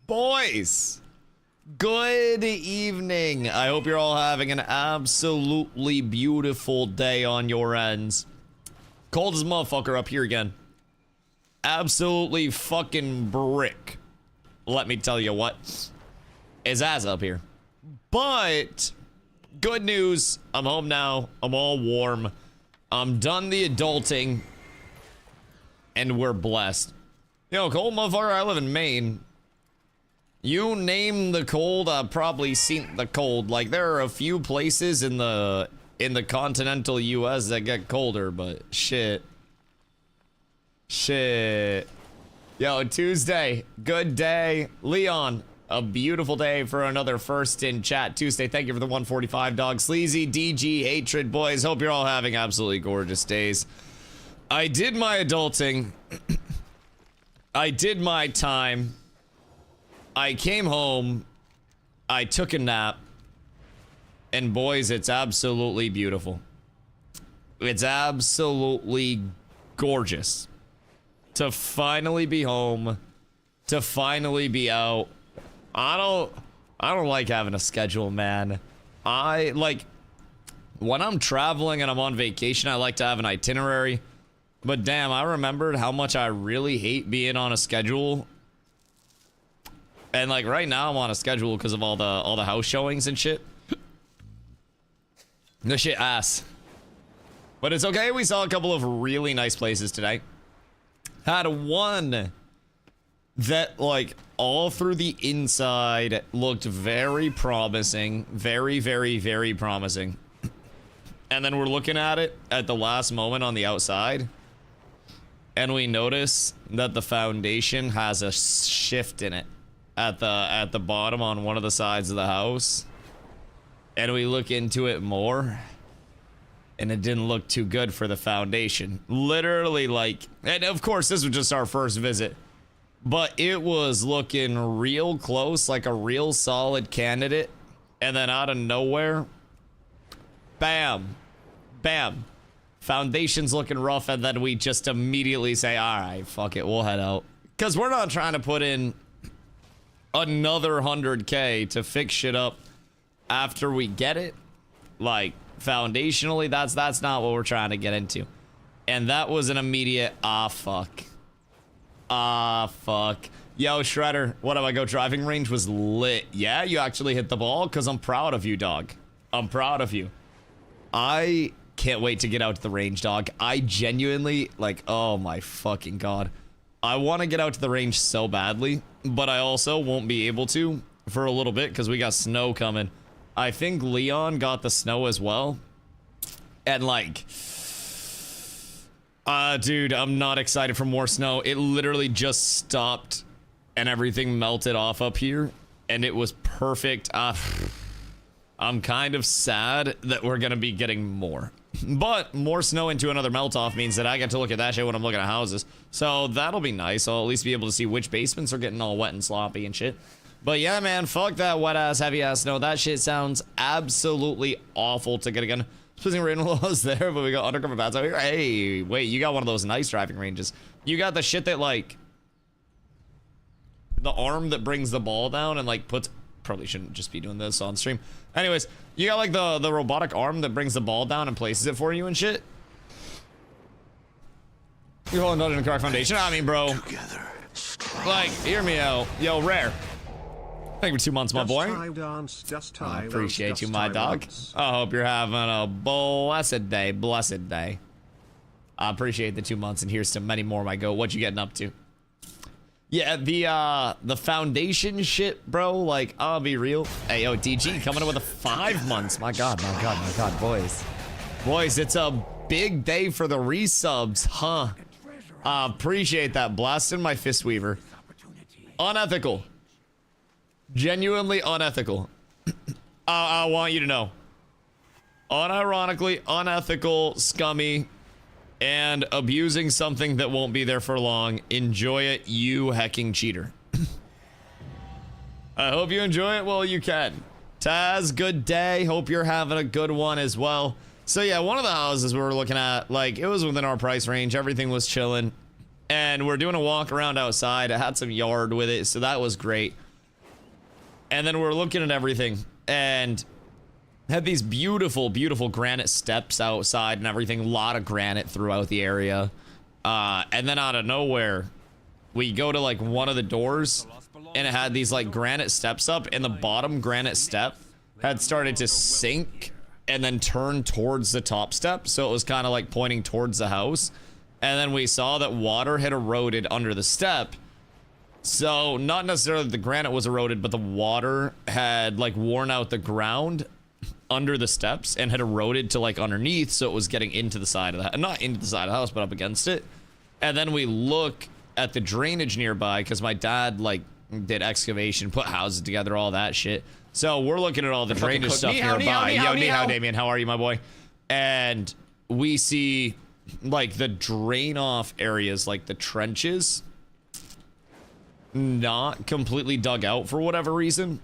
Boys, good evening. I hope you're all having an absolutely beautiful day on your ends. Cold as a motherfucker up here again. Absolutely fucking brick. Let me tell you what. It's ass up here. But, good news. I'm home now. I'm all warm. I'm done the adulting. And we're blessed. Yo, cold motherfucker, I live in Maine. You name the cold, I've probably seen the cold. Like, there are a few places in the continental US that get colder, but shit. Shit. Yo, Tuesday, good day. Leon, a beautiful day for another first in chat Tuesday. Thank you for the 145, dog. Sleazy, DG, Hatred, boys. Hope you're all having absolutely gorgeous days. I did my adulting. I did my time. I came home, I took a nap, and boys, it's absolutely beautiful. It's absolutely gorgeous to finally be home, to finally be out. I don't like having a schedule, man. I like when I'm traveling and I'm on vacation, I like to have an itinerary. But damn, I remembered how much I really hate being on a schedule. And like right now I'm on a schedule because of all the house showings and shit. The shit ass. But it's okay, we saw a couple of really nice places today. Had one that like all through the inside looked very promising. Very, very, very promising. And then we're looking at it at the last moment on the outside. And we notice that the foundation has a shift in it. At the bottom on one of the sides of the house, and we look into it more, and it didn't look too good for the foundation. Literally, like, and of course this was just our first visit, but it was looking real close, like a real solid candidate, and then out of nowhere, bam, bam, foundation's looking rough, and then we just immediately say, all right, fuck it, we'll head out, because we're not trying to put in another 100K to fix shit up after we get it. Like, foundationally, that's not what we're trying to get into. And that was an immediate fuck. Fuck. Yo, Shredder, what do I go? Driving range was lit. Yeah, you actually hit the ball, because I'm proud of you, dog. I'm proud of you. I can't wait to get out to the range, dog. I genuinely, like, oh my fucking god. I want to get out to the range so badly, but I also won't be able to for a little bit because we got snow coming. I think Leon got the snow as well. And like, dude, I'm not excited for more snow. It literally just stopped and everything melted off up here and it was perfect. I'm kind of sad that we're going to be getting more. But more snow into another melt-off means that I get to look at that shit when I'm looking at houses. So that'll be nice. I'll at least be able to see which basements are getting all wet and sloppy and shit. But yeah, man, fuck that wet-ass, heavy-ass snow. That shit sounds absolutely awful to get again. Supposing rain laws there, but we got undercover bats out here. Hey, wait, you got one of those nice driving ranges. You got the shit that, like, the arm that brings the ball down and, like, puts... Probably shouldn't just be doing this on stream. Anyways, you got like the robotic arm that brings the ball down and places it for you and shit. You're holding on to the correct foundation. I mean, bro. Together, like, hear me out. Yo, Rare. Thank you for 2 months, my boy. I appreciate you, my dog. I hope you're having a blessed day. Blessed day. I appreciate the 2 months, and here's to many more, my goat. What you getting up to? Yeah, the foundation shit, bro, like, I'll be real. Hey, yo, DG coming in with a 5 months. My god, my god, my god, boys. Boys, it's a big day for the resubs, huh? Appreciate that. Blasting my Fistweaver. Unethical. Genuinely unethical. I want you to know. Unironically unethical, scummy, and abusing something that won't be there for long. Enjoy it, you hecking cheater. I hope you enjoy it while you can. Taz, good day. Hope you're having a good one as well. So yeah, one of the houses we were looking at, like, it was within our price range. Everything was chilling. And we're doing a walk around outside. It had some yard with it, so that was great. And then we're looking at everything and had these beautiful, beautiful granite steps outside and everything. A lot of granite throughout the area. And then out of nowhere, we go to like one of the doors and it had these like granite steps up, and the bottom granite step had started to sink and then turn towards the top step. So it was kind of like pointing towards the house. And then we saw that water had eroded under the step. So not necessarily the granite was eroded, but the water had like worn out the ground under the steps and had eroded to like underneath. So it was getting into the side of the house, not into the side of the house, but up against it. And then we look at the drainage nearby because my dad like did excavation, put houses together, all that shit. So we're looking at all the drainage stuff nearby. Yo, ni hao, Damien. How are you, my boy? And we see like the drain off areas, like the trenches, not completely dug out for whatever reason.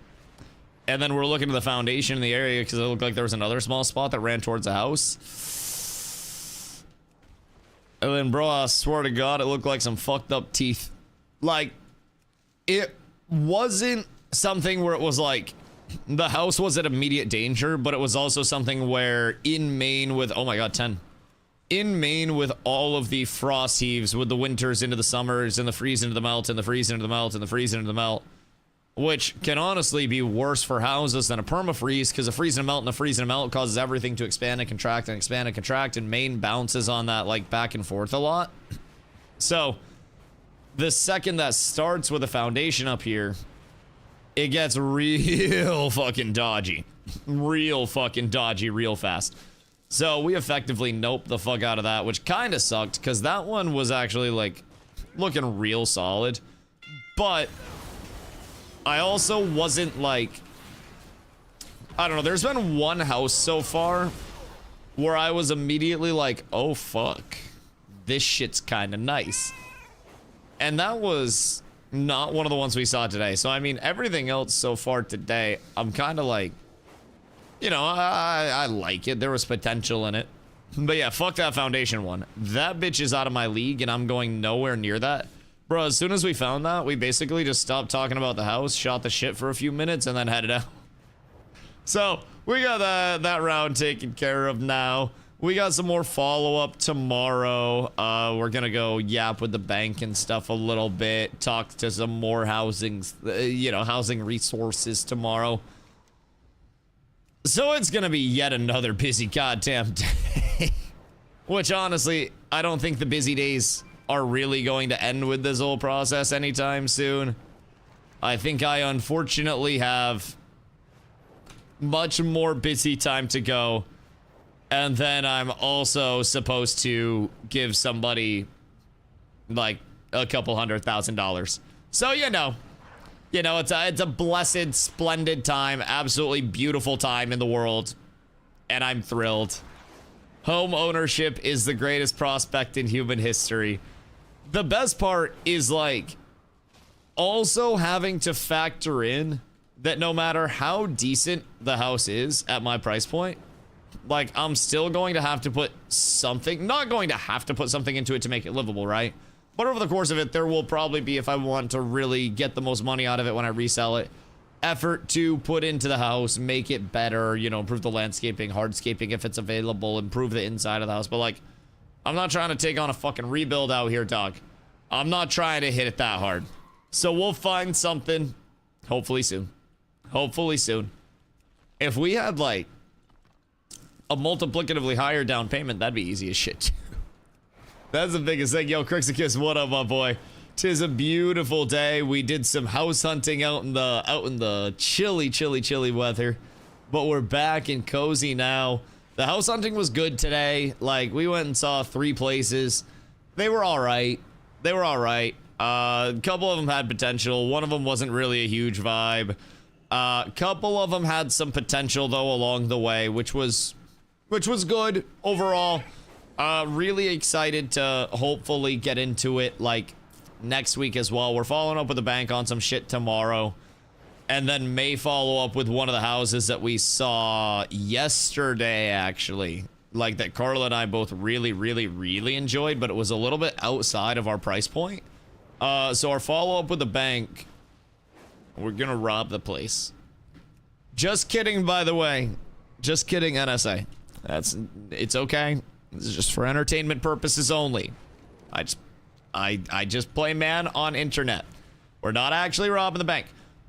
And then we're looking at the foundation in the area because it looked like there was another small spot that ran towards the house. And then, bro, I swear to God, it looked like some fucked up teeth. Like, it wasn't something where it was like the house was at immediate danger, but it was also something where in Maine with, oh my God, 10. In Maine with all of the frost heaves, with the winters into the summers and the freeze into the melt and the freeze into the melt and the freeze into the melt, which can honestly be worse for houses than a permafreeze, because a freeze and a melt and a freeze and a melt causes everything to expand and contract and expand and contract, and Maine bounces on that like back and forth a lot. So the second that starts with a foundation up here, it gets real fucking dodgy. Real fucking dodgy real fast. So we effectively noped the fuck out of that, which kind of sucked, because that one was actually like looking real solid. But I also wasn't like, I don't know, there's been one house so far where I was immediately like, oh fuck, this shit's kind of nice. And that was not one of the ones we saw today. So I mean, everything else so far today, I'm kind of like, you know, I like it. There was potential in it. But yeah, fuck that foundation one. That bitch is out of my league and I'm going nowhere near that. Bro, as soon as we found that, we basically just stopped talking about the house, shot the shit for a few minutes, and then headed out. So, we got that round taken care of now. We got some more follow-up tomorrow. We're gonna go yap with the bank and stuff a little bit, talk to some more housing resources tomorrow. So it's gonna be yet another busy goddamn day. Which, honestly, I don't think the busy days are really going to end with this whole process anytime soon. I think I unfortunately have much more busy time to go. And then I'm also supposed to give somebody like a couple $100,000. So, you know, it's a blessed, splendid time, absolutely beautiful time in the world. And I'm thrilled. Home ownership is the greatest prospect in human history. The best part is like also having to factor in that no matter how decent the house is at my price point, like I'm still going to have to put something, not going to have to put something into it to make it livable, right? But over the course of it, there will probably be, if I want to really get the most money out of it when I resell it, effort to put into the house, make it better, you know, improve the landscaping, hardscaping if it's available, improve the inside of the house. But like, I'm not trying to take on a fucking rebuild out here, dog. I'm not trying to hit it that hard. So we'll find something, hopefully soon. Hopefully soon. If we had like a multiplicatively higher down payment, that'd be easy as shit. That's the biggest thing. Yo, Crixicus, what up, my boy? 'Tis a beautiful day. We did some house hunting out in the chilly weather, but we're back and cozy now. The house hunting was good today. Like, we went and saw 3 places. They were all right. A couple of them had potential. One of them wasn't really a huge vibe. A couple of them had some potential though along the way, which was good overall. Really excited to hopefully get into it like next week as well. We're following up with the bank on some shit tomorrow, and then may follow up with one of the houses that we saw yesterday, actually, like that Carla and I both really enjoyed, but it was a little bit outside of our price point. So our follow up with the bank, we're gonna rob the place. Just kidding, by the way. Just kidding, NSA. It's okay. This is just for entertainment purposes only. I just play man on internet. We're not actually robbing the bank.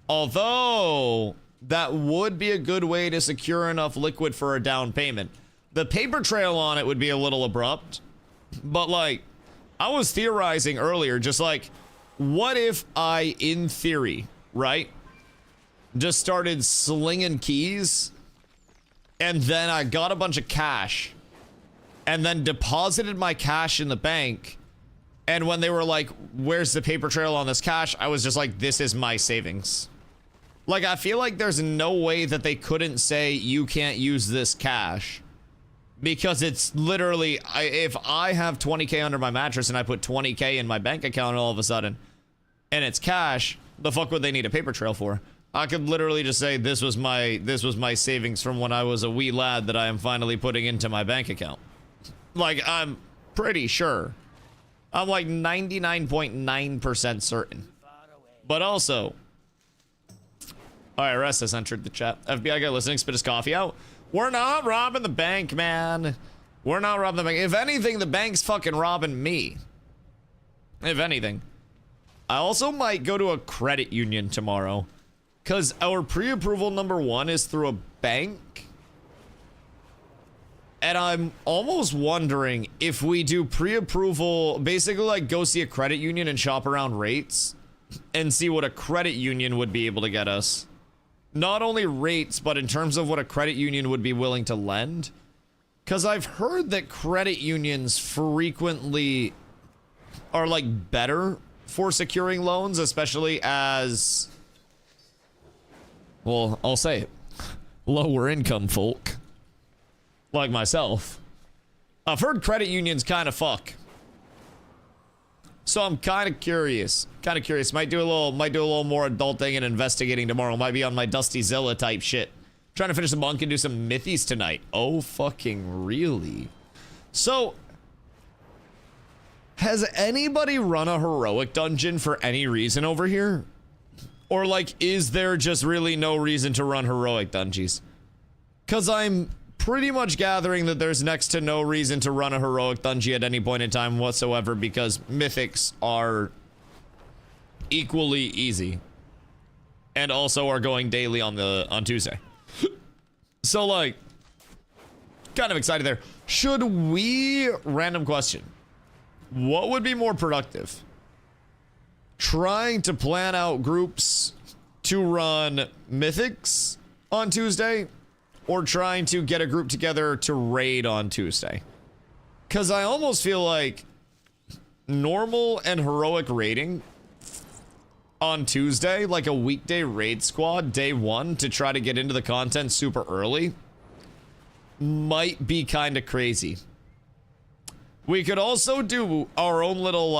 Although, that would be a good way to secure enough liquid for a down payment. The paper trail on it would be a little abrupt. But, like, I was theorizing earlier, just like, what if I, in theory, right, just started slinging keys, and then I got a bunch of cash, and then deposited my cash in the bank, and when they were like, where's the paper trail on this cash, I was just like, this is my savings. Like, I feel like there's no way that they couldn't say, you can't use this cash. Because it's literally, if I have 20K under my mattress and I put 20K in my bank account all of a sudden, and it's cash, the fuck would they need a paper trail for? I could literally just say, this was my savings from when I was a wee lad that I am finally putting into my bank account. Like, I'm pretty sure. I'm like 99.9% certain. But also, IRS has entered the chat. FBI guy listening, spit his coffee out. We're not robbing the bank, man. We're not robbing the bank. If anything, the bank's fucking robbing me. If anything. I also might go to a credit union tomorrow. Because our pre-approval #1 is through a bank. And I'm almost wondering if we do pre-approval, basically like go see a credit union and shop around rates and see what a credit union would be able to get us. Not only rates, but in terms of what a credit union would be willing to lend. Because I've heard that credit unions frequently are like better for securing loans, especially as, well, I'll say it, lower income folk. Like myself. I've heard credit unions kind of fuck. So I'm kind of curious. Might do a little more adulting and investigating tomorrow. Might be on my DustyZilla type shit. Trying to finish the monk and do some mythies tonight. Oh, fucking really? So, has anybody run a heroic dungeon for any reason over here? Or like, is there just really no reason to run heroic dungeons? Because I'm pretty much gathering that there's next to no reason to run a heroic dungeon at any point in time whatsoever, because mythics are equally easy and also are going daily on Tuesday. So like, kind of excited there. Should we, random question, what would be more productive? Trying to plan out groups to run mythics on Tuesday, or trying to get a group together to raid on Tuesday? Because I almost feel like normal and heroic raiding on Tuesday, like a weekday raid squad, day 1, to try to get into the content super early, might be kind of crazy. We could also do our own little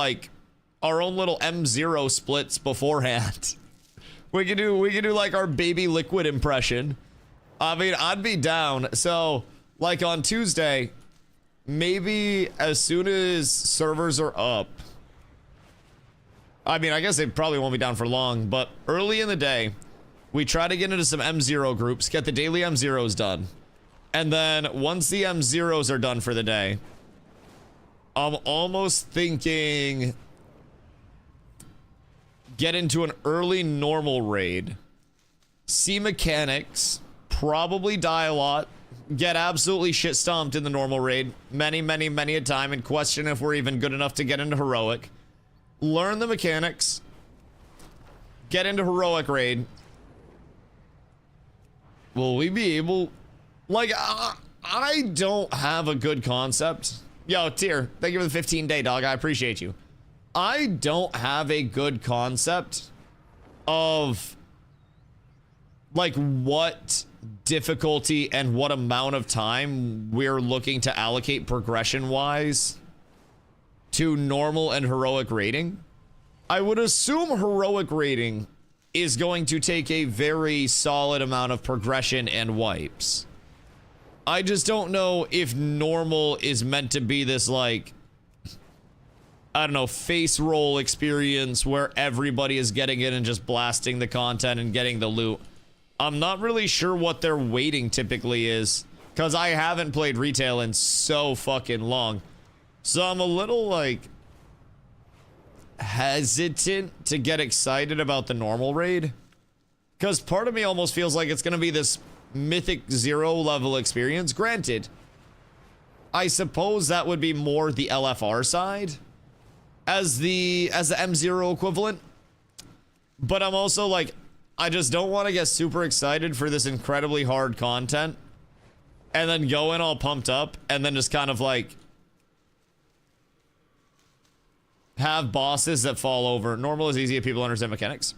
M0 splits beforehand. We could do like our baby liquid impression. I mean, I'd be down. So, like on Tuesday, maybe as soon as servers are up. I mean, I guess they probably won't be down for long, but early in the day, we try to get into some M0 groups, get the daily M0s done. And then once the M0s are done for the day, I'm almost thinking get into an early normal raid, see mechanics, probably die a lot, get absolutely shit stomped in the normal raid many a time, and question if we're even good enough to get into heroic, learn the mechanics, get into heroic raid. Will we be able, like, I don't have a good concept. Yo, Tier, thank you for the 15-day, dog. I appreciate you. I don't have a good concept of like what difficulty and what amount of time we're looking to allocate progression wise to normal and heroic rating. I would assume heroic rating is going to take a very solid amount of progression and wipes. I just don't know if normal is meant to be this, like, I don't know, face roll experience where everybody is getting in and just blasting the content and getting the loot. I'm not really sure what their weighting typically is, because I haven't played retail in so fucking long. So I'm a little, like, hesitant to get excited about the normal raid. Because part of me almost feels like it's going to be this Mythic 0 level experience. Granted, I suppose that would be more the LFR side as the M0 equivalent. But I'm also like, I just don't want to get super excited for this incredibly hard content and then go in all pumped up and then just kind of like have bosses that fall over. Normal is easy if people understand mechanics.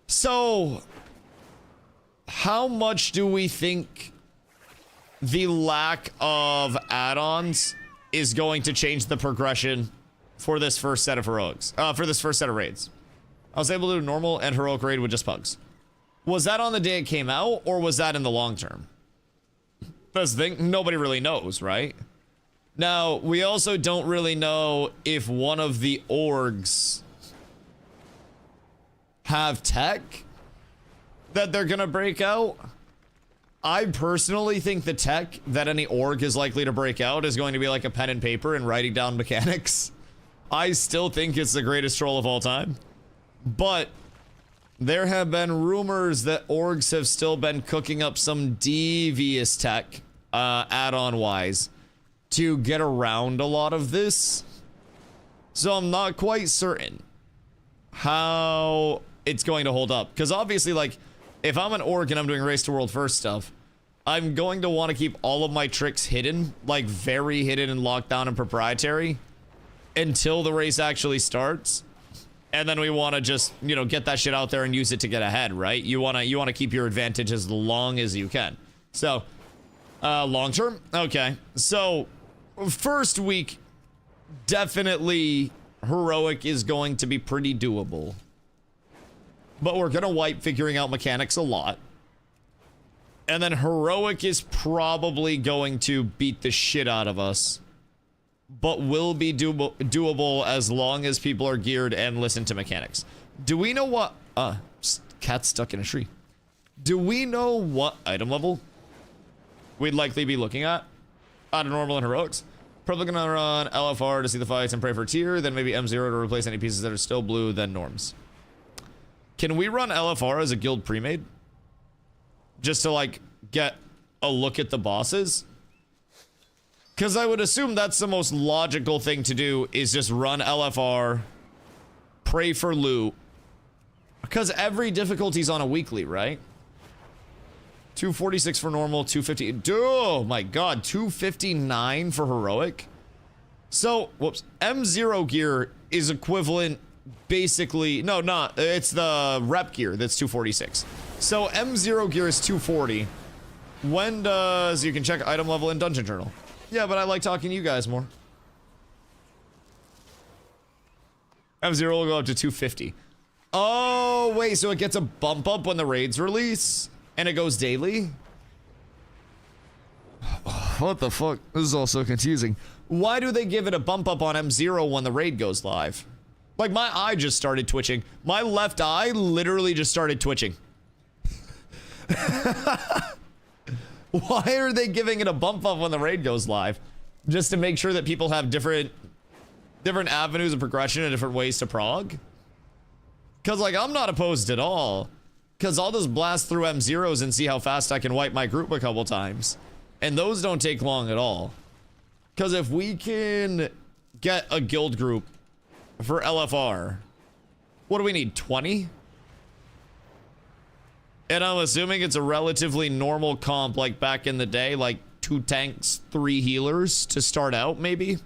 So, how much do we think the lack of add-ons is going to change the progression for this first set of heroics? For this first set of raids. I was able to do normal and heroic raid with just pugs. Was that on the day it came out, or was that in the long term? That's the thing, nobody really knows, right? Now, we also don't really know if one of the orgs have tech that they're gonna break out. I personally think the tech that any org is likely to break out is going to be like a pen and paper and writing down mechanics. I still think it's the greatest troll of all time. But there have been rumors that orgs have still been cooking up some devious tech, add-on wise, to get around a lot of this. So I'm not quite certain how it's going to hold up. Because obviously, like, if I'm an org and I'm doing race to world first stuff, I'm going to want to keep all of my tricks hidden, like very hidden and locked down and proprietary, until the race actually starts. And then we want to just, you know, get that shit out there and use it to get ahead, right? You want to keep your advantage as long as you can. So, long term? Okay. So, first week, definitely heroic is going to be pretty doable. But we're going to wipe figuring out mechanics a lot. And then heroic is probably going to beat the shit out of us. But will be doable as long as people are geared and listen to mechanics. Do we know what... cat's stuck in a tree. Do we know what item level we'd likely be looking at out of normal and heroics? Probably gonna run LFR to see the fights and pray for tier, then maybe M0 to replace any pieces that are still blue, then norms. Can we run LFR as a guild pre-made? Just to, like, get a look at the bosses? Because I would assume that's the most logical thing to do, is just run LFR, pray for loot. Because every difficulty's on a weekly, right? 246 for normal, 250. Oh my god, 259 for heroic. So, whoops. M0 gear is equivalent, basically. No, not. It's the rep gear that's 246. So, M0 gear is 240. When does. You can check item level in Dungeon Journal. Yeah, but I like talking to you guys more. M0 will go up to 250. Oh, wait, so it gets a bump up when the raids release? And it goes daily? What the fuck? This is all so confusing. Why do they give it a bump up on M0 when the raid goes live? Like, my eye just started twitching. My left eye literally just started twitching. Why are they giving it a bump up when the raid goes live? Just to make sure that people have different avenues of progression and different ways to prog? Because, like, I'm not opposed at all. Because I'll just blast through M0s and see how fast I can wipe my group a couple times. And those don't take long at all. Because if we can get a guild group for LFR, what do we need, 20? And I'm assuming it's a relatively normal comp like back in the day, like 2 tanks, 3 healers to start out, maybe?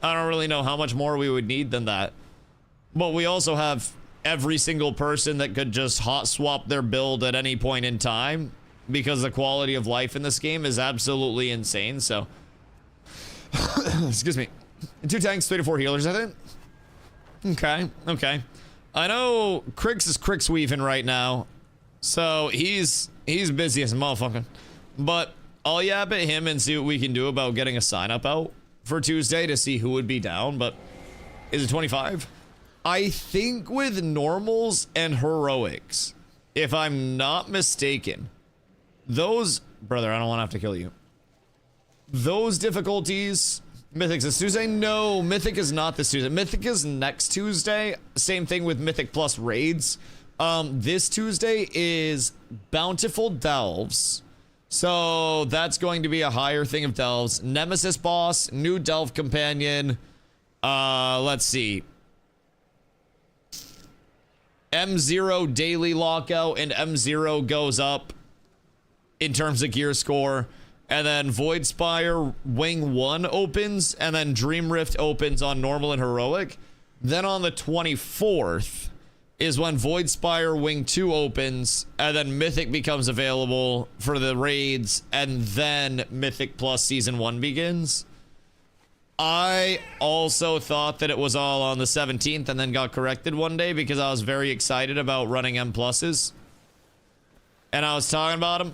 I don't really know how much more we would need than that. But we also have every single person that could just hot swap their build at any point in time, because the quality of life in this game is absolutely insane, so... Excuse me. 2 tanks, 3 to 4 healers, I think? Okay, okay. I know Crix is Crix weaving right now. So he's busy as a motherfucker. But I'll yap at him and see what we can do about getting a sign up out for Tuesday to see who would be down. But is it 25? I think with normals and heroics, if I'm not mistaken, those... Brother, I don't want to have to kill you. Those difficulties... Mythic's this Tuesday? No, Mythic is not this Tuesday. Mythic is next Tuesday. Same thing with Mythic plus raids. This Tuesday is Bountiful Delves. So that's going to be a higher thing of delves. Nemesis boss, new delve companion. Let's see. M0 daily lockout, and M0 goes up in terms of gear score. And then Voidspire Wing 1 opens, and then Dream Rift opens on normal and heroic. Then on the 24th is when Voidspire Wing 2 opens, and then Mythic becomes available for the raids, and then Mythic Plus Season 1 begins. I also thought that it was all on the 17th and then got corrected one day because I was very excited about running M pluses. And I was talking about them,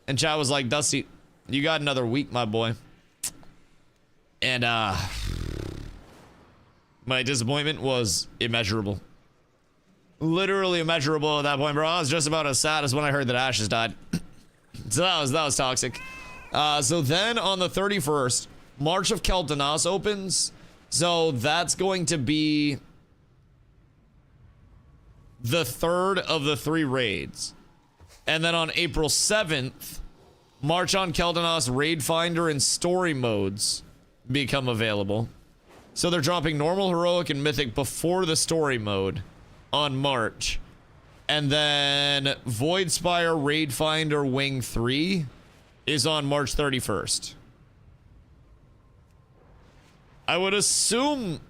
and chat was like, Dusty, you got another week, my boy. And my disappointment was immeasurable. Literally immeasurable at that point, bro. I was just about as sad as when I heard that Ashes died. So that was toxic. So then on the 31st, March of Kel'Danas opens. So that's going to be the third of the 3 raids. And then on April 7th, March on Kel'Danas, Raid Finder, and Story modes become available. So they're dropping normal, heroic, and mythic before the story mode on March. And then Voidspire, Raid Finder, Wing 3 is on March 31st. I would assume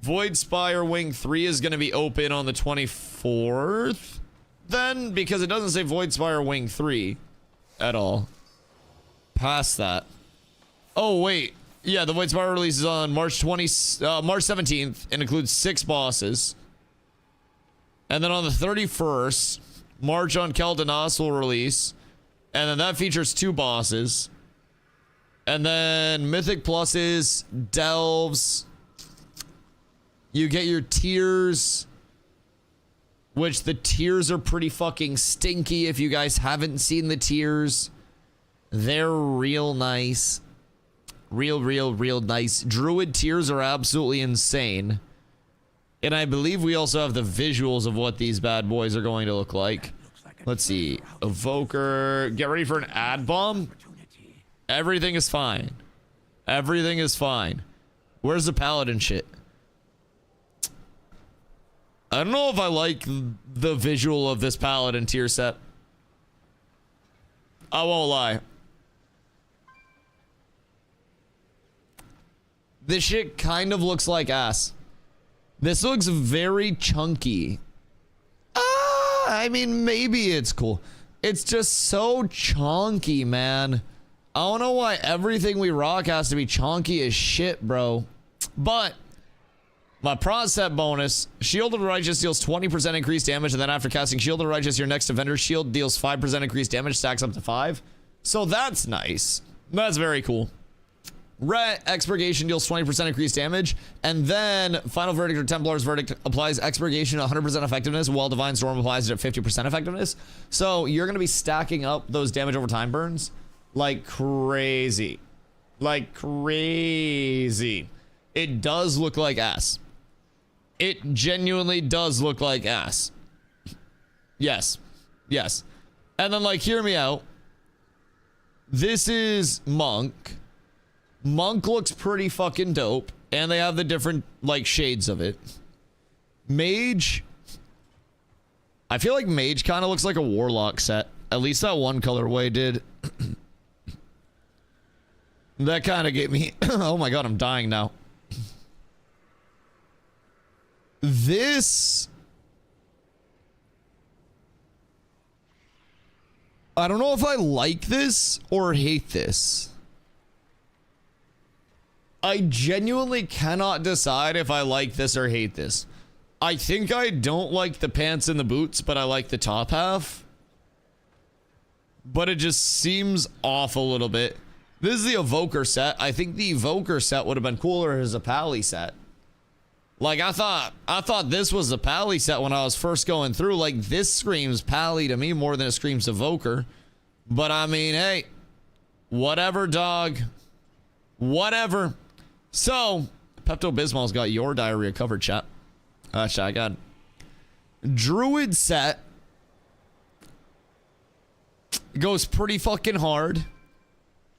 Voidspire Wing 3 is going to be open on the 24th then, because it doesn't say Voidspire Wing 3 at all. Past that. Oh, wait. Yeah, the Voidspire release is on March 17th and includes 6 bosses. And then on the 31st, March on Kel'Danas will release. And then that features 2 bosses. And then Mythic Pluses, Delves. You get your tiers, which the tiers are pretty fucking stinky. If you guys haven't seen the tiers, they're real nice. Real nice. Druid tiers are absolutely insane. And I believe we also have the visuals of what these bad boys are going to look like. Let's see. Evoker. Get ready for an ad bomb. Everything is fine. Everything is fine. Where's the paladin shit? I don't know if I like the visual of this paladin tier set. I won't lie. This shit kind of looks like ass. This looks very chunky. I mean, maybe it's cool. It's just so chunky, man. I don't know why everything we rock has to be chunky as shit, bro. But my prod set bonus, Shield of the Righteous deals 20% increased damage, and then after casting Shield of the Righteous, your next Defender Shield deals 5% increased damage, stacks up to 5. So that's nice. That's very cool. Ret Expurgation deals 20% increased damage, and then Final Verdict or Templar's Verdict applies Expurgation at 100% effectiveness, while Divine Storm applies it at 50% effectiveness. So you're going to be stacking up those damage over time burns like crazy. Like crazy. It does look like ass. It genuinely does look like ass. Yes. Yes. And then, like, hear me out. This is Monk. Monk looks pretty fucking dope. And they have the different, like, shades of it. Mage. I feel like Mage kind of looks like a Warlock set. At least that one colorway did. That kind of gave me... Oh my god, I'm dying now. This... I don't know if I like this or hate this. I genuinely cannot decide if I like this or hate this. I think I don't like the pants and the boots, but I like the top half. But it just seems off a little bit. This is the Evoker set. I think the Evoker set would have been cooler as a Pally set. Like, I thought this was a Pally set when I was first going through. Like, this screams Pally to me more than it screams Evoker. But I mean, hey, whatever, dog. Whatever. So, Pepto-Bismol's got your diarrhea covered, chat. Chat, I got Druid set. Goes pretty fucking hard.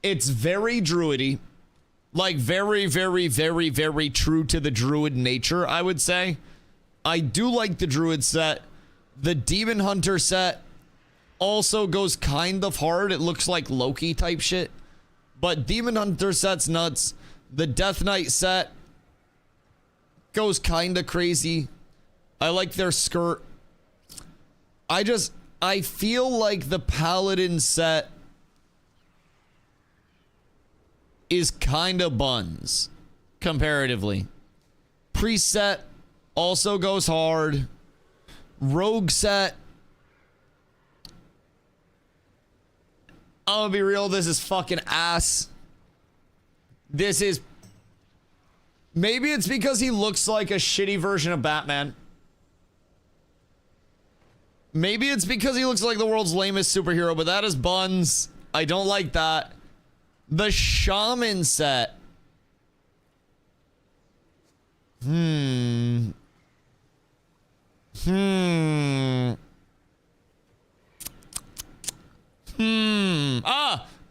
It's very druidy. Like, very, very, very, very true to the druid nature, I would say. I do like the druid set. The demon hunter set also goes kind of hard. It looks like Loki type shit. But demon hunter set's nuts. The death knight set goes kind of crazy. I like their skirt. I feel like the paladin set is kind of buns comparatively. Priest set also goes hard. Rogue set, I'm gonna be real, this is fucking ass. This is, maybe it's because he looks like a shitty version of Batman. Maybe it's because he looks like the world's lamest superhero, but that is buns. I don't like that. The shaman set.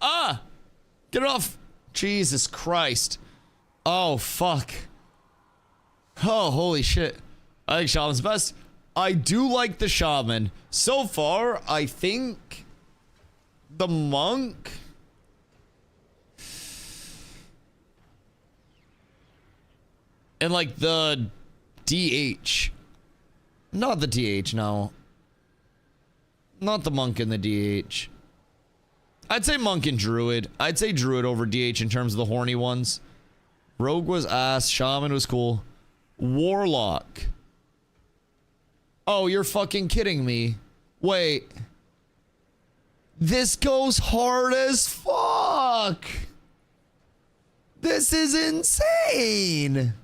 Ah, get it off. Jesus Christ. Oh, fuck. Oh, holy shit. I think shaman's best. I do like the shaman. So far, I think the monk. And like the DH. Not the DH, no. Not the monk and the DH. I'd say monk and druid. I'd say druid over DH in terms of the horny ones. Rogue was ass. Shaman was cool. Warlock. Oh, you're fucking kidding me. Wait. This goes hard as fuck. This is insane.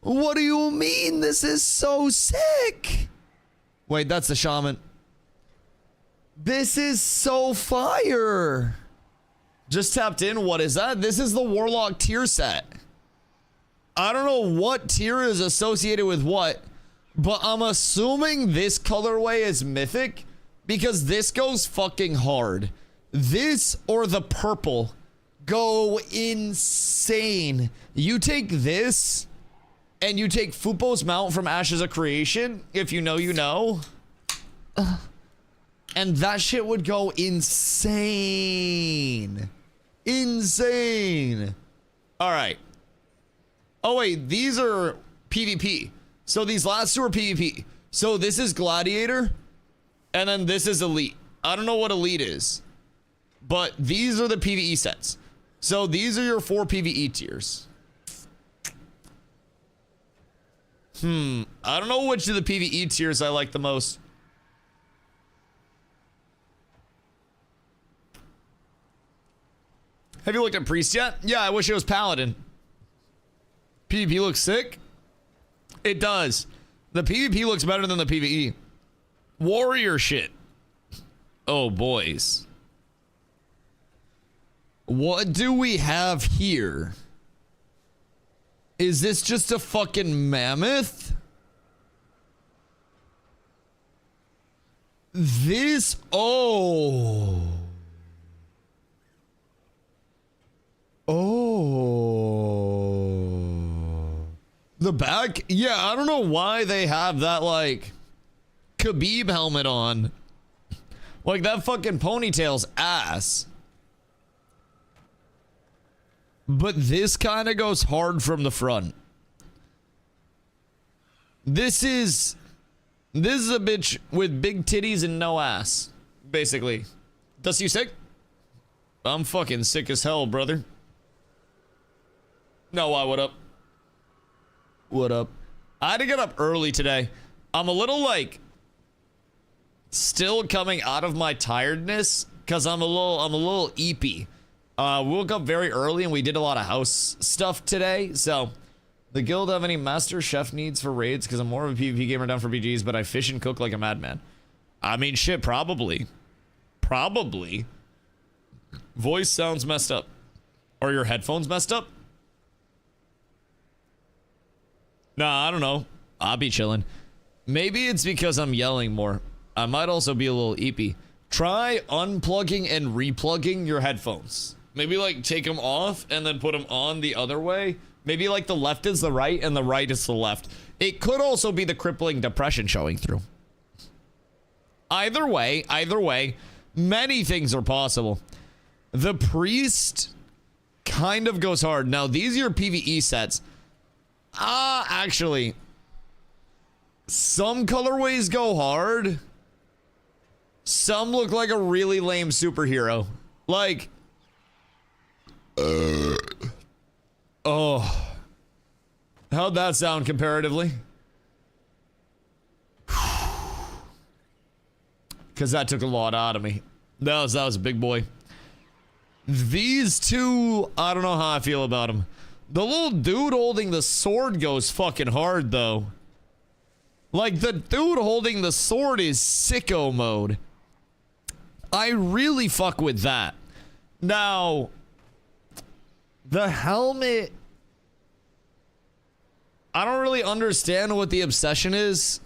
What do you mean? This is so sick. Wait, that's the shaman. This is so fire. Just tapped in. What is that? This is the warlock tier set. I don't know what tier is associated with what, but I'm assuming this colorway is mythic because this goes fucking hard. This or the purple go insane. You take this and you take Fupo's mount from Ashes of Creation, if you know, you know. And that shit would go insane. Insane. All right. Oh, wait, these are PvP. So these last two are PvP. So this is Gladiator, and then this is Elite. I don't know what Elite is, but these are the PvE sets. So these are your 4 PvE tiers. I don't know which of the PvE tiers I like the most. Have you looked at Priest yet? Yeah, I wish it was Paladin. PvP looks sick. It does. The PvP looks better than the PvE. Warrior shit. Oh, boys. What do we have here? Is this just a fucking mammoth? This, oh. Oh. The back? Yeah, I don't know why they have that, like, Khabib helmet on. Like, that fucking ponytail's ass. But this kind of goes hard from the front. This is a bitch with big titties and no ass, basically. Dusty, you sick? I'm fucking sick as hell, brother. No, why? What up? What up? I had to get up early today. I'm a little, like, still coming out of my tiredness because I'm a little eepy. Woke up very early and we did a lot of house stuff today, so The guild have any master chef needs for raids? Because I'm more of a PvP gamer down for BGs, but I fish and cook like a madman. I mean, shit, probably. Probably. Voice sounds messed up. Are your headphones messed up? Nah, I don't know. I'll be chilling. Maybe it's because I'm yelling more. I might also be a little eepy. Try unplugging and replugging your headphones. Maybe like take them off and then put them on the other way. Maybe like the left is the right and the right is the left. It could also be the crippling depression showing through. Either way, many things are possible. The priest kind of goes hard. Now, these are your PvE sets. Actually, some colorways go hard. Some look like a really lame superhero. Like, oh, how'd that sound comparatively? Because that took a lot out of me. That was a big boy. These two, I don't know how I feel about them. The little dude holding the sword goes fucking hard, though. Like, the dude holding the sword is sicko mode. I really fuck with that. Now, the helmet, I don't really understand what the obsession is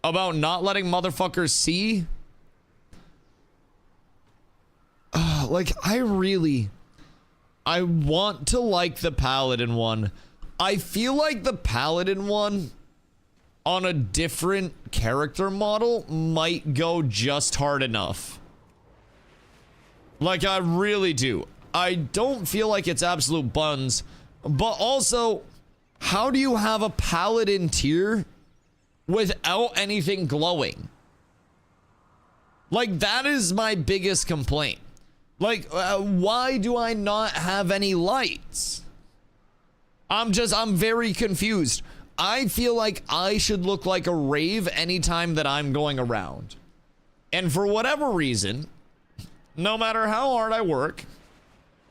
about not letting motherfuckers see. Like, I want to like the paladin one. I feel like the paladin one on a different character model might go just hard enough. Like, I really do. I don't feel like it's absolute buns, but also, how do you have a paladin tier without anything glowing? Like, that is my biggest complaint. Like, why do I not have any lights? I'm very confused. I feel like I should look like a rave anytime that I'm going around. And for whatever reason, no matter how hard I work,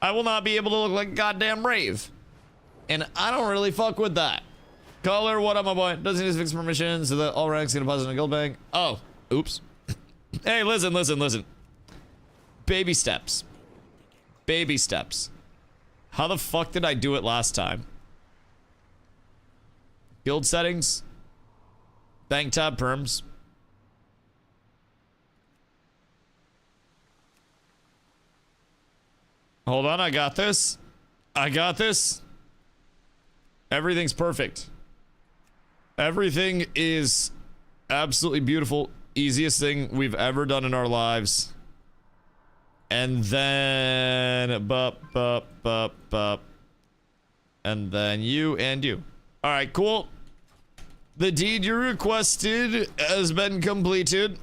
I will not be able to look like a goddamn rave. And I don't really fuck with that. Color, what up, my boy? Doesn't need to fix permission so that all ranks get deposited in a guild bank. Oh, oops. Hey, listen. Baby steps. Baby steps. How the fuck did I do it last time? Guild settings. Bank tab perms. Hold on, I got this. Everything's perfect. Everything is absolutely beautiful. Easiest thing we've ever done in our lives. And then and then you and you. All right, cool. The deed you requested has been completed.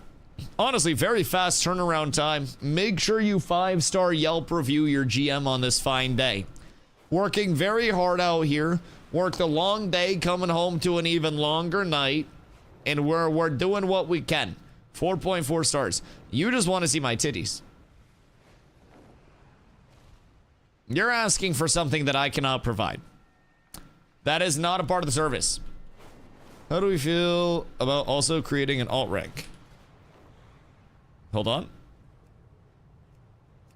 Honestly, very fast turnaround time. Make sure you 5-star Yelp review your GM on this fine day. Working very hard out here. Worked a long day, coming home to an even longer night, and we're doing what we can. 4.4 stars. You just want to see my titties. You're asking for something that I cannot provide. That is not a part of the service. How do we feel about also creating an alt rank? Hold on.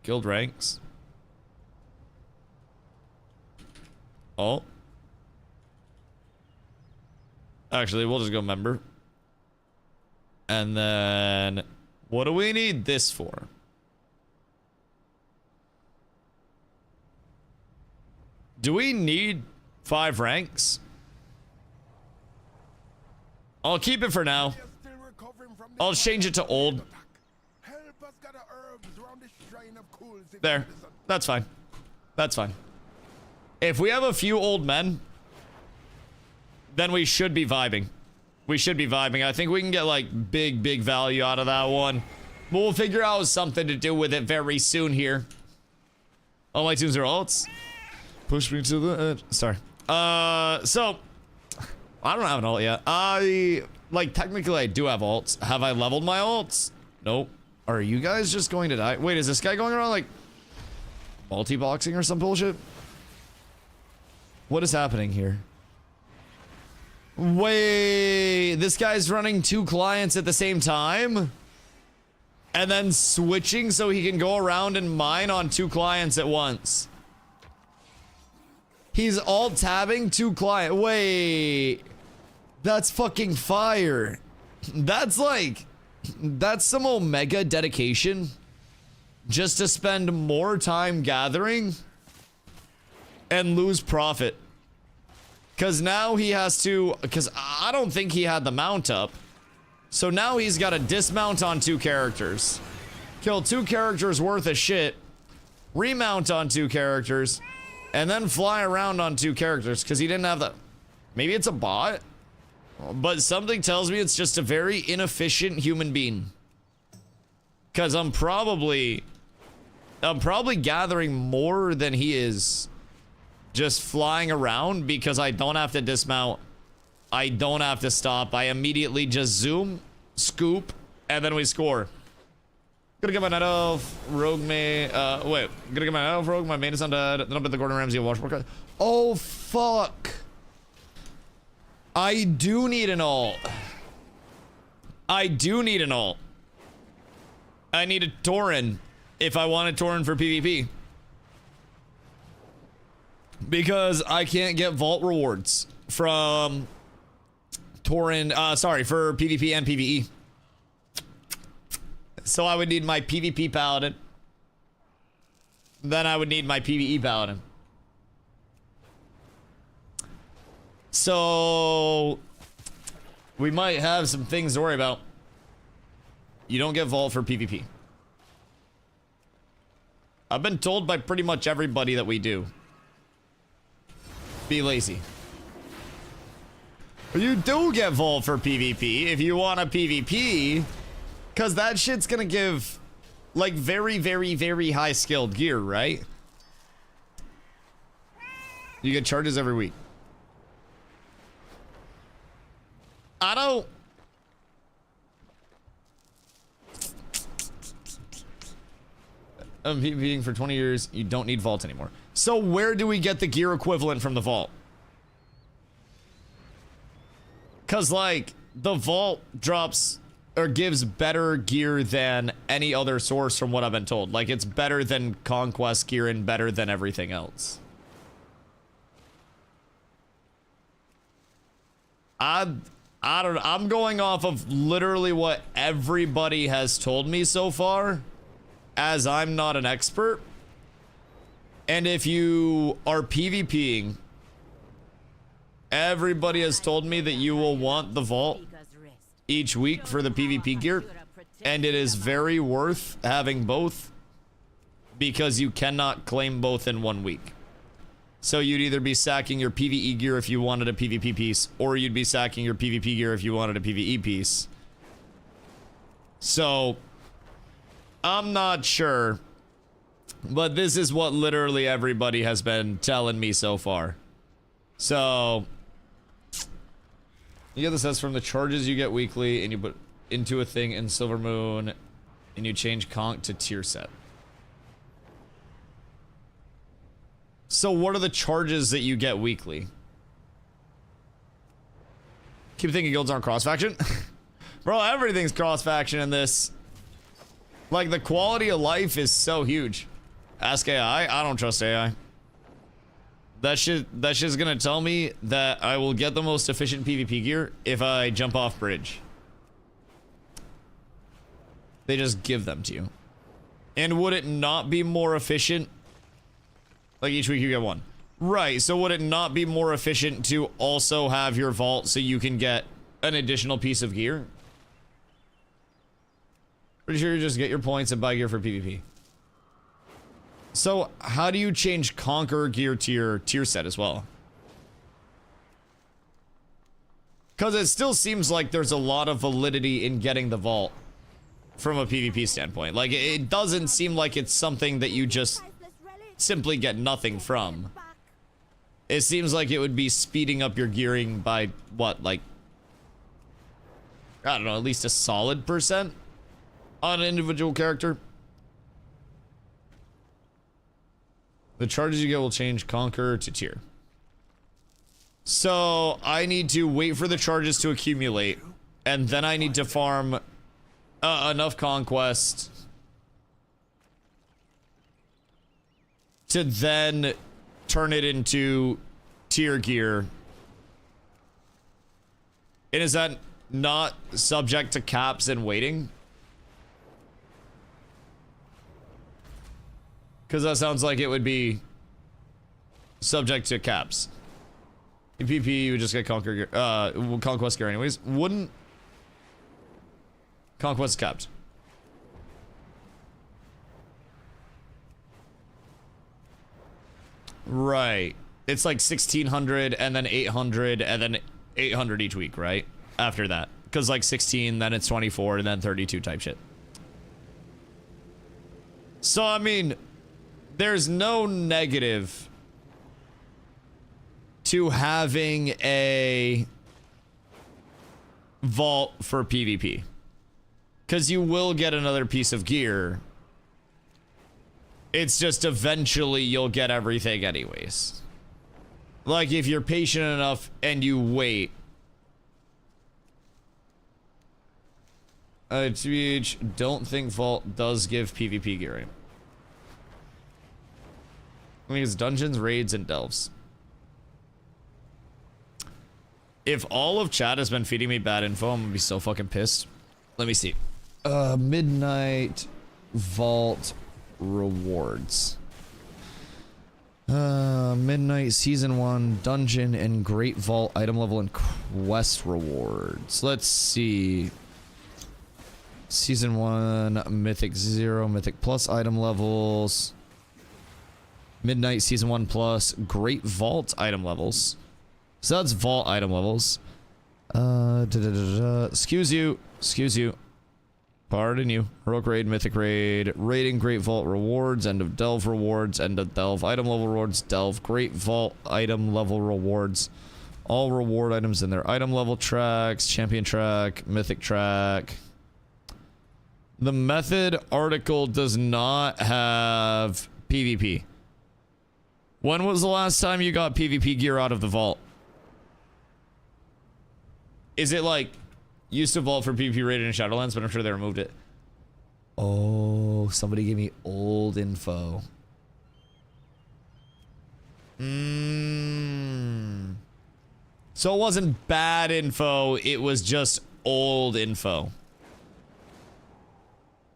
Guild ranks. Alt. Actually, we'll just go member. And then, what do we need this for? Do we need 5 ranks? I'll keep it for now. I'll change it to old. There. That's fine. That's fine. If we have a few old men, then we should be vibing. We should be vibing. I think we can get like big value out of that one. But we'll figure out something to do with it very soon here. All my tunes are alts. Push me to the edge. Sorry. So I don't have an alt yet. Technically I do have alts. Have I leveled my alts? Nope. Are you guys just going to die? Wait, is this guy going around like multi-boxing or some bullshit? What is happening here? Wait, this guy's running 2 clients at the same time? And then switching so he can go around and mine on 2 clients at once. He's alt-tabbing 2 clients. Wait. That's fucking fire. That's like... That's some Omega dedication. Just to spend more time gathering and lose profit. Because now he has to... Because I don't think he had the mount up. So now he's got to dismount on 2 characters. Kill 2 characters worth of shit. Remount on 2 characters. And then fly around on 2 characters. Because he didn't have the... Maybe it's a bot? But something tells me it's just a very inefficient human being. Because I'm probably gathering more than he is. Just flying around because I don't have to dismount. I don't have to stop. I immediately just zoom, scoop, and then we score. Gonna get my Night Elf, Rogue May, wait. Gonna get my Night Elf, Rogue, my main is undead, then I'll bet the Gordon Ramsay watch Warcraft. Oh, fuck. I do need an alt. I do need an alt. I need a Tauren if I want a Tauren for PvP. Because I can't get vault rewards from Tauren, sorry, for PvP and PvE. So I would need my PvP paladin. Then I would need my PvE paladin. So we might have some things to worry about. You don't get vault for PvP. I've been told by pretty much everybody that we do. Be lazy. You do get vault for PvP if you want a PvP, because that shit's gonna give like very, very, very high skilled gear, right? You get charges every week. I don't... I'm PvPing for 20 years. You don't need vault anymore. So where do we get the gear equivalent from the vault? Because, like, the vault drops or gives better gear than any other source from what I've been told. Like, it's better than Conquest gear and better than everything else. I don't know. I'm going off of literally what everybody has told me so far, as I'm not an expert. And if you are PvPing, everybody has told me that you will want the vault each week for the PvP gear, and it is very worth having both because you cannot claim both in 1 week. So you'd either be sacking your PvE gear if you wanted a PvP piece, or you'd be sacking your PvP gear if you wanted a PvE piece. So I'm not sure, but this is what literally everybody has been telling me so far. So you get the sets from the charges you get weekly, and you put into a thing in Silver Moon, and you change conch to tier set. So what are the charges that you get weekly? Keep thinking guilds aren't cross-faction? Bro, everything's cross-faction in this. Like, the quality of life is so huge. Ask AI. I don't trust AI. That's just gonna tell me that I will get the most efficient PvP gear if I jump off bridge. They just give them to you. And would it not be more efficient? Like, each week you get one. Right, so would it not be more efficient to also have your vault so you can get an additional piece of gear? Pretty sure you just get your points and buy gear for PvP. So, how do you change Conqueror gear to your tier set as well? Because it still seems like there's a lot of validity in getting the vault from a PvP standpoint. Like, it doesn't seem like it's something that you just simply get nothing from. It seems like it would be speeding up your gearing by, what, like, I don't know, at least a solid % on an individual character. The charges you get will change Conqueror to tier. So I need to wait for the charges to accumulate, and then I need to farm enough conquest to then turn it into tier gear. And is that not subject to caps and waiting? Because that sounds like it would be subject to caps. In PP, you would just get conquest gear anyways. Wouldn't conquest capped? Right. It's like 1600 and then 800 and then 800 each week, right? After that. Because like 16, then it's 24, and then 32 type shit. So, I mean, there's no negative to having a vault for PvP. Because you will get another piece of gear. It's just eventually you'll get everything anyways. Like, if you're patient enough and you wait. TBH, don't think Vault does give PvP gear. I mean, it's dungeons, raids, and delves. If all of chat has been feeding me bad info, I'm gonna be so fucking pissed. Let me see. Midnight Vault rewards. Midnight Season 1 Dungeon and Great Vault item level and quest rewards. Let's see. Season 1 Mythic 0, Mythic Plus item levels. Midnight Season 1 Plus Great Vault item levels. So that's Vault item levels. Excuse you. Pardon you. Heroic Raid, Mythic Raid, Raiding Great Vault rewards, End of Delve rewards, End of Delve item level rewards, Delve Great Vault item level rewards. All reward items in their item level tracks, Champion track, Mythic track. The method article does not have PvP. When was the last time you got PvP gear out of the vault? Is it like used to vault for PvP rated in Shadowlands, but I'm sure they removed it. Oh, somebody gave me old info. So it wasn't bad info, it was just old info.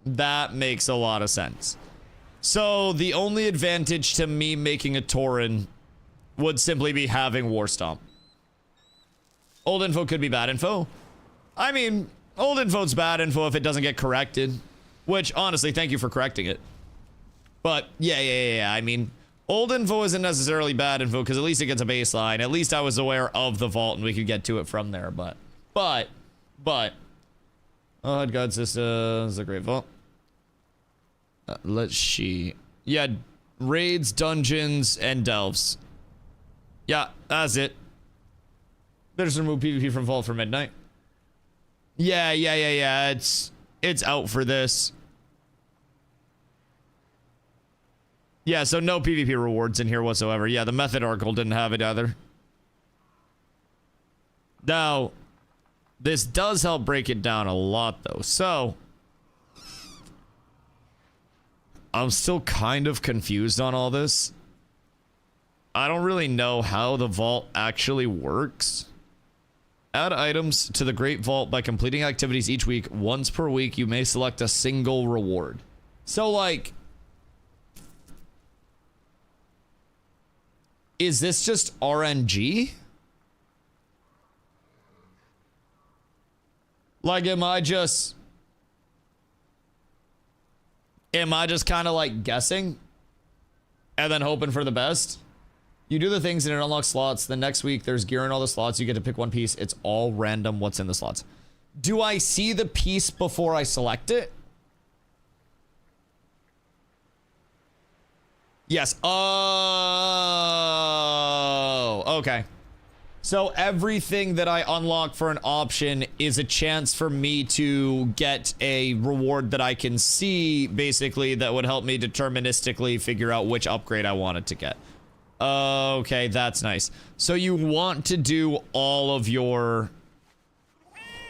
That makes a lot of sense. So the only advantage to me making a Tauren would simply be having War Stomp. Old info could be bad info. I mean, old info's bad info if it doesn't get corrected. Which, honestly, thank you for correcting it. But, yeah. I mean, old info isn't necessarily bad info because at least it gets a baseline. At least I was aware of the vault and we could get to it from there. But. Oh, God Systems, a great vault. Let's see. Yeah, raids, dungeons, and delves. Yeah, that's it. Better just remove PvP from Vault for Midnight. Yeah. It's out for this. Yeah, so no PvP rewards in here whatsoever. Yeah, the method article didn't have it either. Now, this does help break it down a lot, though. So, I'm still kind of confused on all this. I don't really know how the vault actually works. Add items to the Great Vault by completing activities each week. Once per week, you may select a single reward. So, like, is this just RNG? Like, am I just kind of like guessing and then hoping for the best? You do the things and it unlocks slots. The next week there's gear in all the slots. You get to pick one piece. It's all random what's in the slots. Do I see the piece before I select it? Yes. Oh, okay. So everything that I unlock for an option is a chance for me to get a reward that I can see, basically, that would help me deterministically figure out which upgrade I wanted to get. Okay, that's nice. So you want to do all of your...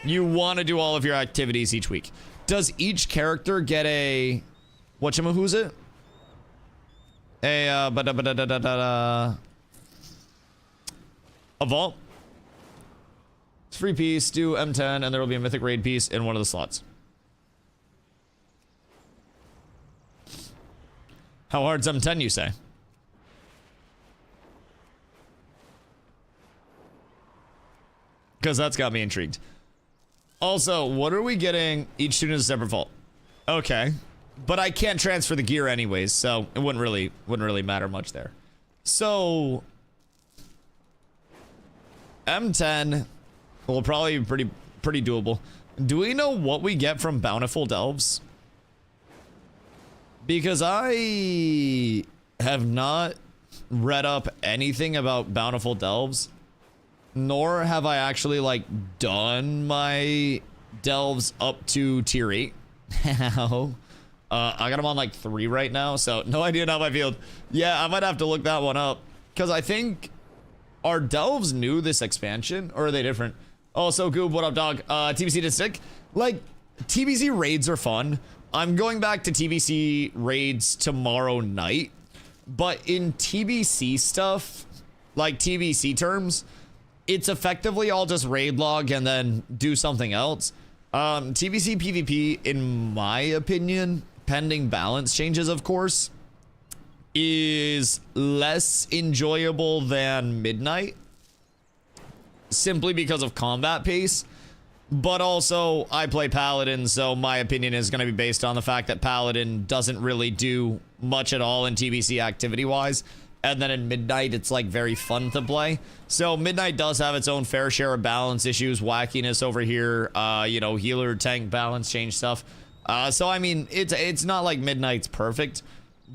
You want to do all of your activities each week. Does each character get a... Whatchamahoo's it? A vault. It's free piece, do M10, and there will be a mythic raid piece in one of the slots. How hard's M10, you say? Because that's got me intrigued. Also, what are we getting? Each student is a separate vault. Okay. But I can't transfer the gear anyways, so it wouldn't really matter much there. So M10 will probably be pretty doable. Do we know what we get from bountiful delves? Because I have not read up anything about bountiful delves, nor have I actually like done my delves up to tier 8. How? I got them on like 3 right now, so no idea how I feel. Yeah, I might have to look that one up, because I think, are delves new this expansion, or are they different? Oh, so Goob, what up, dog? TBC to stick? Like, TBC raids are fun. I'm going back to TBC raids tomorrow night, but in TBC stuff, like TBC terms, it's effectively all just raid log and then do something else. TBC PvP, in my opinion, pending balance changes, of course, is less enjoyable than Midnight, simply because of combat pace. But also, I play Paladin, so my opinion is going to be based on the fact that Paladin doesn't really do much at all in TBC activity-wise. And then in Midnight, it's like very fun to play. So Midnight does have its own fair share of balance issues, wackiness over here, you know, healer tank balance change stuff. So I mean, it's not like Midnight's perfect,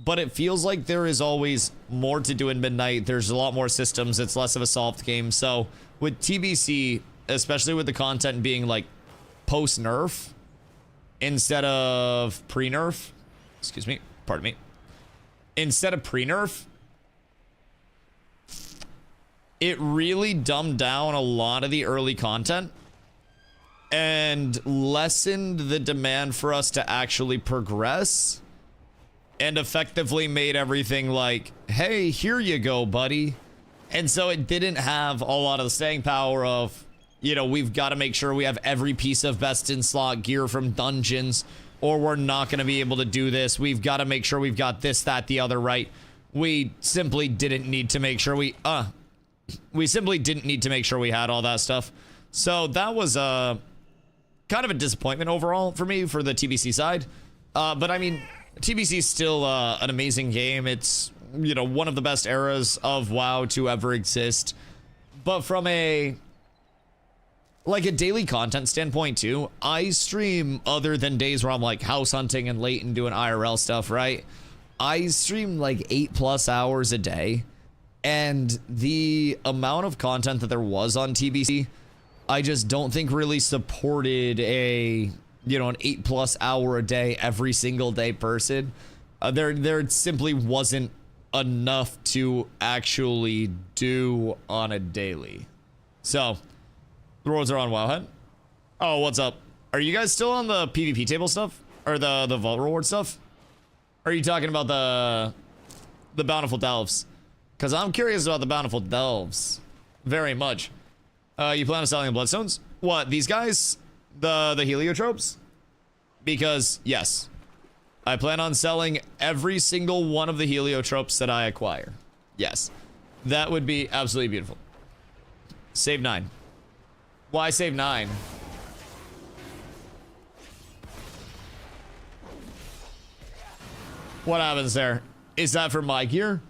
but it feels like there is always more to do in Midnight. There's a lot more systems. It's less of a solved game. So with TBC, especially with the content being like post-nerf instead of pre-nerf, excuse me, pardon me, instead of pre-nerf, it really dumbed down a lot of the early content and lessened the demand for us to actually progress, and effectively made everything like, hey, here you go, buddy. And so it didn't have a lot of the staying power of, you know, we've got to make sure we have every piece of best in slot gear from dungeons, or we're not going to be able to do this. We've got to make sure we've got this, that, the other right. We simply didn't need to make sure we simply didn't need to make sure we had all that stuff. So that was kind of a disappointment overall for me for the TBC side. But I mean, TBC is still an amazing game. It's, you know, one of the best eras of WoW to ever exist. But from a daily content standpoint too, I stream other than days where I'm like house hunting and late and doing IRL stuff, right? I stream like 8+ hours a day. And the amount of content that there was on TBC, I just don't think really supported a, you know, an 8+ hour a day, every single day person. There simply wasn't enough to actually do on a daily. So, the rewards are on Wowhead. Oh, what's up? Are you guys still on the PvP table stuff? Or the vault reward stuff? Or are you talking about the bountiful delves? Because I'm curious about the bountiful delves. Very much. You plan on selling the bloodstones? What, these guys? The heliotropes? Because, yes. I plan on selling every single one of the heliotropes that I acquire. Yes. That would be absolutely beautiful. Save 9. Why save 9? What happens there? Is that for my gear?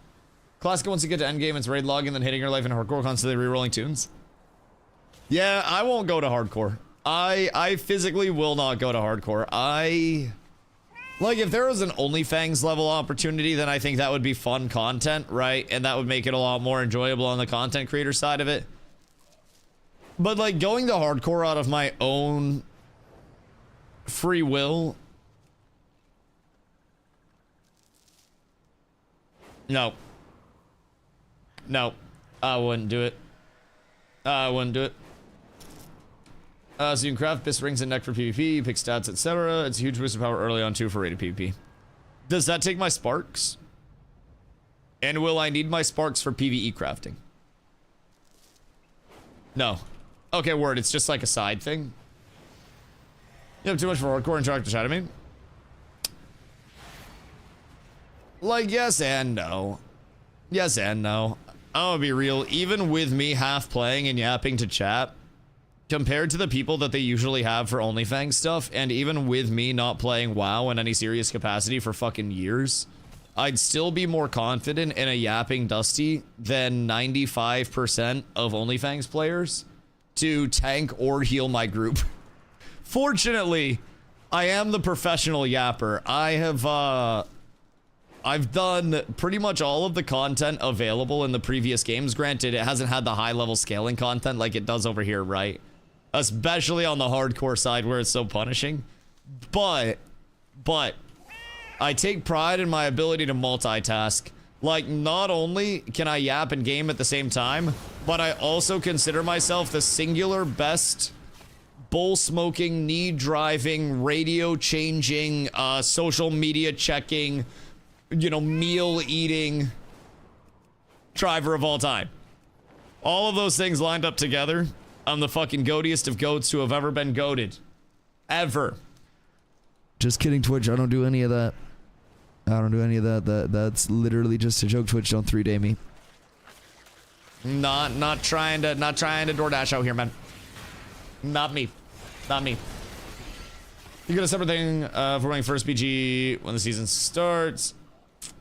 Classic, once you get to endgame, it's raid log and then hitting your life in hardcore, constantly rerolling tunes. Yeah, I won't go to hardcore. I physically will not go to hardcore. Like, if there was an OnlyFangs level opportunity, then I think that would be fun content, right? And that would make it a lot more enjoyable on the content creator side of it. But, like, going to hardcore out of my own free will... No. No. I wouldn't do it. I wouldn't do it. So you can craft Bis rings and neck for PvP, pick stats, etc. It's a huge boost of power early on too for rated PvP. Does that take my sparks? And will I need my sparks for PvE crafting? No. Okay, word. It's just like a side thing. You have too much for hardcore and try to chat at me? Like, yes and no. Yes and no. I'm gonna be real. Even with me half playing and yapping to chat, compared to the people that they usually have for OnlyFans stuff, and even with me not playing WoW in any serious capacity for fucking years, I'd still be more confident in a yapping Dusty than 95% of OnlyFans players to tank or heal my group. Fortunately, I am the professional yapper. I've done pretty much all of the content available in the previous games. Granted, it hasn't had the high level scaling content like it does over here, right? Especially on the hardcore side where it's so punishing. But I take pride in my ability to multitask. Like, not only can I yap and game at the same time, but I also consider myself the singular best bowl smoking, knee driving, radio changing, social media checking, you know, meal eating driver of all time. All of those things lined up together, I'm the fucking goatiest of goats to have ever been goated. Ever. Just kidding, Twitch. I don't do any of that. I don't do any of that. That's literally just a joke. Twitch, don't 3-day me. Not trying to DoorDash out here, man. Not me. Not me. You get a separate thing for running first BG when the season starts.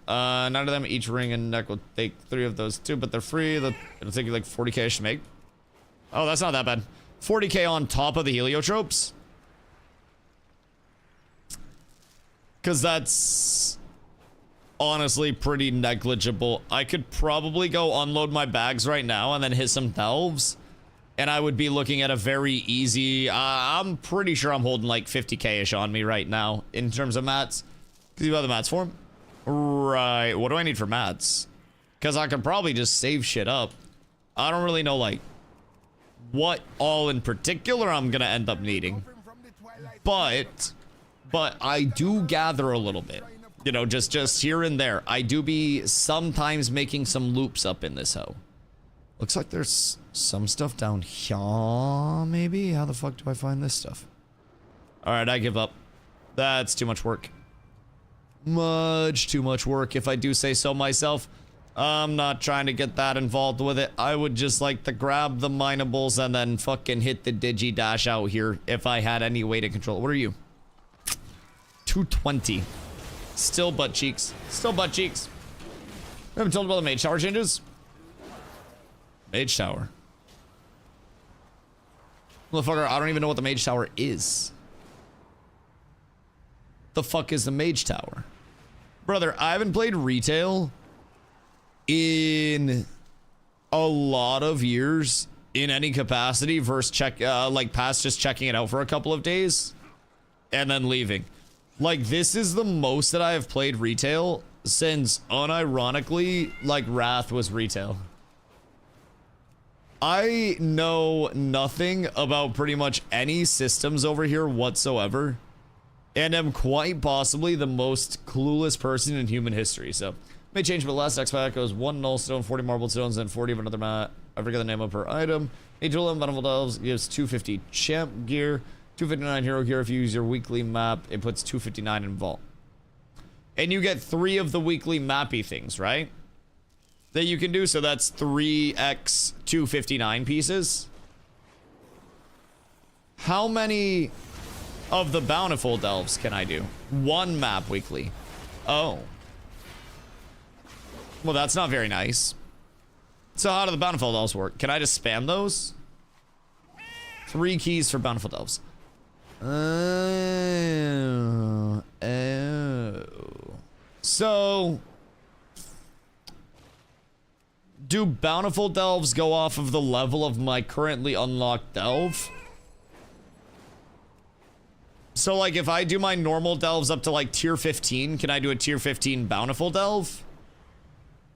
None of them, each ring and neck will take 3 of those too, but they're free. It'll take you like 40k to make. Oh, that's not that bad. 40k on top of the heliotropes. Because that's honestly pretty negligible. I could probably go unload my bags right now and then hit some delves, and I would be looking at a very easy, I'm pretty sure I'm holding like 50k-ish on me right now in terms of mats. Do you have the mats for him? Right, what do I need for mats? Because I could probably just save shit up. I don't really know like what all in particular I'm gonna end up needing, but I do gather a little bit, you know, just here and there. I do be sometimes making some loops up in this hoe. Looks like there's some stuff down here, maybe. How the fuck do I find this stuff? All right, I give up. That's too much work. Much too much work, if I do say so myself. I'm not trying to get that involved with it. I would just like to grab the minables and then fucking hit the digi dash out here if I had any way to control it. What are you? 220. Still butt cheeks. Still butt cheeks. We haven't told about the mage tower changes. Mage tower. Motherfucker, I don't even know what the mage tower is. The fuck is the mage tower? Brother, I haven't played retail in a lot of years in any capacity versus like past just checking it out for a couple of days and then leaving. Like, this is the most that I have played retail since, unironically, like, Wrath was retail. I know nothing about pretty much any systems over here whatsoever, and am quite possibly the most clueless person in human history, so may change, but last X pack goes 1 null stone, 40 marble stones, and 40 of another mat. I forget the name of per item. Angel 11 Bountiful Delves gives 250 champ gear, 259 hero gear. If you use your weekly map, it puts 259 in vault. And you get 3 of the weekly mappy things, right? That you can do, so that's 3x 259 pieces. How many of the Bountiful Delves can I do? 1 map weekly. Oh. Well, that's not very nice. So how do the Bountiful Delves work? Can I just spam those? 3 keys for Bountiful Delves. Oh. So, do Bountiful Delves go off of the level of my currently unlocked delve? So, like, if I do my normal delves up to, like, tier 15, can I do a tier 15 Bountiful Delve?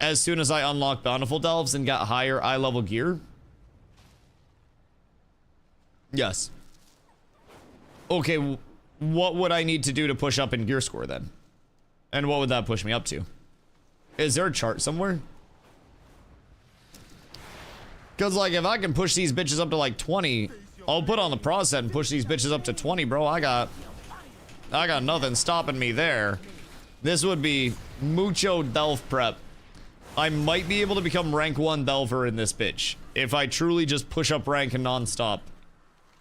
as soon as I unlock bountiful delves and got higher eye level gear? Yes. Okay, what would I need to do to push up in gear score then? And what would that push me up to? Is there a chart somewhere? Because, like, if I can push these bitches up to, like, 20, I'll put on the pro set and push these bitches up to 20, bro. I got nothing stopping me there. This would be mucho delve prep. I might be able to become rank 1 delver in this bitch if I truly just push up rank and non-stop.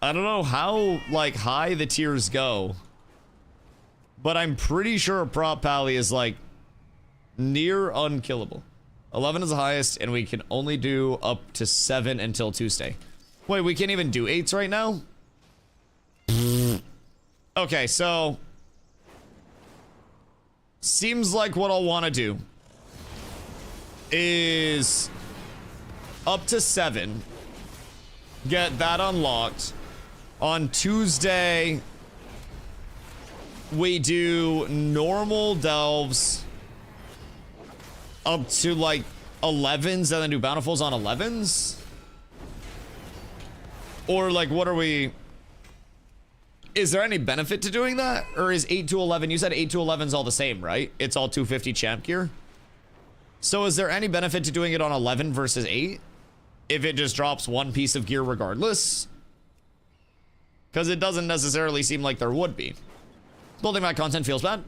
I don't know how, like, high the tiers go, but I'm pretty sure a prop pally is, like, near unkillable. 11 is the highest, and we can only do up to 7 until Tuesday. Wait, we can't even do 8s right now? Okay, so seems like what I'll want to do is up to 7, get that unlocked. On Tuesday, we do normal delves up to like 11s and then do bountifuls on 11s? Or like, what are we... Is there any benefit to doing that? Or is 8 to 11, you said 8 to 11 is all the same, right? It's all 250 champ gear. So is there any benefit to doing it on 11 versus 8? If it just drops one piece of gear regardless? Because it doesn't necessarily seem like there would be. Building my content feels bad.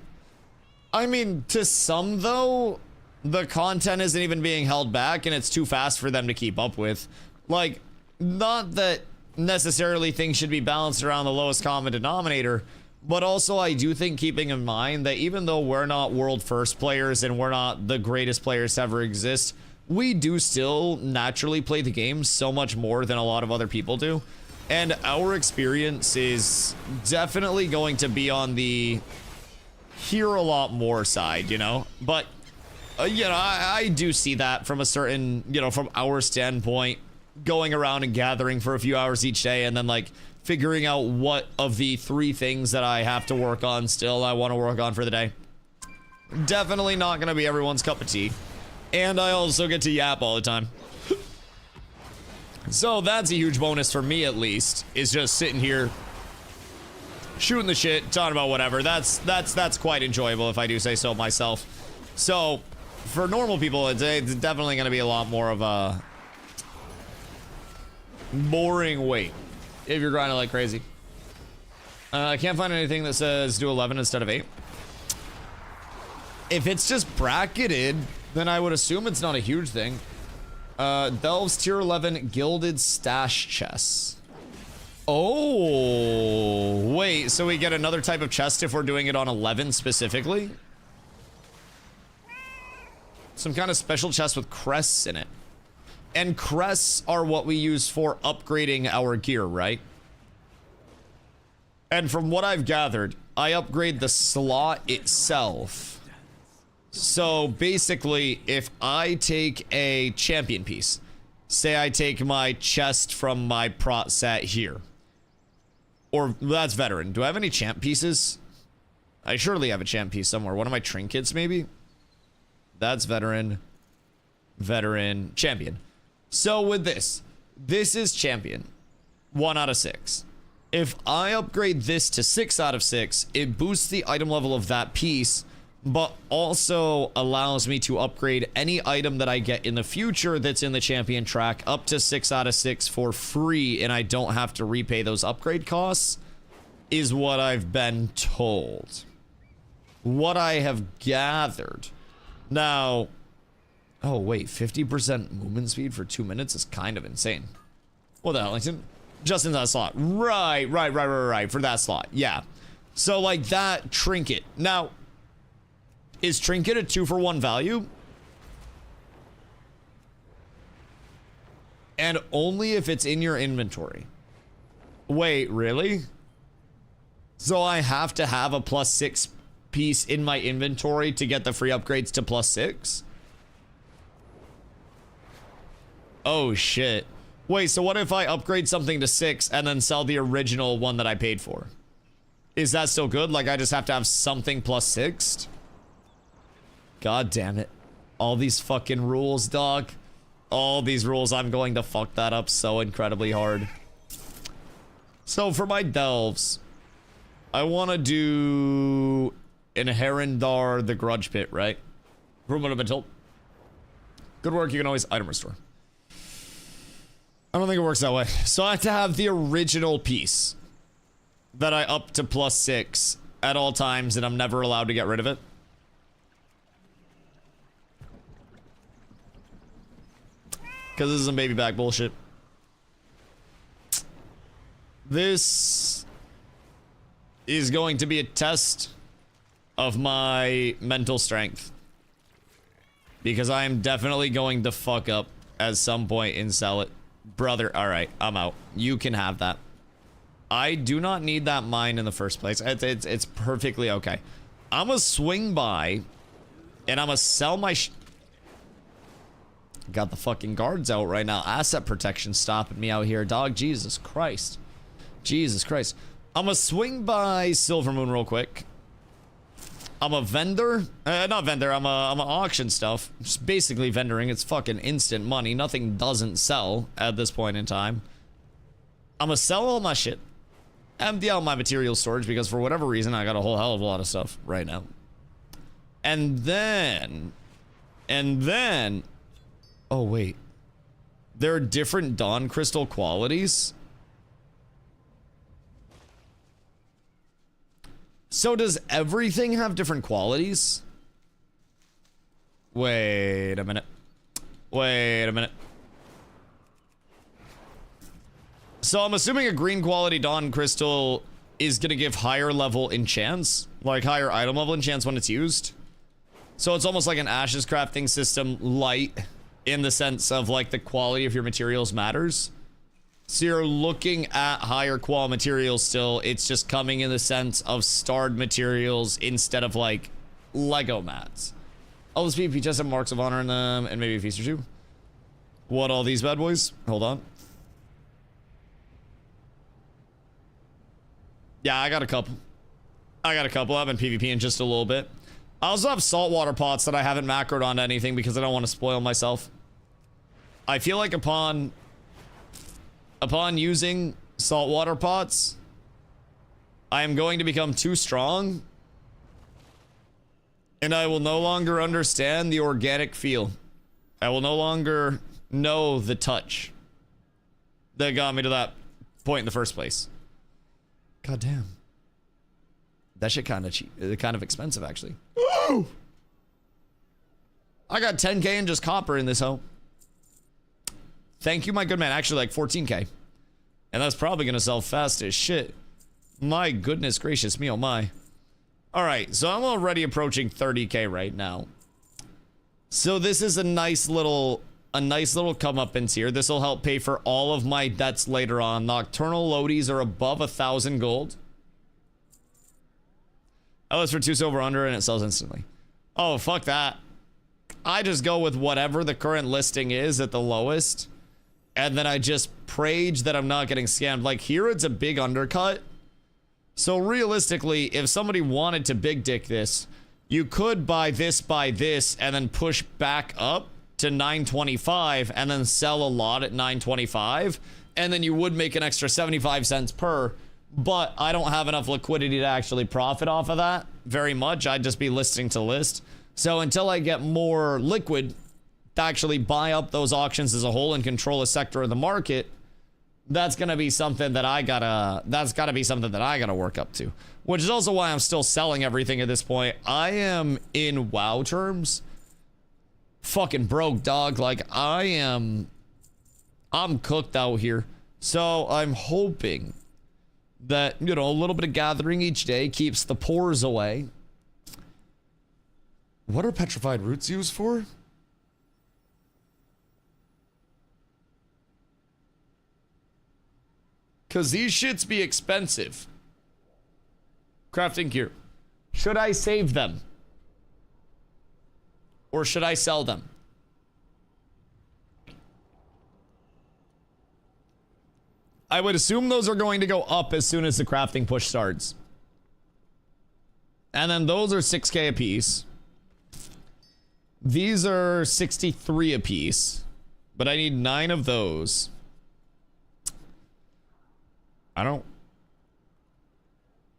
I mean, to some though, the content isn't even being held back and it's too fast for them to keep up with. Like, not that necessarily things should be balanced around the lowest common denominator, but also I do think keeping in mind that even though we're not world first players and we're not the greatest players to ever exist, we do still naturally play the game so much more than a lot of other people do. And our experience is definitely going to be on the hear a lot more side, you know? But, you know, I do see that from a certain, you know, from our standpoint, going around and gathering for a few hours each day and then, like, figuring out what of the 3 things that I have to work on still I want to work on for the day. Definitely not going to be everyone's cup of tea. And I also get to yap all the time. So that's a huge bonus for me, at least, is just sitting here shooting the shit, talking about whatever. That's quite enjoyable, if I do say so myself. So for normal people, it's definitely going to be a lot more of a boring wait if you're grinding like crazy. I can't find anything that says do 11 instead of 8. If it's just bracketed, then I would assume it's not a huge thing. Delves tier 11 gilded stash chests. Oh, wait, so we get another type of chest if we're doing it on 11 specifically? Some kind of special chest with crests in it. And crests are what we use for upgrading our gear, right? And from what I've gathered, I upgrade the slot itself. So basically, if I take a champion piece, say I take my chest from my prot set here, or that's veteran. Do I have any champ pieces? I surely have a champ piece somewhere. One of my trinkets, maybe? That's veteran, veteran, champion. So with this is champion, 1 out of 6. If I upgrade this to 6 out of 6, it boosts the item level of that piece, but also allows me to upgrade any item that I get in the future that's in the champion track up to 6 out of 6 for free, and I don't have to repay those upgrade costs, is what I've been told. What I have gathered. Now, oh wait, 50% movement speed for 2 minutes is kind of insane. What the hell, Ellington? Just in that slot. Right, for that slot, yeah. So like that trinket. Now, is trinket a 2-for-1 value? And only if it's in your inventory. Wait, really? So I have to have a +6 piece in my inventory to get the free upgrades to +6? Oh shit. Wait, so what if I upgrade something to 6 and then sell the original one that I paid for? Is that still good? Like I just have to have something +6'd? God damn it. All these fucking rules, dog. All these rules, I'm going to fuck that up so incredibly hard. So for my delves, I want to do Inherendar the Grudge Pit, right? Room of Mental. Good work, you can always item restore. I don't think it works that way. So I have to have the original piece that I up to +6 at all times, and I'm never allowed to get rid of it. Because this is some baby back bullshit. This is going to be a test of my mental strength. Because I am definitely going to fuck up at some point and sell it. Brother, alright, I'm out. You can have that. I do not need that mine in the first place. It's perfectly okay. I'm gonna swing by and I'm gonna sell my got the fucking guards out right now. Asset protection stopping me out here, dog. Jesus Christ. Jesus Christ. I'm gonna swing by Silvermoon real quick. I'm a vendor. Not vendor, I'm a auction stuff. Just basically vendoring. It's fucking instant money. Nothing doesn't sell at this point in time. I'm gonna sell all my shit. Empty out my material storage because for whatever reason I got a whole hell of a lot of stuff right now. And then oh wait. There are different Dawn Crystal qualities. So does everything have different qualities? Wait a minute. Wait a minute. So I'm assuming a green quality Dawn Crystal is gonna give higher level enchants, like higher item level enchants when it's used. So it's almost like an Ashes crafting system light in the sense of like the quality of your materials matters. So you're looking at higher quality materials still. It's just coming in the sense of starred materials instead of like Lego mats. All this PvP just have marks of honor in them and maybe a feast or two. What, all these bad boys? Hold on. Yeah, I got a couple. I've been PvPing just a little bit. I also have saltwater pots that I haven't macroed onto anything because I don't want to spoil myself. I feel like upon using saltwater pots, I am going to become too strong. And I will no longer understand the organic feel. I will no longer know the touch that got me to that point in the first place. God damn. That shit kind of cheap. Kind of expensive, actually. Ooh! I got 10k in just copper in this hoe. Thank you, my good man. Actually, like 14k. And that's probably going to sell fast as shit. My goodness gracious me, oh my. Alright, so I'm already approaching 30k right now. So this is a nice little comeuppance here. This will help pay for all of my debts later on. Nocturnal Lodies are above 1,000 gold. Oh, it's for 2 silver under and it sells instantly. Oh, fuck that. I just go with whatever the current listing is at the lowest. And then I just prage that I'm not getting scammed. Like here, it's a big undercut. So realistically, if somebody wanted to big dick this, you could buy this, and then push back up to 925 and then sell a lot at 925. And then you would make an extra 75 cents per. But I don't have enough liquidity to actually profit off of that very much. I'd just be listing to list. So until I get more liquid to actually buy up those auctions as a whole and control a sector of the market, that's gonna be something that I gotta work up to. Which is also why I'm still selling everything at this point. I am, in WoW terms, fucking broke, dog. Like I'm cooked out here. So I'm hoping that, you know, a little bit of gathering each day keeps the pores away. What are petrified roots used for? Because these shits be expensive. Crafting gear. Should I save them? Or should I sell them? I would assume those are going to go up as soon as the crafting push starts. And then those are 6k a piece. These are 63 apiece, but I need 9 of those. I don't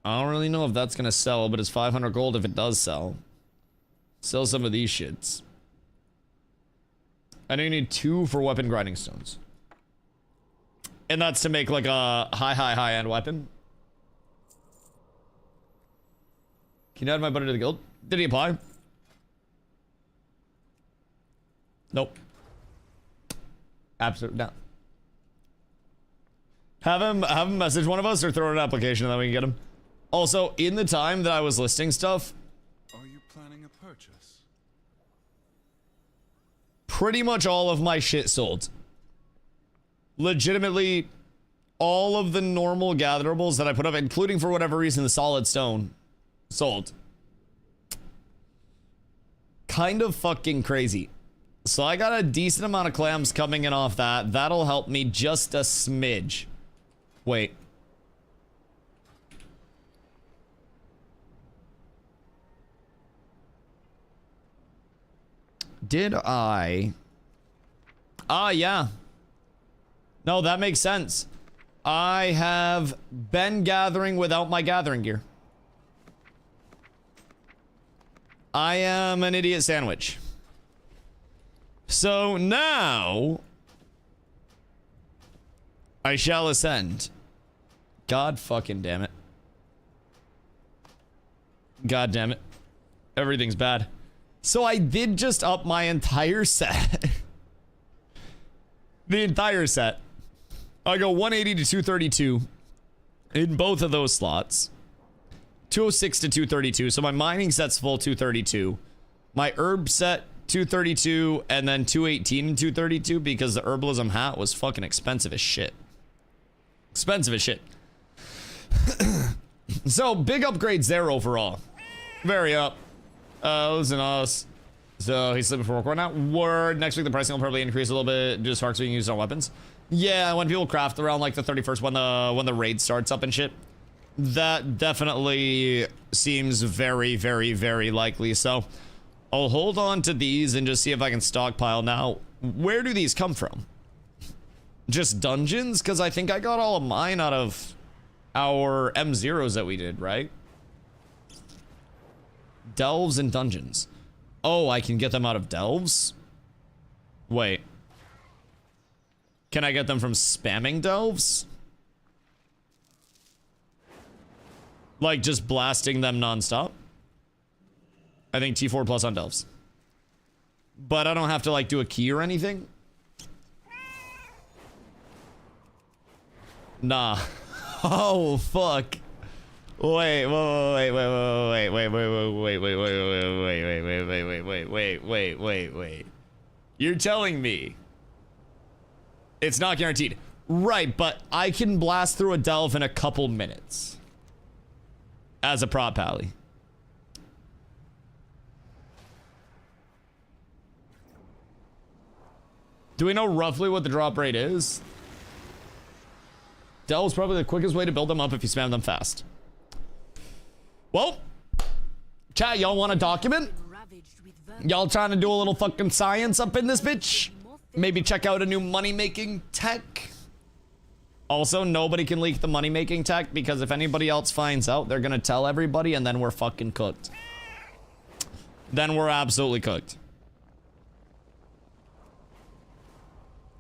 really know if that's gonna sell, but it's 500 gold if it does sell. Sell some of these shits. I know you need 2 for weapon grinding stones. And that's to make like a high-end weapon. Can you add my buddy to the guild? Did he apply? Nope. Absolutely not. Have him message one of us or throw an application and then we can get him. Also, in the time that I was listing stuff, are you planning a purchase? Pretty much all of my shit sold. Legitimately, all of the normal gatherables that I put up, including for whatever reason the solid stone, sold. Kind of fucking crazy. So I got a decent amount of clams coming in off that. That'll help me just a smidge. Wait. Did I? Ah, yeah. No, that makes sense. I have been gathering without my gathering gear. I am an idiot sandwich. So now I shall ascend. God fucking damn it. God damn it. Everything's bad. So I did just up my entire set. The entire set. I go 180 to 232 in both of those slots. 206 to 232. So my mining set's full 232. My herb set 232 and then 218 and 232 because the herbalism hat was fucking expensive as shit. Expensive as shit. So big upgrades there overall. Very up. Listen to us. So he's slipping for work right now. Word. Next week the pricing will probably increase a little bit. Just sparks we can use on weapons. Yeah, when people craft around like the 31st when the raid starts up and shit. That definitely seems very, very, very likely. So I'll hold on to these and just see if I can stockpile. Now, where do these come from? Just dungeons? Because I think I got all of mine out of our M0s that we did, right? Delves and dungeons. Oh, I can get them out of delves? Wait. Can I get them from spamming delves? Like just blasting them nonstop? I think T4 plus on delves. But I don't have to like do a key or anything? Nah. Oh, fuck. Wait, wait. You're telling me it's not guaranteed. Right, but I can blast through a delve in a couple minutes. As a prop pally. Do we know roughly what the drop rate is? Delve's probably the quickest way to build them up if you spam them fast. Well, chat, y'all want a document? Y'all trying to do a little fucking science up in this bitch? Maybe check out a new money-making tech? Also, nobody can leak the money-making tech because if anybody else finds out, they're gonna tell everybody and then we're fucking cooked. Then we're absolutely cooked.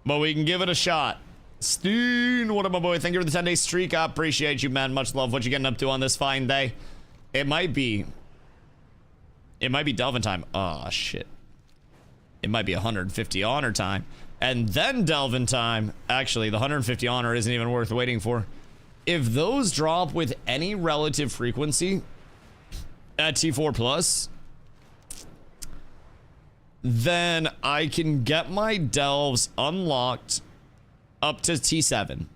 But we can give it a shot. Steen, what up, my boy? Thank you for the 10-day streak. I appreciate you, man. Much love. What you getting up to on this fine day? It might be Delvin time. Oh, shit. It might be 150 honor time. And then Delvin time. Actually, the 150 honor isn't even worth waiting for. If those drop with any relative frequency at T4 plus, then I can get my delves unlocked up to T7.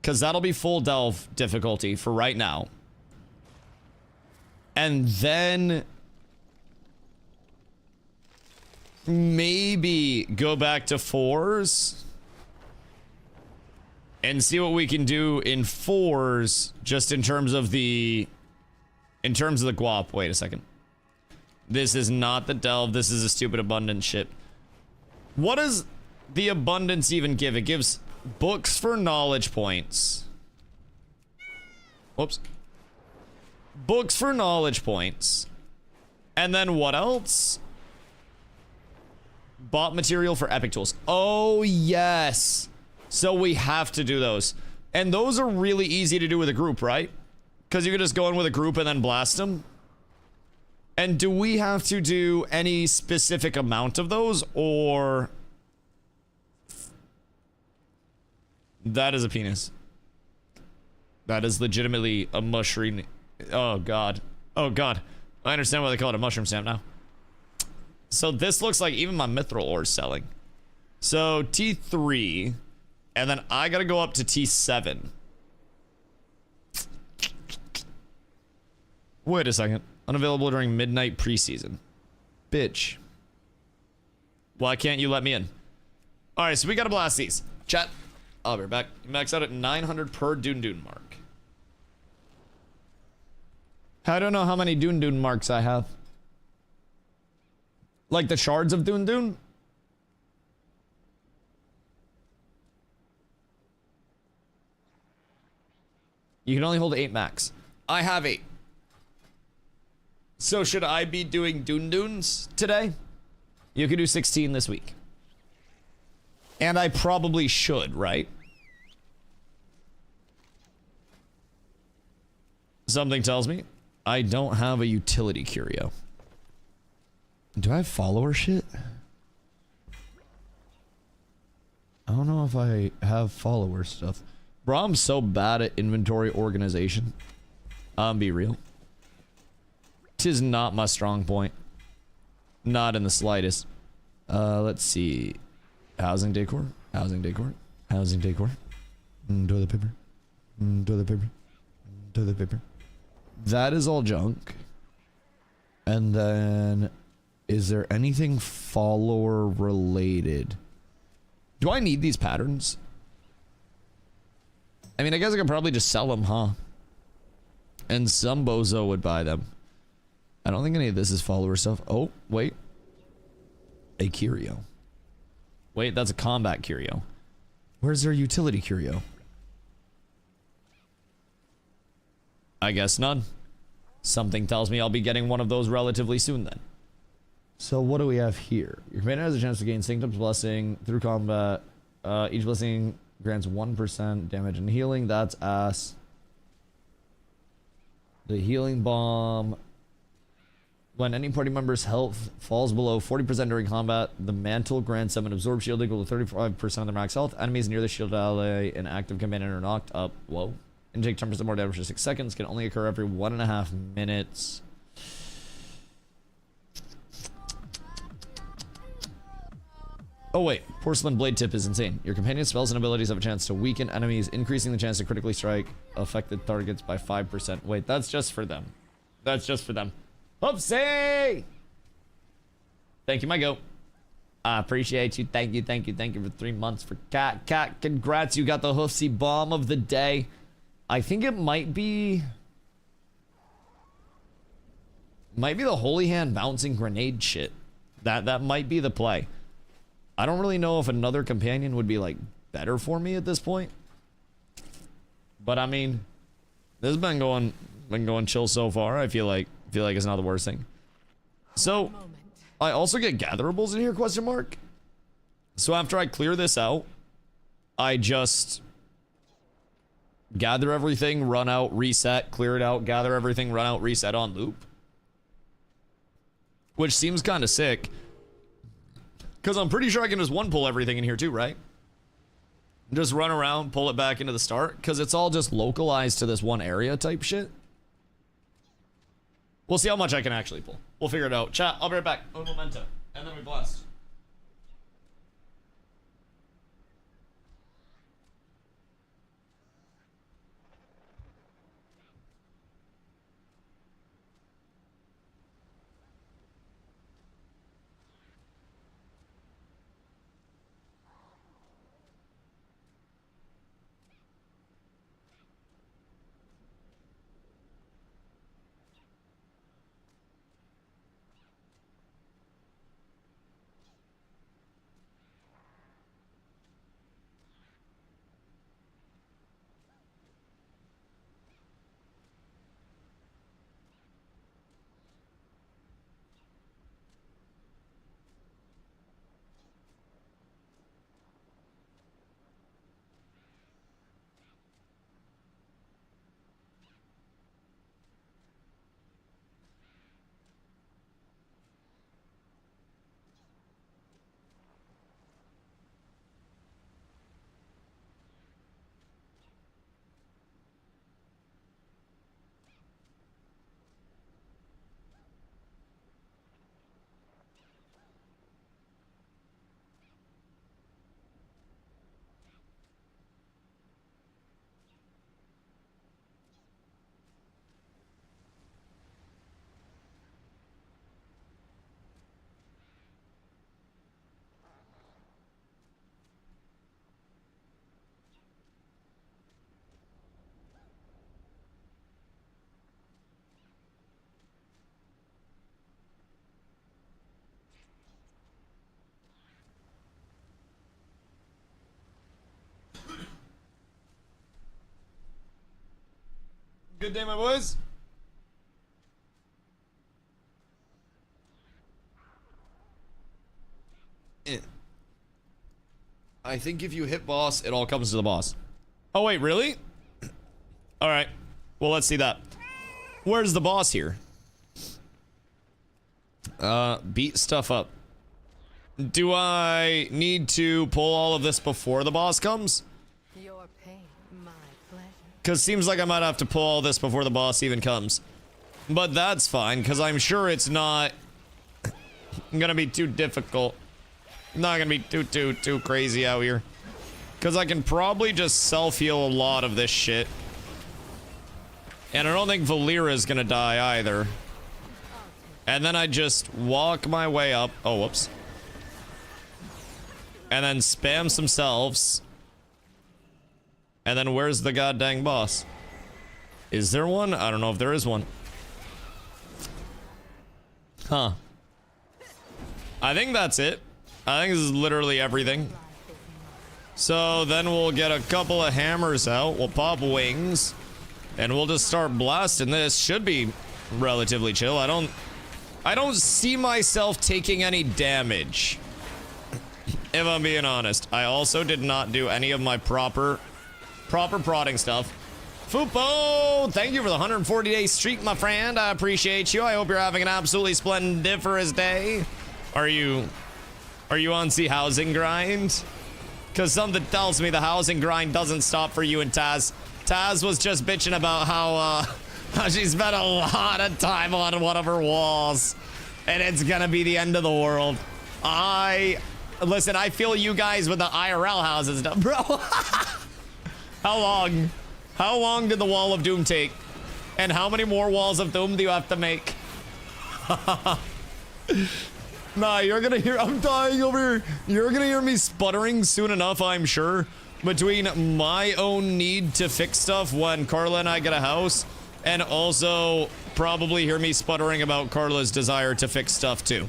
Because that'll be full delve difficulty for right now. And then maybe go back to 4s and see what we can do in 4s just in terms of the guap. Wait a second. This is not the delve. This is a stupid abundance shit. What does the abundance even give? It gives books for knowledge points. Whoops. Books for knowledge points. And then what else? Bought material for epic tools. Oh, yes. So we have to do those. And those are really easy to do with a group, right? Because you can just go in with a group and then blast them. And do we have to do any specific amount of those, or... That is a penis. That is legitimately a mushroom. Oh, God. Oh, God. I understand why they call it a mushroom stamp now. So this looks like even my mithril ore is selling. So T3, and then I gotta go up to T7. Wait a second. Unavailable during midnight preseason. Bitch. Why can't you let me in? Alright, so we gotta blast these. Chat. I'll be right back. Max out at 900 per Dune mark. I don't know how many Dune marks I have. Like the shards of Dune? You can only hold 8 max. I have 8. So should I be doing Dunes today? You can do 16 this week. And I probably should, right? Something tells me I don't have a utility curio. Do I have follower shit? I don't know if I have follower stuff. Bro, I'm so bad at inventory organization. Be real. 'Tis not my strong point. Not in the slightest. Let's see. Housing decor. Housing decor. Housing decor. Toilet paper. Toilet paper. Toilet paper. That is all junk. And then... Is there anything follower related? Do I need these patterns? I mean, I guess I could probably just sell them, huh? And some bozo would buy them. I don't think any of this is follower stuff. Oh, wait. A curio. Wait, that's a combat curio. Where's their utility curio? I guess none. Something tells me I'll be getting one of those relatively soon then. So what do we have here? Your commander has a chance to gain Sanctum's Blessing through combat. Each blessing grants 1% damage and healing. That's ass. The healing bomb. When any party member's health falls below 40% during combat, the mantle grants them an absorb shield equal to 35% of their max health. Enemies near the shield ally and active companion are knocked up. Whoa. And take 10% more damage for 6 seconds. Can only occur every 1.5 minutes. Oh wait, Porcelain Blade Tip is insane. Your companion's spells and abilities have a chance to weaken enemies, increasing the chance to critically strike affected targets by 5%. Wait, that's just for them. That's just for them. Hoopsie! Thank you, my goat. I appreciate you. Thank you, thank you, thank you for 3 months for Cat. Cat, congrats, you got the Hoofsy bomb of the day. I think it might be the Holy Hand bouncing grenade shit. That might be the play. I don't really know if another companion would be like better for me at this point. But I mean, this has been going chill so far. I feel like it's not the worst thing. So I also get gatherables in here, question mark. So after I clear this out, I just gather everything, run out, reset, clear it out, gather everything, run out, reset on loop. Which seems kind of sick. Because I'm pretty sure I can just one pull everything in here too, right? Just run around, pull it back into the start. Because it's all just localized to this one area type shit. We'll see how much I can actually pull. We'll figure it out. Chat, I'll be right back. Un momento. And then we blast. Good day, my boys. I think if you hit boss, it all comes to the boss. Oh, wait, really? All right. Well, let's see that. Where's the boss here? Beat stuff up. Do I need to pull all of this before the boss comes? Your pain, my pleasure. Because seems like I might have to pull all this before the boss even comes. But that's fine, because I'm sure it's not gonna be too difficult. Not gonna be too crazy out here. Because I can probably just self-heal a lot of this shit. And I don't think Valera's gonna die either. And then I just walk my way up. Oh, whoops. And then spam some selves. And then where's the goddamn boss? Is there one? I don't know if there is one. Huh. I think that's it. I think this is literally everything. So then we'll get a couple of hammers out. We'll pop wings. And we'll just start blasting this. Should be relatively chill. I don't see myself taking any damage. If I'm being honest. I also did not do any of my proper prodding stuff. Fupo, thank you for the 140-day streak, my friend. I appreciate you. I hope you're having an absolutely splendiferous day. Are you on the housing grind? Because something tells me the housing grind doesn't stop for you and Taz. Taz was just bitching about how she spent a lot of time on one of her walls. And it's gonna be the end of the world. Listen, I feel you guys with the IRL houses, bro. How long did the Wall of Doom take? And how many more Walls of Doom do you have to make? Nah, you're gonna hear, I'm dying over here. You're gonna hear me sputtering soon enough, I'm sure. Between my own need to fix stuff when Carla and I get a house, and also probably hear me sputtering about Carla's desire to fix stuff too.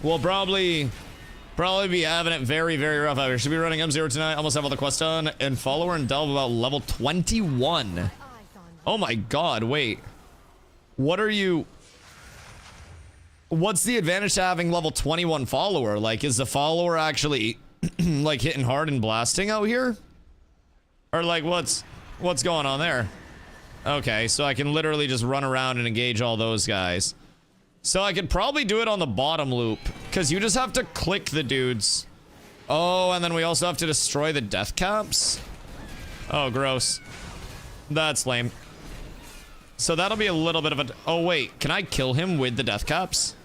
We'll probably be having it very, very rough out here. Should be running M0 tonight. Almost have all the quests done. And follower and delve about level 21. Oh my god, wait. What are you... What's the advantage to having level 21 follower? Like, is the follower actually, like, hitting hard and blasting out here? Or, like, what's going on there? Okay, so I can literally just run around and engage all those guys. So I could probably do it on the bottom loop, because you just have to click the dudes. Oh, and then we also have to destroy the death caps? Oh, gross. That's lame. So that'll be a little bit of a... Oh, wait. Can I kill him with the death caps?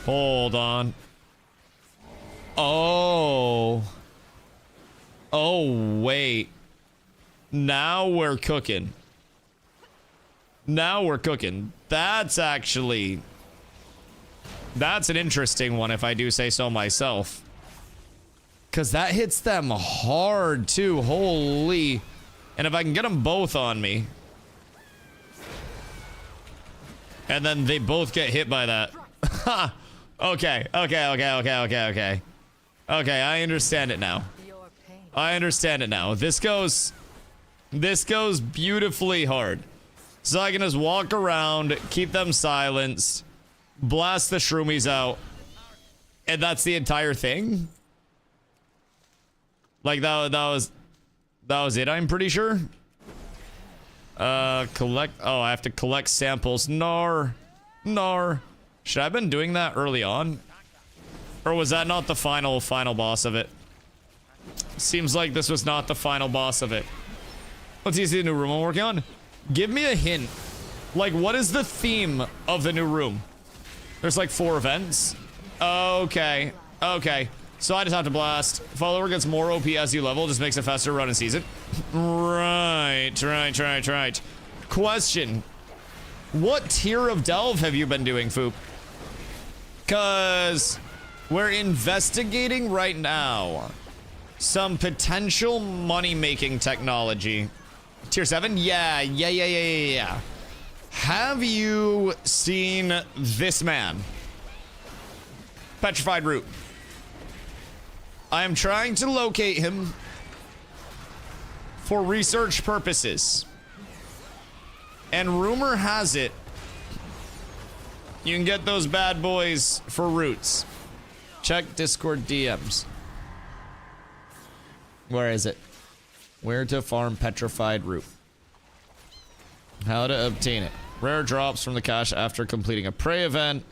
Hold on. Oh. Oh, wait. Now we're cooking. Now we're cooking. That's actually... That's an interesting one, if I do say so myself. Because that hits them hard, too. Holy. And if I can get them both on me. And then they both get hit by that. Ha! Okay. Okay, I understand it now. I understand it now. This goes beautifully hard. So I can just walk around, keep them silenced, blast the shroomies out, and that's the entire thing? Like, that was it, I'm pretty sure. Collect... Oh, I have to collect samples. Nar. Should I have been doing that early on? Or was that not the final boss of it? Seems like this was not the final boss of it. Let's see the new room I'm working on. Give me a hint. Like, what is the theme of the new room? There's like 4 events. Okay. So I just have to blast. Follower gets more OP as you level, just makes it faster run and season. Right. Question. What tier of delve have you been doing, Foop? Cause we're investigating right now some potential money-making technology. Tier 7? Yeah. Have you seen this man? Petrified Root. I am trying to locate him for research purposes. And rumor has it, you can get those bad boys for roots. Check Discord DMs. Where is it? Where to farm petrified root. How to obtain it. Rare drops from the cache after completing a prey event.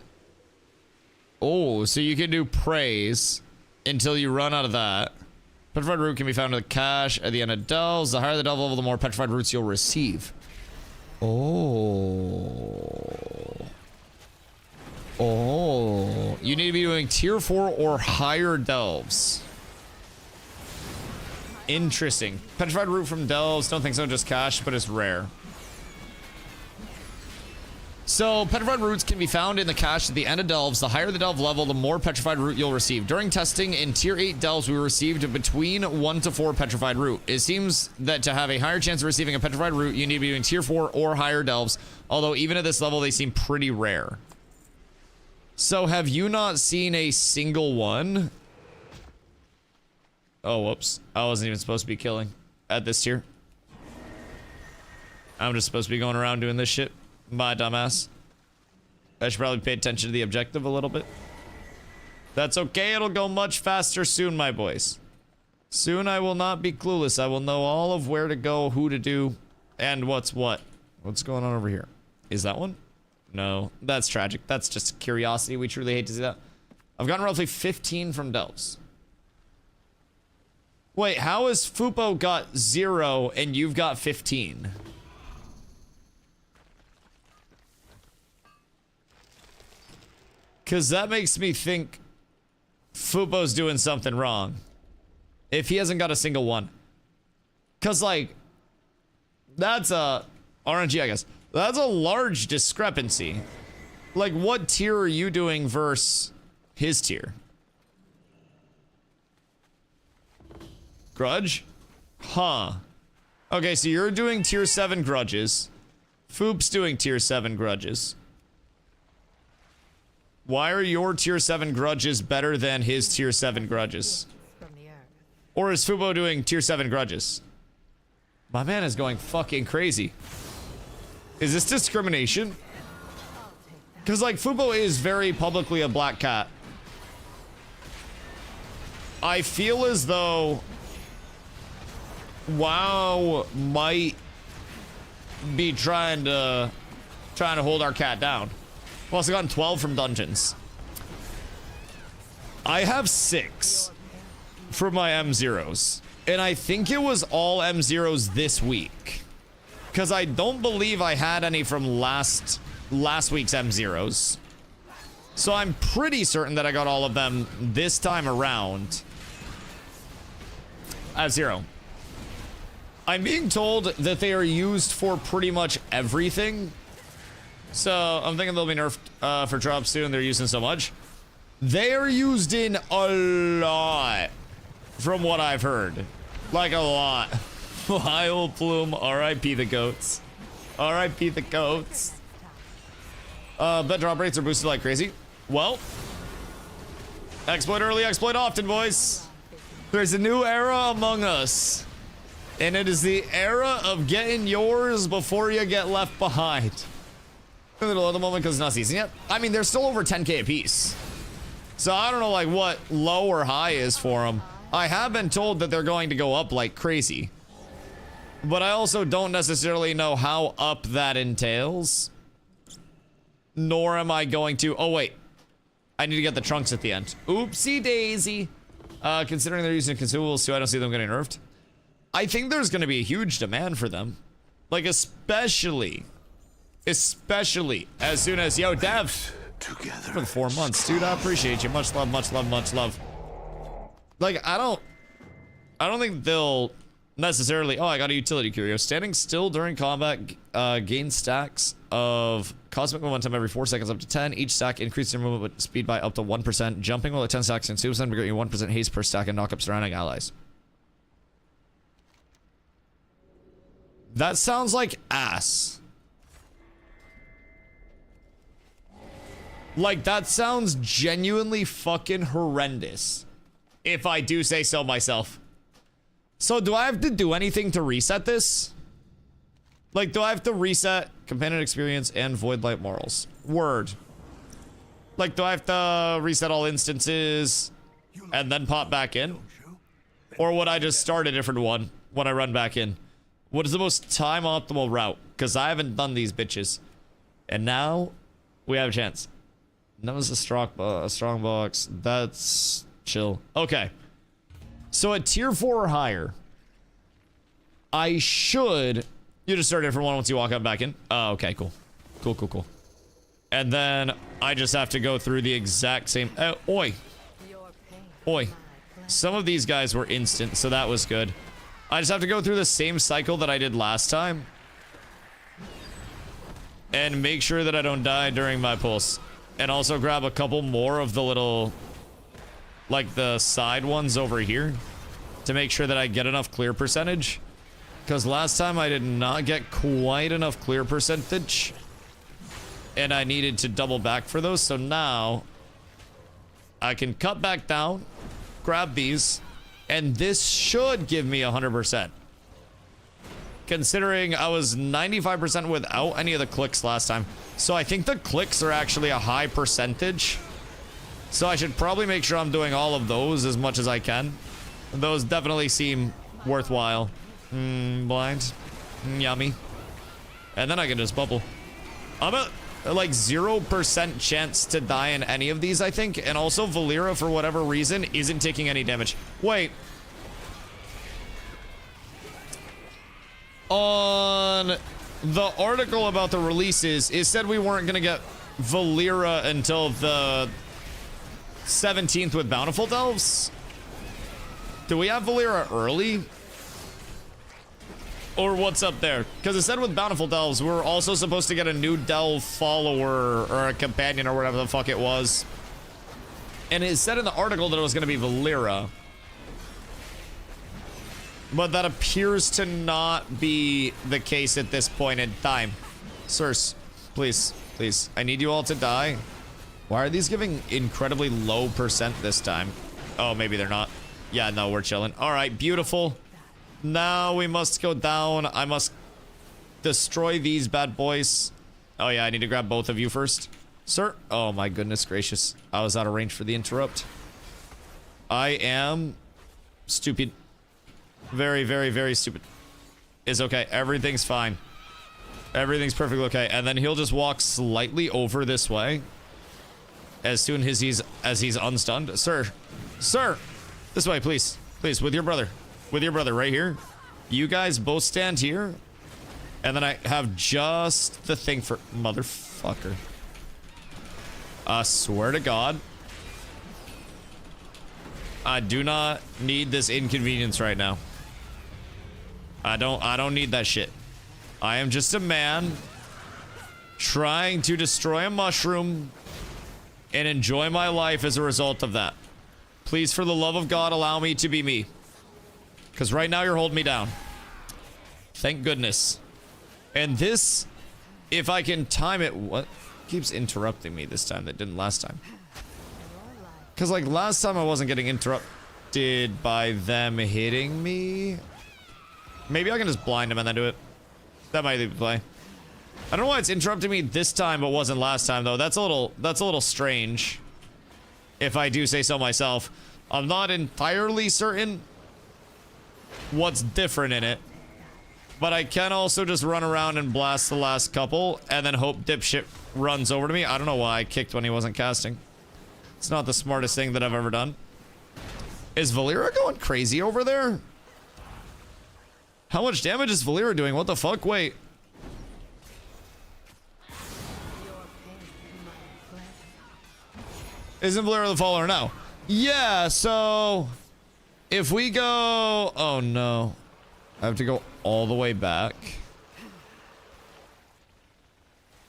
Oh, so you can do praise until you run out of that. Petrified root can be found in the cache at the end of delves. The higher the delve level, the more petrified roots you'll receive. Oh. Oh. You need to be doing tier 4 or higher delves. Interesting. Petrified root from delves. Don't think so, just cache, but it's rare. So, petrified roots can be found in the cache at the end of delves. The higher the delve level, the more petrified root you'll receive. During testing in tier 8 delves, we received between 1 to 4 petrified root. It seems that to have a higher chance of receiving a petrified root, you need to be doing tier 4 or higher delves. Although, even at this level, they seem pretty rare. So, have you not seen a single one? Oh, whoops. I wasn't even supposed to be killing at this tier. I'm just supposed to be going around doing this shit. My dumbass. I should probably pay attention to the objective a little bit. That's okay. It'll go much faster soon, my boys. Soon I will not be clueless. I will know all of where to go, who to do, and what's what. What's going on over here? Is that one? No. That's tragic. That's just curiosity. We truly hate to see that. I've gotten roughly 15 from delves. Wait, how has Fupo got 0 and you've got 15? Because that makes me think Fupo's doing something wrong. If he hasn't got a single one. Because, like, that's a... RNG, I guess. That's a large discrepancy. Like, what tier are you doing versus his tier? Grudge? Huh. Okay, so you're doing tier 7 grudges. Foop's doing tier 7 grudges. Why are your tier 7 grudges better than his tier 7 grudges? From the earth. Or is Fubo doing tier 7 grudges? My man is going fucking crazy. Is this discrimination? Because, like, Fubo is very publicly a black cat. I feel as though WoW might be trying to hold our cat down. I've also gotten 12 from dungeons. I have 6 for my M0s. And I think it was all M0s this week. Because I don't believe I had any from last week's M0s. So I'm pretty certain that I got all of them this time around. I have 0. I'm being told that they are used for pretty much everything. So I'm thinking they'll be nerfed for drops soon. They're using so much. They are used in a lot, from what I've heard. Like a lot. Hi, old Plume. R.I.P. the goats. R.I.P. the goats. Bet drop rates are boosted like crazy. Well, exploit early, exploit often, boys. There's a new era among us. And it is the era of getting yours before you get left behind. In the middle of the moment because it's not season yet. I mean, they're still over 10k a piece. So I don't know like what low or high is for them. I have been told that they're going to go up like crazy. But I also don't necessarily know how up that entails. Nor am I going to... Oh, wait. I need to get the trunks at the end. Oopsie daisy. Considering they're using consumables too, I don't see them getting nerfed. I think there's going to be a huge demand for them. Like, especially as soon as... Yo, Dev. Together. For the 4 months. Dude, I appreciate you. Much love, much love, much love. Like, I don't think they'll necessarily... Oh, I got a utility curio. Standing still during combat gains stacks of cosmic momentum every 4 seconds up to 10. Each stack increases your movement speed by up to 1%. Jumping while at 10 stacks consumes them to get you 1% haste per stack and knock up surrounding allies. That sounds like ass. Like, that sounds genuinely fucking horrendous. If I do say so myself. So, do I have to do anything to reset this? Like, do I have to reset companion experience and void light morals? Word. Like, do I have to reset all instances and then pop back in? Or would I just start a different one when I run back in? What is the most time optimal route? Because I haven't done these bitches. And now we have a chance. That was a strong box. That's chill. Okay. So at tier 4 or higher, I should... You just start a different one once you walk up back in. Oh, okay, cool. Cool. And then I just have to go through the exact same... oi. Oi. Some of these guys were instant, so that was good. I just have to go through the same cycle that I did last time. And make sure that I don't die during my pulse. And also grab a couple more of the little... like the side ones over here. To make sure that I get enough clear percentage. Because last time I did not get quite enough clear percentage. And I needed to double back for those. So now I can cut back down, grab these, and this should give me 100%. Considering I was 95% without any of the clicks last time. So I think the clicks are actually a high percentage. So I should probably make sure I'm doing all of those as much as I can. Those definitely seem worthwhile. Blind. Yummy. And then I can just bubble. I'm at like 0% chance to die in any of these, I think. And also Valera, for whatever reason, isn't taking any damage. Wait. On the article about the releases, it said we weren't going to get Valera until the 17th with Bountiful Delves. Do we have Valera early? Or what's up there? Because it said with Bountiful Delves, we were also supposed to get a new Delve follower or a companion or whatever the fuck it was. And it said in the article that it was going to be Valera. But that appears to not be the case at this point in time. Sirs, please, please. I need you all to die. Why are these giving incredibly low percent this time? Oh, maybe they're not. Yeah, no, we're chilling. All right, beautiful. Now we must go down. I must destroy these bad boys. Oh yeah, I need to grab both of you first. Sir? Oh my goodness gracious. I was out of range for the interrupt. I am stupid. Very, very, very stupid. It's okay. Everything's fine. Everything's perfectly okay. And then he'll just walk slightly over this way. As soon as he's unstunned. Sir. Sir! This way, please. Please, with your brother. With your brother right here. You guys both stand here. And then I have just the thing for... Motherfucker. I swear to God. I do not need this inconvenience right now. I don't need that shit. I am just a man trying to destroy a mushroom and enjoy my life as a result of that. Please, for the love of God, allow me to be me. Because right now you're holding me down. Thank goodness. And this, if I can time it... What keeps interrupting me this time that didn't last time? Because, like, last time I wasn't getting interrupted by them hitting me. Maybe I can just blind him and then do it. That might be the play. I don't know why it's interrupting me this time but wasn't last time, though. That's a little strange. If I do say so myself. I'm not entirely certain what's different in it. But I can also just run around and blast the last couple and then hope dipshit runs over to me. I don't know why I kicked when he wasn't casting. It's not the smartest thing that I've ever done. Is Valera going crazy over there? How much damage is Valera doing? What the fuck? Wait. Isn't Valera the follower now? Yeah, so... If we go... Oh, no. I have to go all the way back.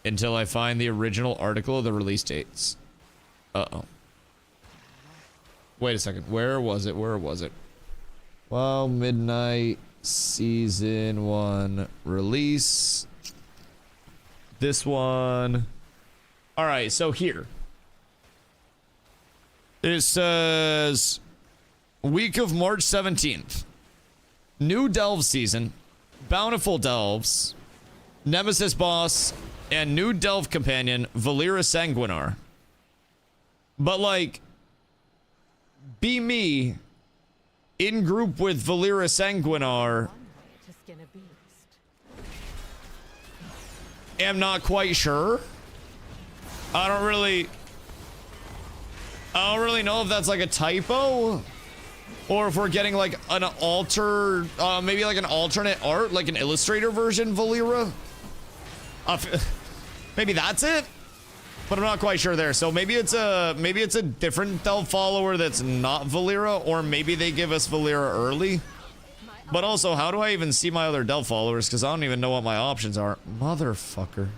Until I find the original article of the release dates. Uh-oh. Wait a second. Where was it? Where was it? Well, Midnight Season 1 release. This one. Alright, so here. It says... Week of March 17th. New Delve season. Bountiful Delves. Nemesis boss and new Delve companion, Valera Sanguinar. But like, be me in group with Valera Sanguinar. One way to skin a beast. Am not quite sure. I don't really know if that's like a typo or if we're getting like an maybe like an alternate art, like an Illustrator version Valera. Maybe that's it, but I'm not quite sure there. So maybe it's a different Delve follower that's not Valera, or maybe they give us Valera early. But also, how do I even see my other Delve followers? Because I don't even know what my options are. Motherfucker.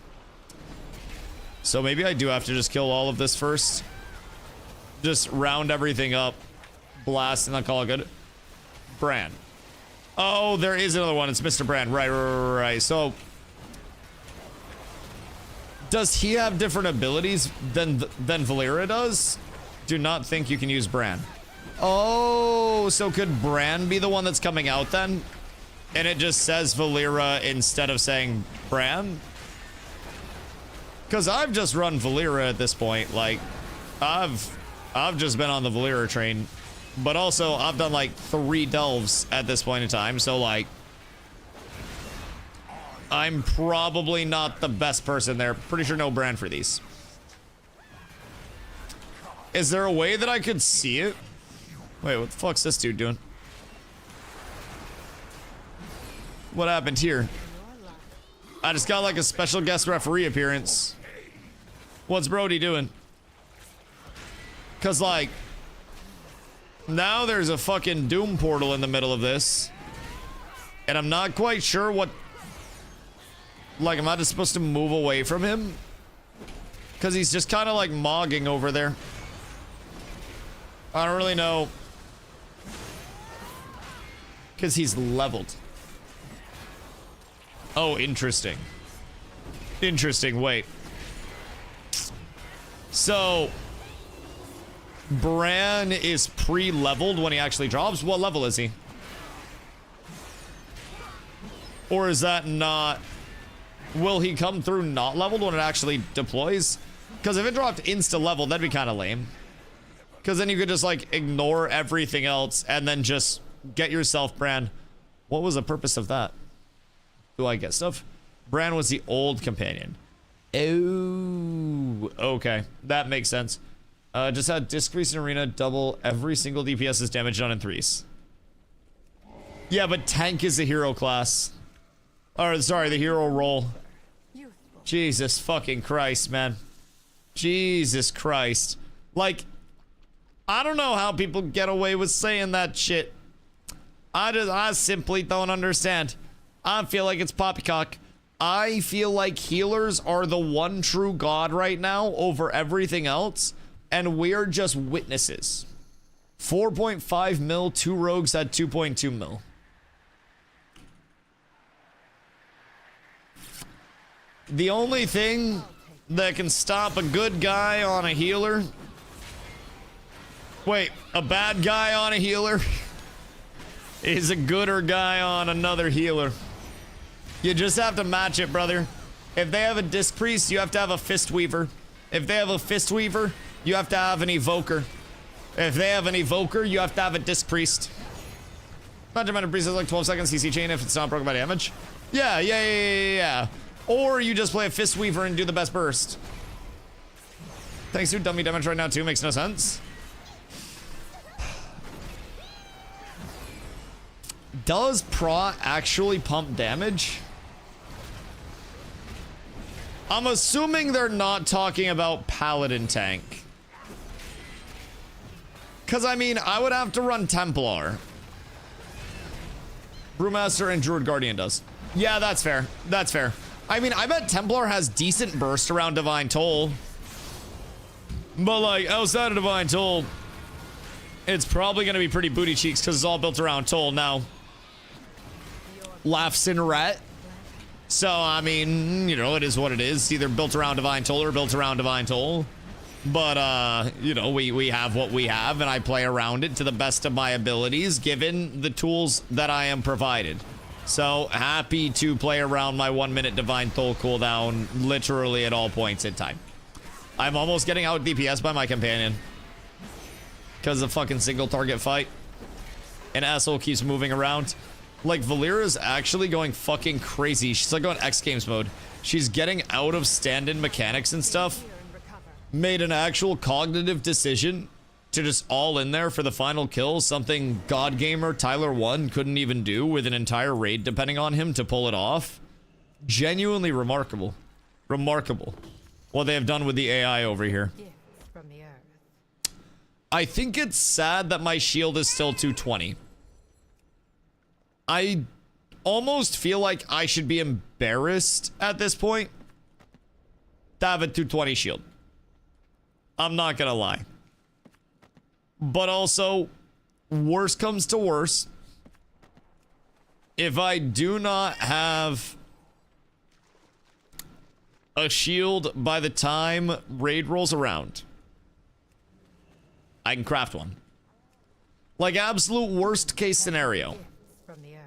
So maybe I do have to just kill all of this first. Just round everything up, blast, and then call it good. Bran. Oh, there is another one. It's Mr. Bran. Right. So, does he have different abilities than Valera does? Do not think you can use Bran. Oh, so could Bran be the one that's coming out then? And it just says Valera instead of saying Bran? Because I've just run Valera at this point. Like, I've just been on the Valera train. But also, I've done like 3 delves at this point in time. So, like, I'm probably not the best person there. Pretty sure no Bran for these. Is there a way that I could see it? Wait, what the fuck's this dude doing? What happened here? I just got like a special guest referee appearance. What's Brody doing? Cause like, now there's a fucking Doom portal in the middle of this. And I'm not quite sure what, like, am I just supposed to move away from him? Cause he's just kind of like mogging over there. I don't really know. Cause he's leveled. Oh, interesting. Interesting, wait. So, Bran is pre-leveled when he actually drops? What level is he? Or is that not... Will he come through not leveled when it actually deploys? Because if it dropped insta-level, that'd be kind of lame. Because then you could just, like, ignore everything else and then just get yourself Bran. What was the purpose of that? Do I get stuff? Bran was the old companion. Oh, okay. That makes sense. Just had Discrease in Arena double every single DPS's damage done in 3s. Yeah, but tank is the hero class. Or, sorry, the hero role. Youthful. Jesus fucking Christ, man. Jesus Christ. Like, I don't know how people get away with saying that shit. I simply don't understand. I feel like it's poppycock. I feel like healers are the one true god right now over everything else, and we're just witnesses. 4.5 mil, 2 rogues had 2.2 mil. The only thing that can stop a good guy on a healer... Wait, a bad guy on a healer is a gooder guy on another healer. You just have to match it, brother. If they have a Disc Priest, you have to have a Fist Weaver. If they have a Fist Weaver, you have to have an Evoker. If they have an Evoker, you have to have a Disc Priest. Magic Mana Priest has like 12 seconds CC chain if it's not broken by damage. Yeah. Or you just play a Fist Weaver and do the best burst. Thanks, dude. Dummy damage right now too makes no sense. Does Prot actually pump damage? I'm assuming they're not talking about Paladin tank. Because, I mean, I would have to run Templar. Brewmaster and Druid Guardian does. Yeah, that's fair. That's fair. I mean, I bet Templar has decent burst around Divine Toll. But, like, outside of Divine Toll, it's probably going to be pretty booty cheeks because it's all built around Toll now. Laughs in Ret. So, I mean, you know, it is what it is. Either built around Divine Toll or built around Divine Toll. But, you know, we have what we have, and I play around it to the best of my abilities, given the tools that I am provided. So happy to play around my 1 minute Divine Toll cooldown literally at all points in time. I'm almost getting out DPS by my companion. Because of fucking single target fight. And asshole keeps moving around. Like, Valera's actually going fucking crazy. She's like going X Games mode. She's getting out of stand-in mechanics and stuff. Made an actual cognitive decision to just all in there for the final kill. Something God Gamer Tyler 1 couldn't even do with an entire raid depending on him to pull it off. Genuinely remarkable. Remarkable. What they have done with the AI over here. From the earth. I think it's sad that my shield is still 220. I almost feel like I should be embarrassed at this point to have a 220 shield. I'm not gonna lie. But also, worst comes to worst. If I do not have a shield by the time raid rolls around, I can craft one. Like, absolute worst case scenario. From the earth.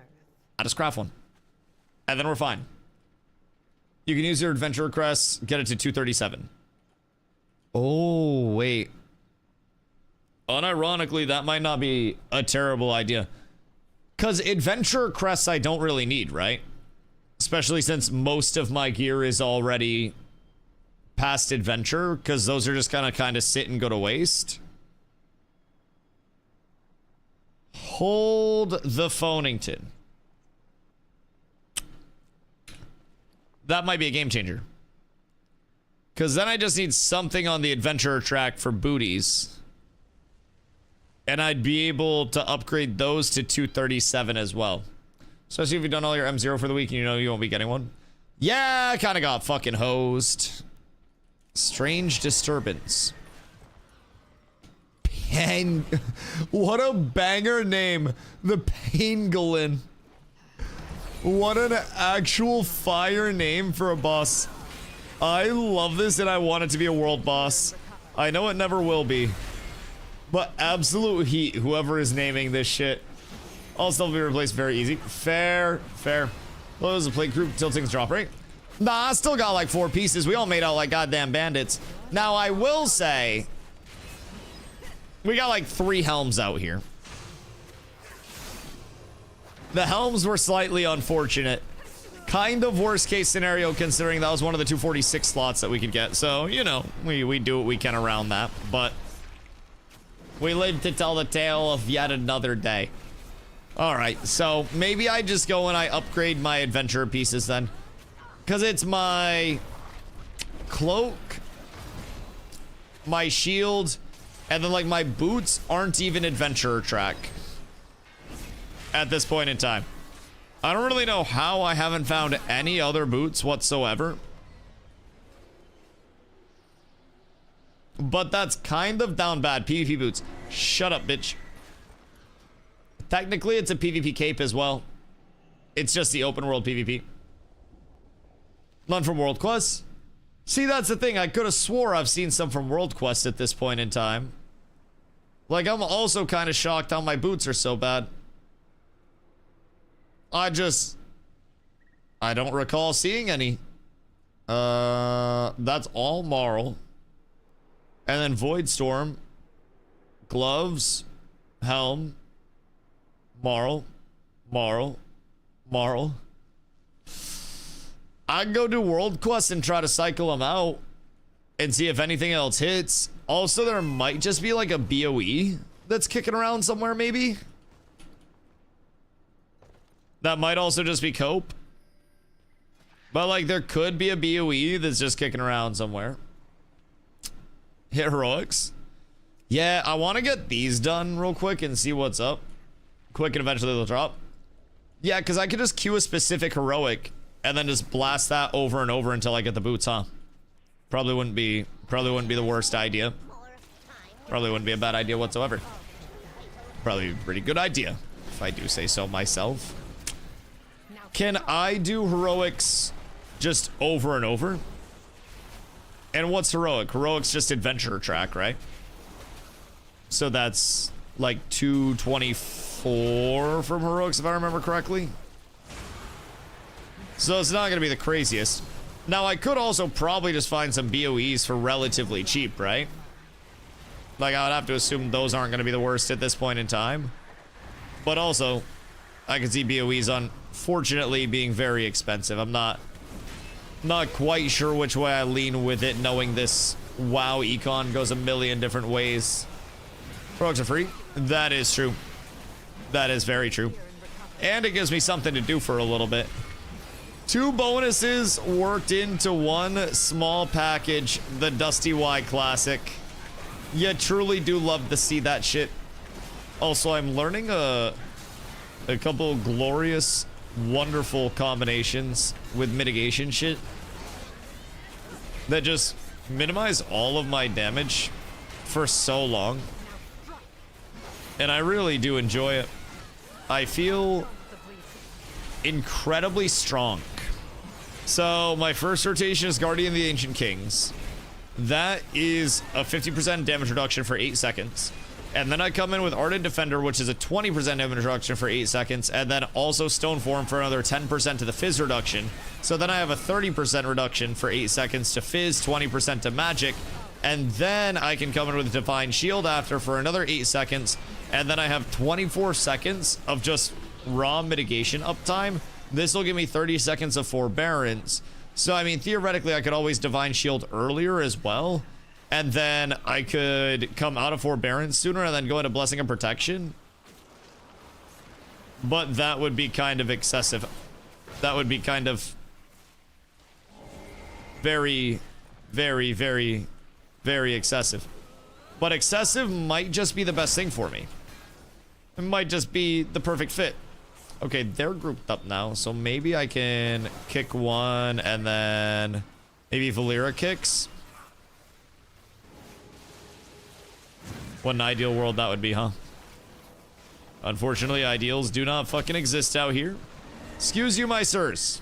I just craft one. And then we're fine. You can use your adventurer crest, get it to 237. Oh, wait. Unironically, that might not be a terrible idea. Because adventurer crests I don't really need, right? Especially since most of my gear is already past adventure, because those are just gonna kind of sit and go to waste. Hold the Phonington. That might be a game changer. Because then I just need something on the adventurer track for booties. And I'd be able to upgrade those to 237 as well. Especially if you've done all your M0 for the week and you know you won't be getting one. Yeah, I kind of got fucking hosed. Strange disturbance. What a banger name. The Pangolin. What an actual fire name for a boss. I love this and I want it to be a world boss. I know it never will be. But absolute heat, whoever is naming this shit. Also be replaced very easy. Fair, fair. Well, there's a plate group, tilting's drop rate. Nah, I still got like 4 pieces. We all made out like goddamn bandits. Now, I will say, we got like 3 helms out here. The helms were slightly unfortunate. Kind of worst case scenario considering that was one of the 246 slots that we could get. So, you know, we do what we can around that. But we live to tell the tale of yet another day. Alright, so maybe I just go and I upgrade my adventurer pieces then. Because it's my cloak, my shield, and then like my boots aren't even adventurer track at this point in time. I don't really know how I haven't found any other boots whatsoever. But that's kind of down bad. PvP boots. Shut up, bitch. Technically, it's a PvP cape as well. It's just the open world PvP. None from World Quest. See, that's the thing. I could have swore I've seen some from World Quest at this point in time. Like, I'm also kind of shocked how my boots are so bad. I don't recall seeing any. That's all Marl. And then Void Storm, gloves, helm, Marl, Marl, Marl. I'd go do World Quest and try to cycle them out and see if anything else hits. Also, there might just be like a BOE that's kicking around somewhere, maybe. That might also just be cope. But like, there could be a BOE that's just kicking around somewhere. Hit heroics. Yeah, I want to get these done real quick and see what's up. Quick and eventually they'll drop. Yeah, because I could just queue a specific heroic and then just blast that over and over until I get the boots, huh? Probably wouldn't be the worst idea. Probably wouldn't be a bad idea whatsoever. Probably a pretty good idea, if I do say so myself. Can I do heroics just over and over? And what's heroic? Heroic's just adventurer track, right? So that's like 224 from heroics, if I remember correctly. So it's not gonna be the craziest. Now I could also probably just find some BOEs for relatively cheap, right? Like I would have to assume those aren't gonna be the worst at this point in time. But also, I could see BOEs unfortunately being very expensive. I'm not quite sure which way I lean with it, knowing this WoW econ goes a million different ways. Products are free. That is true. That is very true. And it gives me something to do for a little bit. 2 bonuses worked into one small package, the DustyWhy Classic. You truly do love to see that shit. Also, I'm learning a couple glorious, wonderful combinations with mitigation shit that just minimize all of my damage for so long. And I really do enjoy it. I feel incredibly strong. So my first rotation is Guardian of the Ancient Kings. That is a 50% damage reduction for 8 seconds. And then I come in with Ardent Defender, which is a 20% damage reduction for 8 seconds, and then also Stone Form for another 10% to the Fizz reduction. So then I have a 30% reduction for 8 seconds to Fizz, 20% to Magic, and then I can come in with Divine Shield after for another 8 seconds, and then I have 24 seconds of just raw mitigation uptime. This will give me 30 seconds of Forbearance. So, I mean, theoretically, I could always Divine Shield earlier as well. And then I could come out of Forbearance sooner and then go into Blessing and Protection. But that would be kind of excessive. That would be kind of very, very, very, very excessive. But excessive might just be the best thing for me. It might just be the perfect fit. Okay, they're grouped up now, so maybe I can kick one and then maybe Valera kicks. What an ideal world that would be, huh? Unfortunately, ideals do not fucking exist out here. Excuse you, my sirs.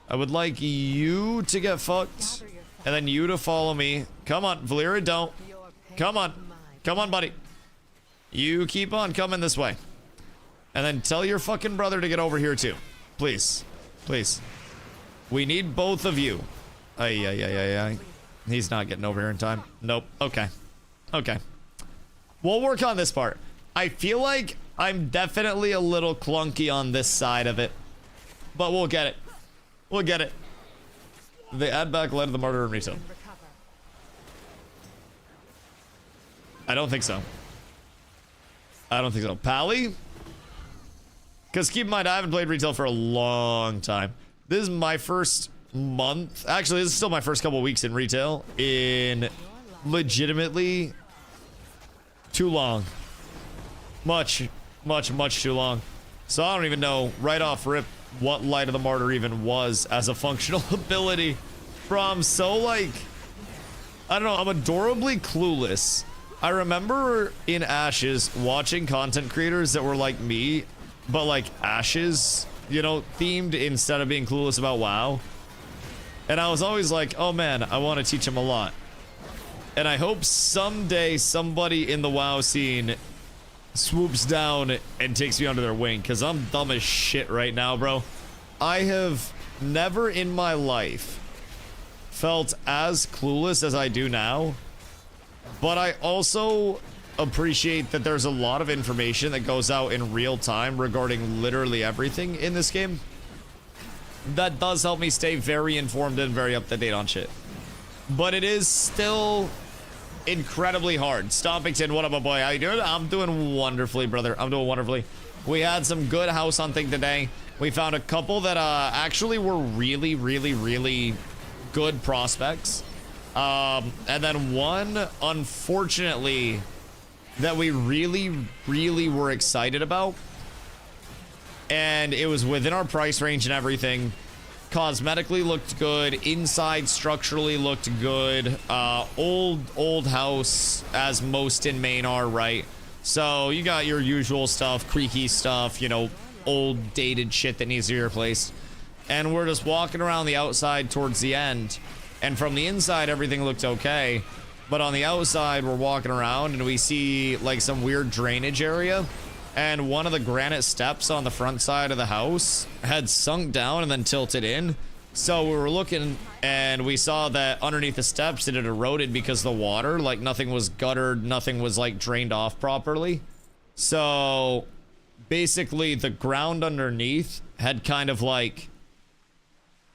I would like you to get fucked, and then you to follow me. Come on, Valera, don't. Come on. Come on, buddy. You keep on coming this way. And then tell your fucking brother to get over here, too. Please. Please. We need both of you. Ay. He's not getting over here in time. Nope. Okay. Okay. We'll work on this part. I feel like I'm definitely a little clunky on this side of it. But we'll get it. We'll get it. They add back Light of the Martyr and Retail. I don't think so. I don't think so. Pally? Because keep in mind, I haven't played Retail for a long time. This is my first month. Actually, this is still my first couple weeks in Retail. In legitimately too long. Much too long. So I don't even know right off rip what Light of the Martyr even was as a functional ability. Bro, I'm so like, I don't know, I'm adorably clueless. I remember in Ashes watching content creators that were like me, but like Ashes, you know, themed instead of being clueless about WoW. And I was always like, oh man, I want to teach him a lot. And I hope someday somebody in the WoW scene swoops down and takes me under their wing, because I'm dumb as shit right now, bro. I have never in my life felt as clueless as I do now, but I also appreciate that there's a lot of information that goes out in real time regarding literally everything in this game. That does help me stay very informed and very up to date on shit. But it is still incredibly hard. Stompington, what up, my boy? How you doing? I'm doing wonderfully, brother. I'm doing wonderfully. We had some good house hunting today. We found a couple that actually were really, really, really good prospects. And then one, unfortunately, that we really, really were excited about. And it was within our price range and everything. Cosmetically looked good. Inside structurally looked good. Old house, as most in Maine are, right? So you got your usual stuff, creaky stuff, you know, old dated shit that needs to be replaced. And we're just walking around the outside towards the end. And from the inside, everything looked okay. But on the outside, we're walking around and we see like some weird drainage area. and one of the granite steps on the front side of the house had sunk down and then tilted in. So we were looking and we saw that underneath the steps it had eroded because of the water, like nothing was guttered, nothing was like drained off properly. So basically the ground underneath had kind of like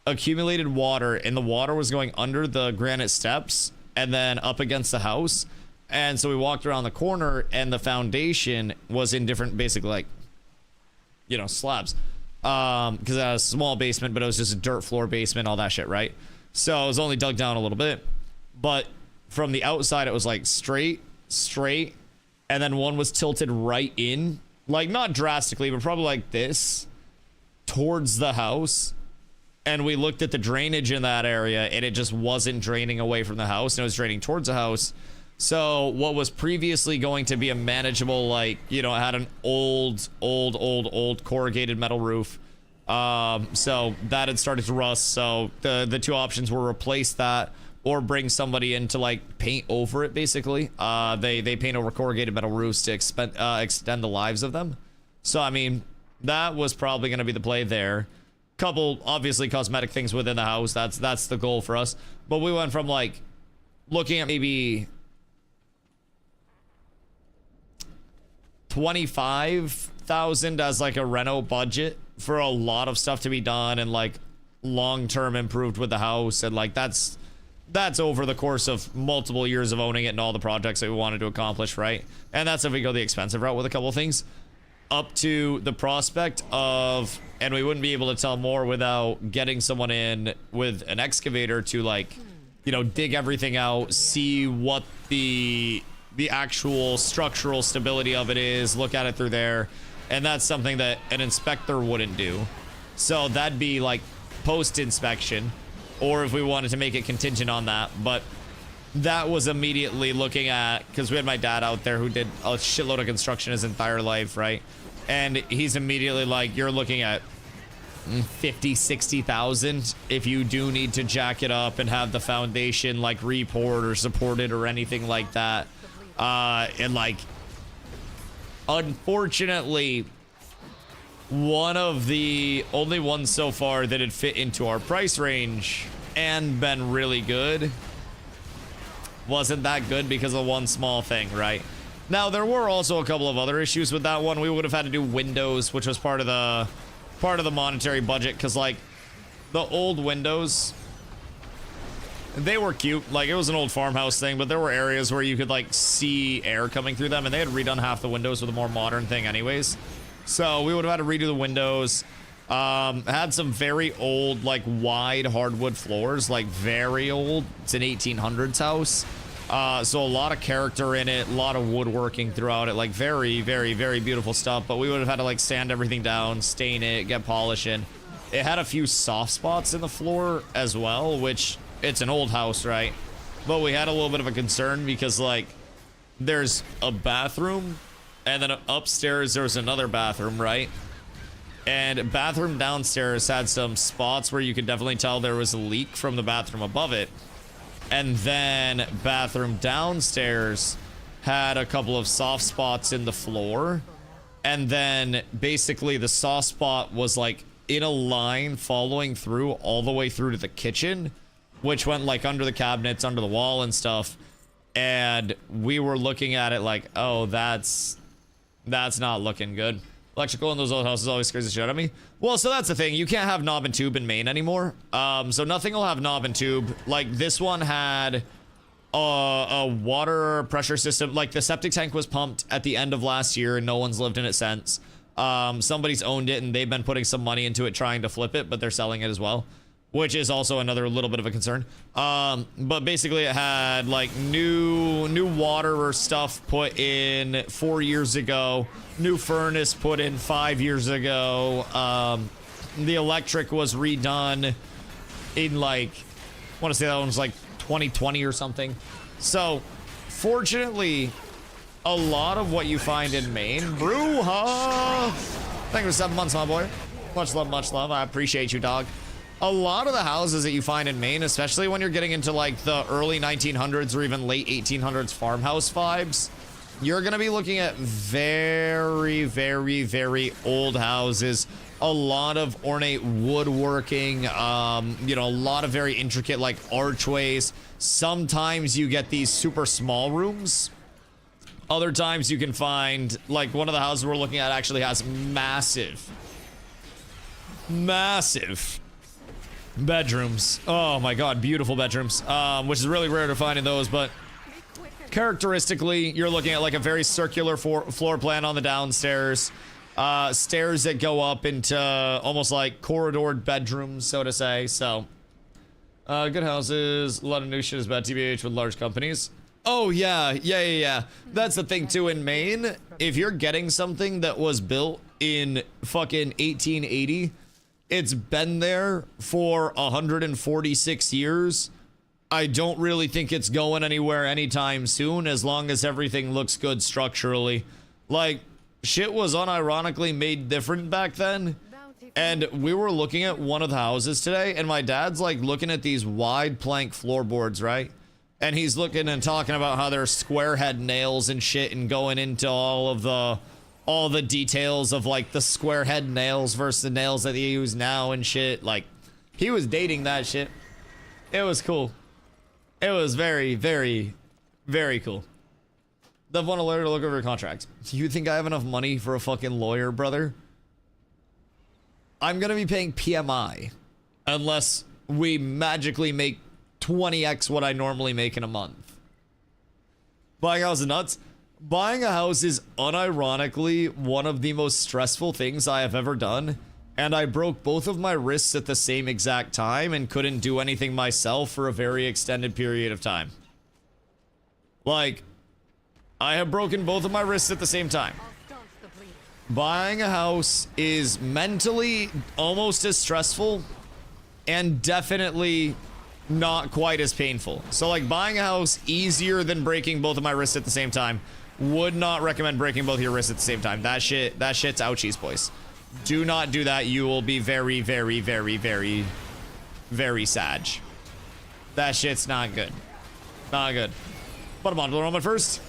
accumulated water, and the water was going under the granite steps and then up against the house. And so we walked around the corner and the foundation was in different, basically like, you know, slabs. Because it had a small basement, but it was just a dirt floor basement, all that shit, right? So it was only dug down a little bit. But from the outside, it was like straight, and then one was tilted right in, like not drastically, but probably like this, towards the house. And we looked at the drainage in that area, and it just wasn't draining away from the house, and it was draining towards the house. So what was previously going to be a manageable, like, you know, it had an old corrugated metal roof. So that had started to rust. So the two options were replace that or bring somebody in to like paint over it, basically. They paint over corrugated metal roofs to extend the lives of them. So, I mean, that was probably going to be the play there. Couple, obviously, cosmetic things within the house. That's the goal for us. But we went from like looking at maybe 25,000 as like a reno budget for a lot of stuff to be done and like long-term improved with the house, and like that's over the course of multiple years of owning it and all the projects that we wanted to accomplish, right? And that's if we go the expensive route with a couple of things, up to the prospect of, and we wouldn't be able to tell more without getting someone in with an excavator to like, you know, dig everything out, see what the actual structural stability of it is, look at it through there. And that's something that an inspector wouldn't do. So that'd be like post-inspection, or if we wanted to make it contingent on that. But that was immediately looking at, because we had my dad out there who did a shitload of construction his entire life, right? And he's immediately like, you're looking at 50, 60,000 if you do need to jack it up and have the foundation like re-poured or supported or anything like that. And like, unfortunately, one of the only ones so far that had fit into our price range and been really good wasn't that good because of one small thing, right? Now, there were also a couple of other issues with that one. We would have had to do windows, which was part of the monetary budget, because like the old windows, they were cute. Like, it was an old farmhouse thing, but there were areas where you could like see air coming through them, and they had redone half the windows with a more modern thing anyways. So we would have had to redo the windows. Had some very old, like wide hardwood floors, like very old. It's an 1800s house. So a lot of character in it, a lot of woodworking throughout it, like very, very, very beautiful stuff. But we would have had to like sand everything down, stain it, get polish in. It had a few soft spots in the floor as well, which it's an old house, right? But we had a little bit of a concern because like there's a bathroom and then upstairs there's another bathroom, right? And bathroom downstairs had some spots where you could definitely tell there was a leak from the bathroom above it. And then bathroom downstairs had a couple of soft spots in the floor. And then basically the soft spot was like in a line following through all the way through to the kitchen, which went like under the cabinets, under the wall and stuff. And we were looking at it like, oh, that's not looking good. Electrical in those old houses always scares the shit out of me. Well, so that's the thing. You can't have knob and tube in Maine anymore. So nothing will have knob and tube. Like, this one had a water pressure system. Like, the septic tank was pumped at the end of last year, and no one's lived in it since. Somebody's owned it, and they've been putting some money into it trying to flip it, but they're selling it as well, which is also another little bit of a concern. But basically it had like new water or stuff put in 4 years ago, new furnace put in 5 years ago. The electric was redone in like, I want to say that one was like 2020 or something. So fortunately, a lot of what you find in Maine, Bruja, thank you for 7 months, my boy. Much love. I appreciate you, dog. A lot of the houses that you find in Maine, especially when you're getting into like the early 1900s or even late 1800s farmhouse vibes, you're gonna be looking at very, very, very old houses. A lot of ornate woodworking, you know, a lot of very intricate like archways. Sometimes you get these super small rooms. Other times you can find, like, one of the houses we're looking at actually has massive bedrooms. Oh my god, beautiful bedrooms, which is really rare to find in those, but characteristically, you're looking at like a very circular floor plan on the downstairs. Stairs that go up into almost like corridored bedrooms, so to say. So, good houses. A lot of new shit is bad, TBH, with large companies. Oh, yeah. That's the thing, too, in Maine. If you're getting something that was built in fucking 1880, it's been there for 146 years. I don't really think it's going anywhere anytime soon, as long as everything looks good structurally. Like, shit was unironically made different back then. And we were looking at one of the houses today, and my dad's like looking at these wide plank floorboards, right? And he's looking and talking about how there's square head nails and shit, and going into all the details of like the square head nails versus the nails that they use now and shit. Like, he was dating that shit. It was cool. It was very, very, very cool. They've want a lawyer to look over your contract. Do you think I have enough money for a fucking lawyer, brother? I'm gonna be paying PMI unless we magically make 20x what I normally make in a month. Buying a house is nuts. Buying a house is unironically one of the most stressful things I have ever done, and I broke both of my wrists at the same exact time and couldn't do anything myself for a very extended period of time. Like, I have broken both of my wrists at the same time. Buying a house is mentally almost as stressful and definitely not quite as painful. So like, buying a house easier than breaking both of my wrists at the same time. Would not recommend breaking both of your wrists at the same time. That shit's ouchies, boys. Do not do that. You will be very, very, very, very, very sad. That shit's not good. Not good. Put a modular moment first.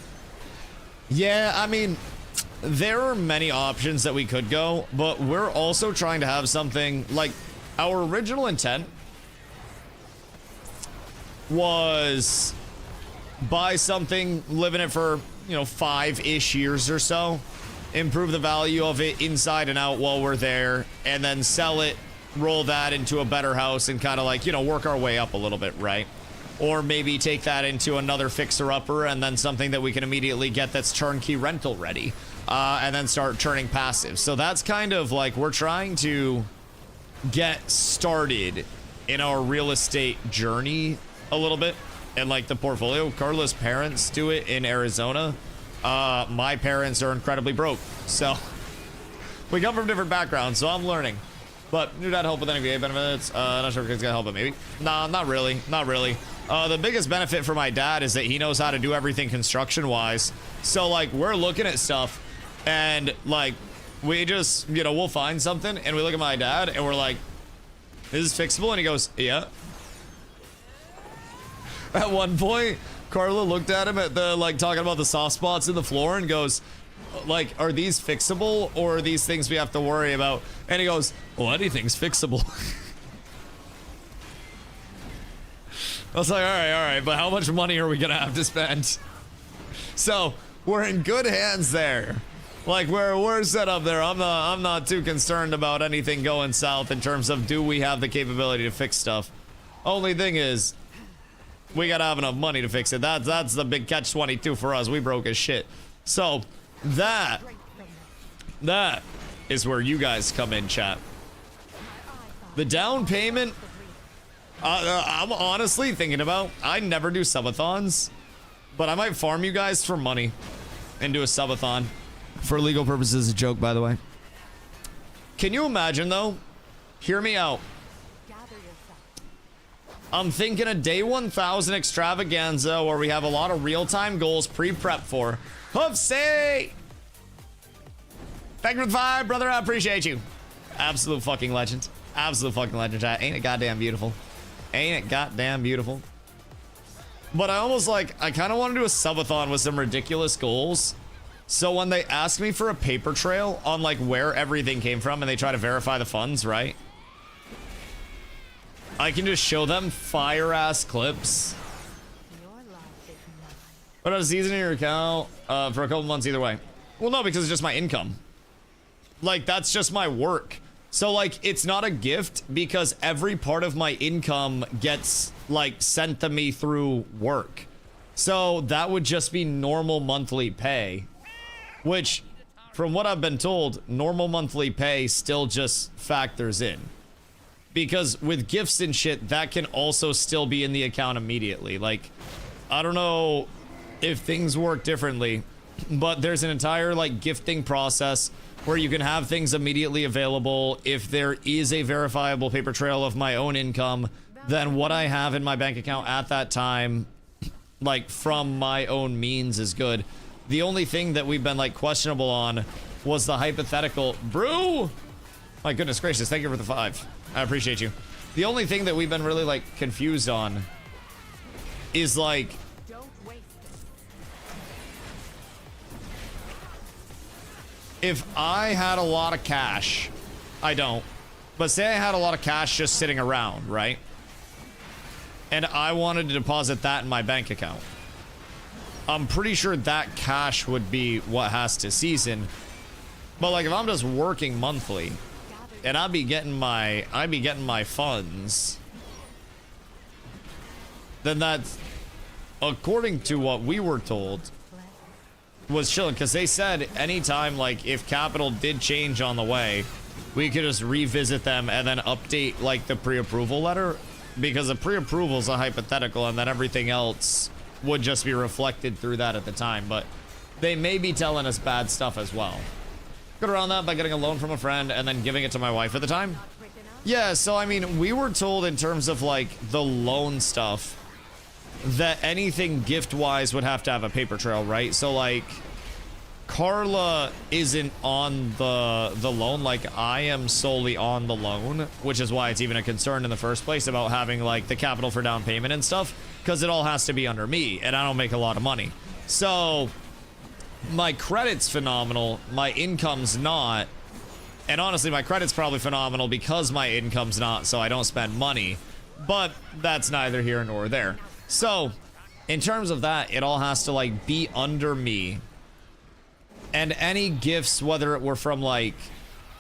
Yeah, I mean, there are many options that we could go, but we're also trying to have something like, our original intent was buy something, live in it for, you know, 5-ish years or so, improve the value of it inside and out while we're there, and then sell it, roll that into a better house, and kind of like, you know, work our way up a little bit, right? Or maybe take that into another fixer-upper, and then something that we can immediately get that's turnkey rental ready, and then start turning passive. So that's kind of like, we're trying to get started in our real estate journey a little bit, and like the portfolio. Carla's parents do it in Arizona. My parents are incredibly broke, so we come from different backgrounds, so I'm learning. But do that help with any VA benefits? Not sure if it's gonna help, but maybe. Nah, not really. The biggest benefit for my dad is that he knows how to do everything construction wise. So like, we're looking at stuff, and like, we just, you know, we'll find something, and we look at my dad, and we're like, "Is this fixable?" And he goes, "Yeah." At one point, Carla looked at him at the, like, talking about the soft spots in the floor, and goes, like, "Are these fixable, or are these things we have to worry about?" And he goes, "Well, anything's fixable." I was like, all right, but how much money are we gonna have to spend? So we're in good hands there. Like, we're set up there. I'm not too concerned about anything going south in terms of, do we have the capability to fix stuff? Only thing is, we gotta have enough money to fix it. That's the big catch-22 for us. We broke as shit. So that is where you guys come in, chat. The down payment, I'm honestly thinking about, I never do subathons, but I might farm you guys for money and do a subathon. For legal purposes, a joke, by the way. Can you imagine, though? Hear me out. I'm thinking a day 1000 extravaganza where we have a lot of real-time goals pre-prep for. Hoofsy! Thank you for the 5, brother. I appreciate you. Absolute fucking legend. Absolute fucking legend, chat. Ain't it goddamn beautiful? Ain't it goddamn beautiful? But I almost like, I kind of want to do a subathon with some ridiculous goals. So when they ask me for a paper trail on like where everything came from and they try to verify the funds, right? I can just show them fire ass clips. Your life is mine. But a season in your account for a couple months either way. Well, no, because it's just my income. Like, that's just my work. So, like, it's not a gift because every part of my income gets, like, sent to me through work. So that would just be normal monthly pay. Which, from what I've been told, normal monthly pay still just factors in. Because with gifts and shit, that can also still be in the account immediately. Like, I don't know if things work differently, but there's an entire, like, gifting process where you can have things immediately available. If there is a verifiable paper trail of my own income, then what I have in my bank account at that time, like, from my own means is good. The only thing that we've been, like, questionable on was the hypothetical... Brew! My goodness gracious, thank you for the 5. I appreciate you. The only thing that we've been really, like, confused on is, like... Don't waste it. If I had a lot of cash... I don't. But say I had a lot of cash just sitting around, right? And I wanted to deposit that in my bank account. I'm pretty sure that cash would be what has to season. But, like, if I'm just working monthly... And I'd be getting my funds. Then that's, according to what we were told, was chilling. Because they said anytime, like, if capital did change on the way, we could just revisit them and then update, like, the pre-approval letter. Because the pre-approval is a hypothetical and then everything else would just be reflected through that at the time. But they may be telling us bad stuff as well. Got around that by getting a loan from a friend and then giving it to my wife at the time. Yeah, so I mean, we were told in terms of like the loan stuff that anything gift-wise would have to have a paper trail, right? So like Carla isn't on the loan, like I am solely on the loan, which is why it's even a concern in the first place about having like the capital for down payment and stuff, because it all has to be under me and I don't make a lot of money. So my credit's phenomenal, my income's not, and honestly my credit's probably phenomenal because my income's not, so I don't spend money, but that's neither here nor there. So in terms of that, it all has to like be under me, and any gifts, whether it were from like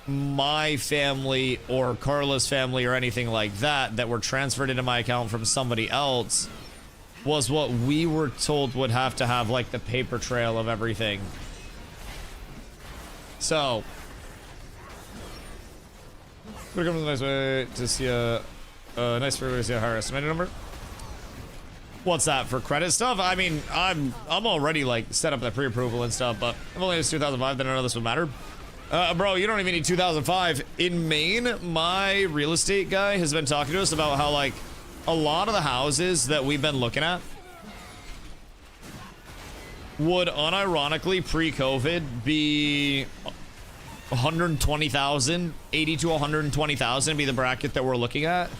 my family or Carla's family or anything like that that were transferred into my account from somebody else, was what we were told would have to have like the paper trail of everything. So we're coming to the nice way to see a nice way to see a higher estimated number. What's that for credit stuff? I mean, I'm already like set up that pre-approval and stuff, but if only it's 2005, then none of this would matter. Bro, you don't even need 2005. In Maine, my real estate guy has been talking to us about how like a lot of the houses that we've been looking at would unironically pre-COVID be 120,000, 80 to 120,000 be the bracket that we're looking at.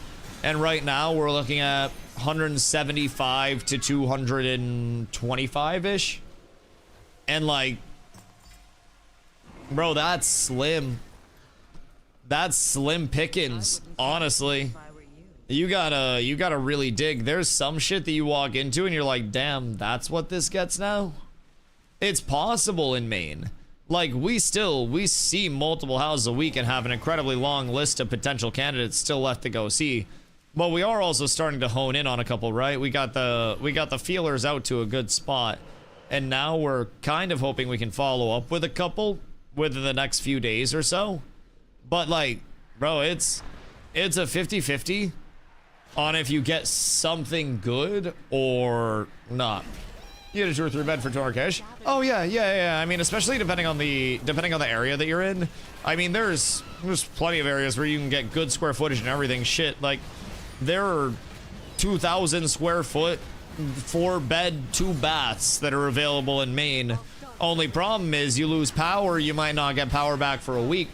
And right now we're looking at 175 to 225-ish. And like, bro, that's slim. That's slim pickings, honestly. You gotta really dig. There's some shit that you walk into and you're like, damn, that's what this gets now? It's possible in Maine. Like, we see multiple houses a week and have an incredibly long list of potential candidates still left to go see. But we are also starting to hone in on a couple, right? We got the feelers out to a good spot. And now we're kind of hoping we can follow up with a couple within the next few days or so. But like, bro, it's a 50-50 on if you get something good or not. You get a 2 or 3 bed for 200 cash. Oh yeah. I mean, especially depending on the area that you're in. I mean, there's plenty of areas where you can get good square footage and everything. Shit, like there are 2,000 square foot 4 bed 2 baths that are available in Maine. Only problem is you lose power, you might not get power back for a week.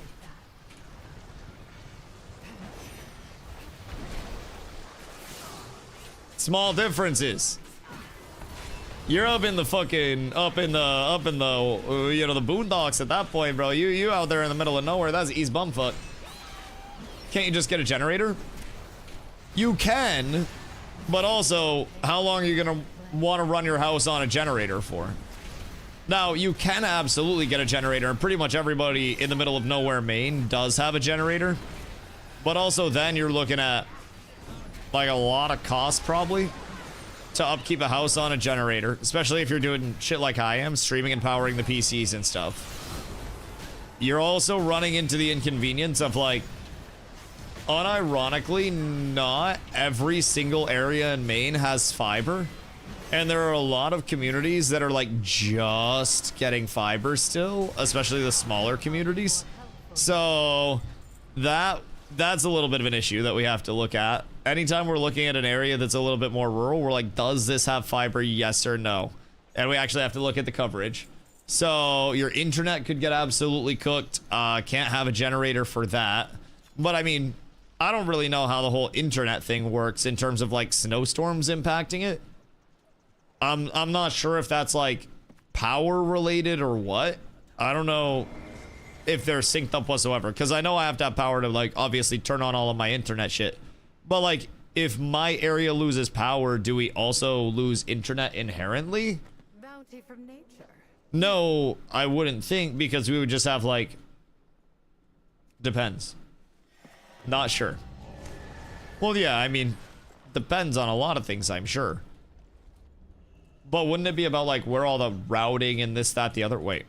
Small differences. You're up in the fucking, you know, the boondocks at that point, bro. You out there in the middle of nowhere. That's East Bumfuck. Can't you just get a generator? You can, but also, how long are you gonna want to run your house on a generator for? Now, you can absolutely get a generator, and pretty much everybody in the middle of nowhere, Maine, does have a generator. But also, then you're looking at, like, a lot of cost, probably, to upkeep a house on a generator, especially if you're doing shit like I am, streaming and powering the PCs and stuff. You're also running into the inconvenience of, like, unironically, not every single area in Maine has fiber. And there are a lot of communities that are, like, just getting fiber still, especially the smaller communities. So that's a little bit of an issue that we have to look at. Anytime we're looking at an area that's a little bit more rural, we're like, does this have fiber? Yes or no? And we actually have to look at the coverage. So your internet could get absolutely cooked. Can't have a generator for that. But I mean, I don't really know how the whole internet thing works in terms of, like, snowstorms impacting it. I'm not sure if that's, like, power related or what. I don't know if they're synced up whatsoever, because I know I have to have power to, like, obviously turn on all of my internet shit. But, like, if my area loses power, do we also lose internet inherently? Bounty from nature. No, I wouldn't think, because we would just have, like, depends. Not sure. Well, yeah, I mean, depends on a lot of things, I'm sure. But wouldn't it be about, like, where all the routing and this, that, the other? Wait.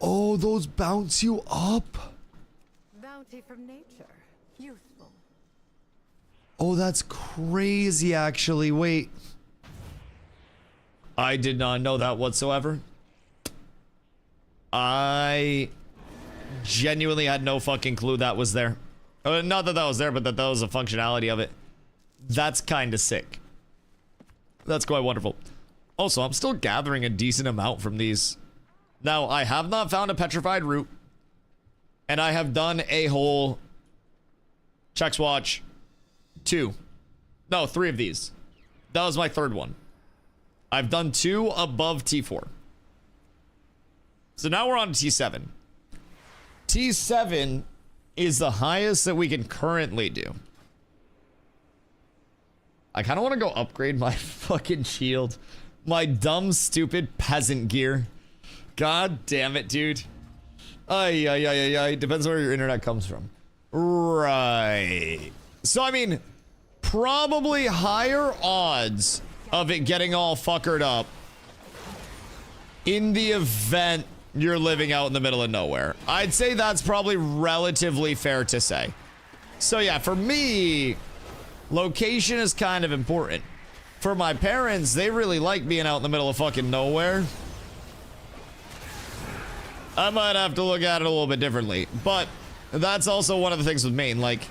Oh, those bounce you up? Bounty from nature. Useful. Oh, that's crazy, actually. Wait. I did not know that whatsoever. I genuinely had no fucking clue that was there. Not that that was there, but that was a functionality of it. That's kind of sick. That's quite wonderful. Also, I'm still gathering a decent amount from these. Now, I have not found a petrified root. And I have done a whole Chex Watch 2. No, 3 of these. That was my 3rd one. I've done 2 above T4. So now we're on T7. T7 is the highest that we can currently do. I kind of want to go upgrade my fucking shield. My dumb, stupid peasant gear. God damn it, dude. Ay. Depends where your internet comes from. Right. So, I mean, probably higher odds of it getting all fuckered up in the event you're living out in the middle of nowhere. I'd say that's probably relatively fair to say. So, yeah, for me, location is kind of important. For my parents, they really like being out in the middle of fucking nowhere. I might have to look at it a little bit differently, but that's also one of the things with Maine. Like,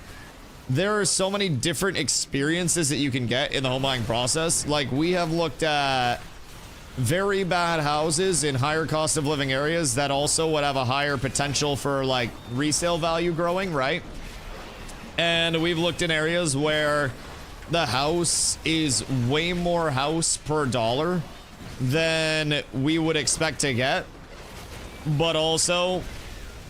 there are so many different experiences that you can get in the home buying process. Like, we have looked at very bad houses in higher cost of living areas that also would have a higher potential for, like, resale value growing, right? And we've looked in areas where the house is way more house per dollar than we would expect to get. But also,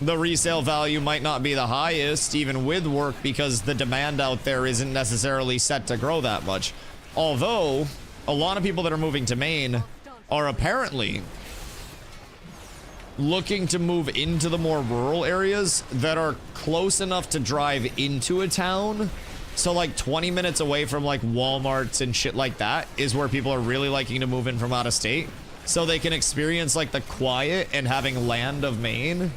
the resale value might not be the highest, even with work, because the demand out there isn't necessarily set to grow that much. Although, a lot of people that are moving to Maine are apparently looking to move into the more rural areas that are close enough to drive into a town. So, like, 20 minutes away from, like, Walmarts and shit like that is where people are really liking to move in from out of state. So they can experience, like, the quiet and having land of Maine.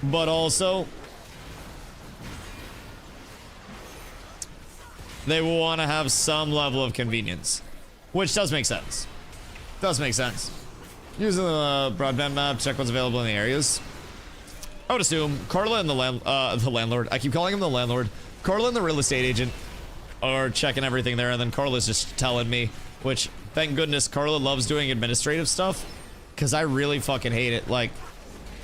But also, they will want to have some level of convenience. Which does make sense. Does make sense. Using the broadband map, check what's available in the areas. I would assume Carla and the landlord. I keep calling him the landlord. Carla and the real estate agent are checking everything there, and then Carla's just telling me, which, thank goodness, Carla loves doing administrative stuff, because I really fucking hate it. Like,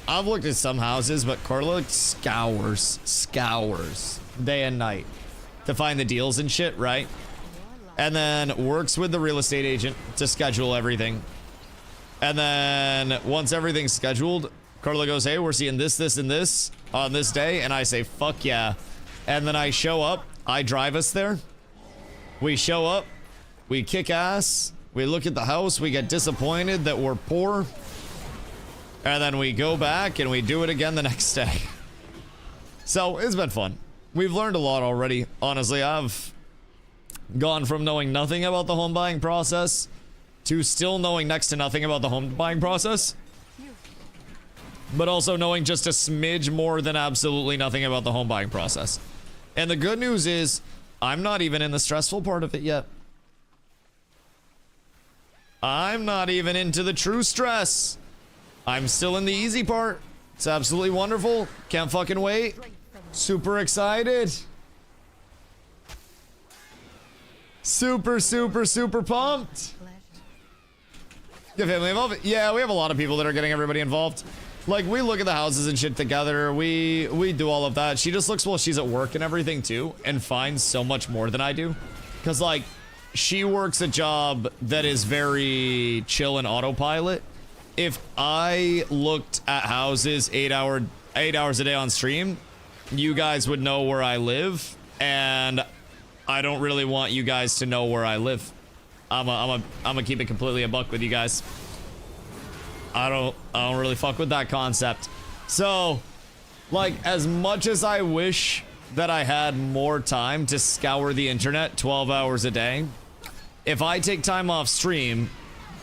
I've looked at some houses, but Carla scours day and night. to find the deals and shit, right? And then works with the real estate agent to schedule everything. And then once everything's scheduled, Carla goes, hey, we're seeing this, this, and this on this day. And I say, fuck yeah. And then I show up. I drive us there. We show up. We kick ass. We look at the house. We get disappointed that we're poor. And then we go back and we do it again the next day. So it's been fun. We've learned a lot already. Honestly, I've gone from knowing nothing about the home buying process to still knowing next to nothing about the home buying process. But also knowing just a smidge more than absolutely nothing about the home buying process. And the good news is, I'm not even in the stressful part of it yet. I'm not even into the true stress. I'm still in the easy part. It's absolutely wonderful. Can't fucking wait. Super excited. Super, super, super pumped. Get family involved. Yeah, we have a lot of people that are getting everybody involved. Like, we look at the houses and shit together. We do all of that. She just looks while she's at work and everything too, and finds so much more than I do. Because, like, she works a job that is very chill and autopilot. If I looked at houses 8 hours a day on stream, you guys would know where I live, and I don't really want you guys to know where I live. I'm gonna keep it completely a buck with you guys. I don't really fuck with that concept. So, like, as much as I wish that I had more time to scour the internet 12 hours a day, if I take time off stream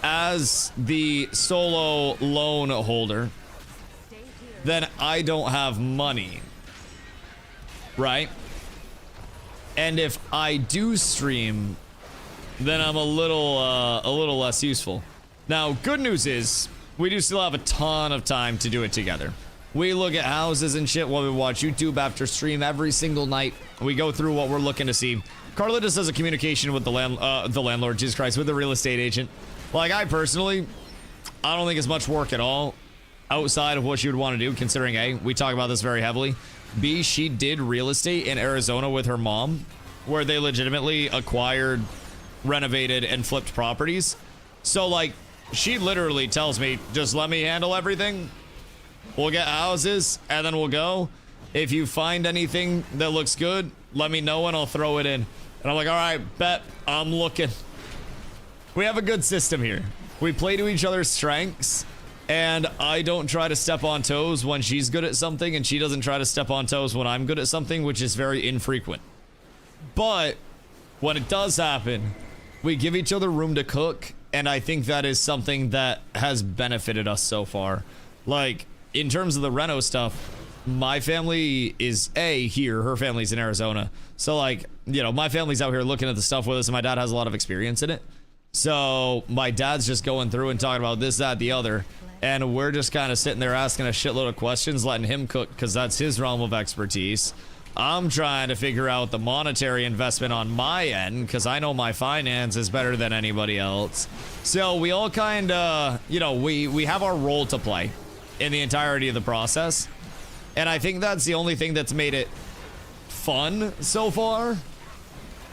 as the solo loan holder, then I don't have money, right? And if I do stream, then I'm a little less useful. Now, good news is, we do still have a ton of time to do it together. We look at houses and shit while we watch YouTube after stream every single night. We go through what we're looking to see. Carla just does a communication with the landlord, Jesus Christ, with the real estate agent. Like, I personally, I don't think it's much work at all outside of what she would want to do, considering A, we talk about this very heavily. B, she did real estate in Arizona with her mom, where they legitimately acquired, renovated, and flipped properties. So, like, she literally tells me, just let me handle everything. We'll get houses, and then we'll go. If you find anything that looks good, let me know and I'll throw it in. And I'm like, all right, bet, I'm looking. We have a good system here. We play to each other's strengths, and I don't try to step on toes when she's good at something, and she doesn't try to step on toes when I'm good at something, which is very infrequent. But when it does happen, we give each other room to cook, and I think that is something that has benefited us so far. Like, in terms of the reno stuff, my family is here, her family's in Arizona. So, like, you know, my family's out here looking at the stuff with us, and my dad has a lot of experience in it. So my dad's just going through and talking about this, that, the other, and we're just kind of sitting there asking a shitload of questions, letting him cook because that's his realm of expertise. I'm trying to figure out the monetary investment on my end because I know my finances better than anybody else. So we all kind of, you know, we have our role to play in the entirety of the process. And I think that's the only thing that's made it fun so far.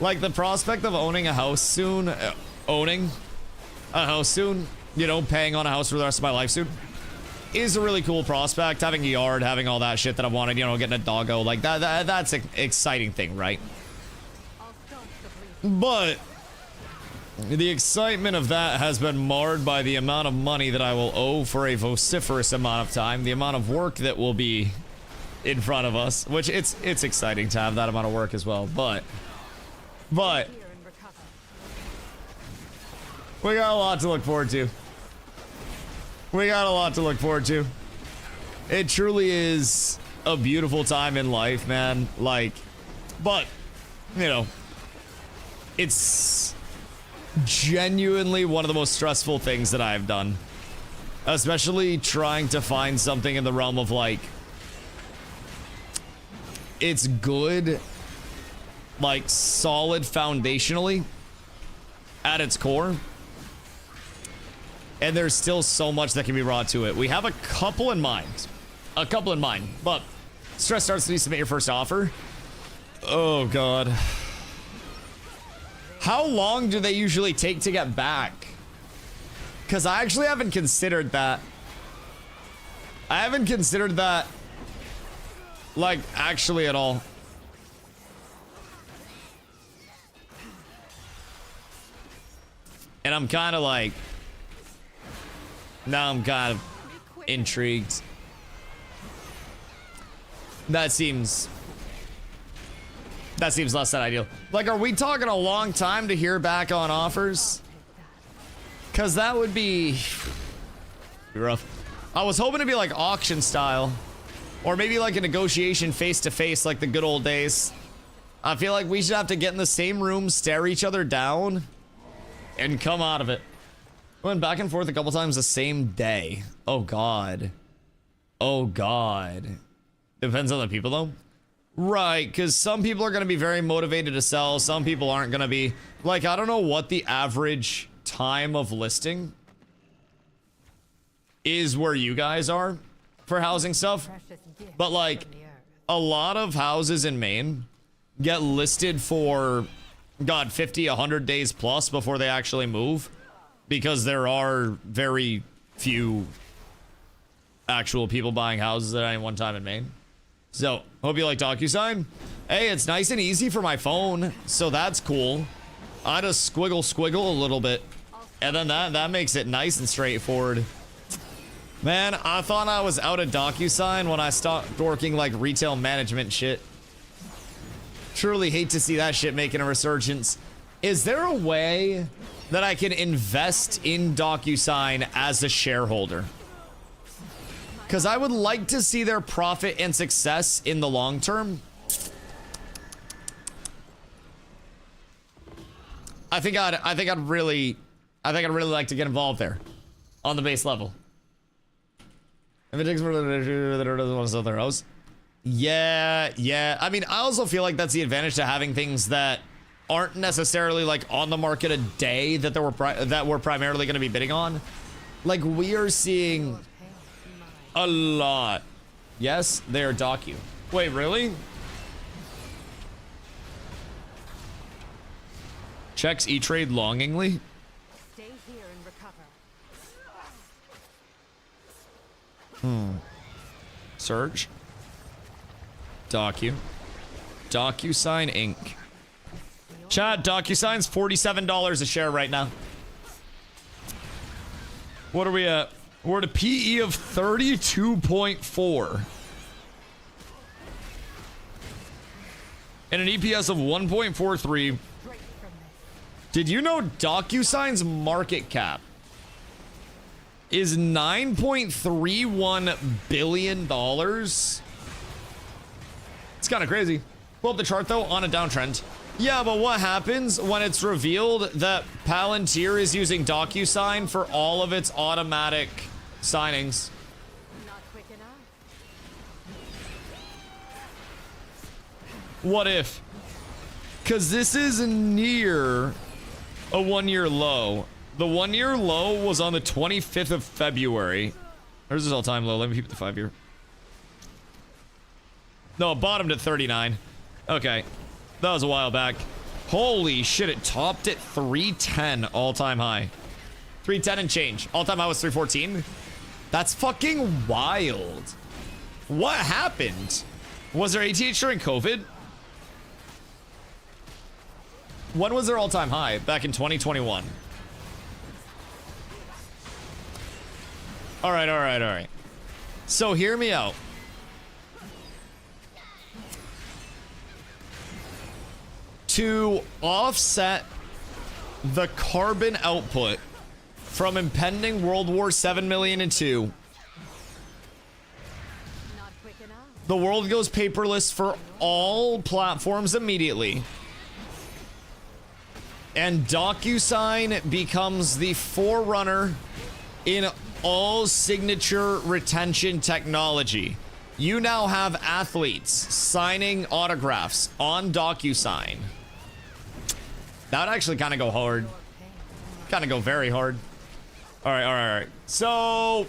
Like, the prospect of owning a house soon, you know, paying on a house for the rest of my life soon, is a really cool prospect. Having a yard, having all that shit that I wanted, you know, getting a doggo, like that's an exciting thing, right? But the excitement of that has been marred by the amount of money that I will owe for a vociferous amount of time, the amount of work that will be in front of us, which it's exciting to have that amount of work as well, but we got a lot to look forward to. We got a lot to look forward to. It truly is a beautiful time in life, man. Like, but, you know, it's genuinely one of the most stressful things that I've done. Especially trying to find something in the realm of, like, it's good, like, solid foundationally at its core. And there's still so much that can be brought to it. We have a couple in mind. But stress starts when you submit your first offer. Oh, God. How long do they usually take to get back? Because I actually haven't considered that. I haven't considered that, like, actually at all. And I'm kind of like, now I'm kind of intrigued. That seems less than ideal. Like, are we talking a long time to hear back on offers? Because that would be rough. I was hoping to be like auction style, or maybe like a negotiation face to face like the good old days. I feel like we should have to get in the same room, stare each other down, and come out of it. Went back and forth a couple times the same day. Oh god. Oh god. Depends on the people though. Right, because some people are going to be very motivated to sell. Some people aren't going to be. Like, I don't know what the average time of listing is where you guys are for housing stuff. But like, a lot of houses in Maine get listed for, God, 50, 100 days plus before they actually move. Because there are very few actual people buying houses at any one time in Maine. So, hope you like DocuSign. Hey, it's nice and easy for my phone, so that's cool. I just squiggle a little bit. And then that makes it nice and straightforward. Man, I thought I was out of DocuSign when I stopped working like retail management shit. Truly hate to see that shit making a resurgence. Is there a way that I can invest in DocuSign as a shareholder? Because I would like to see their profit and success in the long term. I think I'd really like to get involved there, on the base level. If it takes more than doesn't want to sell their house. Yeah. I mean, I also feel like that's the advantage to having things that aren't necessarily like on the market a day that we're primarily going to be bidding on. Like, we are seeing a lot. Yes, they are docu. Wait, really? Checks E-Trade longingly. Stay here and recover. Search. DocuSign Inc. Chat, DocuSign's $47 a share right now. What are we at? We're at a PE of 32.4. And an EPS of 1.43. Did you know DocuSign's market cap is $9.31 billion? It's kind of crazy. Pull up the chart though, on a downtrend. Yeah, but what happens when it's revealed that Palantir is using DocuSign for all of its automatic signings? Not quick enough. What if? Because this is near a 1-year low. The 1-year low was on the 25th of February. There's this all-time low. Let me keep the 5-year. No, it bottomed at 39. Okay. That was a while back. Holy shit, it topped at 310 all-time high. 310 and change. All-time high was 314. That's fucking wild. What happened? Was there ATH during COVID? When was their all-time high? Back in 2021. All right. So hear me out. To offset the carbon output from impending World War 7 million and 2, Not quick enough. the world goes paperless for all platforms immediately. And DocuSign becomes the forerunner in all signature retention technology. You now have athletes signing autographs on DocuSign. That would actually kind of go hard. Kind of go very hard. All right. So,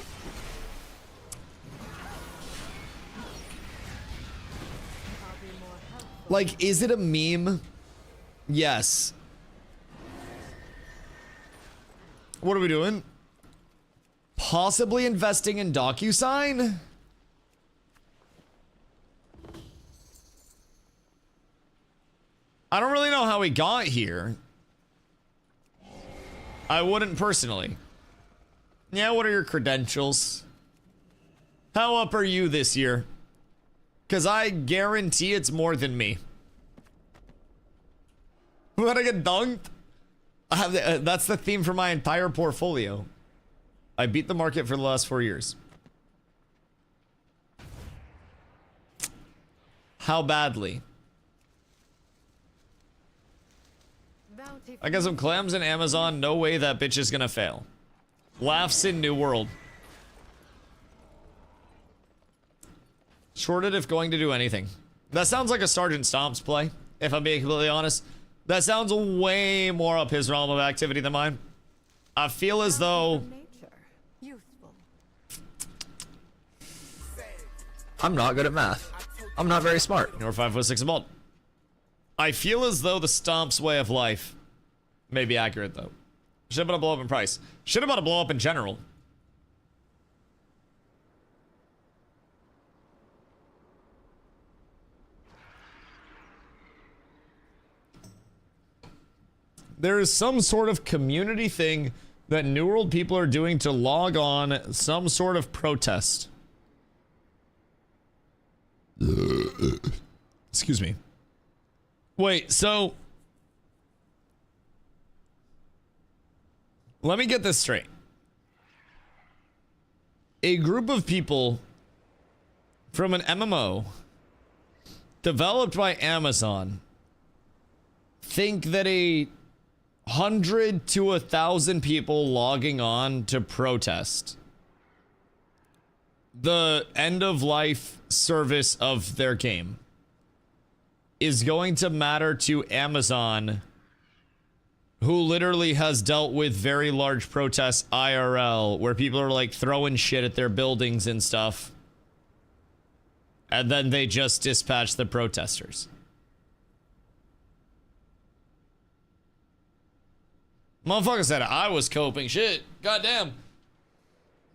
like, is it a meme? Yes. What are we doing? Possibly investing in DocuSign? I don't really know how we got here. I wouldn't personally. Yeah, what are your credentials? How up are you this year? Because I guarantee it's more than me. When I get dunked, I have that's the theme for my entire portfolio. I beat the market for the last 4 years. How badly? Bounty I got some clams in Amazon. No way that bitch is gonna fail. Laughs in New World. Shorted if going to do anything. That sounds like a Sergeant Stomps play, if I'm being completely honest. That sounds way more up his realm of activity than mine. I feel as though... nature. Useful. I'm not good at math. I'm not very smart. You're 5'6" bald. I feel as though the Stomp's way of life may be accurate, though. Should about to blow up in price. Should about to blow up in general. There is some sort of community thing that New World people are doing to log on some sort of protest. Excuse me. Wait, so... let me get this straight. A group of people from an MMO developed by Amazon think that 100 to 1,000 people logging on to protest the end of life service of their game is going to matter to Amazon, who literally has dealt with very large protests IRL, where people are like throwing shit at their buildings and stuff, and then they just dispatch the protesters. Motherfucker said I was coping. Shit. Goddamn.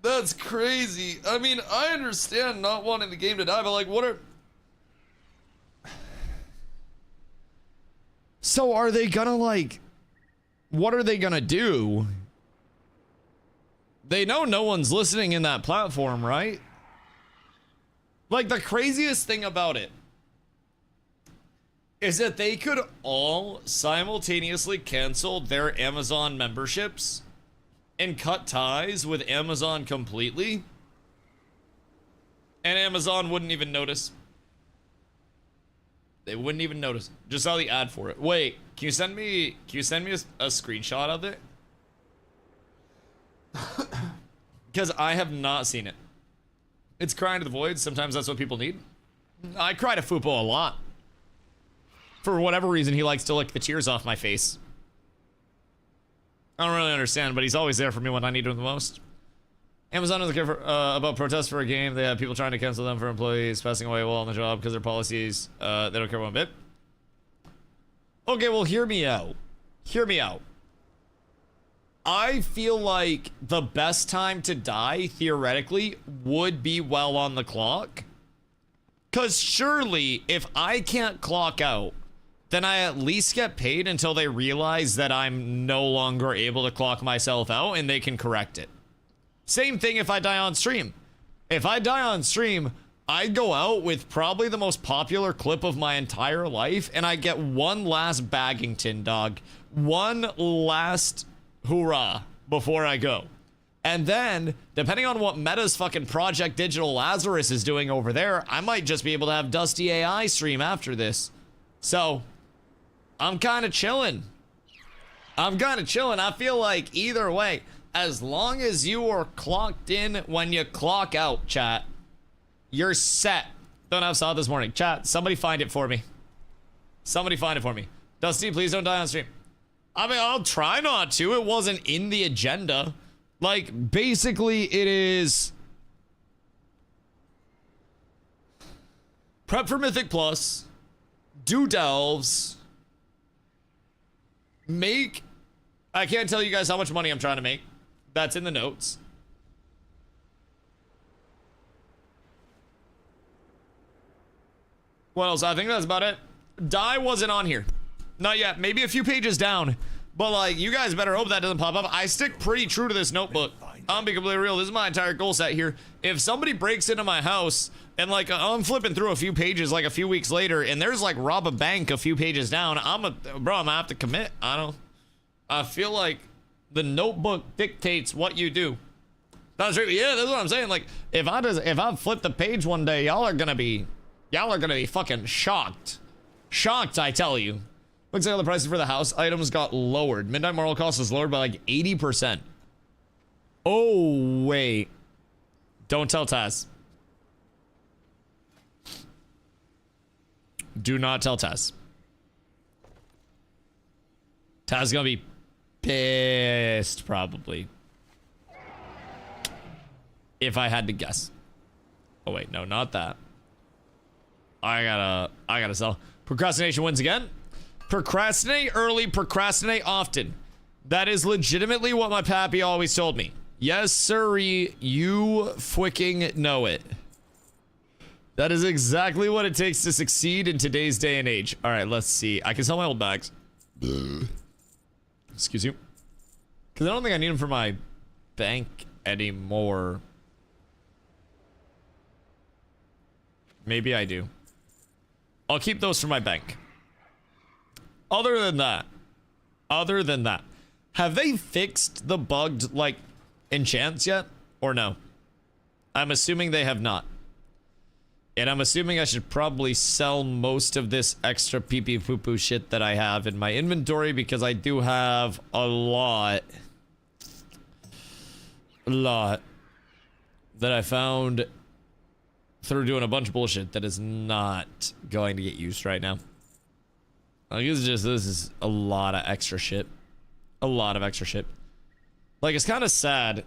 That's crazy. I mean, I understand not wanting the game to die, but like, what are... So are they gonna like... what are they gonna do? They know no one's listening in that platform, right? Like, the craziest thing about it is that they could all simultaneously cancel their Amazon memberships and cut ties with Amazon completely, and Amazon wouldn't even notice. They wouldn't even notice. Just saw the ad for it. Wait, can you send me a screenshot of it? Because I have not seen it. It's crying to the void. Sometimes that's what people need. I cry to Fupo a lot. For whatever reason, he likes to lick the tears off my face. I don't really understand, but he's always there for me when I need him the most. Amazon doesn't care about protests for a game. They have people trying to cancel them for employees passing away while on the job because their policies, they don't care one bit. Okay, well, hear me out. Hear me out. I feel like the best time to die, theoretically, would be well on the clock. Because surely, if I can't clock out, then I at least get paid until they realize that I'm no longer able to clock myself out and they can correct it. Same thing if I die on stream. If I die on stream, I go out with probably the most popular clip of my entire life, and I get one last Baggington, dog. One last hoorah before I go. And then, depending on what Meta's fucking Project Digital Lazarus is doing over there, I might just be able to have DustyAI stream after this. So, I'm kind of chilling. I feel like either way, as long as you are clocked in when you clock out, chat, you're set. Don't have saw it this morning. Chat, somebody find it for me. Somebody find it for me. Dusty, please don't die on stream. I mean, I'll try not to. It wasn't in the agenda. Like, basically, it is prep for Mythic Plus, do delves, make... I can't tell you guys how much money I'm trying to make. That's in the notes. What else? I think that's about it. Die wasn't on here. Not yet. Maybe a few pages down. But, like, you guys better hope that doesn't pop up. I stick pretty true to this notebook. I'm being completely real. This is my entire goal set here. If somebody breaks into my house and, like, I'm flipping through a few pages, like, a few weeks later, and there's, like, rob a bank a few pages down, I'm gonna have to commit. I feel like the notebook dictates what you do. That's true. Yeah, that's what I'm saying. Like, if I flip the page one day, y'all are gonna be fucking shocked. Shocked, I tell you. Looks like all the prices for the house items got lowered. Midnight Moral cost was lowered by like 80%. Oh, wait. Don't tell Taz. Do not tell Taz. Taz gonna be pissed, probably. If I had to guess. Oh, wait. No, not that. I gotta sell. Procrastination wins again. Procrastinate early, procrastinate often. That is legitimately what my pappy always told me. Yes, sirree, you freaking know it. That is exactly what it takes to succeed in today's day and age. All right, let's see. I can sell my old bags. Excuse you. Because I don't think I need them for my bank anymore. Maybe I do. I'll keep those for my bank. Other than that, have they fixed the bugged, like, enchants yet? Or no? I'm assuming they have not. And I'm assuming I should probably sell most of this extra pee-pee poo-poo shit that I have in my inventory, because I do have a lot that I found through doing a bunch of bullshit that is not going to get used right now. Like, this is a lot of extra shit. A lot of extra shit. Like, it's kind of sad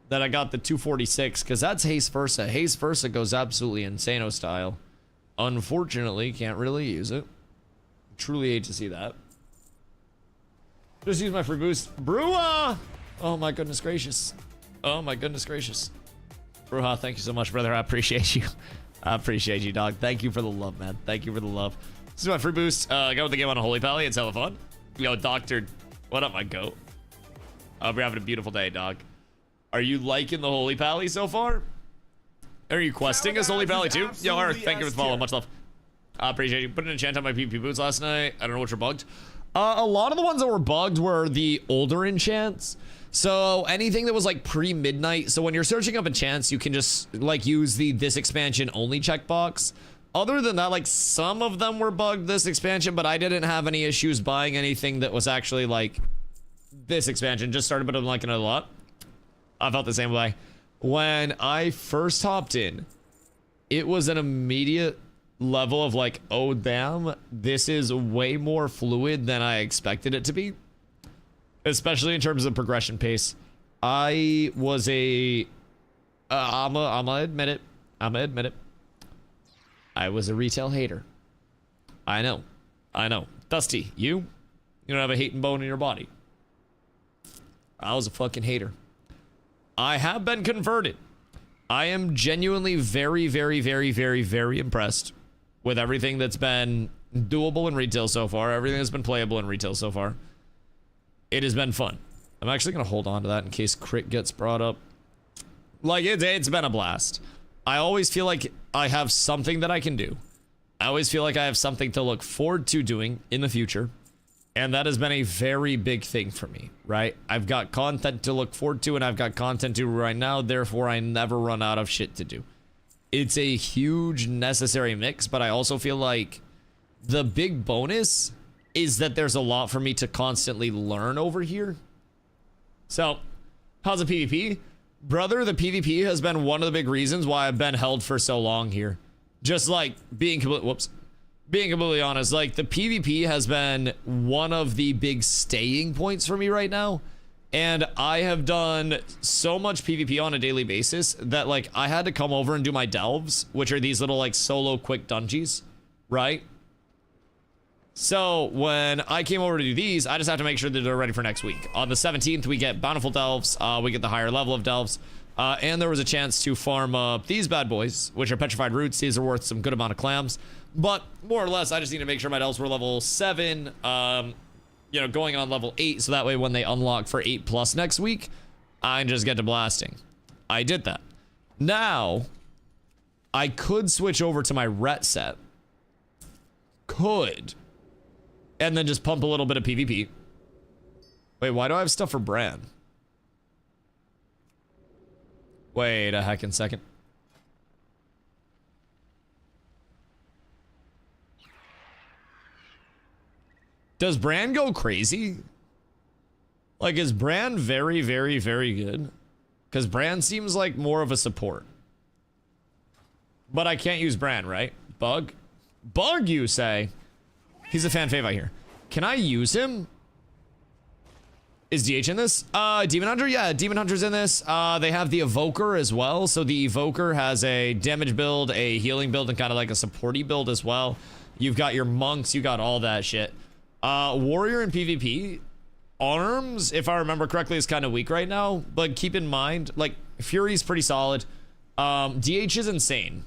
that I got the 246, because that's Haste Versa. Haste Versa goes absolutely insano style. Unfortunately, can't really use it. Truly hate to see that. Just use my free boost. Bruha! Oh my goodness gracious. Oh my goodness gracious. Bruha, thank you so much, brother. I appreciate you. I appreciate you, dog. Thank you for the love, man. Thank you for the love. This is my free boost. Go with the game on a Holy Pally. It's hella fun. Yo, Doctor. What up, my goat? Hope you're having a beautiful day, dog. Are you liking the Holy Pally so far? Are you questing as Holy Pally too? Yo, Earth, thank you for the follow. Much love. I appreciate you. Put an enchant on my PP boots last night. I don't know which were bugged. A lot of the ones that were bugged were the older enchants. So anything that was like pre-midnight. So when you're searching up enchants, you can just like use the this expansion only checkbox. Other than that, like some of them were bugged this expansion, but I didn't have any issues buying anything that was actually like this expansion. Just started, but I'm liking it a lot. I felt the same way. When I first hopped in, it was an immediate level of like, oh damn, this is way more fluid than I expected it to be. Especially in terms of progression pace. I was I'ma admit it. I was a retail hater. I know. Dusty, you don't have a hating bone in your body. I was a fucking hater. I have been converted. I am genuinely very, very, very, very, very impressed with everything that's been doable in retail so far. Everything that's been playable in retail so far. It has been fun. I'm actually going to hold on to that in case crit gets brought up. Like, it's been a blast. I always feel like I have something that I can do. I always feel like I have something to look forward to doing in the future. And that has been a very big thing for me, right? I've got content to look forward to, and I've got content to do right now. Therefore, I never run out of shit to do. It's a huge necessary mix, but I also feel like the big bonus is that there's a lot for me to constantly learn over here. So, how's the PvP? Brother, the PvP has been one of the big reasons why I've been held for so long here. Just like being completely honest, like the PvP has been one of the big staying points for me right now. And I have done so much PvP on a daily basis that like I had to come over and do my delves, which are these little like solo quick dungeons, right? So when I came over to do these, I just have to make sure that they're ready for next week. On the 17th, we get Bountiful Delves. We get the higher level of Delves. And there was a chance to farm up these bad boys, which are Petrified Roots. These are worth some good amount of clams. But more or less, I just need to make sure my Delves were level 7, you know, going on level 8. So that way when they unlock for 8+ next week, I can just get to blasting. I did that. Now, I could switch over to my Ret set. Could. And then just pump a little bit of PvP. Wait, why do I have stuff for Bran? Wait a heckin' second. Does Bran go crazy? Like, is Bran very, very, very good? Because Bran seems like more of a support. But I can't use Bran, right? Bug? Bug, you say? He's a fan fave, I hear. Can I use him? Is DH in this? Demon Hunter? Yeah, Demon Hunter's in this. They have the Evoker as well. So the Evoker has a damage build, a healing build, and kind of like a supporty build as well. You've got your monks, you got all that shit. Warrior in PvP. Arms, if I remember correctly, is kind of weak right now. But keep in mind, like, Fury's pretty solid. DH is insane.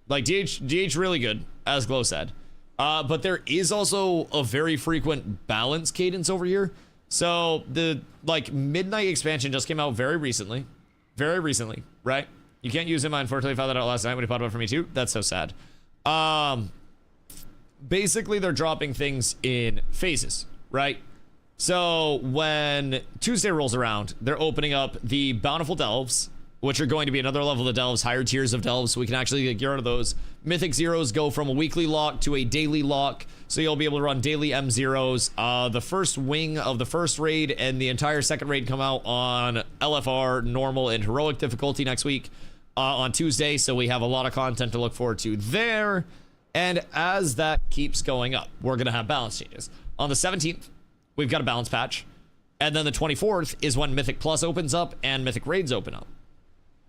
Like, DH really good, as Glow said. But there is also a very frequent balance cadence over here. So the like Midnight expansion just came out very recently, right? You can't use him. I unfortunately found that out last night when he popped up for me too. That's so sad. Basically they're dropping things in phases, right? So when Tuesday rolls around, they're opening up the Bountiful Delves, which are going to be another level of Delves, higher tiers of Delves, so we can actually get rid of those. Mythic Zeros go from a weekly lock to a daily lock, so you'll be able to run daily M0s. The first wing of the first raid and the entire second raid come out on LFR, normal, and heroic difficulty next week on Tuesday, so we have a lot of content to look forward to there. And as that keeps going up, we're going to have balance changes. On the 17th, we've got a balance patch, and then the 24th is when Mythic Plus opens up and Mythic Raids open up.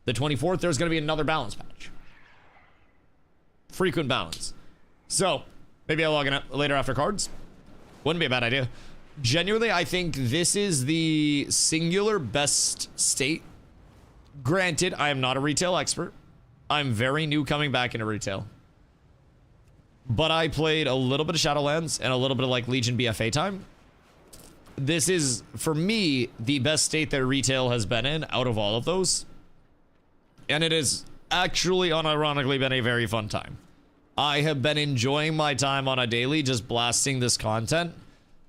The 24th, there's going to be another balance patch. Frequent balance. So, maybe I'll log in later after cards. Wouldn't be a bad idea. Genuinely, I think this is the singular best state. Granted, I am not a retail expert. I'm very new coming back into retail. But I played a little bit of Shadowlands and a little bit of like Legion BFA time. This is, for me, the best state that retail has been in out of all of those. And it has actually, unironically, been a very fun time. I have been enjoying my time on a daily just blasting this content.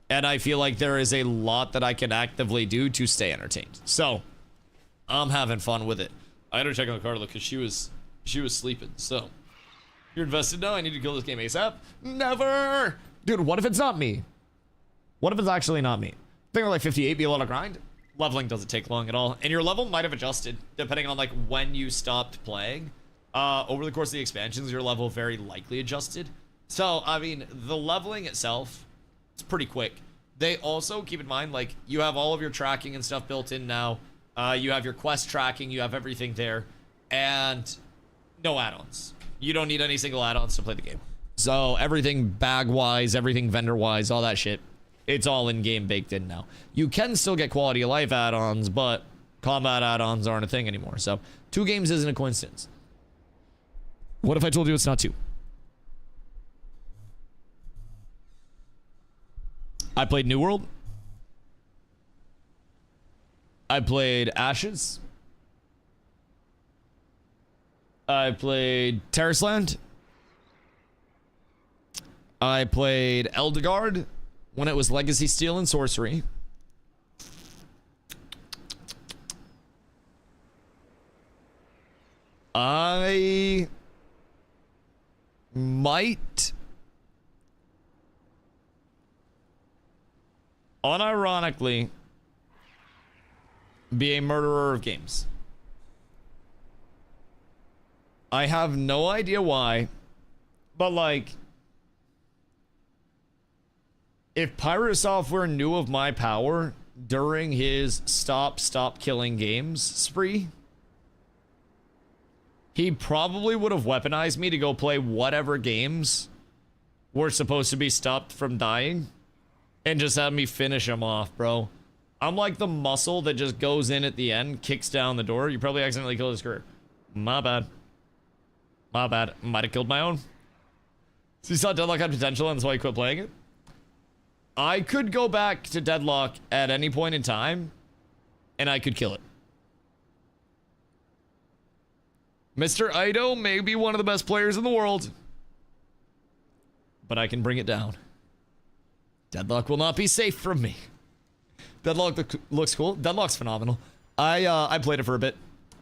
And I feel like there is a lot that I can actively do to stay entertained. So, I'm having fun with it. I had to check on the card because she was sleeping. So, you're invested now? I need to kill this game ASAP? Never! Dude, what if it's not me? What if it's actually not me? I think we're like 58, be a lot of grind. Leveling doesn't take long at all. And your level might have adjusted depending on like when you stopped playing. Over the course of the expansions, your level very likely adjusted. So, I mean, the leveling itself, it's pretty quick. They also, keep in mind, like, you have all of your tracking and stuff built in now. You have your quest tracking, you have everything there. And no add-ons. You don't need any single add-ons to play the game. So, everything bag-wise, everything vendor-wise, all that shit, it's all in-game baked in now. You can still get quality of life add-ons, but combat add-ons aren't a thing anymore. So, 2 games isn't a coincidence. What if I told you it's not 2? I played New World. I played Ashes. I played Terraceland. I played Eldegard when it was Legacy Steel and Sorcery. I might unironically be a murderer of games. I have no idea why, but like, if Pirate Software knew of my power during his stop killing games spree, he probably would have weaponized me to go play whatever games were supposed to be stopped from dying and just have me finish them off, bro. I'm like the muscle that just goes in at the end, kicks down the door. You probably accidentally killed his career. My bad. My bad. Might have killed my own. So you saw Deadlock had potential and that's why you quit playing it? I could go back to Deadlock at any point in time and I could kill it. Mr. Ido may be one of the best players in the world, but I can bring it down. Deadlock will not be safe from me. Deadlock looks cool. Deadlock's phenomenal. I played it for a bit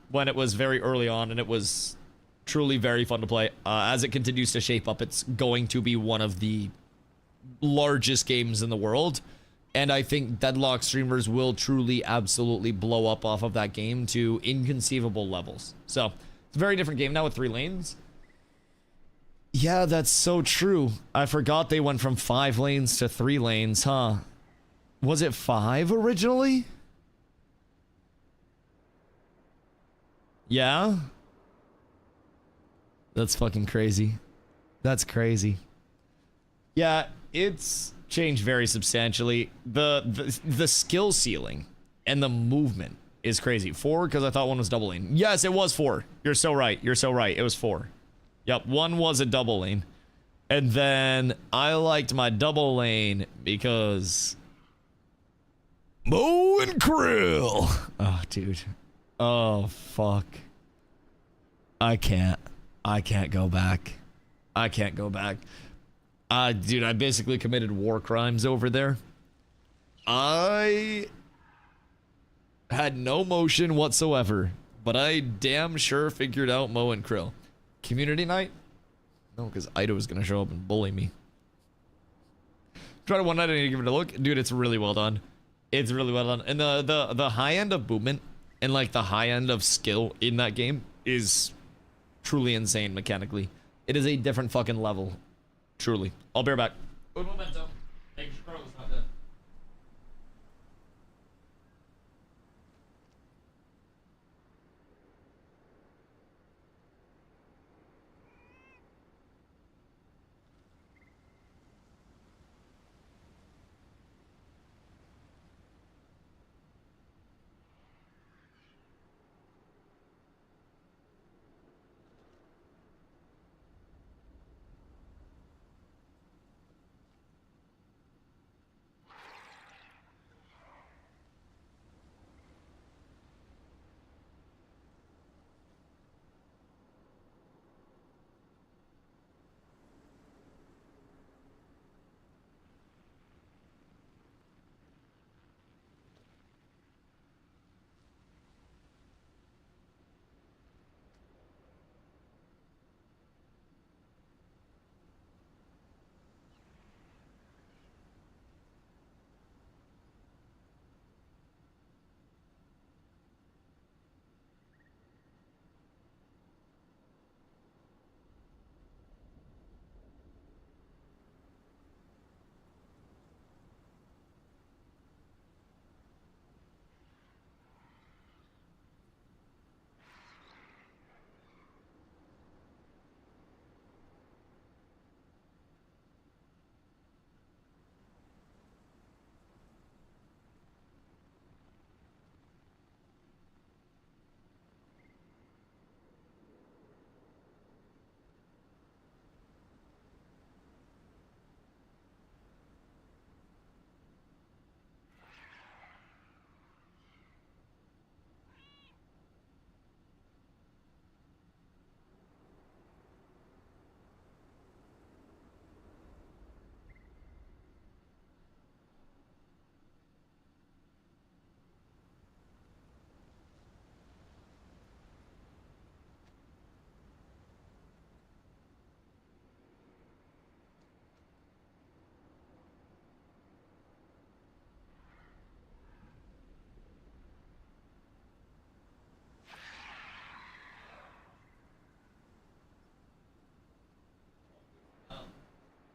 when it was very early on, and it was truly very fun to play. As it continues to shape up, it's going to be one of the largest games in the world, and I think Deadlock streamers will truly, absolutely blow up off of that game to inconceivable levels. So, it's a very different game now with 3 lanes. Yeah, that's so true. I forgot they went from 5 lanes to 3 lanes, huh? Was it 5 originally? Yeah? That's fucking crazy. That's crazy. Yeah, it's changed very substantially. The skill ceiling and the movement is crazy. 4, because I thought 1 was double lane. Yes, it was 4. You're so right. You're so right. It was 4. Yep, 1 was a double lane. And then I liked my double lane because Mo and Krill. Oh, dude. Oh, fuck. I can't go back. I can't go back. Dude, I basically committed war crimes over there. I had no motion whatsoever, but I damn sure figured out Mo and Krill. Community night? No, because Ido was gonna show up and bully me. Try to one night, I need to give it a look. Dude, it's really well done. It's really well done. And the high end of movement and like the high end of skill in that game is truly insane mechanically. It is a different fucking level. Truly. I'll be right back. Good momentum. Make sure Carlos not dead.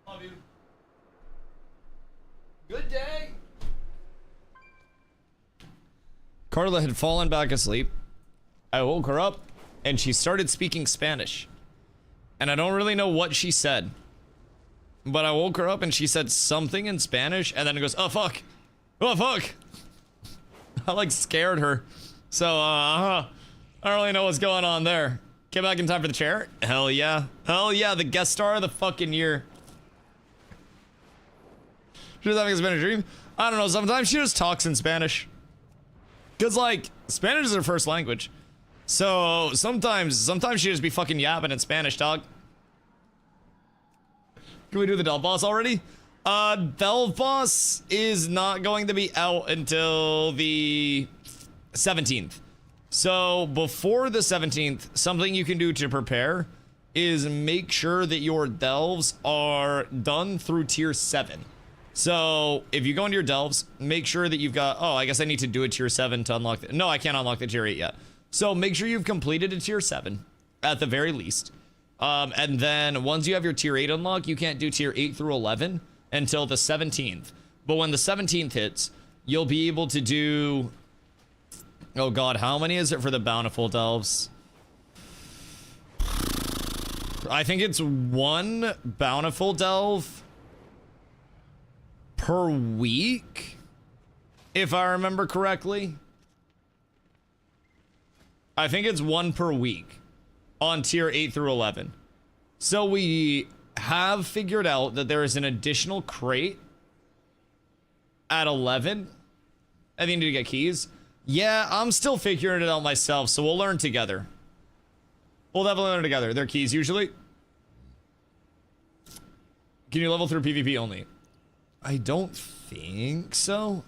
Love you. Good day. Carla had fallen back asleep. I woke her up and she started speaking Spanish. And I don't really know what she said. but I woke her up and she said something in Spanish, and then it goes, oh fuck, oh fuck. I like scared her. So, I don't really know what's going on there. Get back in time for the chair? Hell yeah. Hell yeah, the guest star of the fucking year. She was having a Spanish dream? I don't know, sometimes she just talks in Spanish. Cause like, Spanish is her first language. So, sometimes she just be fucking yapping in Spanish, dog. Can we do the Delve boss already? Delve boss is not going to be out until the 17th. So before the 17th, something you can do to prepare is make sure that your delves are done through tier 7. So if you go into your delves, make sure that you've got, oh, I guess I need to do a tier 7 to unlock the, no, I can't unlock the tier 8 yet. So make sure you've completed a tier 7 at the very least. And then once you have your tier 8 unlock, you can't do tier 8 through 11 until the 17th. But when the 17th hits, you'll be able to do, oh god, how many is it for the bountiful delves? I think it's 1 bountiful delve per week, if I remember correctly. I think it's 1 per week on tier 8 through 11. So we have figured out that there is an additional crate at 11. I think you need to get keys. Yeah, I'm still figuring it out myself, so we'll learn together. We'll definitely learn together. They're keys usually. Can you level through PvP only? I don't think so.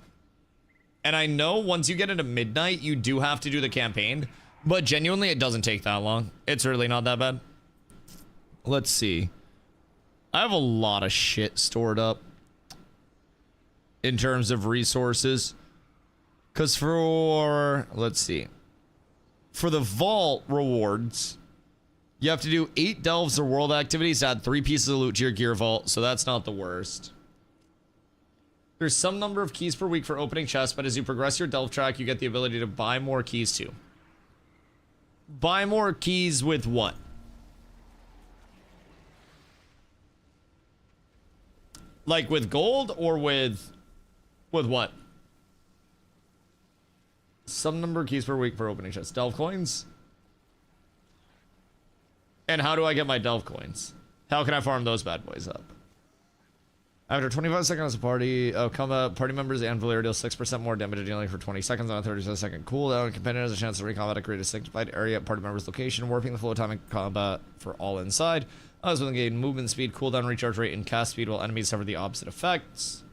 And I know once you get into midnight, you do have to do the campaign. But genuinely, it doesn't take that long. It's really not that bad. Let's see. I have a lot of shit stored up in terms of resources. Because for, let's see. For the vault rewards, you have to do 8 delves or world activities to add 3 pieces of loot to your gear vault. So that's not the worst. There's some number of keys per week for opening chests, but as you progress your delve track, you get the ability to buy more keys too. Buy more keys with what? Like with gold or with what? Some number of keys per week for opening chests. Delve coins? And how do I get my delve coins? How can I farm those bad boys up? After 25 seconds of party, combat party members and Valyria deal 6% more damage dealing for 20 seconds on a 30-second cooldown. Companion has a chance to recombat a create a sanctified area at party member's location, warping the flow of time in combat for all inside. As with gain movement speed, cooldown, recharge rate, and cast speed, while enemies suffer the opposite effects.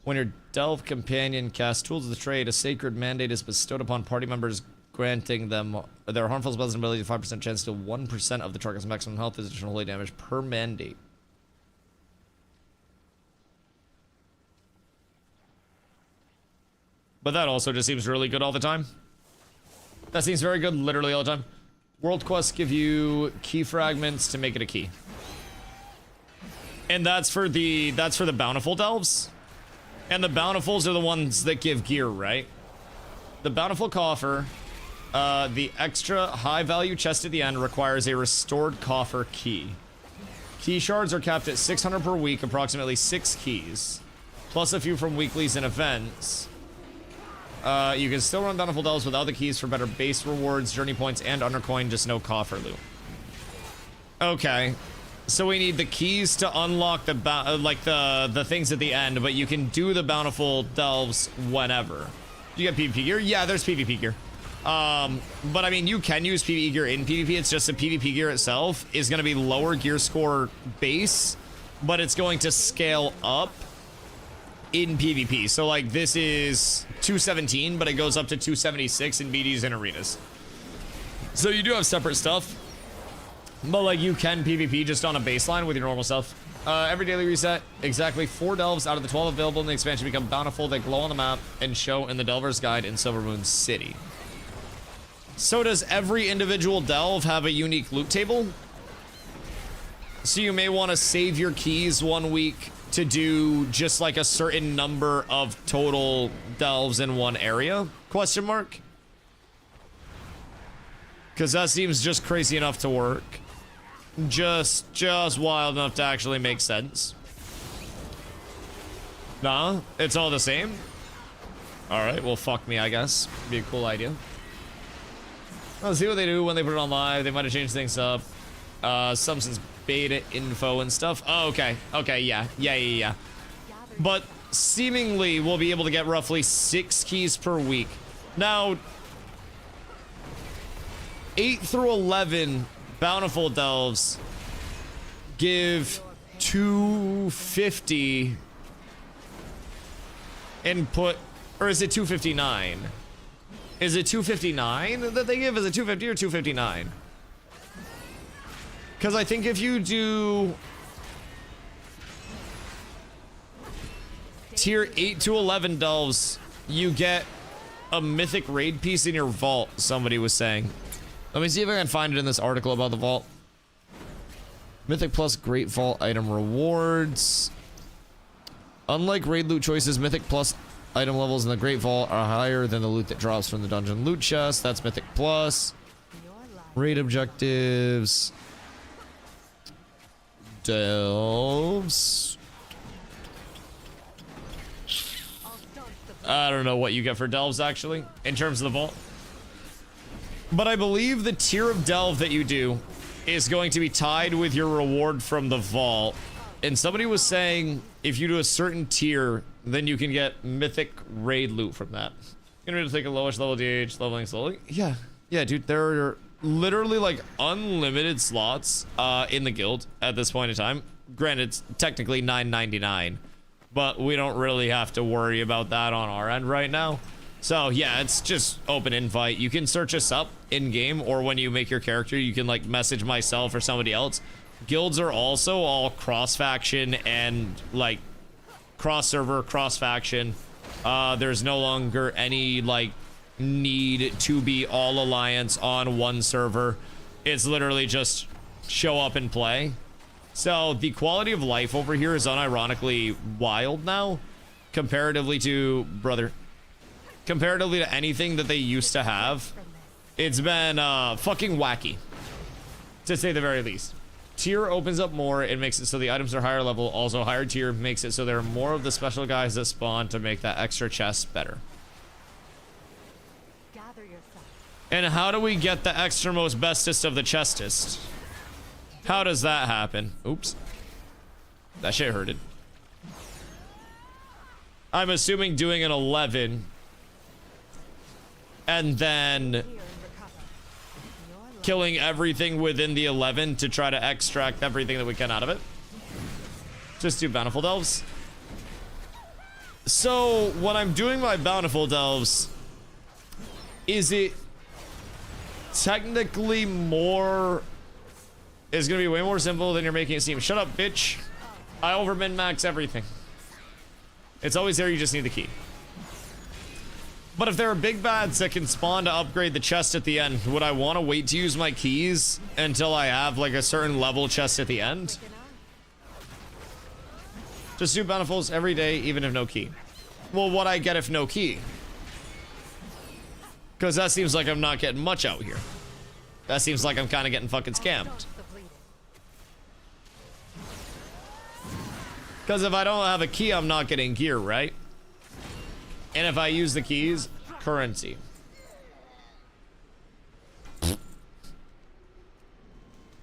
When your Delve companion casts Tools of the Trade, a sacred mandate is bestowed upon party members, granting them their harmful spells and abilities a 5% chance to 1% of the target's maximum health as additional holy damage per mandate. But that also just seems really good all the time. That seems very good literally all the time. World quests give you key fragments to make it a key. And that's for the bountiful delves. And the bountifuls are the ones that give gear, right? The bountiful coffer, the extra high value chest at the end requires a restored coffer key. Key shards are capped at 600 per week, approximately 6 keys, plus a few from weeklies and events. You can still run bountiful delves without the keys for better base rewards, journey points, and undercoin, just no coffer loot. Okay. So we need the keys to unlock the the things at the end, but you can do the bountiful delves whenever. Do you get PvP gear? Yeah, there's PvP gear. But I mean, you can use PvE gear in PvP. It's just the PvP gear itself is going to be lower gear score base, but it's going to scale up in PvP. So like this is 217, but it goes up to 276 in BDs and arenas. So you do have separate stuff, but like you can PvP just on a baseline with your normal stuff. Every daily reset, exactly 4 delves out of the 12 available in the expansion become bountiful. They glow on the map and show in the Delver's Guide in Silvermoon City. So does every individual delve have a unique loot table? So you may want to save your keys 1 week to do just like a certain number of total delves in one area? Question mark? Because that seems just crazy enough to work. Just wild enough to actually make sense. Nah, it's all the same. All right, well, fuck me, I guess. Be a cool idea. Let's see what they do when they put it on live. They might have changed things up. Substance beta info and stuff. Oh, okay. Okay, yeah. But seemingly we'll be able to get roughly 6 keys per week. Now, 8 through 11 bountiful delves give 250 input, or is it 259? Is it 259 that they give? Is it 250 or 259? Because I think if you do tier 8 to 11 delves, you get a mythic raid piece in your vault, somebody was saying. Let me see if I can find it in this article about the vault. Mythic plus great vault item rewards. Unlike raid loot choices, Mythic plus item levels in the Great Vault are higher than the loot that drops from the dungeon loot chest. That's Mythic plus. Raid objectives. Delves. I don't know what you get for delves, actually, in terms of the vault. But I believe the tier of delve that you do is going to be tied with your reward from the vault. And somebody was saying if you do a certain tier, then you can get mythic raid loot from that. You're gonna take a lowest level DH, leveling slowly. Yeah, dude, there are literally like unlimited slots in the guild at this point in time. Granted, it's technically $9.99, but we don't really have to worry about that on our end right now. So yeah, it's just open invite. You can search us up in game, or when you make your character, you can like message myself or somebody else. Guilds are also all cross faction and like cross server, cross faction. There's no longer any like need to be all alliance on one server. It's literally just show up and play. So the quality of life over here is unironically wild now, comparatively to comparatively to anything that they used to have. It's been fucking wacky, to say the very least. Tier opens up more, it makes it so the items are higher level. Also higher tier makes it so there are more of the special guys that spawn to make that extra chest better. And how do we get the extra most bestest of the chestest? How does that happen? Oops. That shit hurted. I'm assuming doing an 11 and then killing everything within the 11 to try to extract everything that we can out of it. Just do bountiful delves. So when I'm doing my bountiful delves, is it technically more, is gonna be way more simple than you're making it seem? Shut up, bitch. I over min max everything. It's always there, you just need the key. But if there are big bads that can spawn to upgrade the chest at the end, would I want to wait to use my keys until I have like a certain level chest at the end? Just do bountifuls every day, even if no key. Well, what I get if no key? Because that seems like I'm not getting much out here. That seems like I'm kind of getting fucking scammed. Because if I don't have a key, I'm not getting gear, right? And if I use the keys, currency.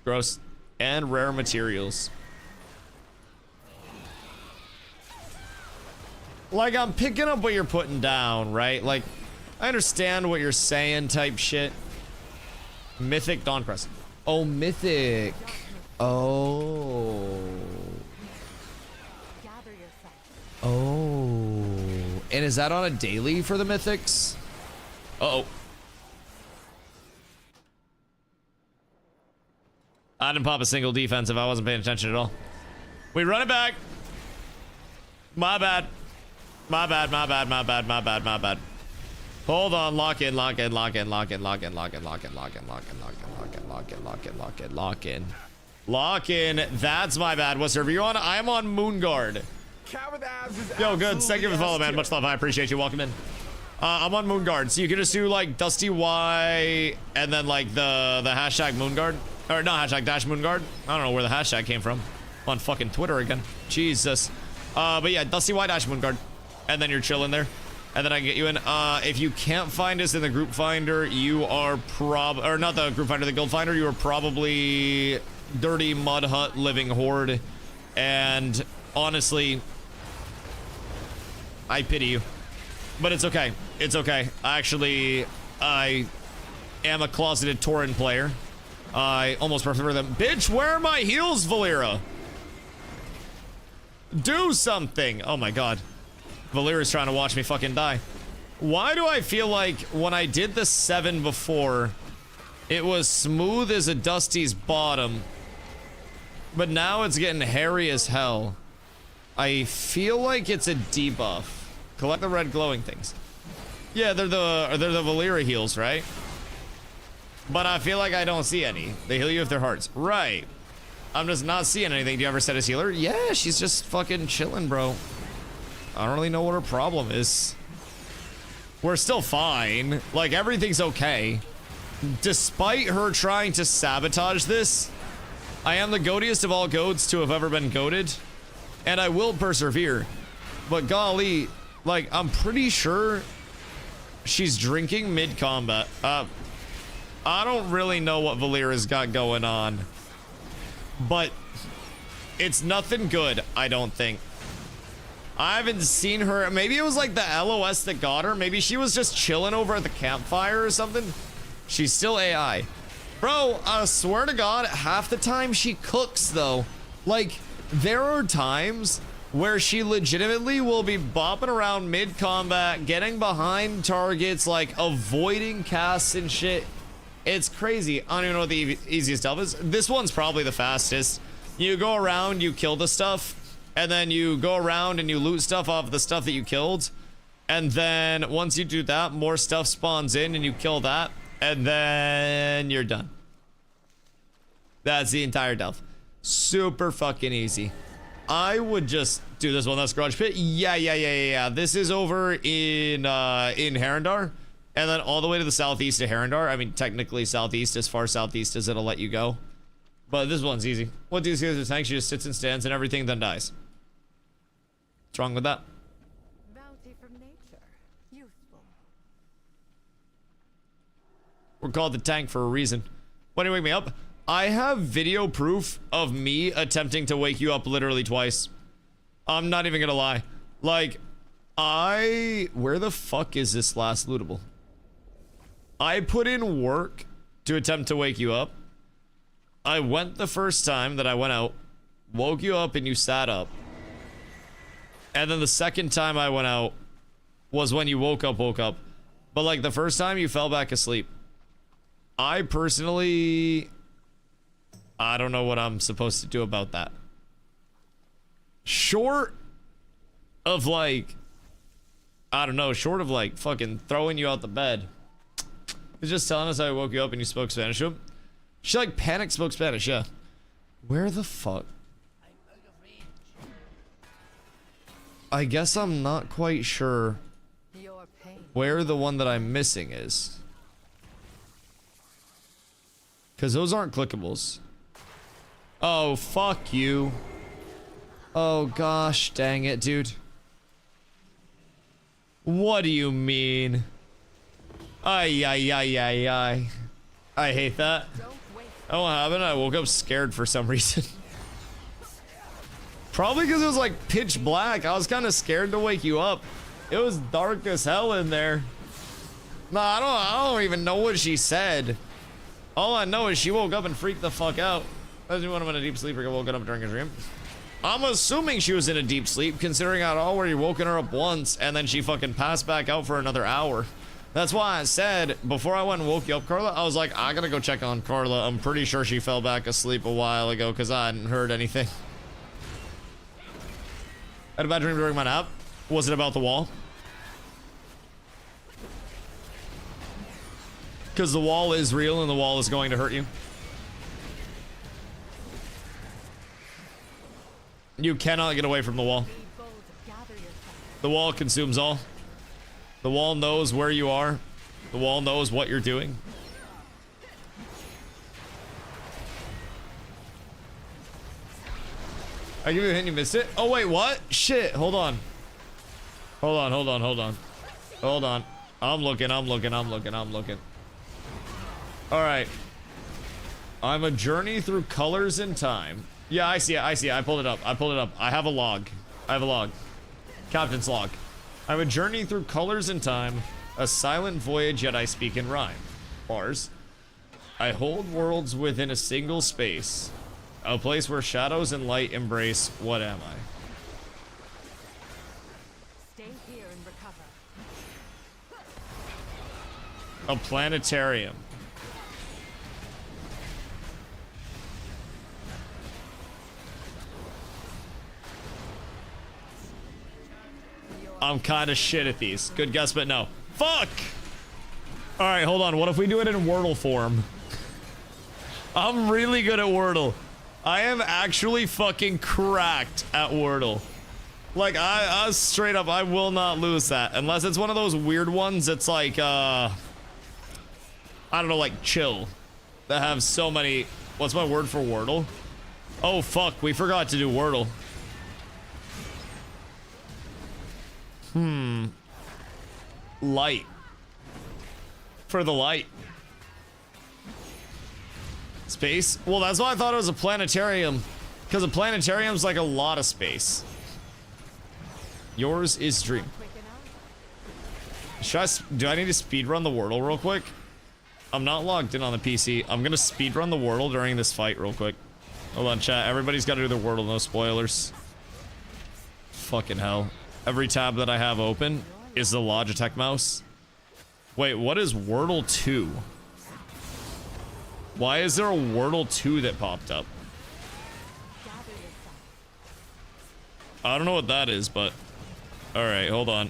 Gross. And rare materials. Like, I'm picking up what you're putting down, right? Like, I understand what you're saying type shit. Mythic Dawncrest. Oh, Mythic. Oh. Oh. And is that on a daily for the Mythics? Uh-oh. I didn't pop a single defense if I wasn't paying attention at all. We run it back. My bad. My bad, my bad, my bad, my bad, my bad. Hold on, lock in, lock in, lock in, lock in, lock in, lock in, lock in, lock in, lock in, lock in, lock in, lock in, lock in, lock in, lock in. Lock in. That's my bad. What server you on? I'm on Moonguard. Yo, good. Thank you for the follow, man. Much love. I appreciate you. Welcome in. I'm on Moonguard, so you can just do like DustyWhy and then like the hashtag Moonguard, or not hashtag dash Moonguard. I don't know where the hashtag came from. I'm on fucking Twitter again. Jesus. But yeah, DustyWhy dash moon guard. And then you're chilling there. And then I can get you in. If you can't find us in the group finder, you are or not the group finder, the guild finder, you are probably dirty mud hut living horde. And honestly, I pity you. But it's okay. It's okay. Actually, I am a closeted Tauren player. I almost prefer them. Bitch, where are my heals, Valera? Do something. Oh my god. Valera's trying to watch me fucking die. Why do I feel like when I did the 7 before, it was smooth as a Dusty's bottom, but now it's getting hairy as hell? I feel like it's a debuff. Collect the red glowing things. Yeah, they're the Valera heals, right? But I feel like I don't see any. They heal you if they're hearts. Right. I'm just not seeing anything. Do you ever set as healer? Yeah, she's just fucking chilling, bro. I don't really know what her problem is. We're still fine. Like, everything's okay. Despite her trying to sabotage this, I am the goatiest of all goats to have ever been goated. And I will persevere. But golly, like, I'm pretty sure she's drinking mid-combat. I don't really know what Valera's got going on. But it's nothing good, I don't think. I haven't seen her. Maybe it was like the LOS that got her. Maybe she was just chilling over at the campfire or something. She's still AI. Bro, I swear to God, half the time she cooks, though. Like, there are times where she legitimately will be bopping around mid-combat, getting behind targets, like, avoiding casts and shit. It's crazy. I don't even know what the easiest delve is. This one's probably the fastest. You go around, you kill the stuff, and then you go around and you loot stuff off the stuff that you killed. And then once you do that, more stuff spawns in and you kill that. And then you're done. That's the entire delve. Super fucking easy. I would just do this one. That's Garage Pit. Yeah. This is over in Harrendar. And then all the way to the southeast of Harrendar. I mean, technically southeast, as far southeast as it'll let you go. But this one's easy. What do you see as a tank? She just sits and stands and everything, then dies. What's wrong with that? Bounty from nature. Useful. We're called the tank for a reason. Why do you wake me up? I have video proof of me attempting to wake you up literally twice. I'm not even gonna lie. Like, where the fuck is this last lootable? I put in work to attempt to wake you up. I went the first time that I went out, woke you up and you sat up. And then the second time I went out was when you woke up. But like the first time you fell back asleep. I personally, I don't know what I'm supposed to do about that. Short of like, I don't know, short of like fucking throwing you out the bed. He's just telling us I woke you up and you spoke Spanish to him. She like panic spoke Spanish, yeah. Where the fuck? I guess I'm not quite sure Your pain. where the one that I'm missing is. Because those aren't clickables. Oh, fuck you. Oh, gosh, dang it, dude. What do you mean? Ay. I hate that. Don't waste. Oh, what happened? I woke up scared for some reason. Probably because it was like pitch black. I was kind of scared to wake you up. It was dark as hell in there. Nah, I don't even know what she said. All I know is she woke up and freaked the fuck out. That's when I'm in a deep sleep or get woken up during a dream. I'm assuming she was in a deep sleep, considering I'd already woken her up once and then she fucking passed back out for another hour. That's why I said, before I went and woke you up, Carla, I was like, I gotta go check on Carla. I'm pretty sure she fell back asleep a while ago because I hadn't heard anything. I had a bad dream during my nap. Was it about the wall? Because the wall is real and the wall is going to hurt you. You cannot get away from the wall. Be bold. Gather yourself. The wall consumes all. The wall knows where you are. The wall knows what you're doing. I give you a hint, you missed it. Oh wait, what? Shit, hold on. Hold on. I'm looking. All right. I'm a journey through colors and time. Yeah, I see it. I pulled it up. I have a log. Captain's log. I'm a journey through colors and time, a silent voyage, yet I speak in rhyme. Bars. I hold worlds within a single space, a place where shadows and light embrace. What am I? Stay here and recover. A planetarium. I'm kind of shit at these. Good guess, but no. Fuck! Alright, hold on. What if we do it in Wordle form? I'm really good at Wordle. I am actually fucking cracked at Wordle. Like, I straight up, I will not lose that. Unless it's one of those weird ones that's like, I don't know, like chill. That have so many... What's my word for Wordle? Oh, fuck. We forgot to do Wordle. Light. For the light. Space? Well, that's why I thought it was a planetarium. Because a planetarium's like a lot of space. Yours is dream. Do I need to speedrun the Wordle real quick? I'm not logged in on the PC. I'm gonna speedrun the Wordle during this fight real quick. Hold on, chat. Everybody's gotta do their Wordle, no spoilers. Fucking hell. Every tab that I have open is the Logitech mouse. Wait, what is Wordle 2? Why is there a Wordle 2 that popped up? I don't know what that is, but... Alright, hold on.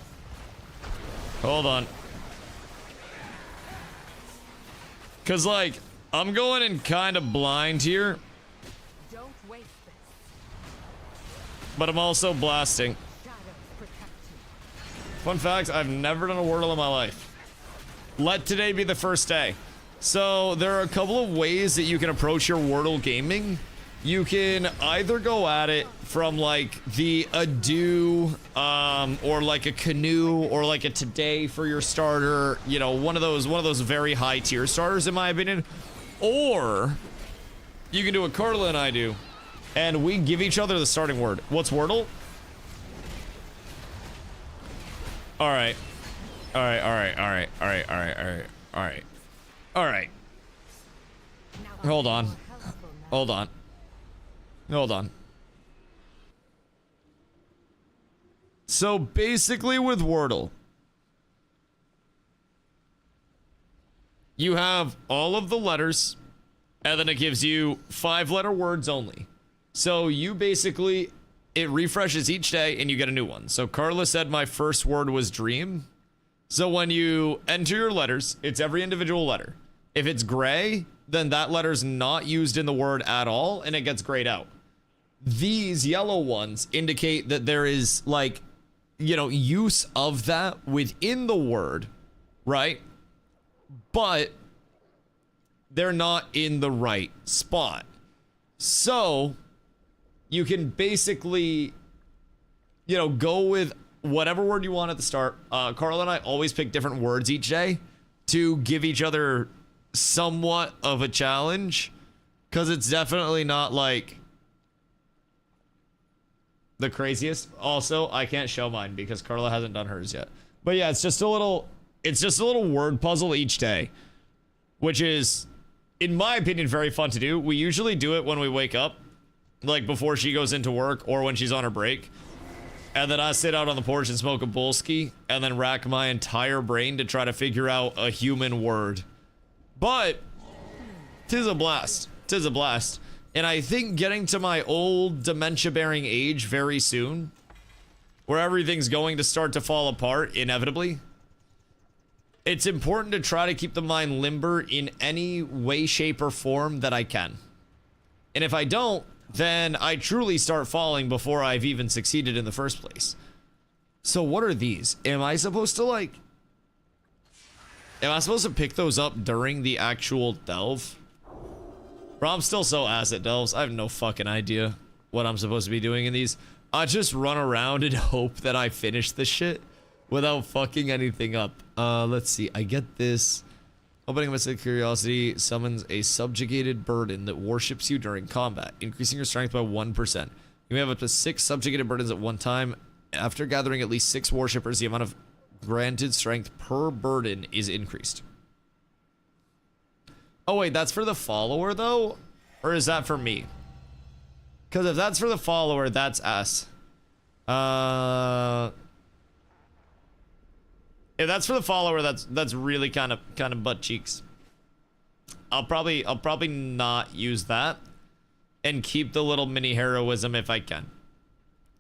Cause like, I'm going in kind of blind here. Don't waste this. But I'm also blasting. Shadows protect you. Fun fact, I've never done a Wordle in my life. Let today be the first day. So there are a couple of ways that you can approach your Wordle gaming. You can either go at it from like the Ado, or like a Canoe, or like a Today for your starter. You know, one of those very high tier starters, in my opinion. Or you can do what Carla and I do, and we give each other the starting word. What's Wordle? All right. Hold on. So basically with Wordle, you have all of the letters, and then it gives you 5-letter words only. So you basically, it refreshes each day and you get a new one. So Carla said my first word was dream. So when you enter your letters, it's every individual letter. If it's gray, then that letter's not used in the word at all, and it gets grayed out. These yellow ones indicate that there is, like, you know, use of that within the word, right? But they're not in the right spot. So you can basically, you know, go with whatever word you want at the start. Carla and I always pick different words each day to give each other somewhat of a challenge, because it's definitely not like the craziest. Also, I can't show mine because Carla hasn't done hers yet. But yeah, it's just a little word puzzle each day, which is, in my opinion, very fun to do. We usually do it when we wake up, like before she goes into work or when she's on her break. And then I sit out on the porch and smoke a Bolski and then rack my entire brain to try to figure out a human word. But 'tis a blast. And I think getting to my old dementia-bearing age very soon, where everything's going to start to fall apart inevitably, it's important to try to keep the mind limber in any way, shape, or form that I can. And if I don't, then I truly start falling before I've even succeeded in the first place. So what are these? Am I supposed to pick those up during the actual delve? Bro, I'm still so ass at delves. I have no fucking idea. what I'm supposed to be doing in these. I just run around and hope that I finish this shit without fucking anything up. Let's see. I get this. Opening Mystic Curiosity summons a subjugated burden that worships you during combat, increasing your strength by 1%. You may have up to 6 subjugated burdens at one time. After gathering at least 6 worshippers, the amount of granted strength per burden is increased. Oh wait, that's for the follower though? Or is that for me? Because if that's for the follower, that's us. If that's for the follower, that's really kind of butt cheeks. I'll probably not use that and keep the little mini heroism if I can.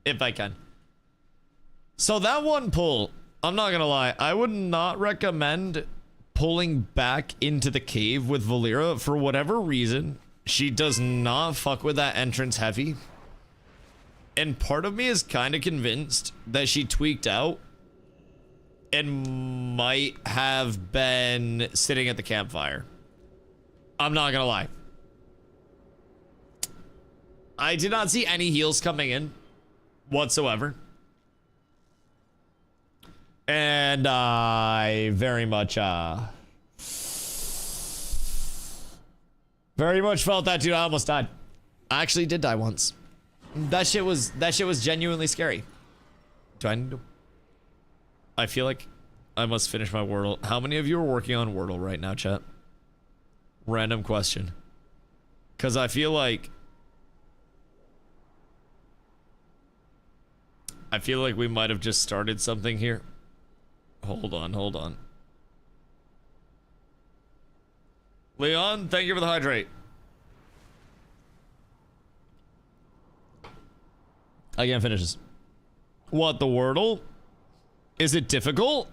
If I can. So that one pull, I'm not gonna lie, I would not recommend pulling back into the cave with Valera for whatever reason. She does not fuck with that entrance heavy. And part of me is kind of convinced that she tweaked out and might have been sitting at the campfire. I'm not gonna lie. I did not see any heals coming in whatsoever. And I very much felt that, dude. I almost died. I actually did die once. That shit was genuinely scary. Do I need to... I feel like I must finish my Wordle. How many of you are working on Wordle right now, chat? Random question. Because I feel like we might have just started something here. Hold on. Leon, thank you for the hydrate. I can't finish this. What, the Wordle? Is it difficult?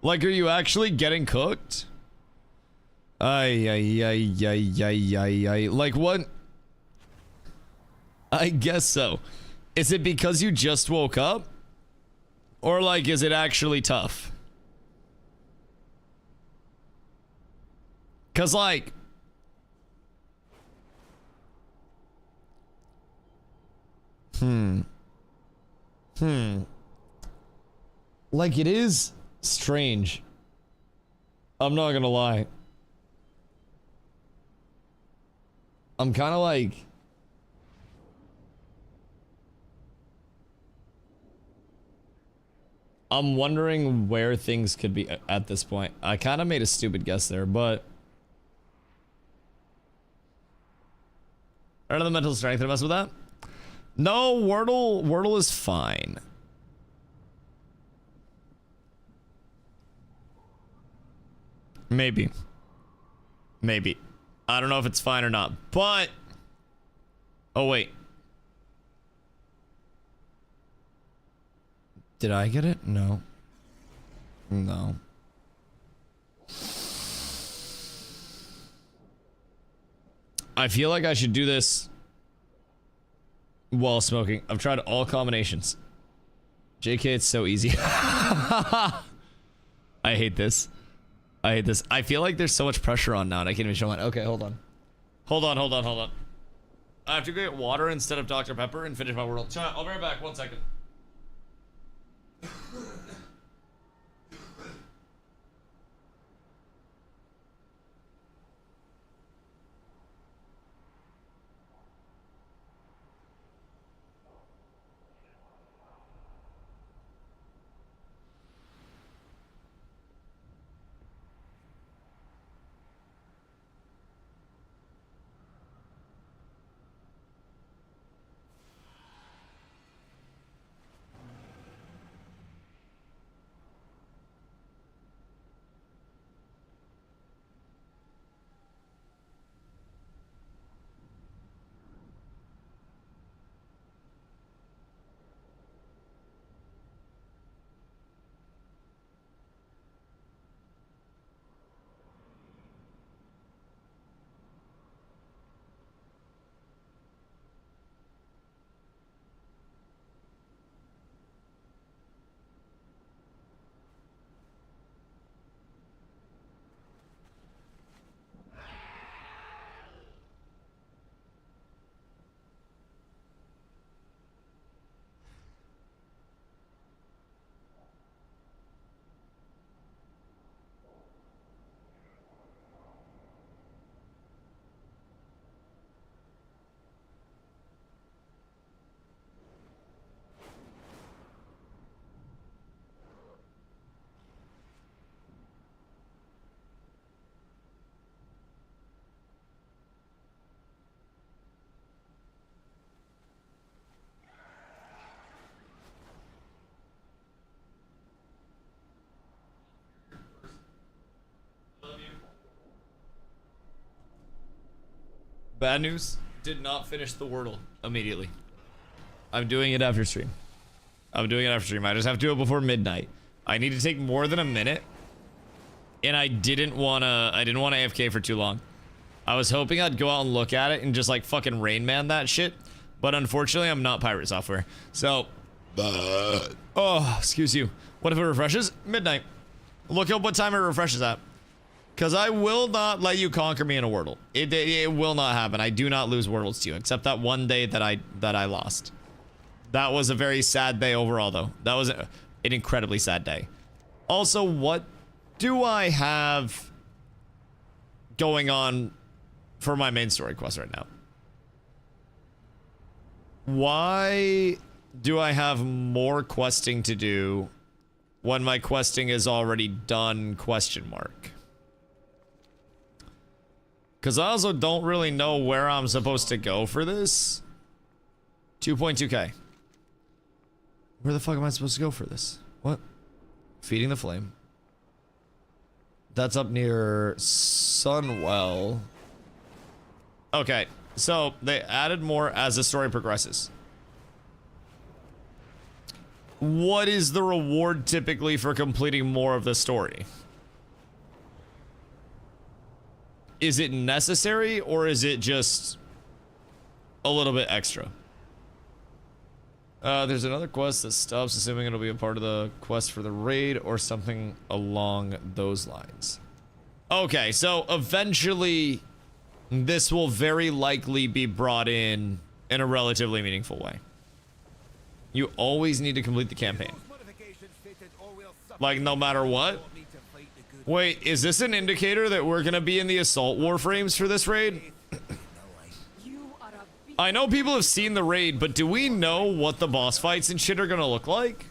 Like, are you actually getting cooked? Ay. Like, what? I guess so. Is it because you just woke up? Or, like, is it actually tough? Because, like... Like, it is strange. I'm not gonna lie. I'm kind of like... I'm wondering where things could be at this point. I kind of made a stupid guess there, but... I don't have the mental strength to mess with that. No, Wordle is fine. Maybe. I don't know if it's fine or not, but... Oh, wait. Did I get it? No. I feel like I should do this while smoking. I've tried all combinations. JK, it's so easy. I hate this. I feel like there's so much pressure on now and I can't even show it. Okay, hold on. I have to go get water instead of Dr. Pepper and finish my Wordle. Chat, I'll be right back. 1 second. Bad news. Did not finish the Wordle immediately. I'm doing it after stream. I just have to do it before midnight. I need to take more than a minute. And I didn't want to AFK for too long. I was hoping I'd go out and look at it and just like fucking Rain Man that shit. But unfortunately, I'm not Pirate Software. So, oh, excuse you. What if it refreshes? Midnight. Look at what time it refreshes at. Because I will not let you conquer me in a Wordle. It will not happen. I do not lose Wordles to you, except that one day that I lost. That was a very sad day overall, though. That was an incredibly sad day. Also, what do I have going on for my main story quest right now? Why do I have more questing to do when my questing is already done, question mark? Because I also don't really know where I'm supposed to go for this. 2.2k. Where the fuck am I supposed to go for this? What? Feeding the flame. That's up near Sunwell. Okay, so they added more as the story progresses. What is the reward typically for completing more of the story? Is it necessary, or is it just a little bit extra? There's another quest that stops, assuming it'll be a part of the quest for the raid or something along those lines. Okay, so eventually this will very likely be brought in a relatively meaningful way. You always need to complete the campaign. Like, no matter what? Wait, is this an indicator that we're gonna be in the assault warframes for this raid? I know people have seen the raid, but do we know what the boss fights and shit are gonna look like?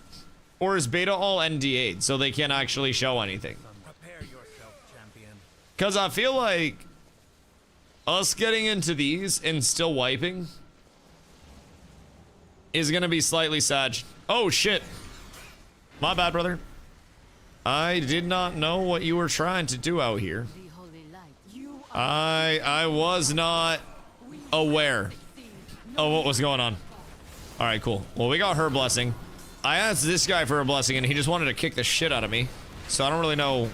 Or is beta all NDA'd, so they can't actually show anything? Because I feel like us getting into these and still wiping is gonna be slightly sad. Oh shit. My bad, brother. I did not know what you were trying to do out here. I was not aware of what was going on. All right, cool. Well, we got her blessing. I asked this guy for a blessing, and he just wanted to kick the shit out of me. So I don't really know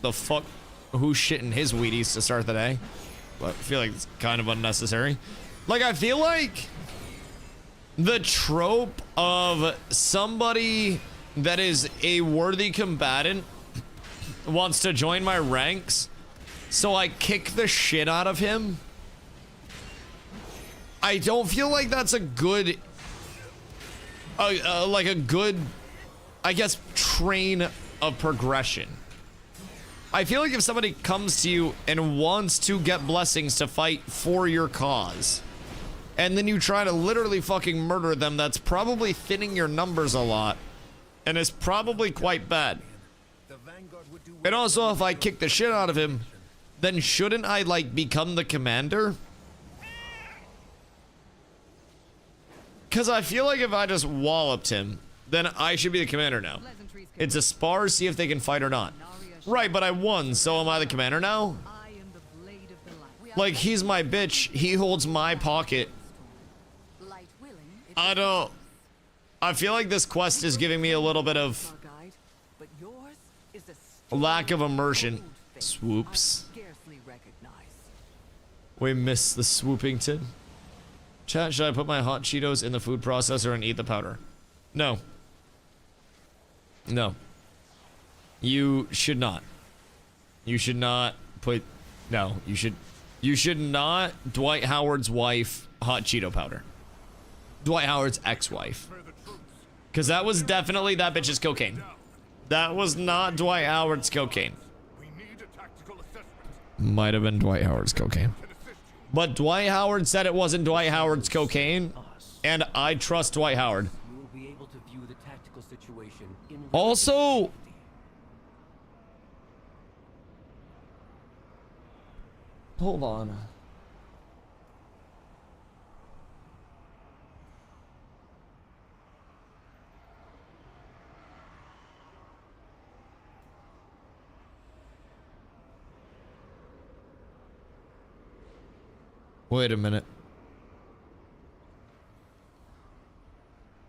the fuck who's shitting his Wheaties to start the day. But I feel like it's kind of unnecessary. Like, I feel like the trope of somebody that is a worthy combatant wants to join my ranks, so I kick the shit out of him. I don't feel like that's a good, like a good, I guess, train of progression. I feel like if somebody comes to you and wants to get blessings to fight for your cause, and then you try to literally fucking murder them, that's probably thinning your numbers a lot, and it's probably quite bad. And also, if I kick the shit out of him, then shouldn't I, like, become the commander? Because I feel like if I just walloped him, then I should be the commander now. It's a spar, see if they can fight or not. Right, but I won, so am I the commander now? Like, he's my bitch, he holds my pocket. I feel like this quest is giving me a little bit of lack of immersion. Swoops. We missed the swoopington. Chat, should I put my hot Cheetos in the food processor and eat the powder? No. No. You should not. You should not put... No, you should not Dwight Howard's wife hot Cheeto powder. Dwight Howard's ex-wife. Because that was definitely that bitch's cocaine. That was not Dwight Howard's cocaine. Might have been Dwight Howard's cocaine. But Dwight Howard said it wasn't Dwight Howard's cocaine, and I trust Dwight Howard. Also, hold on. Wait a minute.